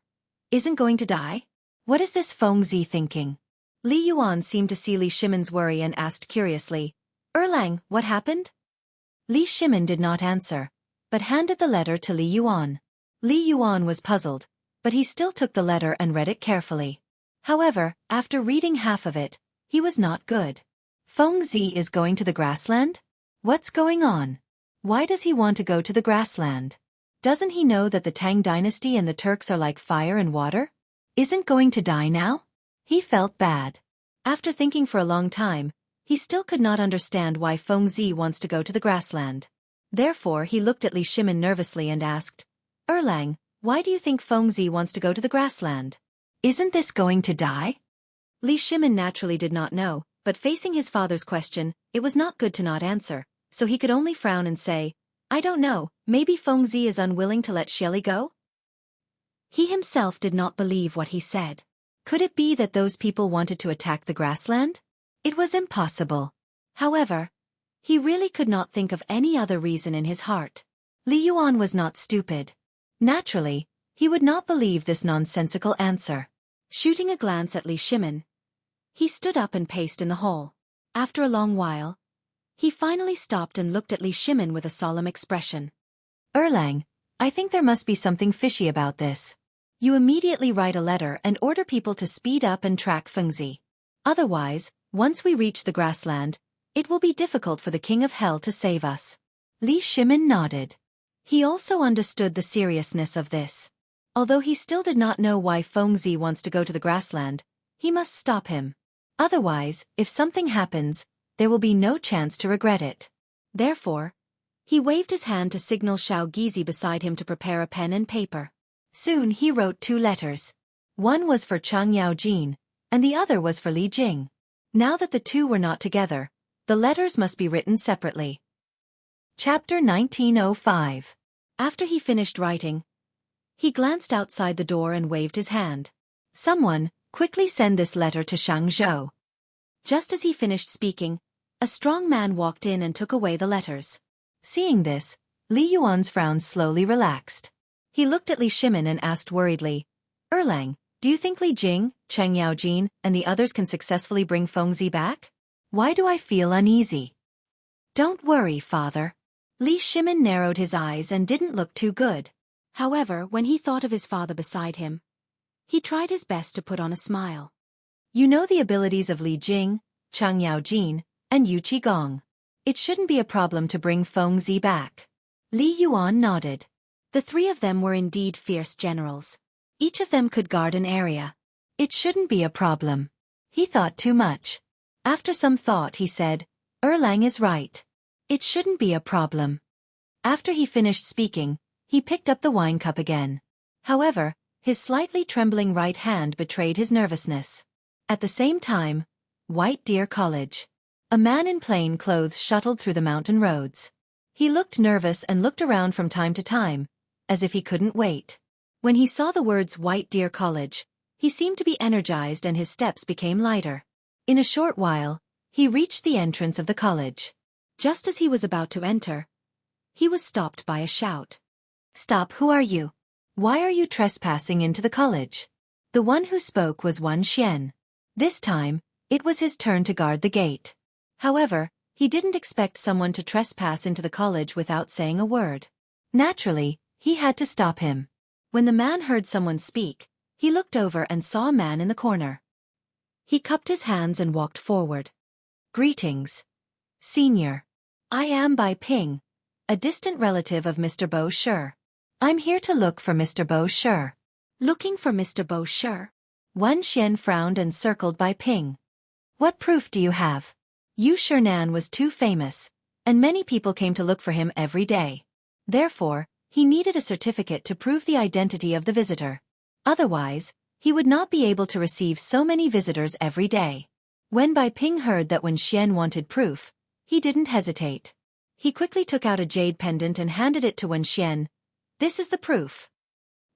isn't going to die? What is this Feng Zi thinking? Li Yuan seemed to see Li Shimin's worry and asked curiously, Erlang, what happened? Li Shimin did not answer, but handed the letter to Li Yuan. Li Yuan was puzzled, but he still took the letter and read it carefully. However, after reading half of it, he was not good. Feng Zi is going to the grassland? What's going on? Why does he want to go to the grassland? Doesn't he know that the Tang dynasty and the Turks are like fire and water? Isn't going to die now? He felt bad. After thinking for a long time, he still could not understand why Feng Zi wants to go to the grassland. Therefore he looked at Li Shimin nervously and asked, Erlang, why do you think Feng Zi wants to go to the grassland? Isn't this going to die? Li Shimin naturally did not know, but facing his father's question, it was not good to not answer, so he could only frown and say, I don't know, maybe Feng Zi is unwilling to let Shelly go? He himself did not believe what he said. Could it be that those people wanted to attack the grassland? It was impossible. However, he really could not think of any other reason in his heart. Li Yuan was not stupid. Naturally, he would not believe this nonsensical answer. Shooting a glance at Li Shimin, he stood up and paced in the hall. After a long while, he finally stopped and looked at Li Shimin with a solemn expression. Erlang, I think there must be something fishy about this. You immediately write a letter and order people to speed up and track Feng Zi. Otherwise, once we reach the grassland, it will be difficult for the King of Hell to save us. Li Shimin nodded. He also understood the seriousness of this. Although he still did not know why Feng Zi wants to go to the grassland, he must stop him. Otherwise, if something happens, there will be no chance to regret it. Therefore, he waved his hand to signal Xiao Gizi beside him to prepare a pen and paper. Soon he wrote 2 letters. One was for Chang Yaojin, and the other was for Li Jing. Now that the two were not together, the letters must be written separately. Chapter 1905. After he finished writing, he glanced outside the door and waved his hand. Someone, quickly send this letter to Xiangzhou. Just as he finished speaking, a strong man walked in and took away the letters. Seeing this, Li Yuan's frown slowly relaxed. He looked at Li Shimin and asked worriedly, Erlang, do you think Li Jing, Cheng Yaojin, and the others can successfully bring Feng Zi back? Why do I feel uneasy? Don't worry, father. Li Shimin narrowed his eyes and didn't look too good. However, when he thought of his father beside him, he tried his best to put on a smile. You know the abilities of Li Jing, Chang Yaojin, and Yu Qigong. It shouldn't be a problem to bring Feng Zi back. Li Yuan nodded. The 3 of them were indeed fierce generals. Each of them could guard an area. It shouldn't be a problem. He thought too much. After some thought he said, Erlang is right. It shouldn't be a problem. After he finished speaking, he picked up the wine cup again. However, his slightly trembling right hand betrayed his nervousness. At the same time, White Deer College. A man in plain clothes shuttled through the mountain roads. He looked nervous and looked around from time to time, as if he couldn't wait. When he saw the words White Deer College, he seemed to be energized and his steps became lighter. In a short while, he reached the entrance of the college. Just as he was about to enter, he was stopped by a shout. Stop, who are you? Why are you trespassing into the college? The one who spoke was Wan Xian. This time, it was his turn to guard the gate. However, he didn't expect someone to trespass into the college without saying a word. Naturally, he had to stop him. When the man heard someone speak, he looked over and saw a man in the corner. He cupped his hands and walked forward. Greetings, Senior. I am Bai Ping, a distant relative of Mr. Bo Shi. I'm here to look for Mr. Bo Shi. Looking for Mr. Bo Shi? Wan Xian frowned and circled Bai Ping. What proof do you have? Yu Shinan was too famous, and many people came to look for him every day. Therefore, he needed a certificate to prove the identity of the visitor. Otherwise, he would not be able to receive so many visitors every day. When Bai Ping heard that Wan Xian wanted proof, He didn't hesitate. He quickly took out a jade pendant and handed it to Wan Xian. This is the proof.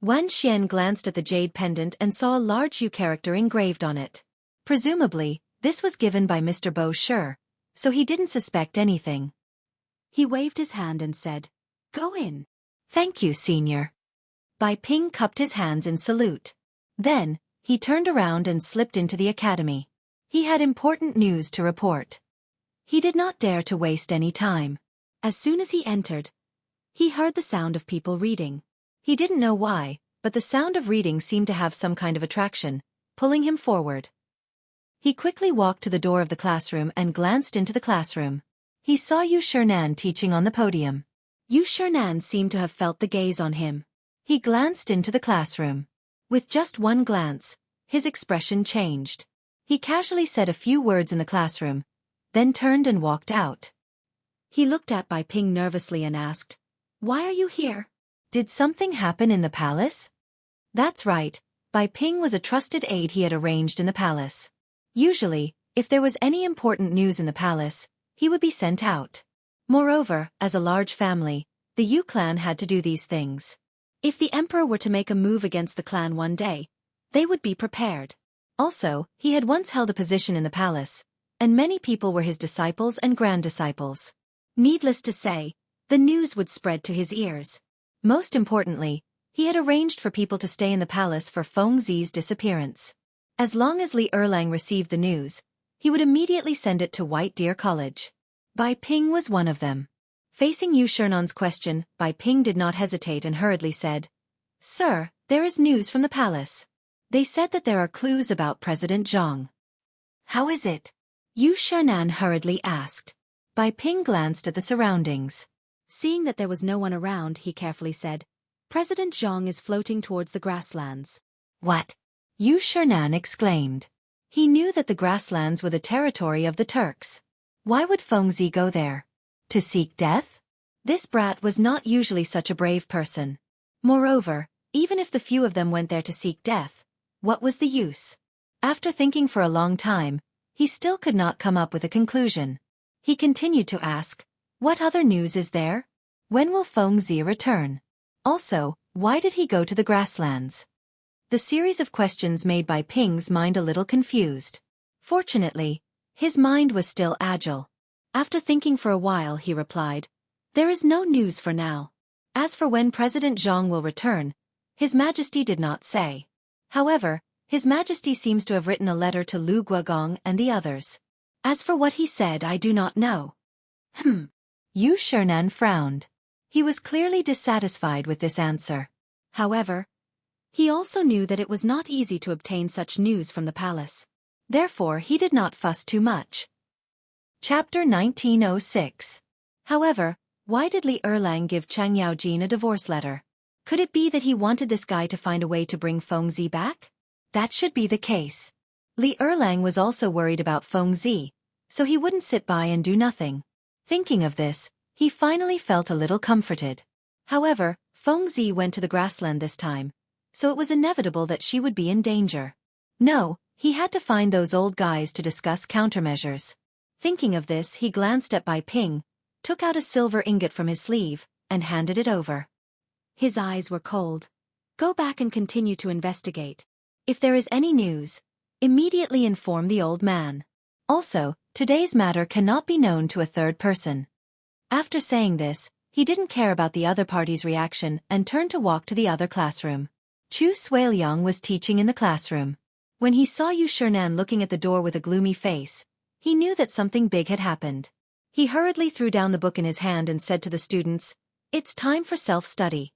Wan Xian glanced at the jade pendant and saw a large U character engraved on it. Presumably, this was given by Mr. Bo Shi, so he didn't suspect anything. He waved his hand and said, "Go in." Thank you, senior. Bai Ping cupped his hands in salute. Then, he turned around and slipped into the academy. He had important news to report. He did not dare to waste any time. As soon as he entered, he heard the sound of people reading. He didn't know why, but the sound of reading seemed to have some kind of attraction, pulling him forward. He quickly walked to the door of the classroom and glanced into the classroom. He saw Yu Shinan teaching on the podium. Yu Shinan seemed to have felt the gaze on him. He glanced into the classroom. With just one glance, his expression changed. He casually said a few words in the classroom, then turned and walked out. He looked at Bai Ping nervously and asked, "Why are you here?" Did something happen in the palace? That's right, Bai Ping was a trusted aide he had arranged in the palace. Usually, if there was any important news in the palace, he would be sent out. Moreover, as a large family, the Yu clan had to do these things. If the emperor were to make a move against the clan one day, they would be prepared. Also, he had once held a position in the palace, and many people were his disciples and grand-disciples. Needless to say, the news would spread to his ears. Most importantly, he had arranged for people to stay in the palace for Feng Zi's disappearance. As long as Li Erlang received the news, he would immediately send it to White Deer College. Bai Ping was one of them. Facing Yu Shinan's question, Bai Ping did not hesitate and hurriedly said, "Sir, there is news from the palace. They said that there are clues about President Zhang." "How is it?" Yu Shinan hurriedly asked. Bai Ping glanced at the surroundings. Seeing that there was no one around, he carefully said, "President Zhang is floating towards the grasslands." "What?" Yu Shinan exclaimed. He knew that the grasslands were the territory of the Turks. Why would Feng Zi go there? To seek death? This brat was not usually such a brave person. Moreover, even if the few of them went there to seek death, what was the use? After thinking for a long time, he still could not come up with a conclusion. He continued to ask, "What other news is there? When will Feng Zi return? Also, why did he go to the grasslands?" The series of questions made Bai Ping's mind a little confused. Fortunately, his mind was still agile. After thinking for a while, he replied, "There is no news for now. As for when President Zhang will return, His Majesty did not say. However, His Majesty seems to have written a letter to Lu Guogong and the others. As for what he said, I do not know." Yu Shinan frowned. He was clearly dissatisfied with this answer. However, he also knew that it was not easy to obtain such news from the palace. Therefore, he did not fuss too much. Chapter 1906. However, why did Li Erlang give Chang Yaojin a divorce letter? Could it be that he wanted this guy to find a way to bring Feng Zi back? That should be the case. Li Erlang was also worried about Feng Zi, so he wouldn't sit by and do nothing. Thinking of this, he finally felt a little comforted. However, Feng Zi went to the grassland this time, so it was inevitable that she would be in danger. No, he had to find those old guys to discuss countermeasures. Thinking of this, he glanced at Bai Ping, took out a silver ingot from his sleeve, and handed it over. His eyes were cold. "Go back and continue to investigate. If there is any news, immediately inform the old man. Also, today's matter cannot be known to a third person." After saying this, he didn't care about the other party's reaction and turned to walk to the other classroom. Chu Suiliang was teaching in the classroom. When he saw Yu Shinan looking at the door with a gloomy face, he knew that something big had happened. He hurriedly threw down the book in his hand and said to the students, "It's time for self-study."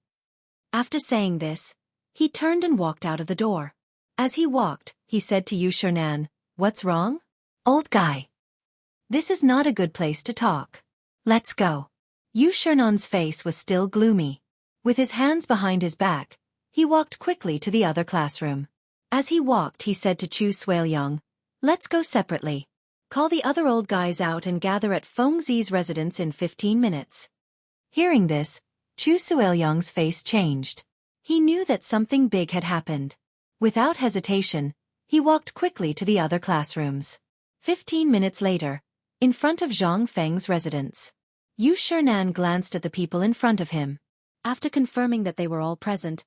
After saying this, he turned and walked out of the door. As he walked, he said to Yu Shinan, "What's wrong? Old guy. This is not a good place to talk. Let's go." Yu Shinan's face was still gloomy. With his hands behind his back, he walked quickly to the other classroom. As he walked, he said to Chu Suiliang, "Let's go separately. Call the other old guys out and gather at Feng Zi's residence in 15 minutes. Hearing this, Chu Suiliang's face changed. He knew that something big had happened. Without hesitation, he walked quickly to the other classrooms. 15 minutes later, in front of Zhang Feng's residence. Yu Shinan glanced at the people in front of him. After confirming that they were all present,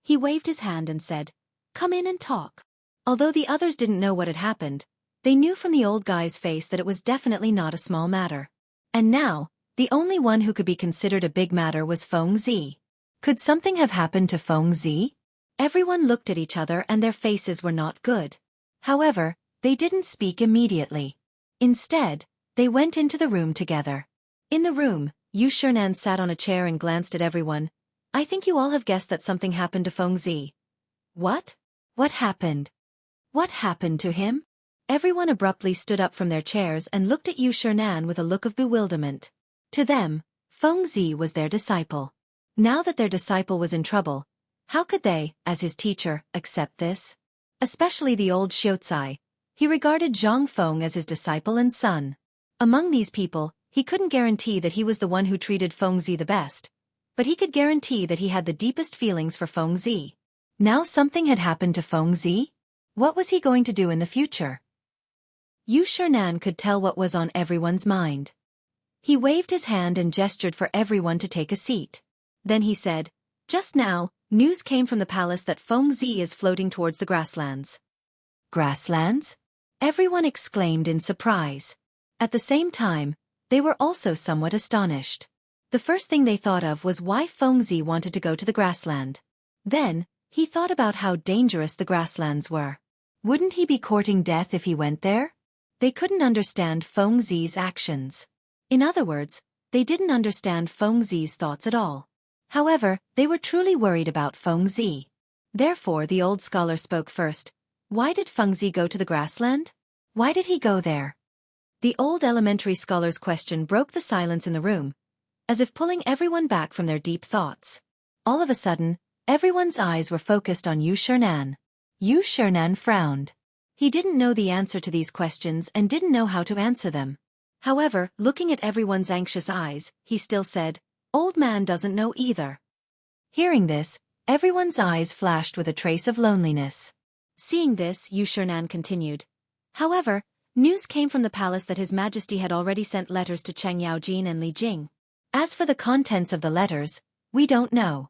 he waved his hand and said, "Come in and talk." Although the others didn't know what had happened, they knew from the old guy's face that it was definitely not a small matter. And now, the only one who could be considered a big matter was Feng Zi. Could something have happened to Feng Zi? Everyone looked at each other and their faces were not good. However, they didn't speak immediately. Instead, they went into the room together. In the room, Yu Shinan sat on a chair and glanced at everyone. "I think you all have guessed that something happened to Feng Zi." "What? What happened? What happened to him?" Everyone abruptly stood up from their chairs and looked at Yu Shinan with a look of bewilderment. To them, Feng Zi was their disciple. Now that their disciple was in trouble, how could they, as his teacher, accept this? Especially the old Xiaozi. He regarded Zhang Feng as his disciple and son. Among these people, he couldn't guarantee that he was the one who treated Feng Zi the best, but he could guarantee that he had the deepest feelings for Feng Zi. Now something had happened to Feng Zi? What was he going to do in the future? Yu Shinan could tell what was on everyone's mind. He waved his hand and gestured for everyone to take a seat. Then he said, "Just now, news came from the palace that Feng Zi is floating towards the grasslands." Grasslands? Everyone exclaimed in surprise. At the same time, they were also somewhat astonished. The first thing they thought of was why Feng Zi wanted to go to the grassland. Then, he thought about how dangerous the grasslands were. Wouldn't he be courting death if he went there? They couldn't understand Feng Zi's actions. In other words, they didn't understand Feng Zi's thoughts at all. However, they were truly worried about Feng Zi. Therefore, the old scholar spoke first. Why did Feng Zi go to the grassland? Why did he go there? The old elementary scholar's question broke the silence in the room, as if pulling everyone back from their deep thoughts. All of a sudden, everyone's eyes were focused on Yu Shinan. Yu Shinan frowned. He didn't know the answer to these questions and didn't know how to answer them. However, looking at everyone's anxious eyes, he still said, "Old man doesn't know either." Hearing this, everyone's eyes flashed with a trace of loneliness. Seeing this, Yu Shinan continued. "However, news came from the palace that His Majesty had already sent letters to Cheng Yaojin and Li Jing. As for the contents of the letters, we don't know."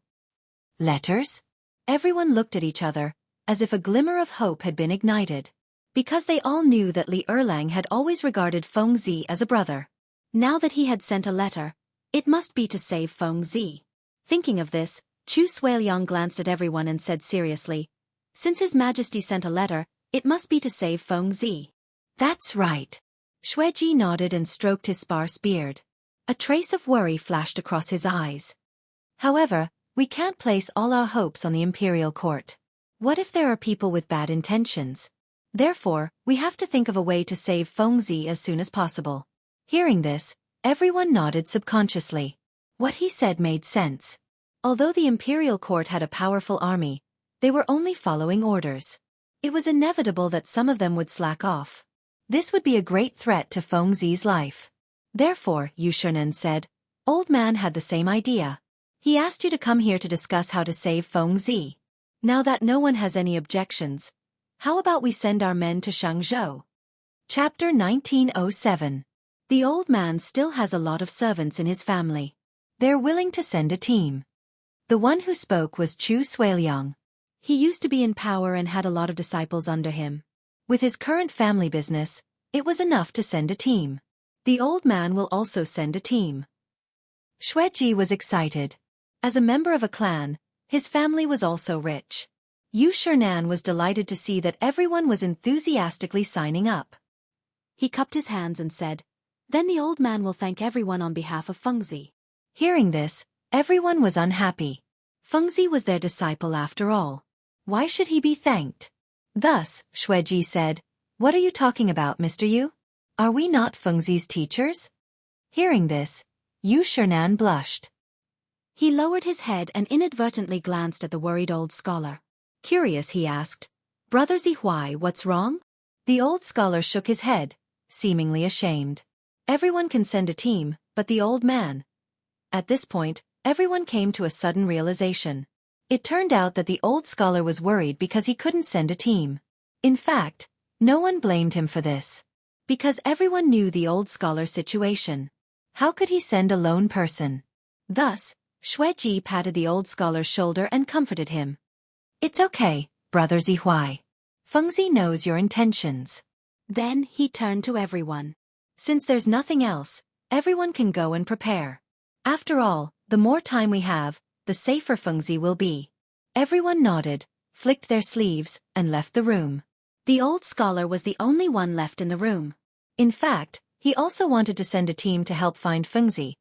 Letters? Everyone looked at each other, as if a glimmer of hope had been ignited. Because they all knew that Li Erlang had always regarded Feng Zi as a brother. Now that he had sent a letter, it must be to save Feng Zi. Thinking of this, Chu Suiliang glanced at everyone and said seriously, "Since His Majesty sent a letter, it must be to save Feng Zi." "That's right." Xueji nodded and stroked his sparse beard. A trace of worry flashed across his eyes. "However, we can't place all our hopes on the imperial court. What if there are people with bad intentions? Therefore, we have to think of a way to save Feng Zi as soon as possible." Hearing this, everyone nodded subconsciously. What he said made sense. Although the imperial court had a powerful army, they were only following orders. It was inevitable that some of them would slack off. This would be a great threat to Feng Zi's life. Therefore, Yu Shinan said, "Old man had the same idea. He asked you to come here to discuss how to save Feng Zi. Now that no one has any objections, how about we send our men to Xianghu?" Chapter 1907. The old man still has a lot of servants in his family. They're willing to send a team. The one who spoke was Chu Suiliang. He used to be in power and had a lot of disciples under him. With his current family business, it was enough to send a team. The old man will also send a team. Xueji was excited. As a member of a clan, his family was also rich. Yu Shinan was delighted to see that everyone was enthusiastically signing up. He cupped his hands and said, "Then the old man will thank everyone on behalf of Feng Zi." Hearing this, everyone was unhappy. Feng Zi was their disciple after all. Why should he be thanked? Thus, Xueji said, "What are you talking about, Mr. Yu? Are we not Feng Zi's teachers?" Hearing this, Yu Shinan blushed. He lowered his head and inadvertently glanced at the worried old scholar. Curious, he asked, "Brother Zihuai, what's wrong?" The old scholar shook his head, seemingly ashamed. Everyone can send a team, but the old man. At this point, everyone came to a sudden realization. It turned out that the old scholar was worried because he couldn't send a team. In fact, no one blamed him for this. Because everyone knew the old scholar's situation. How could he send a lone person? Thus, Xueji patted the old scholar's shoulder and comforted him. It's okay, brother Zihuai. Fengzi knows your intentions. Then he turned to everyone. Since there's nothing else, everyone can go and prepare. After all, the more time we have, the safer Fengzi will be. Everyone nodded, flicked their sleeves, and left the room. The old scholar was the only one left in the room. In fact, he also wanted to send a team to help find Fengzi,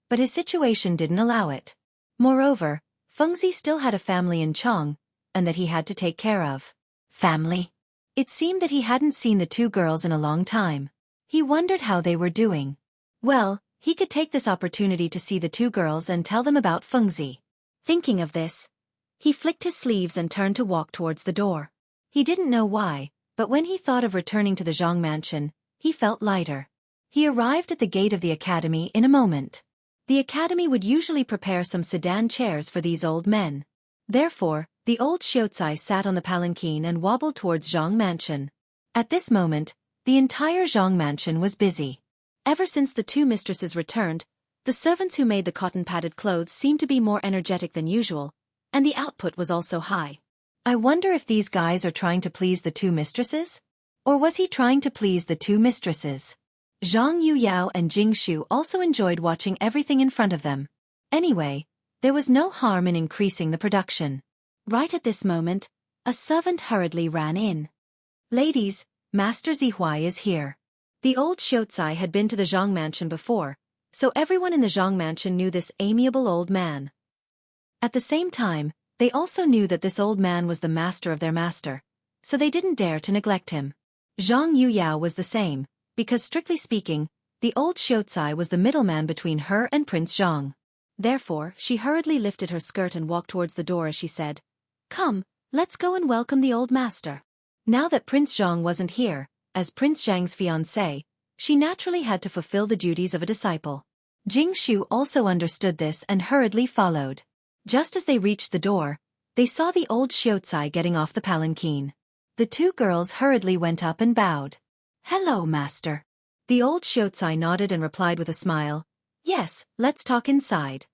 but his situation didn't allow it. Moreover, Fengzi still had a family in Chong, and that he had to take care of. Family? It seemed that he hadn't seen the two girls in a long time. He wondered how they were doing. Well, he could take this opportunity to see the two girls and tell them about Fengzi. Thinking of this, he flicked his sleeves and turned to walk towards the door. He didn't know why, but when he thought of returning to the Zhang mansion, he felt lighter. He arrived at the gate of the academy in a moment. The academy would usually prepare some sedan chairs for these old men. Therefore, the old Xiaotsai sat on the palanquin and wobbled towards Zhang mansion. At this moment, the entire Zhang mansion was busy. Ever since the two mistresses returned, the servants who made the cotton-padded clothes seemed to be more energetic than usual, and the output was also high. I wonder if these guys are trying to please the two mistresses? Or was he trying to please the two mistresses? Zhang Yuyao and Jingshu also enjoyed watching everything in front of them. Anyway, there was no harm in increasing the production. Right at this moment, a servant hurriedly ran in. Ladies, Master Zihuai is here. The old Xiaotsai had been to the Zhang mansion before, so everyone in the Zhang mansion knew this amiable old man. At the same time, they also knew that this old man was the master of their master, so they didn't dare to neglect him. Zhang Yuyao was the same, because strictly speaking, the old Xiaotsai was the middleman between her and Prince Zhang. Therefore, she hurriedly lifted her skirt and walked towards the door as she said, "Come, let's go and welcome the old master." Now that Prince Zhang wasn't here, as Prince Zhang's fiancé, she naturally had to fulfill the duties of a disciple. Jingshu also understood this and hurriedly followed. Just as they reached the door, they saw the old Xiaotsai getting off the palanquin. The two girls hurriedly went up and bowed. "Hello, master." The old Xiaotsai nodded and replied with a smile, "Yes, let's talk inside."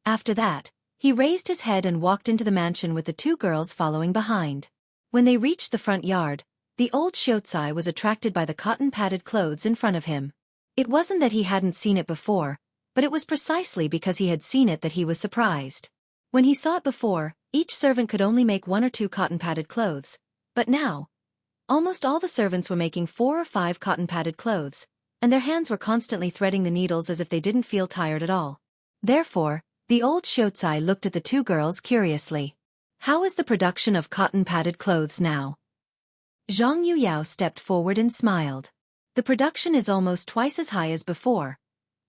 After that, he raised his head and walked into the mansion with the two girls following behind. When they reached the front yard, the old Xiaotsai was attracted by the cotton-padded clothes in front of him. It wasn't that he hadn't seen it before, but it was precisely because he had seen it that he was surprised. When he saw it before, each servant could only make 1 or 2 cotton-padded clothes, but now, almost all the servants were making 4 or 5 cotton-padded clothes, and their hands were constantly threading the needles as if they didn't feel tired at all. Therefore, the old Xiaotsai looked at the two girls curiously. "How is the production of cotton-padded clothes now?" Zhang Yuyao stepped forward and smiled. "The production is almost twice as high as before.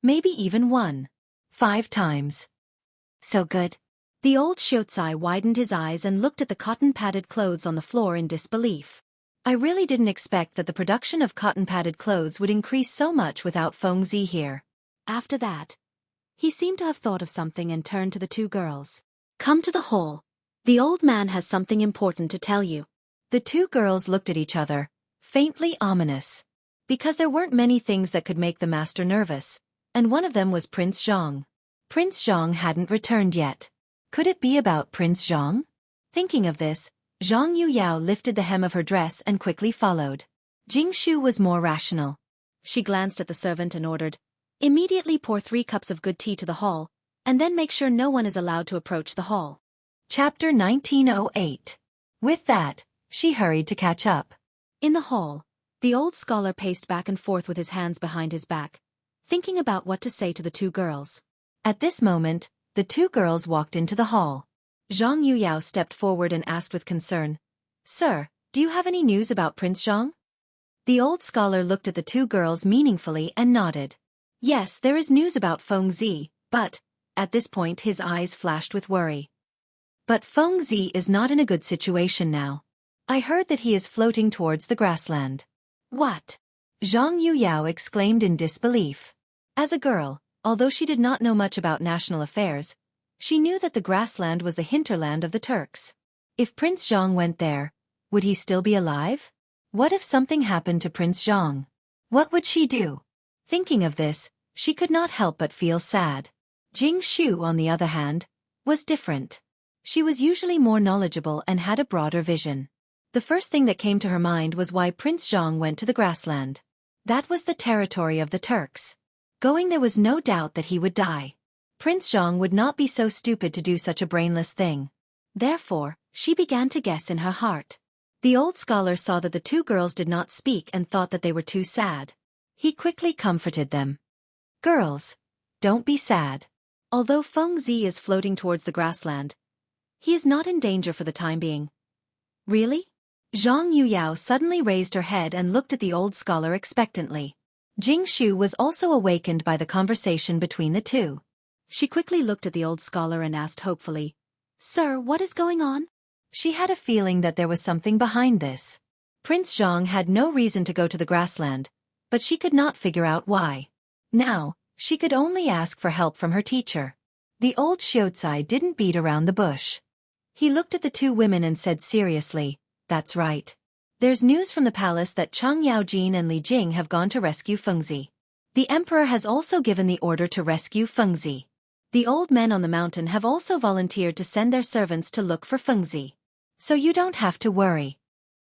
Maybe even 1.5 times. So good." The old Xiaotsai widened his eyes and looked at the cotton-padded clothes on the floor in disbelief. "I really didn't expect that the production of cotton-padded clothes would increase so much without Fengzi here." After that, he seemed to have thought of something and turned to the two girls. "Come to the hall. The old man has something important to tell you." The two girls looked at each other, faintly ominous. Because there weren't many things that could make the master nervous, and one of them was Prince Zhang. Prince Zhang hadn't returned yet. Could it be about Prince Zhang? Thinking of this, Zhang Yuyao lifted the hem of her dress and quickly followed. Jingshu was more rational. She glanced at the servant and ordered, "Immediately pour 3 cups of good tea to the hall, and then make sure no one is allowed to approach the hall." Chapter 1908. With that, she hurried to catch up. In the hall, the old scholar paced back and forth with his hands behind his back, thinking about what to say to the two girls. At this moment, the two girls walked into the hall. Zhang Yuyao stepped forward and asked with concern, "Sir, do you have any news about Prince Zhang?" The old scholar looked at the two girls meaningfully and nodded. "Yes, there is news about Fengzi, but," at this point his eyes flashed with worry. "But Fengzi is not in a good situation now. I heard that he is floating towards the grassland." "What?" Zhang Yuyao exclaimed in disbelief. As a girl, although she did not know much about national affairs, she knew that the grassland was the hinterland of the Turks. If Prince Zhang went there, would he still be alive? What if something happened to Prince Zhang? What would she do? Thinking of this, she could not help but feel sad. Jianghu, on the other hand, was different. She was usually more knowledgeable and had a broader vision. The first thing that came to her mind was why Prince Xiang went to the grassland. That was the territory of the Turks. Going there was no doubt that he would die. Prince Xiang would not be so stupid to do such a brainless thing. Therefore, she began to guess in her heart. The old scholar saw that the two girls did not speak and thought that they were too sad. He quickly comforted them. Girls, don't be sad. Although Feng Zi is floating towards the grassland, he is not in danger for the time being. Really? Zhang Yuyao suddenly raised her head and looked at the old scholar expectantly. Jingshu was also awakened by the conversation between the two. She quickly looked at the old scholar and asked hopefully, "Sir, what is going on?" She had a feeling that there was something behind this. Prince Zhang had no reason to go to the grassland, but she could not figure out why. Now, she could only ask for help from her teacher. The old Xiaotsai didn't beat around the bush. He looked at the two women and said seriously, "That's right. There's news from the palace that Chang Yaojin and Li Jing have gone to rescue Fengzi. The emperor has also given the order to rescue Fengzi. The old men on the mountain have also volunteered to send their servants to look for Fengzi. So you don't have to worry."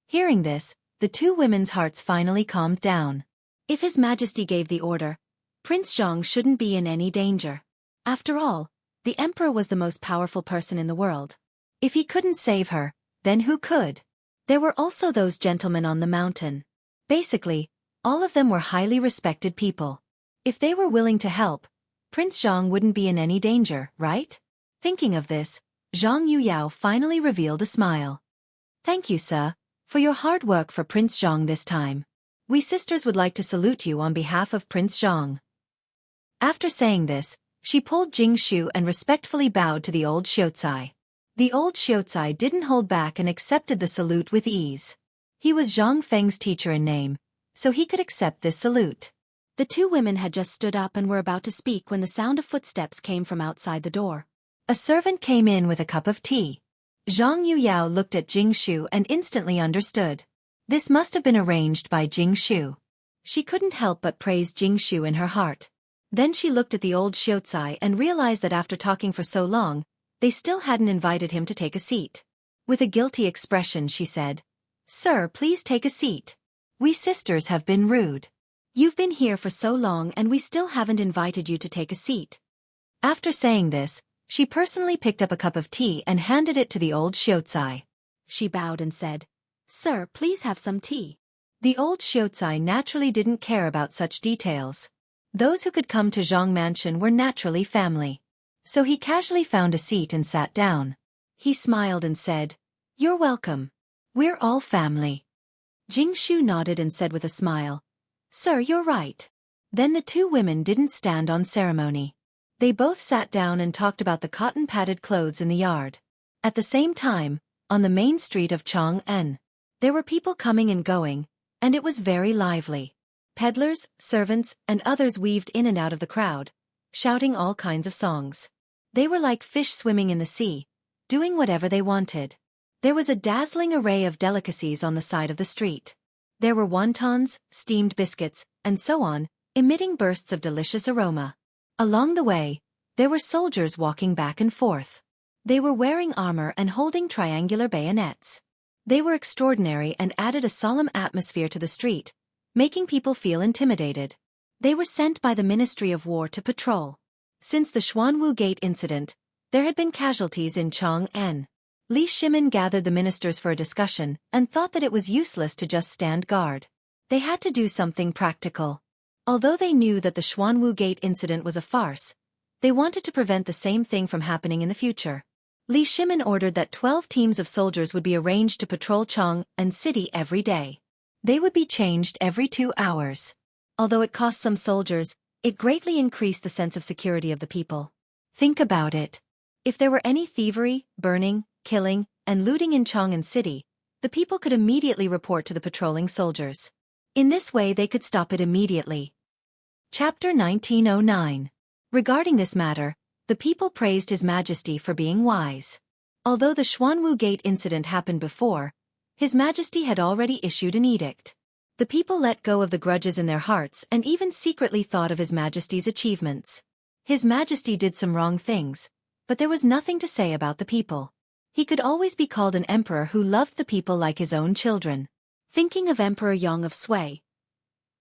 Hearing this, the two women's hearts finally calmed down. If His Majesty gave the order, Prince Zhang shouldn't be in any danger. After all, the emperor was the most powerful person in the world. If he couldn't save her, then who could? There were also those gentlemen on the mountain. Basically, all of them were highly respected people. If they were willing to help, Prince Zhang wouldn't be in any danger, right? Thinking of this, Zhang Yuyao finally revealed a smile. "Thank you, sir, for your hard work for Prince Zhang this time. We sisters would like to salute you on behalf of Prince Zhang." After saying this, she pulled Jingshu and respectfully bowed to the old Xiaotsai. The old Xiaotsai didn't hold back and accepted the salute with ease. He was Zhang Feng's teacher in name, so he could accept this salute. The two women had just stood up and were about to speak when the sound of footsteps came from outside the door. A servant came in with a cup of tea. Zhang Yuyao looked at Jingshu and instantly understood. This must have been arranged by Jingshu. She couldn't help but praise Jingshu in her heart. Then she looked at the old Xiaotsai and realized that after talking for so long, they still hadn't invited him to take a seat. With a guilty expression she said, "Sir, please take a seat. We sisters have been rude. You've been here for so long and we still haven't invited you to take a seat." After saying this, she personally picked up a cup of tea and handed it to the old Xiaotsai. She bowed and said, "Sir, please have some tea." The old Xiaotsai naturally didn't care about such details. Those who could come to Zhang Mansion were naturally family. So he casually found a seat and sat down. He smiled and said, "You're welcome. We're all family." Jingshu nodded and said with a smile, "Sir, you're right." Then the two women didn't stand on ceremony. They both sat down and talked about the cotton-padded clothes in the yard. At the same time, on the main street of Chang'an, there were people coming and going, and it was very lively. Peddlers, servants, and others weaved in and out of the crowd, shouting all kinds of songs. They were like fish swimming in the sea, doing whatever they wanted. There was a dazzling array of delicacies on the side of the street. There were wontons, steamed biscuits, and so on, emitting bursts of delicious aroma. Along the way, there were soldiers walking back and forth. They were wearing armor and holding triangular bayonets. They were extraordinary and added a solemn atmosphere to the street, making people feel intimidated. They were sent by the Ministry of War to patrol. Since the Xuanwu Gate incident, there had been casualties in Chang'an. Li Shimin gathered the ministers for a discussion and thought that it was useless to just stand guard. They had to do something practical. Although they knew that the Xuanwu Gate incident was a farce, they wanted to prevent the same thing from happening in the future. Li Shimin ordered that 12 teams of soldiers would be arranged to patrol Chang'an City every day. They would be changed every 2 hours. Although it cost some soldiers, it greatly increased the sense of security of the people. Think about it. If there were any thievery, burning, killing, and looting in Chang'an City, the people could immediately report to the patrolling soldiers. In this way they could stop it immediately. Chapter 1909. Regarding this matter, the people praised His Majesty for being wise. Although the Xuanwu Gate incident happened before, His Majesty had already issued an edict. The people let go of the grudges in their hearts and even secretly thought of His Majesty's achievements. His Majesty did some wrong things, but there was nothing to say about the people. He could always be called an emperor who loved the people like his own children. Thinking of Emperor Yang of Sui,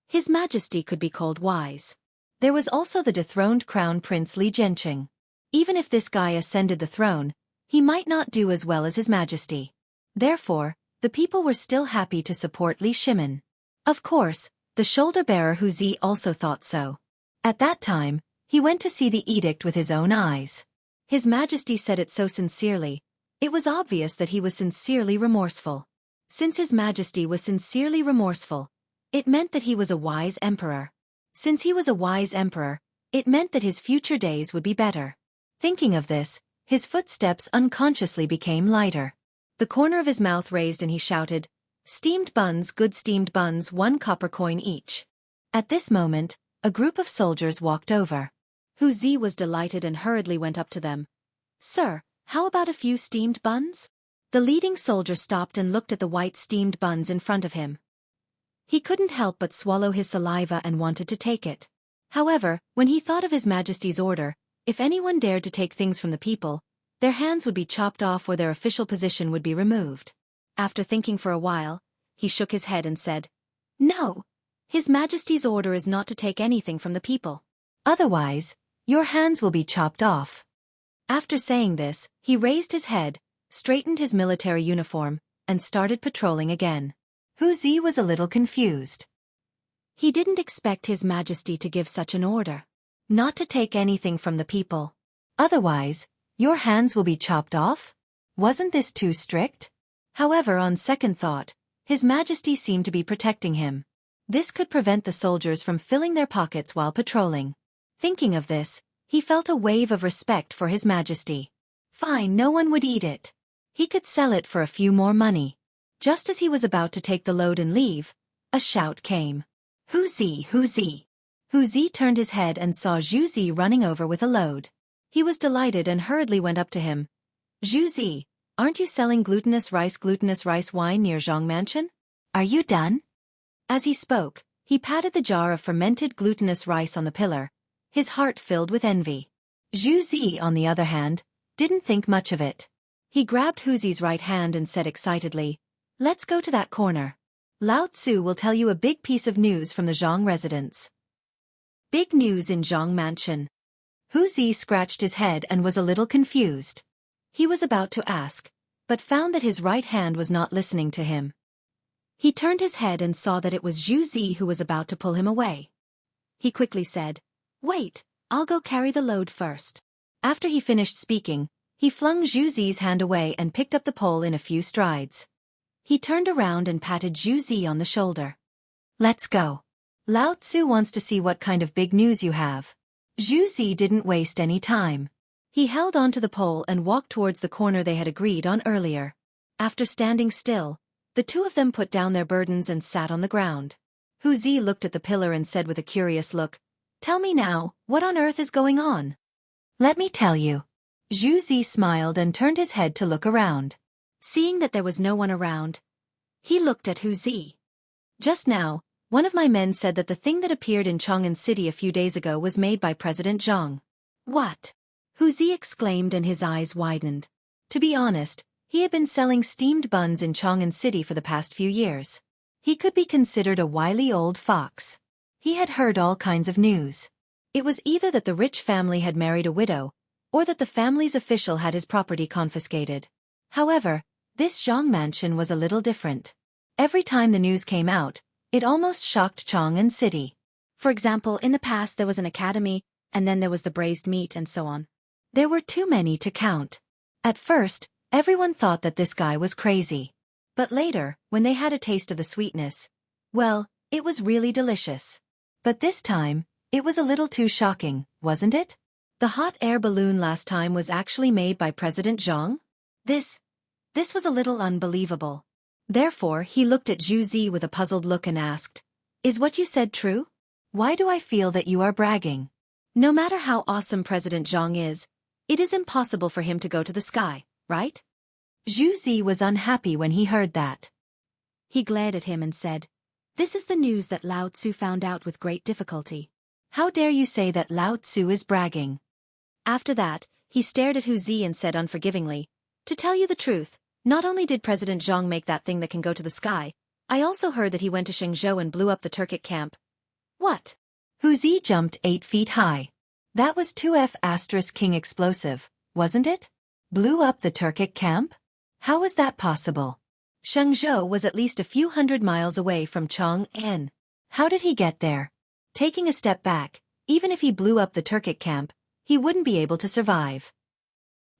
His Majesty could be called wise. There was also the dethroned Crown Prince Li Jianqing. Even if this guy ascended the throne, he might not do as well as His Majesty. Therefore, the people were still happy to support Li Shimin. Of course, the shoulder-bearer Hu Zi also thought so. At that time, he went to see the edict with his own eyes. His Majesty said it so sincerely, it was obvious that he was sincerely remorseful. Since His Majesty was sincerely remorseful, it meant that he was a wise emperor. Since he was a wise emperor, it meant that his future days would be better. Thinking of this, his footsteps unconsciously became lighter. The corner of his mouth raised and he shouted, "Steamed buns, good steamed buns, 1 copper coin each." At this moment, a group of soldiers walked over. Hu Zi was delighted and hurriedly went up to them. "Sir, how about a few steamed buns?" The leading soldier stopped and looked at the white steamed buns in front of him. He couldn't help but swallow his saliva and wanted to take it. However, when he thought of His Majesty's order, if anyone dared to take things from the people, their hands would be chopped off or their official position would be removed. After thinking for a while, he shook his head and said, "No, His Majesty's order is not to take anything from the people. Otherwise, your hands will be chopped off." After saying this, he raised his head, straightened his military uniform, and started patrolling again. Hu Zi was a little confused. He didn't expect His Majesty to give such an order. Not to take anything from the people. Otherwise, your hands will be chopped off? Wasn't this too strict? However, on second thought, His Majesty seemed to be protecting him. This could prevent the soldiers from filling their pockets while patrolling. Thinking of this, he felt a wave of respect for His Majesty. Fine, no one would eat it. He could sell it for a few more money. Just as he was about to take the load and leave, a shout came. "Hu Zi, Hu Zi." Hu Zi turned his head and saw Zhu Zi running over with a load. He was delighted and hurriedly went up to him. "Zhu Zi, aren't you selling glutinous rice wine near Jianghu Mansion? Are you done?" As he spoke, he patted the jar of fermented glutinous rice on the pillar, his heart filled with envy. Zhu Zi, on the other hand, didn't think much of it. He grabbed Hu Zi's right hand and said excitedly, "Let's go to that corner. Lao Tzu will tell you a big piece of news from the Jianghu residence." Big news in Jianghu Mansion. Hu Zi scratched his head and was a little confused. He was about to ask, but found that his right hand was not listening to him. He turned his head and saw that it was Zhu Zi who was about to pull him away. He quickly said, "Wait, I'll go carry the load first." After he finished speaking, he flung Zhu Zi's hand away and picked up the pole in a few strides. He turned around and patted Zhu Zi on the shoulder. "Let's go. Lao Tzu wants to see what kind of big news you have." Zhu Zi didn't waste any time. He held onto the pole and walked towards the corner they had agreed on earlier. After standing still, the two of them put down their burdens and sat on the ground. Hu Zi looked at the pillar and said with a curious look, "Tell me now, what on earth is going on?" "Let me tell you." Zhu Zi smiled and turned his head to look around. Seeing that there was no one around, he looked at Hu Zi. "Just now, one of my men said that the thing that appeared in Chang'an City a few days ago was made by President Jiang." "What?" Hu Zi exclaimed and his eyes widened. To be honest, he had been selling steamed buns in Chang'an City for the past few years. He could be considered a wily old fox. He had heard all kinds of news. It was either that the rich family had married a widow, or that the family's official had his property confiscated. However, this Jianghu mansion was a little different. Every time the news came out, it almost shocked Chang'an City. For example, in the past there was an academy, and then there was the braised meat and so on. There were too many to count. At first, everyone thought that this guy was crazy. But later, when they had a taste of the sweetness, well, it was really delicious. But this time, it was a little too shocking, wasn't it? The hot air balloon last time was actually made by President Jiang? This was a little unbelievable. Therefore, he looked at Zhu Zi with a puzzled look and asked, "Is what you said true? Why do I feel that you are bragging? No matter how awesome President Jiang is, it is impossible for him to go to the sky, right?" Zhu Zi was unhappy when he heard that. He glared at him and said, This is the news that Lao Tzu found out with great difficulty. How dare you say that Lao Tzu is bragging? After that, he stared at Hu Zi and said unforgivingly, "To tell you the truth, not only did President Jiang make that thing that can go to the sky, I also heard that he went to Xianxia and blew up the Turkic camp." What? Hu Zi jumped 8 feet high. That was 2F** King explosive, wasn't it? Blew up the Turkic camp? How was that possible? Xianxia was at least a few hundred miles away from Chang'an. How did he get there? Taking a step back, even if he blew up the Turkic camp, he wouldn't be able to survive.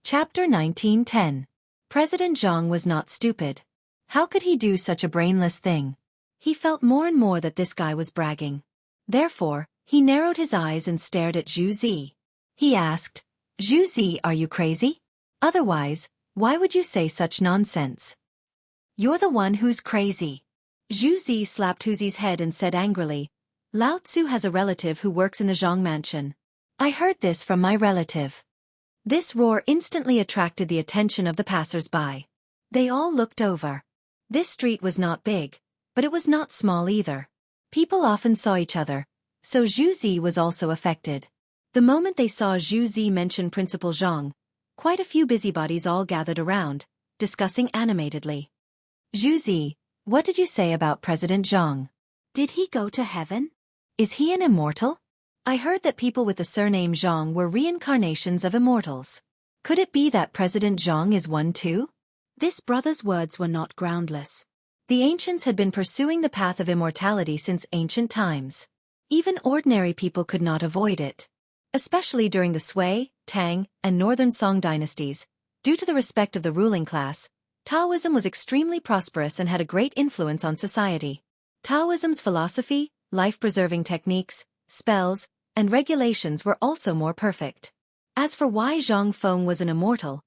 Chapter 1910. President Jiang was not stupid. How could he do such a brainless thing? He felt more and more that this guy was bragging. Therefore, he narrowed his eyes and stared at Zhu Zi. He asked, "Zhu Zi, are you crazy? Otherwise, why would you say such nonsense? You're the one who's crazy." Zhu Zi slapped Hu Zi's head and said angrily, "Lao Tzu has a relative who works in the Zhang mansion. I heard this from my relative." This roar instantly attracted the attention of the passers-by. They all looked over. This street was not big, but it was not small either. People often saw each other, so Zhu Zi was also affected. The moment they saw Zhu Zi mention Principal Zhang, quite a few busybodies all gathered around, discussing animatedly. "Zhu Zi, what did you say about President Zhang? Did he go to heaven? Is he an immortal? I heard that people with the surname Zhang were reincarnations of immortals. Could it be that President Zhang is one too?" This brother's words were not groundless. The ancients had been pursuing the path of immortality since ancient times. Even ordinary people could not avoid it. Especially during the Sui, Tang, and Northern Song dynasties, due to the respect of the ruling class, Taoism was extremely prosperous and had a great influence on society. Taoism's philosophy, life-preserving techniques, spells, and regulations were also more perfect. As for why Zhang Feng was an immortal,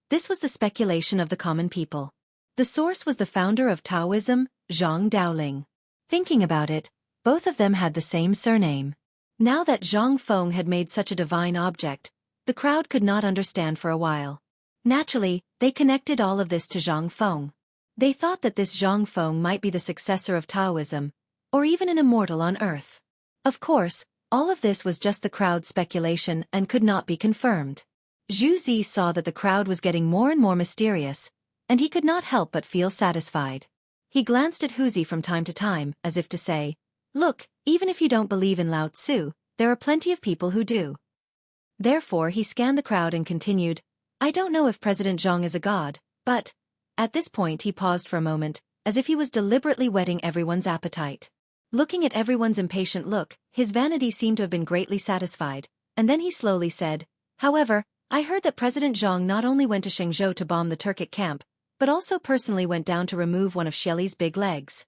this was the speculation of the common people. The source was the founder of Taoism, Zhang Daoling. Thinking about it, both of them had the same surname. Now that Zhang Feng had made such a divine object, the crowd could not understand for a while. Naturally, they connected all of this to Zhang Feng. They thought that this Zhang Feng might be the successor of Taoism, or even an immortal on earth. Of course, all of this was just the crowd's speculation and could not be confirmed. Zhu Zi saw that the crowd was getting more and more mysterious, and he could not help but feel satisfied. He glanced at Hu Zi from time to time, as if to say, "Look, even if you don't believe in Lao Tzu, there are plenty of people who do." Therefore he scanned the crowd and continued, "I don't know if President Zhang is a god, but..." At this point he paused for a moment, as if he was deliberately whetting everyone's appetite. Looking at everyone's impatient look, his vanity seemed to have been greatly satisfied, and then he slowly said, "However, I heard that President Zhang not only went to Xianxia to bomb the Turkic camp, but also personally went down to remove one of Shelley's big legs."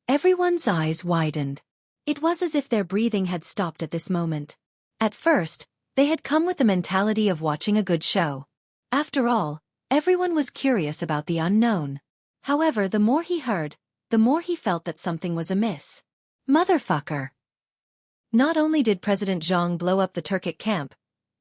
Everyone's eyes widened. It was as if their breathing had stopped at this moment. At first, they had come with the mentality of watching a good show. After all, everyone was curious about the unknown. However, the more he heard, the more he felt that something was amiss. Motherfucker! Not only did President Zhang blow up the Turkic camp,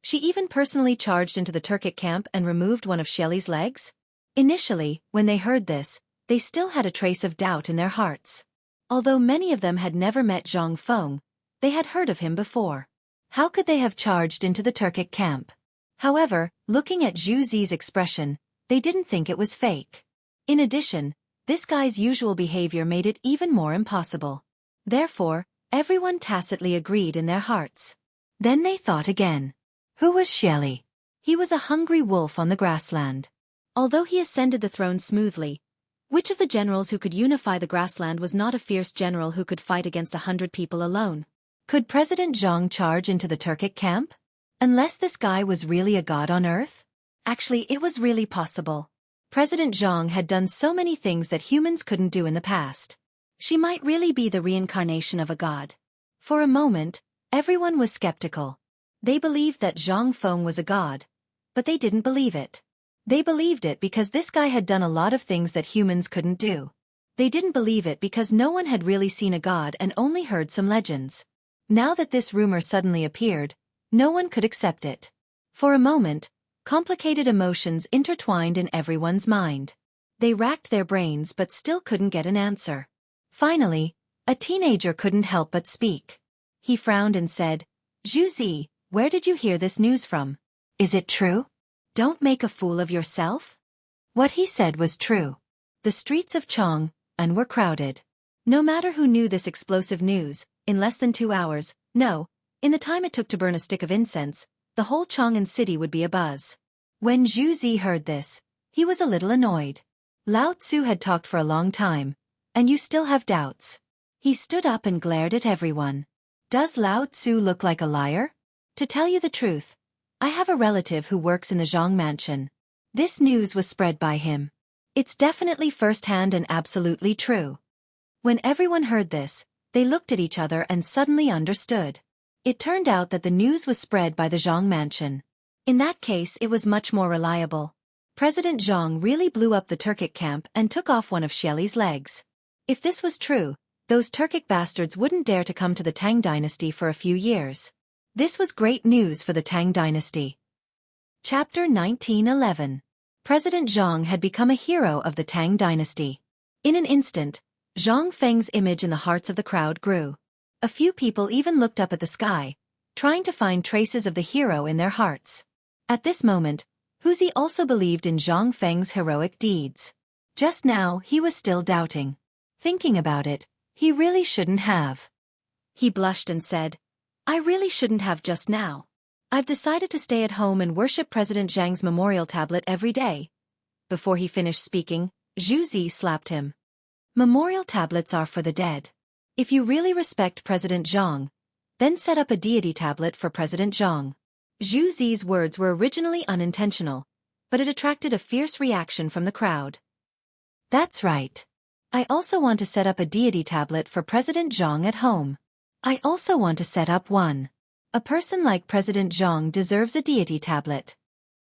she even personally charged into the Turkic camp and removed one of Shelley's legs? Initially, when they heard this, they still had a trace of doubt in their hearts. Although many of them had never met Zhang Feng, they had heard of him before. How could they have charged into the Turkic camp? However, looking at Zhu Zi's expression, they didn't think it was fake. In addition, this guy's usual behavior made it even more impossible. Therefore, everyone tacitly agreed in their hearts. Then they thought again. Who was Shelley? He was a hungry wolf on the grassland. Although he ascended the throne smoothly, which of the generals who could unify the grassland was not a fierce general who could fight against 100 people alone? Could President Zhang charge into the Turkic camp? Unless this guy was really a god on earth? Actually, it was really possible. President Zhang had done so many things that humans couldn't do in the past. She might really be the reincarnation of a god. For a moment, everyone was skeptical. They believed that Zhang Feng was a god, but they didn't believe it. They believed it because this guy had done a lot of things that humans couldn't do. They didn't believe it because no one had really seen a god and only heard some legends. Now that this rumor suddenly appeared, no one could accept it. For a moment, complicated emotions intertwined in everyone's mind. They racked their brains but still couldn't get an answer. Finally, A teenager couldn't help but speak. He frowned and said, Zhu Zi, where did you hear this news from? Is it true? Don't make a fool of yourself. What he said was true. The streets of Jianghu were crowded. No matter who knew this explosive news, in less than 2 hours, no, in the time it took to burn a stick of incense, the whole Jianghu city would be abuzz. When Zhu Zi heard this, he was a little annoyed. Lao Tzu had talked for a long time, and you still have doubts. He stood up and glared at everyone. Does Lao Tzu look like a liar? To tell you the truth, I have a relative who works in the Zhang mansion. This news was spread by him. It's definitely first-hand and absolutely true. When everyone heard this, they looked at each other and suddenly understood. It turned out that the news was spread by the Zhang mansion. In that case, it was much more reliable. President Jiang really blew up the Turkic camp and took off one of Xieli's legs. If this was true, those Turkic bastards wouldn't dare to come to the Tang dynasty for a few years. This was great news for the Tang dynasty. Chapter 1911. President Jiang had become a hero of the Tang dynasty. In an instant, Zhang Feng's image in the hearts of the crowd grew. A few people even looked up at the sky, trying to find traces of the hero in their hearts. At this moment, Huzi also believed in Zhang Feng's heroic deeds. Just now, he was still doubting. Thinking about it, he really shouldn't have. He blushed and said, I really shouldn't have just now. I've decided to stay at home and worship President Zhang's memorial tablet every day. Before he finished speaking, Zhu Zi slapped him. Memorial tablets are for the dead. If you really respect President Zhang, then set up a deity tablet for President Zhang. Zhu Zi's words were originally unintentional, but it attracted a fierce reaction from the crowd. That's right. I also want to set up a deity tablet for President Zhang at home. I also want to set up one. A person like President Zhang deserves a deity tablet.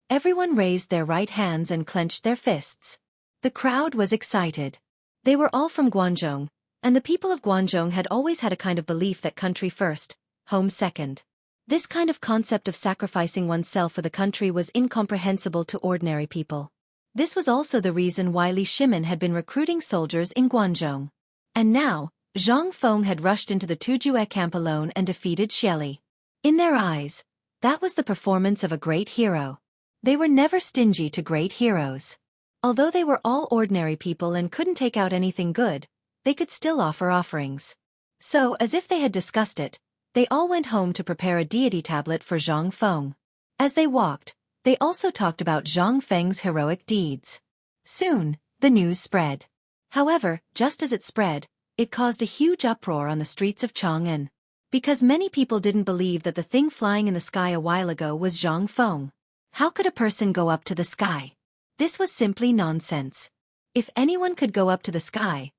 Everyone raised their right hands and clenched their fists. The crowd was excited. They were all from Guangzhou, and the people of Guangzhou had always had a kind of belief that country first, home second. This kind of concept of sacrificing oneself for the country was incomprehensible to ordinary people. This was also the reason why Li Shimin had been recruiting soldiers in Guangzhou. And now, Zhang Feng had rushed into the Tujue camp alone and defeated Xieli. In their eyes, that was the performance of a great hero. They were never stingy to great heroes. Although they were all ordinary people and couldn't take out anything good, they could still offer offerings. So, as if they had discussed it, they all went home to prepare a deity tablet for Zhang Feng. As they walked, they also talked about Zhang Feng's heroic deeds. Soon, the news spread. However, just as it spread, it caused a huge uproar on the streets of Chang'an. Because many people didn't believe that the thing flying in the sky a while ago was Zhang Feng. How could a person go up to the sky? This was simply nonsense. If anyone could go up to the sky,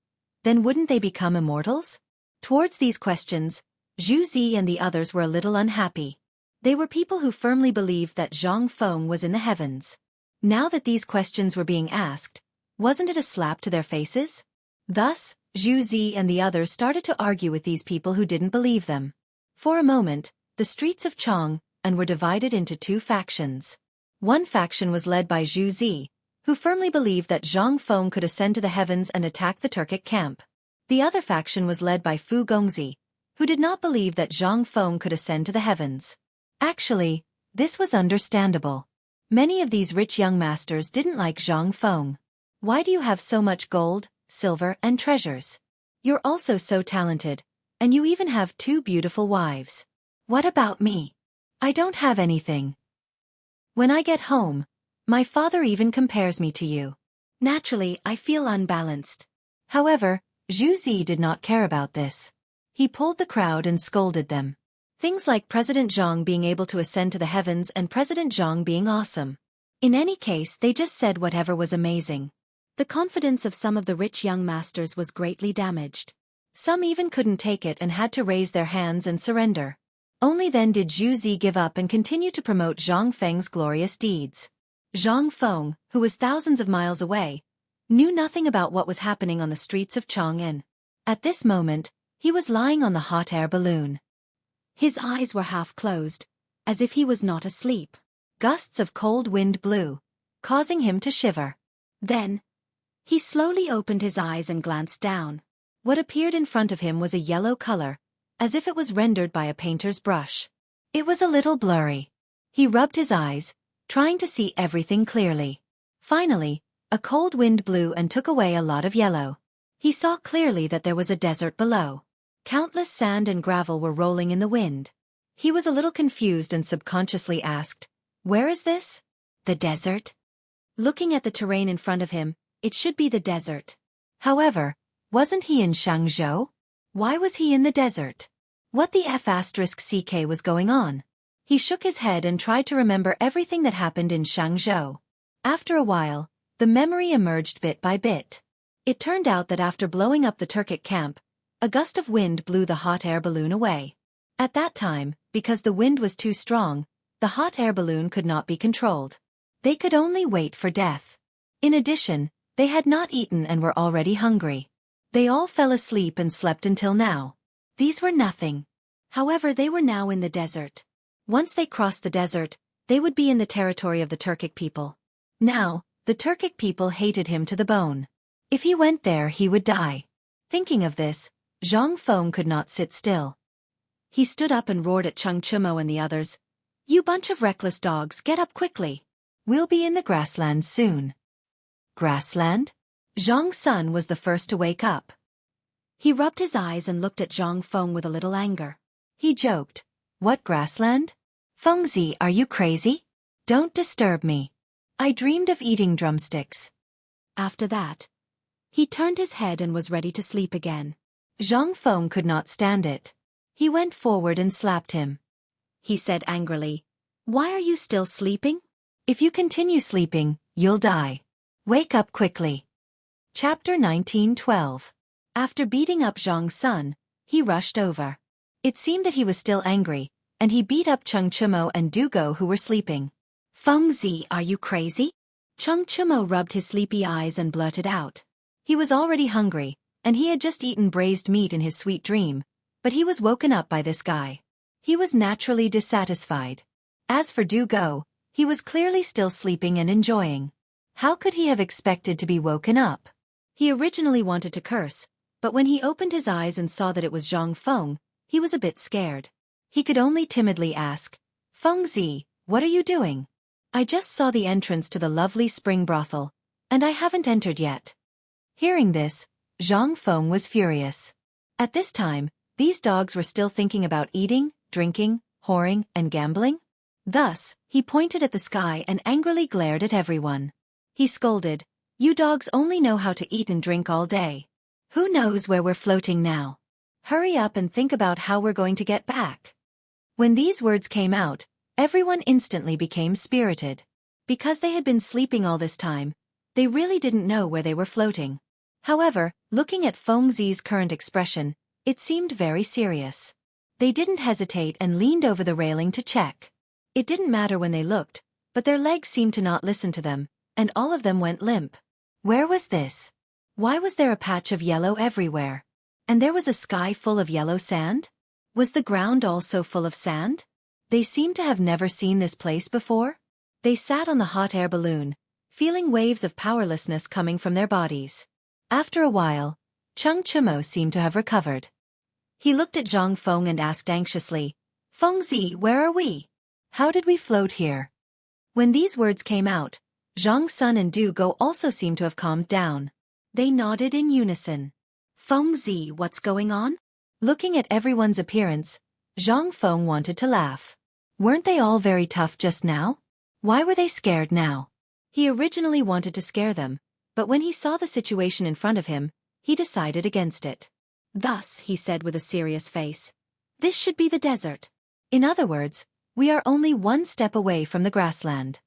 then wouldn't they become immortals? Towards these questions, Zhu Zi and the others were a little unhappy. They were people who firmly believed that Zhang Feng was in the heavens. Now that these questions were being asked, wasn't it a slap to their faces? Thus, Zhu Zi and the others started to argue with these people who didn't believe them. For a moment, the streets of Chang'an were divided into two factions. One faction was led by Zhu Zi, who firmly believed that Zhang Feng could ascend to the heavens and attack the Turkic camp. The other faction was led by Fu Gongzi, who did not believe that Zhang Feng could ascend to the heavens. Actually, this was understandable. Many of these rich young masters didn't like Zhang Feng. Why do you have so much gold, silver, and treasures? You're also so talented, and you even have 2 beautiful wives. What about me? I don't have anything. When I get home, my father even compares me to you. Naturally, I feel unbalanced. However, Zhu Zi did not care about this. He pulled the crowd and scolded them. Things like President Zhang being able to ascend to the heavens and President Zhang being awesome. In any case, they just said whatever was amazing. The confidence of some of the rich young masters was greatly damaged. Some even couldn't take it and had to raise their hands and surrender. Only then did Zhu Zi give up and continue to promote Zhang Feng's glorious deeds. Zhang Feng, who was thousands of miles away, knew nothing about what was happening on the streets of Chang'an. At this moment, he was lying on the hot air balloon. His eyes were half closed, as if he was not asleep. Gusts of cold wind blew, causing him to shiver. Then, he slowly opened his eyes and glanced down. What appeared in front of him was a yellow color, as if it was rendered by a painter's brush. It was a little blurry. He rubbed his eyes, trying to see everything clearly. Finally, a cold wind blew and took away a lot of yellow. He saw clearly that there was a desert below. Countless sand and gravel were rolling in the wind. He was a little confused and subconsciously asked, "Where is this?" "The desert?" Looking at the terrain in front of him, it should be the desert. However, wasn't he in Xianghu? Why was he in the desert? What the F***ck was going on? He shook his head and tried to remember everything that happened in Xianghu. After a while, the memory emerged bit by bit. It turned out that after blowing up the Turkic camp, a gust of wind blew the hot air balloon away. At that time, because the wind was too strong, the hot air balloon could not be controlled. They could only wait for death. In addition, they had not eaten and were already hungry. They all fell asleep and slept until now. These were nothing. However, they were now in the desert. Once they crossed the desert, they would be in the territory of the Turkic people. Now, the Turkic people hated him to the bone. If he went there, he would die. Thinking of this, Zhang Feng could not sit still. He stood up and roared at Cheng Chumo and the others, "You bunch of reckless dogs, get up quickly. We'll be in the grassland soon." Grassland? Zhang Sun was the first to wake up. He rubbed his eyes and looked at Zhang Feng with a little anger. He joked, "What grassland? Fengzi, are you crazy? Don't disturb me. I dreamed of eating drumsticks." After that, he turned his head and was ready to sleep again. Zhang Feng could not stand it. He went forward and slapped him. He said angrily, "Why are you still sleeping? If you continue sleeping, you'll die. Wake up quickly." Chapter 19:12. After beating up Zhang Sun, he rushed over. It seemed that he was still angry, and he beat up Cheng Chumo and Dugo who were sleeping. "Fengzi, are you crazy?" Cheng Chumo rubbed his sleepy eyes and blurted out. He was already hungry, and he had just eaten braised meat in his sweet dream, but he was woken up by this guy. He was naturally dissatisfied. As for Dugo, he was clearly still sleeping and enjoying. How could he have expected to be woken up? He originally wanted to curse, but when he opened his eyes and saw that it was Zhang Feng, he was a bit scared. He could only timidly ask, "Fengzi, what are you doing? I just saw the entrance to the lovely spring brothel, and I haven't entered yet." Hearing this, Zhang Feng was furious. At this time, these dogs were still thinking about eating, drinking, whoring, and gambling. Thus, he pointed at the sky and angrily glared at everyone. He scolded, "You dogs only know how to eat and drink all day. Who knows where we're floating now? Hurry up and think about how we're going to get back." When these words came out, everyone instantly became spirited. Because they had been sleeping all this time, they really didn't know where they were floating. However, looking at Fengzi's current expression, it seemed very serious. They didn't hesitate and leaned over the railing to check. It didn't matter when they looked, but their legs seemed to not listen to them, and all of them went limp. Where was this? Why was there a patch of yellow everywhere? And there was a sky full of yellow sand? Was the ground also full of sand? They seemed to have never seen this place before. They sat on the hot air balloon, feeling waves of powerlessness coming from their bodies. After a while, Cheng Chumo seemed to have recovered. He looked at Zhang Feng and asked anxiously, "Fengzi, where are we? How did we float here?" When these words came out, Zhang Sun and Du Go also seemed to have calmed down. They nodded in unison. "Fengzi, what's going on?" Looking at everyone's appearance, Zhang Feng wanted to laugh. Weren't they all very tough just now? Why were they scared now? He originally wanted to scare them, but when he saw the situation in front of him, he decided against it. Thus, he said with a serious face, "This should be the desert. In other words, we are only one step away from the grassland."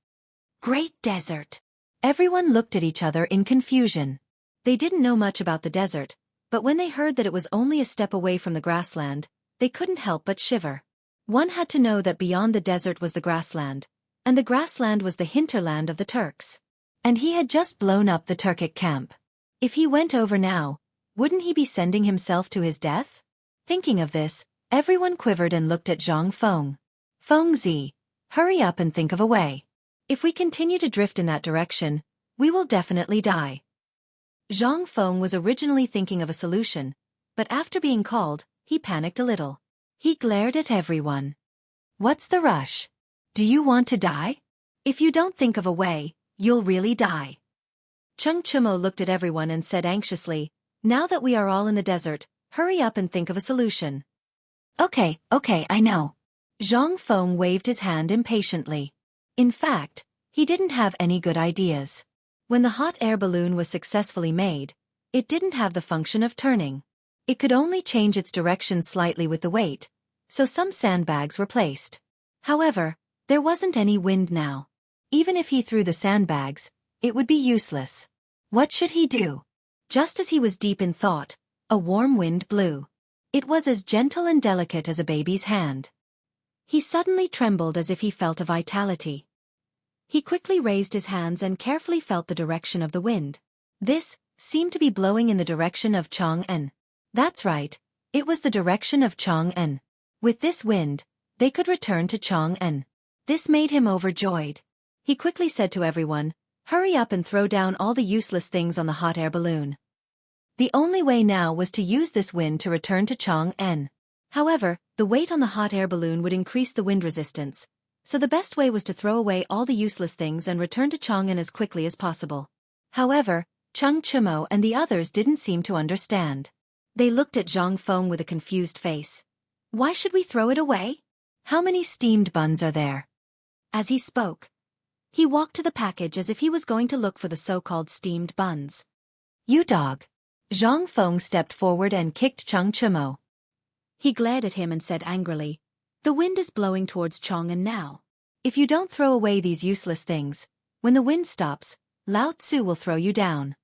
Great desert! Everyone looked at each other in confusion. They didn't know much about the desert, but when they heard that it was only a step away from the grassland, they couldn't help but shiver. One had to know that beyond the desert was the grassland, and the grassland was the hinterland of the Turks. And he had just blown up the Turkic camp. If he went over now, wouldn't he be sending himself to his death? Thinking of this, everyone quivered and looked at Zhang Feng. "Fengzi, hurry up and think of a way. If we continue to drift in that direction, we will definitely die." Zhang Feng was originally thinking of a solution, But after being called, he panicked a little. He glared at everyone. What's the rush? Do you want to die? If you don't think of a way, you'll really die. Xianxia looked at everyone and said anxiously, now that we are all in the desert, hurry up and think of a solution. Okay, I know. Zhang Feng waved his hand impatiently. In fact, he didn't have any good ideas. When the hot air balloon was successfully made, it didn't have the function of turning. It could only change its direction slightly with the weight, so some sandbags were placed. However, there wasn't any wind now. Even if he threw the sandbags, it would be useless. What should he do? Just as he was deep in thought, a warm wind blew. It was as gentle and delicate as a baby's hand. He suddenly trembled as if he felt a vitality. He quickly raised his hands and carefully felt the direction of the wind. This seemed to be blowing in the direction of Chang'an. That's right, it was the direction of Chang'an. With this wind, they could return to Chang'an. This made him overjoyed. He quickly said to everyone, hurry up and throw down all the useless things on the hot air balloon. The only way now was to use this wind to return to Chang'an. However, the weight on the hot air balloon would increase the wind resistance, so the best way was to throw away all the useless things and return to Chang'an as quickly as possible. However, Xianxia and the others didn't seem to understand. They looked at Zhang Feng with a confused face. Why should we throw it away? How many steamed buns are there? As he spoke, he walked to the package as if he was going to look for the so-called steamed buns. You dog. Zhang Feng stepped forward and kicked Xianxia. He glared at him and said angrily, the wind is blowing towards Chang'an now. If you don't throw away these useless things, when the wind stops, Lao Tzu will throw you down.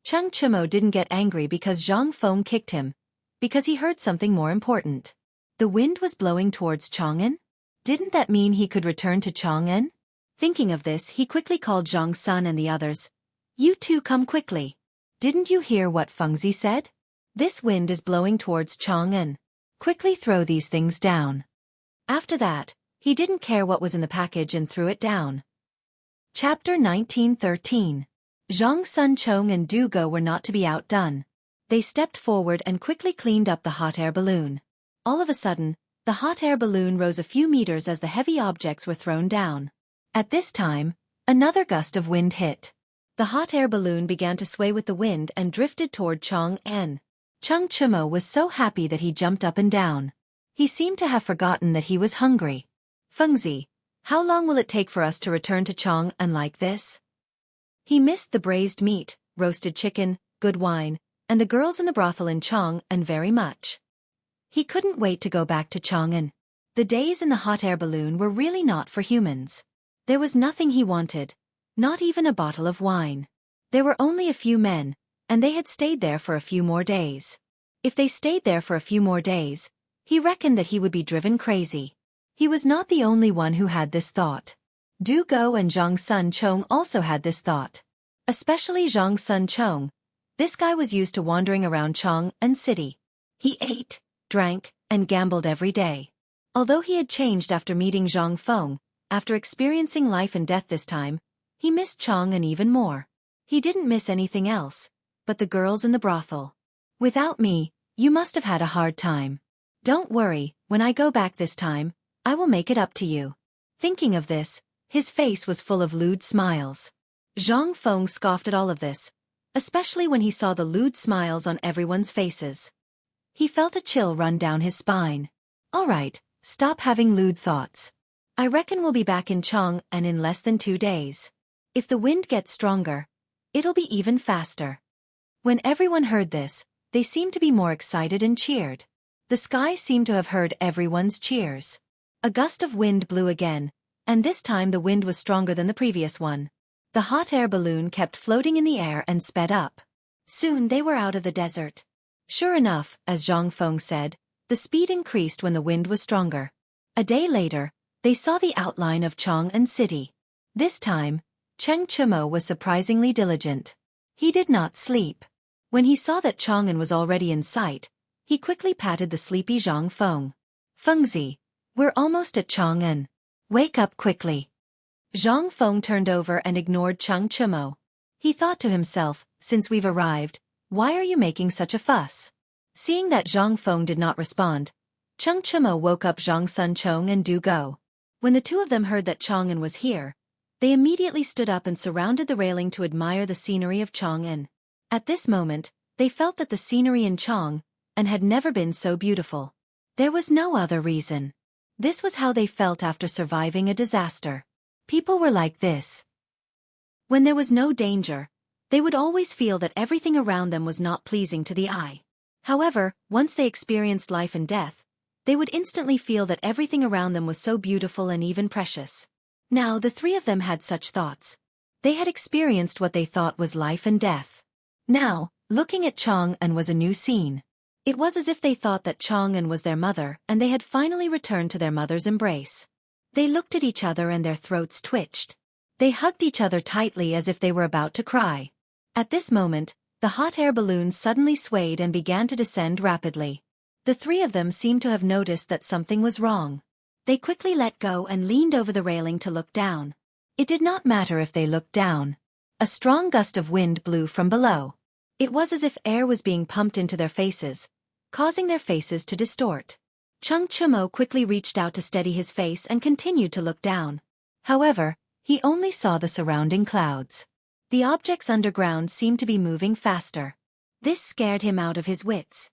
Xianxia didn't get angry because Zhang Feng kicked him, because he heard something more important. The wind was blowing towards Chang'an? Didn't that mean he could return to Chang'an? Thinking of this, he quickly called Zhang Sun and the others. You two come quickly. Didn't you hear what Fengzi said? This wind is blowing towards Chang'an. Quickly throw these things down. After that, he didn't care what was in the package and threw it down. Chapter 1913. Zhang Sun Chong and Du Go were not to be outdone. They stepped forward and quickly cleaned up the hot air balloon. All of a sudden, the hot air balloon rose a few meters as the heavy objects were thrown down. At this time, another gust of wind hit. The hot air balloon began to sway with the wind and drifted toward Chang'an. Xianxia was so happy that he jumped up and down. He seemed to have forgotten that he was hungry. Fengzi, how long will it take for us to return to Chang'an like this? He missed the braised meat, roasted chicken, good wine, and the girls in the brothel in Chang'an very much. He couldn't wait to go back to Chang'an. The days in the hot air balloon were really not for humans. There was nothing he wanted, not even a bottle of wine. There were only a few men, and they had stayed there for a few more days. If they stayed there for a few more days, he reckoned that he would be driven crazy. He was not the only one who had this thought. Du Go and Zhang Sun Chong also had this thought. Especially Zhang Sun Chong. This guy was used to wandering around Chang'an City. He ate, drank, and gambled every day. Although he had changed after meeting Zhang Feng, after experiencing life and death this time, he missed Chang'an even more. He didn't miss anything else, but the girls in the brothel. Without me, you must have had a hard time. Don't worry, when I go back this time, I will make it up to you. Thinking of this, his face was full of lewd smiles. Zhang Feng scoffed at all of this, especially when he saw the lewd smiles on everyone's faces. He felt a chill run down his spine. All right, stop having lewd thoughts. I reckon we'll be back in Chang'an in less than 2 days. If the wind gets stronger, it'll be even faster. When everyone heard this, they seemed to be more excited and cheered. The sky seemed to have heard everyone's cheers. A gust of wind blew again, and this time the wind was stronger than the previous one. The hot air balloon kept floating in the air and sped up. Soon they were out of the desert. Sure enough, as Zhang Feng said, the speed increased when the wind was stronger. A day later, they saw the outline of Chang'an City. This time, Xianxia was surprisingly diligent. He did not sleep. When he saw that Chang'an was already in sight, he quickly patted the sleepy Zhang Feng. Fengzi, we're almost at Chang'an. Wake up quickly. Zhang Feng turned over and ignored Xianxia. He thought to himself, since we've arrived, why are you making such a fuss? Seeing that Zhang Feng did not respond, Cheng Chimo woke up Zhang Sun Chong and Du Go. When the two of them heard that Chang'an was here, they immediately stood up and surrounded the railing to admire the scenery of Chang'an. At this moment, they felt that the scenery in Chang'an had never been so beautiful. There was no other reason. This was how they felt after surviving a disaster. People were like this. When there was no danger, they would always feel that everything around them was not pleasing to the eye. However, once they experienced life and death, they would instantly feel that everything around them was so beautiful and even precious. Now the three of them had such thoughts. They had experienced what they thought was life and death. Now, looking at Chang'an was a new scene. It was as if they thought that Chang'an was their mother and they had finally returned to their mother's embrace. They looked at each other and their throats twitched. They hugged each other tightly as if they were about to cry. At this moment, the hot air balloon suddenly swayed and began to descend rapidly. The three of them seemed to have noticed that something was wrong. They quickly let go and leaned over the railing to look down. It did not matter if they looked down. A strong gust of wind blew from below. It was as if air was being pumped into their faces, causing their faces to distort. Cheng Chimo quickly reached out to steady his face and continued to look down. However, he only saw the surrounding clouds. The objects underground seemed to be moving faster. This scared him out of his wits.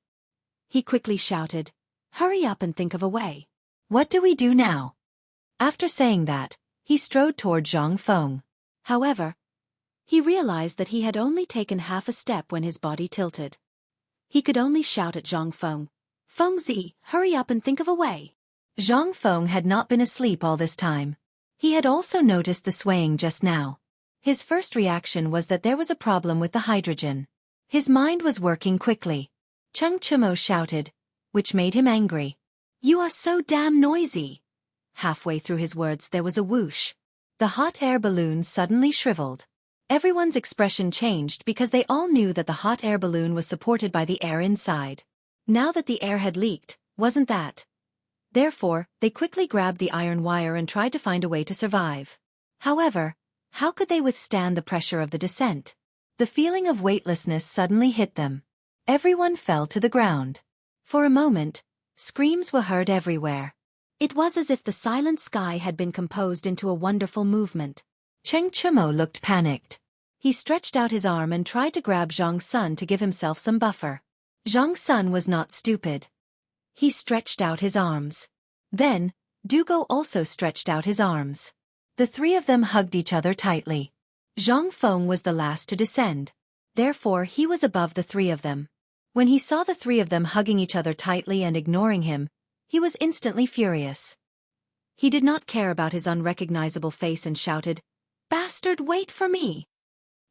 He quickly shouted, "Hurry up and think of a way. What do we do now?" After saying that, he strode toward Zhang Feng. However, he realized that he had only taken half a step when his body tilted. He could only shout at Zhang Feng, "Fengzi, hurry up and think of a way." Zhang Feng had not been asleep all this time. He had also noticed the swaying just now. His first reaction was that there was a problem with the hydrogen. His mind was working quickly. Cheng Chimo shouted, which made him angry. "You are so damn noisy." Halfway through his words there was a whoosh. The hot air balloon suddenly shriveled. Everyone's expression changed because they all knew that the hot air balloon was supported by the air inside. Now that the air had leaked, wasn't that? Therefore, they quickly grabbed the iron wire and tried to find a way to survive. However, how could they withstand the pressure of the descent? The feeling of weightlessness suddenly hit them. Everyone fell to the ground. For a moment, screams were heard everywhere. It was as if the silent sky had been composed into a wonderful movement. Cheng Chimo looked panicked. He stretched out his arm and tried to grab Zhang Sun to give himself some buffer. Zhang Sun was not stupid. He stretched out his arms. Then, Dugo also stretched out his arms. The three of them hugged each other tightly. Zhang Feng was the last to descend. Therefore he was above the three of them. When he saw the three of them hugging each other tightly and ignoring him, he was instantly furious. He did not care about his unrecognizable face and shouted, "Bastard, wait for me!"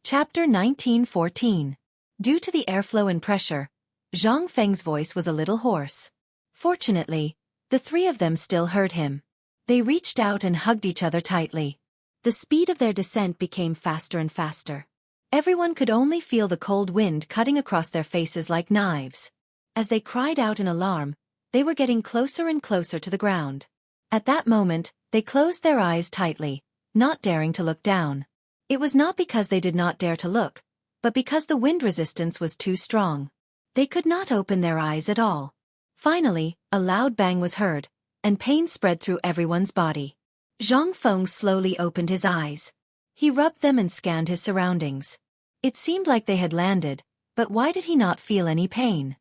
Chapter 1914. Due to the airflow and pressure, Zhang Feng's voice was a little hoarse. Fortunately, the three of them still heard him. They reached out and hugged each other tightly. The speed of their descent became faster and faster. Everyone could only feel the cold wind cutting across their faces like knives. As they cried out in alarm, they were getting closer and closer to the ground. At that moment, they closed their eyes tightly, not daring to look down. It was not because they did not dare to look, but because the wind resistance was too strong. They could not open their eyes at all. Finally, a loud bang was heard, and pain spread through everyone's body. Zhang Feng slowly opened his eyes. He rubbed them and scanned his surroundings. It seemed like they had landed, but why did he not feel any pain?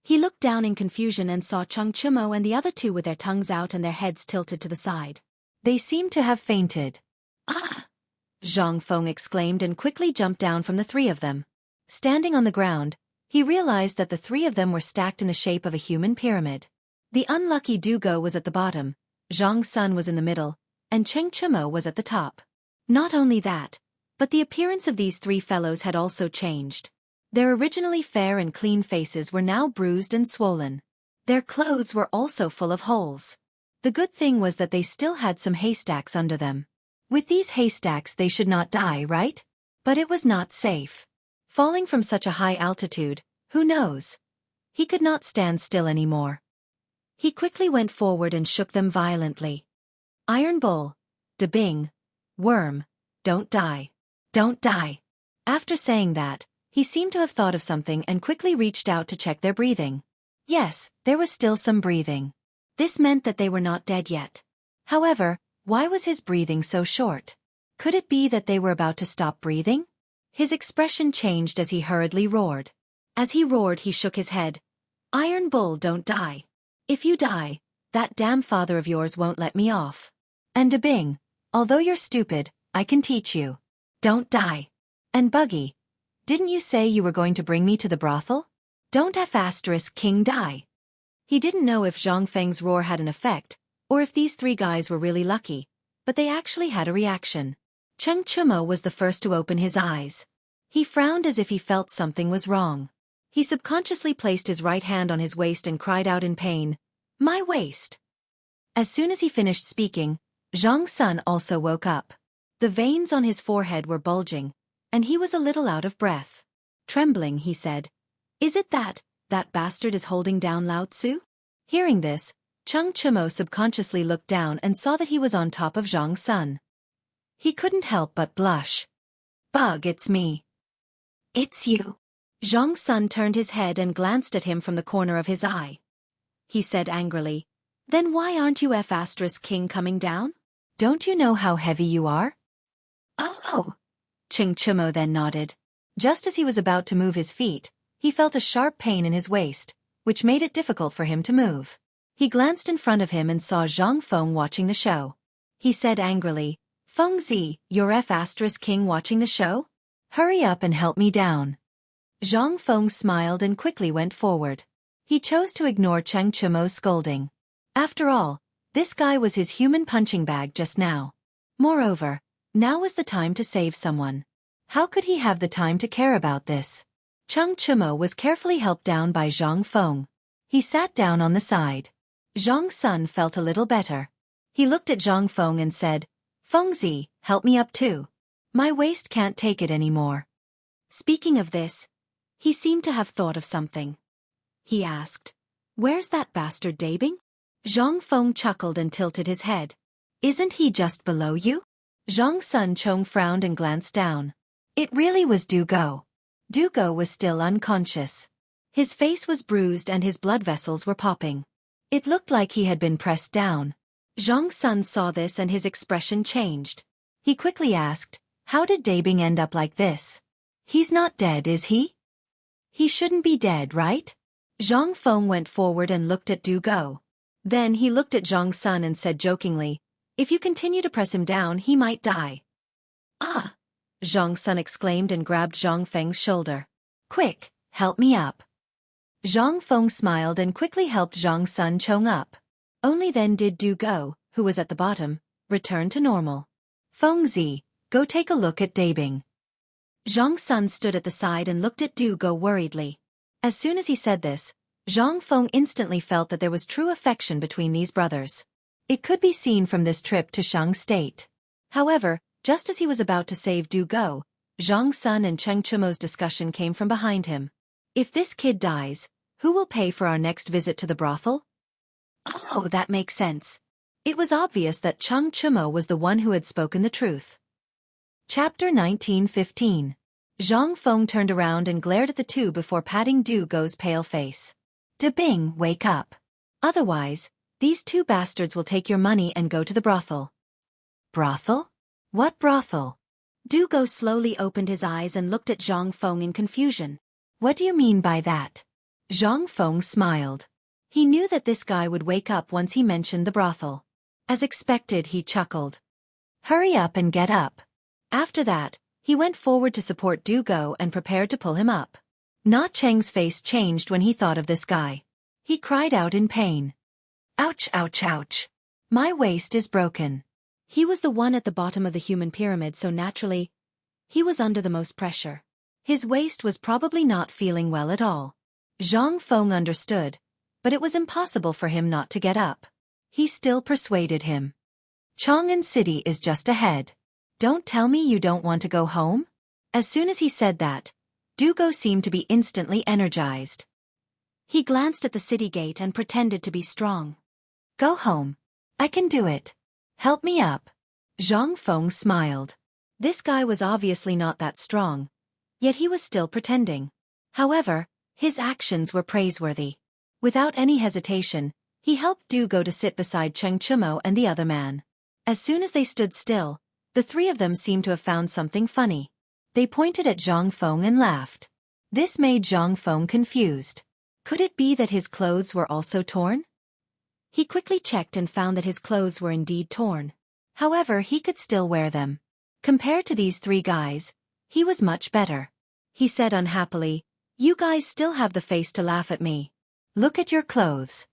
He looked down in confusion and saw Cheng Chimo and the other two with their tongues out and their heads tilted to the side. They seemed to have fainted. "Ah!" Zhang Feng exclaimed and quickly jumped down from the three of them. Standing on the ground, he realized that the three of them were stacked in the shape of a human pyramid. The unlucky Dugo was at the bottom, Zhang Sun was in the middle, and Cheng Chimo was at the top. Not only that, but the appearance of these three fellows had also changed. Their originally fair and clean faces were now bruised and swollen. Their clothes were also full of holes. The good thing was that they still had some haystacks under them. With these haystacks they should not die, right? But it was not safe. Falling from such a high altitude, who knows? He could not stand still anymore. He quickly went forward and shook them violently. "Iron Bull, Da Bing, Worm, don't die. Don't die." After saying that, He seemed to have thought of something and quickly reached out to check their breathing. Yes, there was still some breathing. This meant that they were not dead yet. However, why was his breathing so short? Could it be that they were about to stop breathing? His expression changed as he hurriedly roared. As he roared, he shook his head. Iron Bull, don't die. If you die, that damn father of yours won't let me off. And Dabing, although you're stupid, I can teach you. Don't die. And Buggy, didn't you say you were going to bring me to the brothel? Don't King die. He didn't know if Zhang Feng's roar had an effect, or if these three guys were really lucky, but they actually had a reaction. Cheng Chumo was the first to open his eyes. He frowned as if he felt something was wrong. He subconsciously placed his right hand on his waist and cried out in pain, "My waist!" As soon as he finished speaking, Zhang Sun also woke up. The veins on his forehead were bulging, and he was a little out of breath. Trembling, he said, "Is it that bastard is holding down Lao Tzu?" Hearing this, Cheng Chumo subconsciously looked down and saw that he was on top of Zhang Sun. He couldn't help but blush. "Bug, it's me." "It's you." Zhang Sun turned his head and glanced at him from the corner of his eye. He said angrily, "Then why aren't you King coming down? Don't you know how heavy you are?" Oh. Cheng Chumo then nodded. Just as he was about to move his feet, he felt a sharp pain in his waist, which made it difficult for him to move. He glanced in front of him and saw Zhang Feng watching the show. He said angrily, "Fengzi, you're King watching the show? Hurry up and help me down." Zhang Feng smiled and quickly went forward. He chose to ignore Cheng Chumo's scolding. After all, this guy was his human punching bag just now. Moreover, now was the time to save someone. How could he have the time to care about this? Cheng Chumo was carefully helped down by Zhang Feng. He sat down on the side. Zhang Sun felt a little better. He looked at Zhang Feng and said, "Fengzi, help me up too. My waist can't take it anymore." Speaking of this, he seemed to have thought of something. He asked, "Where's that bastard Dabing?" Zhang Feng chuckled and tilted his head. "Isn't he just below you?" Zhang Sun Chong frowned and glanced down. It really was Du Go. Du Go was still unconscious. His face was bruised and his blood vessels were popping. It looked like he had been pressed down. Zhang Sun saw this and his expression changed. He quickly asked, "How did Dabing end up like this? He's not dead, is he?" "He shouldn't be dead, right?" Zhang Feng went forward and looked at Du Go. Then he looked at Zhang Sun and said jokingly, "If you continue to press him down, he might die." "Ah!" Zhang Sun exclaimed and grabbed Zhang Feng's shoulder. "Quick, help me up." Zhang Feng smiled and quickly helped Zhang Sun Chong up. Only then did Du Go, who was at the bottom, return to normal. "Fengzi, go take a look at Dabing." Zhang Sun stood at the side and looked at Du Go worriedly. As soon as he said this, Zhang Feng instantly felt that there was true affection between these brothers. It could be seen from this trip to Shang State. However, just as he was about to save Du Go, Zhang Sun and Cheng Chumo's discussion came from behind him. "If this kid dies, who will pay for our next visit to the brothel?" Oh, that makes sense. It was obvious that Cheng Chumo was the one who had spoken the truth. Chapter 19:15. Zhang Feng turned around and glared at the two before patting Du Go's pale face. "Dabing, wake up. Otherwise, these two bastards will take your money and go to the brothel." "Brothel? What brothel?" Du Go slowly opened his eyes and looked at Zhang Feng in confusion. "What do you mean by that?" Zhang Feng smiled. He knew that this guy would wake up once he mentioned the brothel. As expected, he chuckled. "Hurry up and get up." After that, he went forward to support Du Go and prepared to pull him up. Na Cheng's face changed when he thought of this guy. He cried out in pain. "Ouch, ouch, ouch. My waist is broken." He was the one at the bottom of the human pyramid, so naturally, he was under the most pressure. His waist was probably not feeling well at all. Zhang Feng understood, but it was impossible for him not to get up. He still persuaded him. "Chang'an City is just ahead. Don't tell me you don't want to go home?" As soon as he said that, Du Go seemed to be instantly energized. He glanced at the city gate and pretended to be strong. "Go home. I can do it. Help me up." Zhang Feng smiled. This guy was obviously not that strong, Yet he was still pretending. However, his actions were praiseworthy. Without any hesitation, he helped Du go to sit beside Cheng Chumo and the other man. As soon as they stood still, the three of them seemed to have found something funny. They pointed at Zhang Feng and laughed. This made Zhang Feng confused. Could it be that his clothes were also torn? He quickly checked and found that his clothes were indeed torn. However, he could still wear them. Compared to these three guys, he was much better. He said unhappily, "You guys still have the face to laugh at me. Look at your clothes."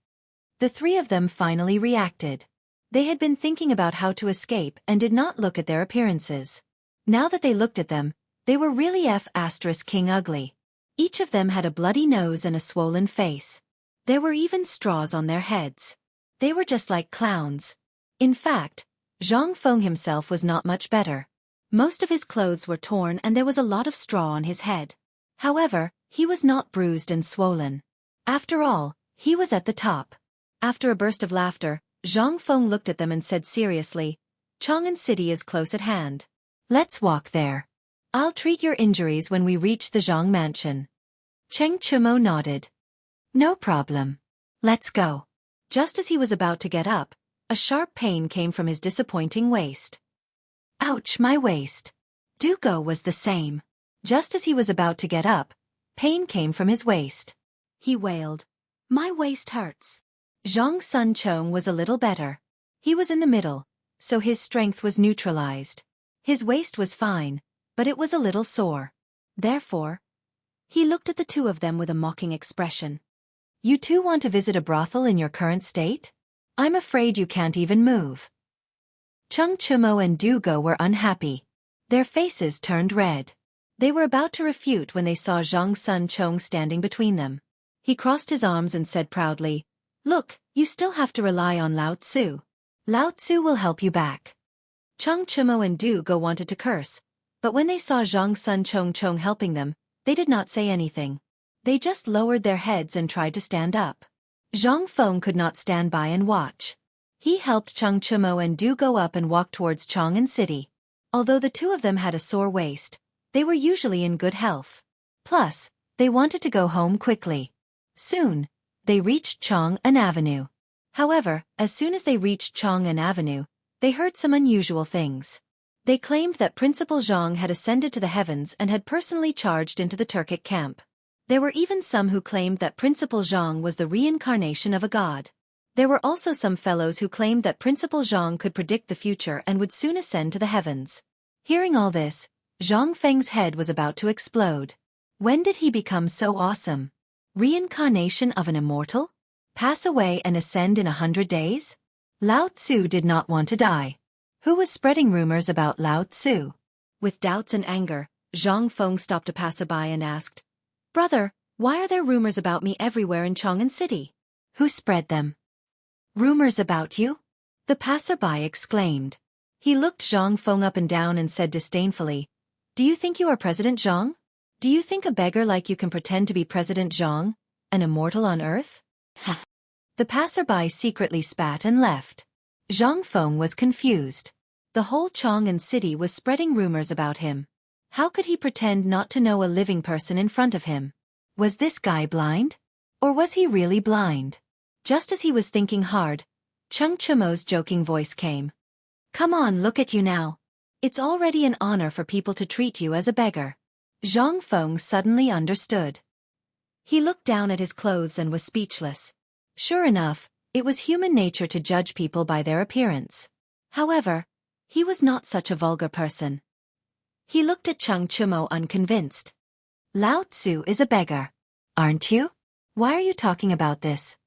The three of them finally reacted. They had been thinking about how to escape and did not look at their appearances. Now that they looked at them, they were really King ugly. Each of them had a bloody nose and a swollen face. There were even straws on their heads. They were just like clowns. In fact, Zhang Feng himself was not much better. Most of his clothes were torn and there was a lot of straw on his head. However, he was not bruised and swollen. After all, he was at the top. After a burst of laughter, Zhang Feng looked at them and said seriously, "Chang'an City is close at hand. Let's walk there. I'll treat your injuries when we reach the Zhang mansion." Cheng Chumo nodded. "No problem. Let's go." Just as he was about to get up, a sharp pain came from his disappointing waist. "Ouch, my waist." Dugo was the same. Just as he was about to get up, pain came from his waist. He wailed, "My waist hurts." Zhang Sun Chong was a little better. He was in the middle, so his strength was neutralized. His waist was fine, but it was a little sore. Therefore, he looked at the two of them with a mocking expression. "You two want to visit a brothel in your current state? I'm afraid you can't even move." Cheng Chumo and Dugo were unhappy. Their faces turned red. They were about to refute when they saw Zhang Sun Chong standing between them. He crossed his arms and said proudly, "Look, you still have to rely on Lao Tzu. Lao Tzu will help you back." Cheng Chumo and Dugo wanted to curse, but when they saw Zhang Sun Chong helping them, they did not say anything. They just lowered their heads and tried to stand up. Zhang Feng could not stand by and watch. He helped Cheng Chumo and Dugo up and walked towards Chang'an City. Although the two of them had a sore waist, they were usually in good health. Plus, they wanted to go home quickly. Soon, they reached Chang'an Avenue. However, as soon as they reached Chang'an Avenue, they heard some unusual things. They claimed that Principal Zhang had ascended to the heavens and had personally charged into the Turkic camp. There were even some who claimed that Principal Zhang was the reincarnation of a god. There were also some fellows who claimed that Principal Zhang could predict the future and would soon ascend to the heavens. Hearing all this, Zhang Feng's head was about to explode. When did he become so awesome? Reincarnation of an immortal? Pass away and ascend in 100 days? Lao Tzu did not want to die. Who was spreading rumors about Lao Tzu? With doubts and anger, Zhang Feng stopped a passerby and asked, "Brother, why are there rumors about me everywhere in Chang'an City? Who spread them?" "Rumors about you?" the passerby exclaimed. He looked Zhang Feng up and down and said disdainfully, "Do you think you are President Zhang? Do you think a beggar like you can pretend to be President Zhang, an immortal on earth?" The passerby secretly spat and left. Zhang Feng was confused. The whole Chang'an City was spreading rumors about him. How could he pretend not to know a living person in front of him? Was this guy blind? Or was he really blind? Just as he was thinking hard, Cheng Chumo's joking voice came. "Come on, look at you now. It's already an honor for people to treat you as a beggar." Zhang Feng suddenly understood. He looked down at his clothes and was speechless. Sure enough, it was human nature to judge people by their appearance. However, he was not such a vulgar person. He looked at Cheng Chumo unconvinced. "Lao Tzu is a beggar. Aren't you? Why are you talking about this?"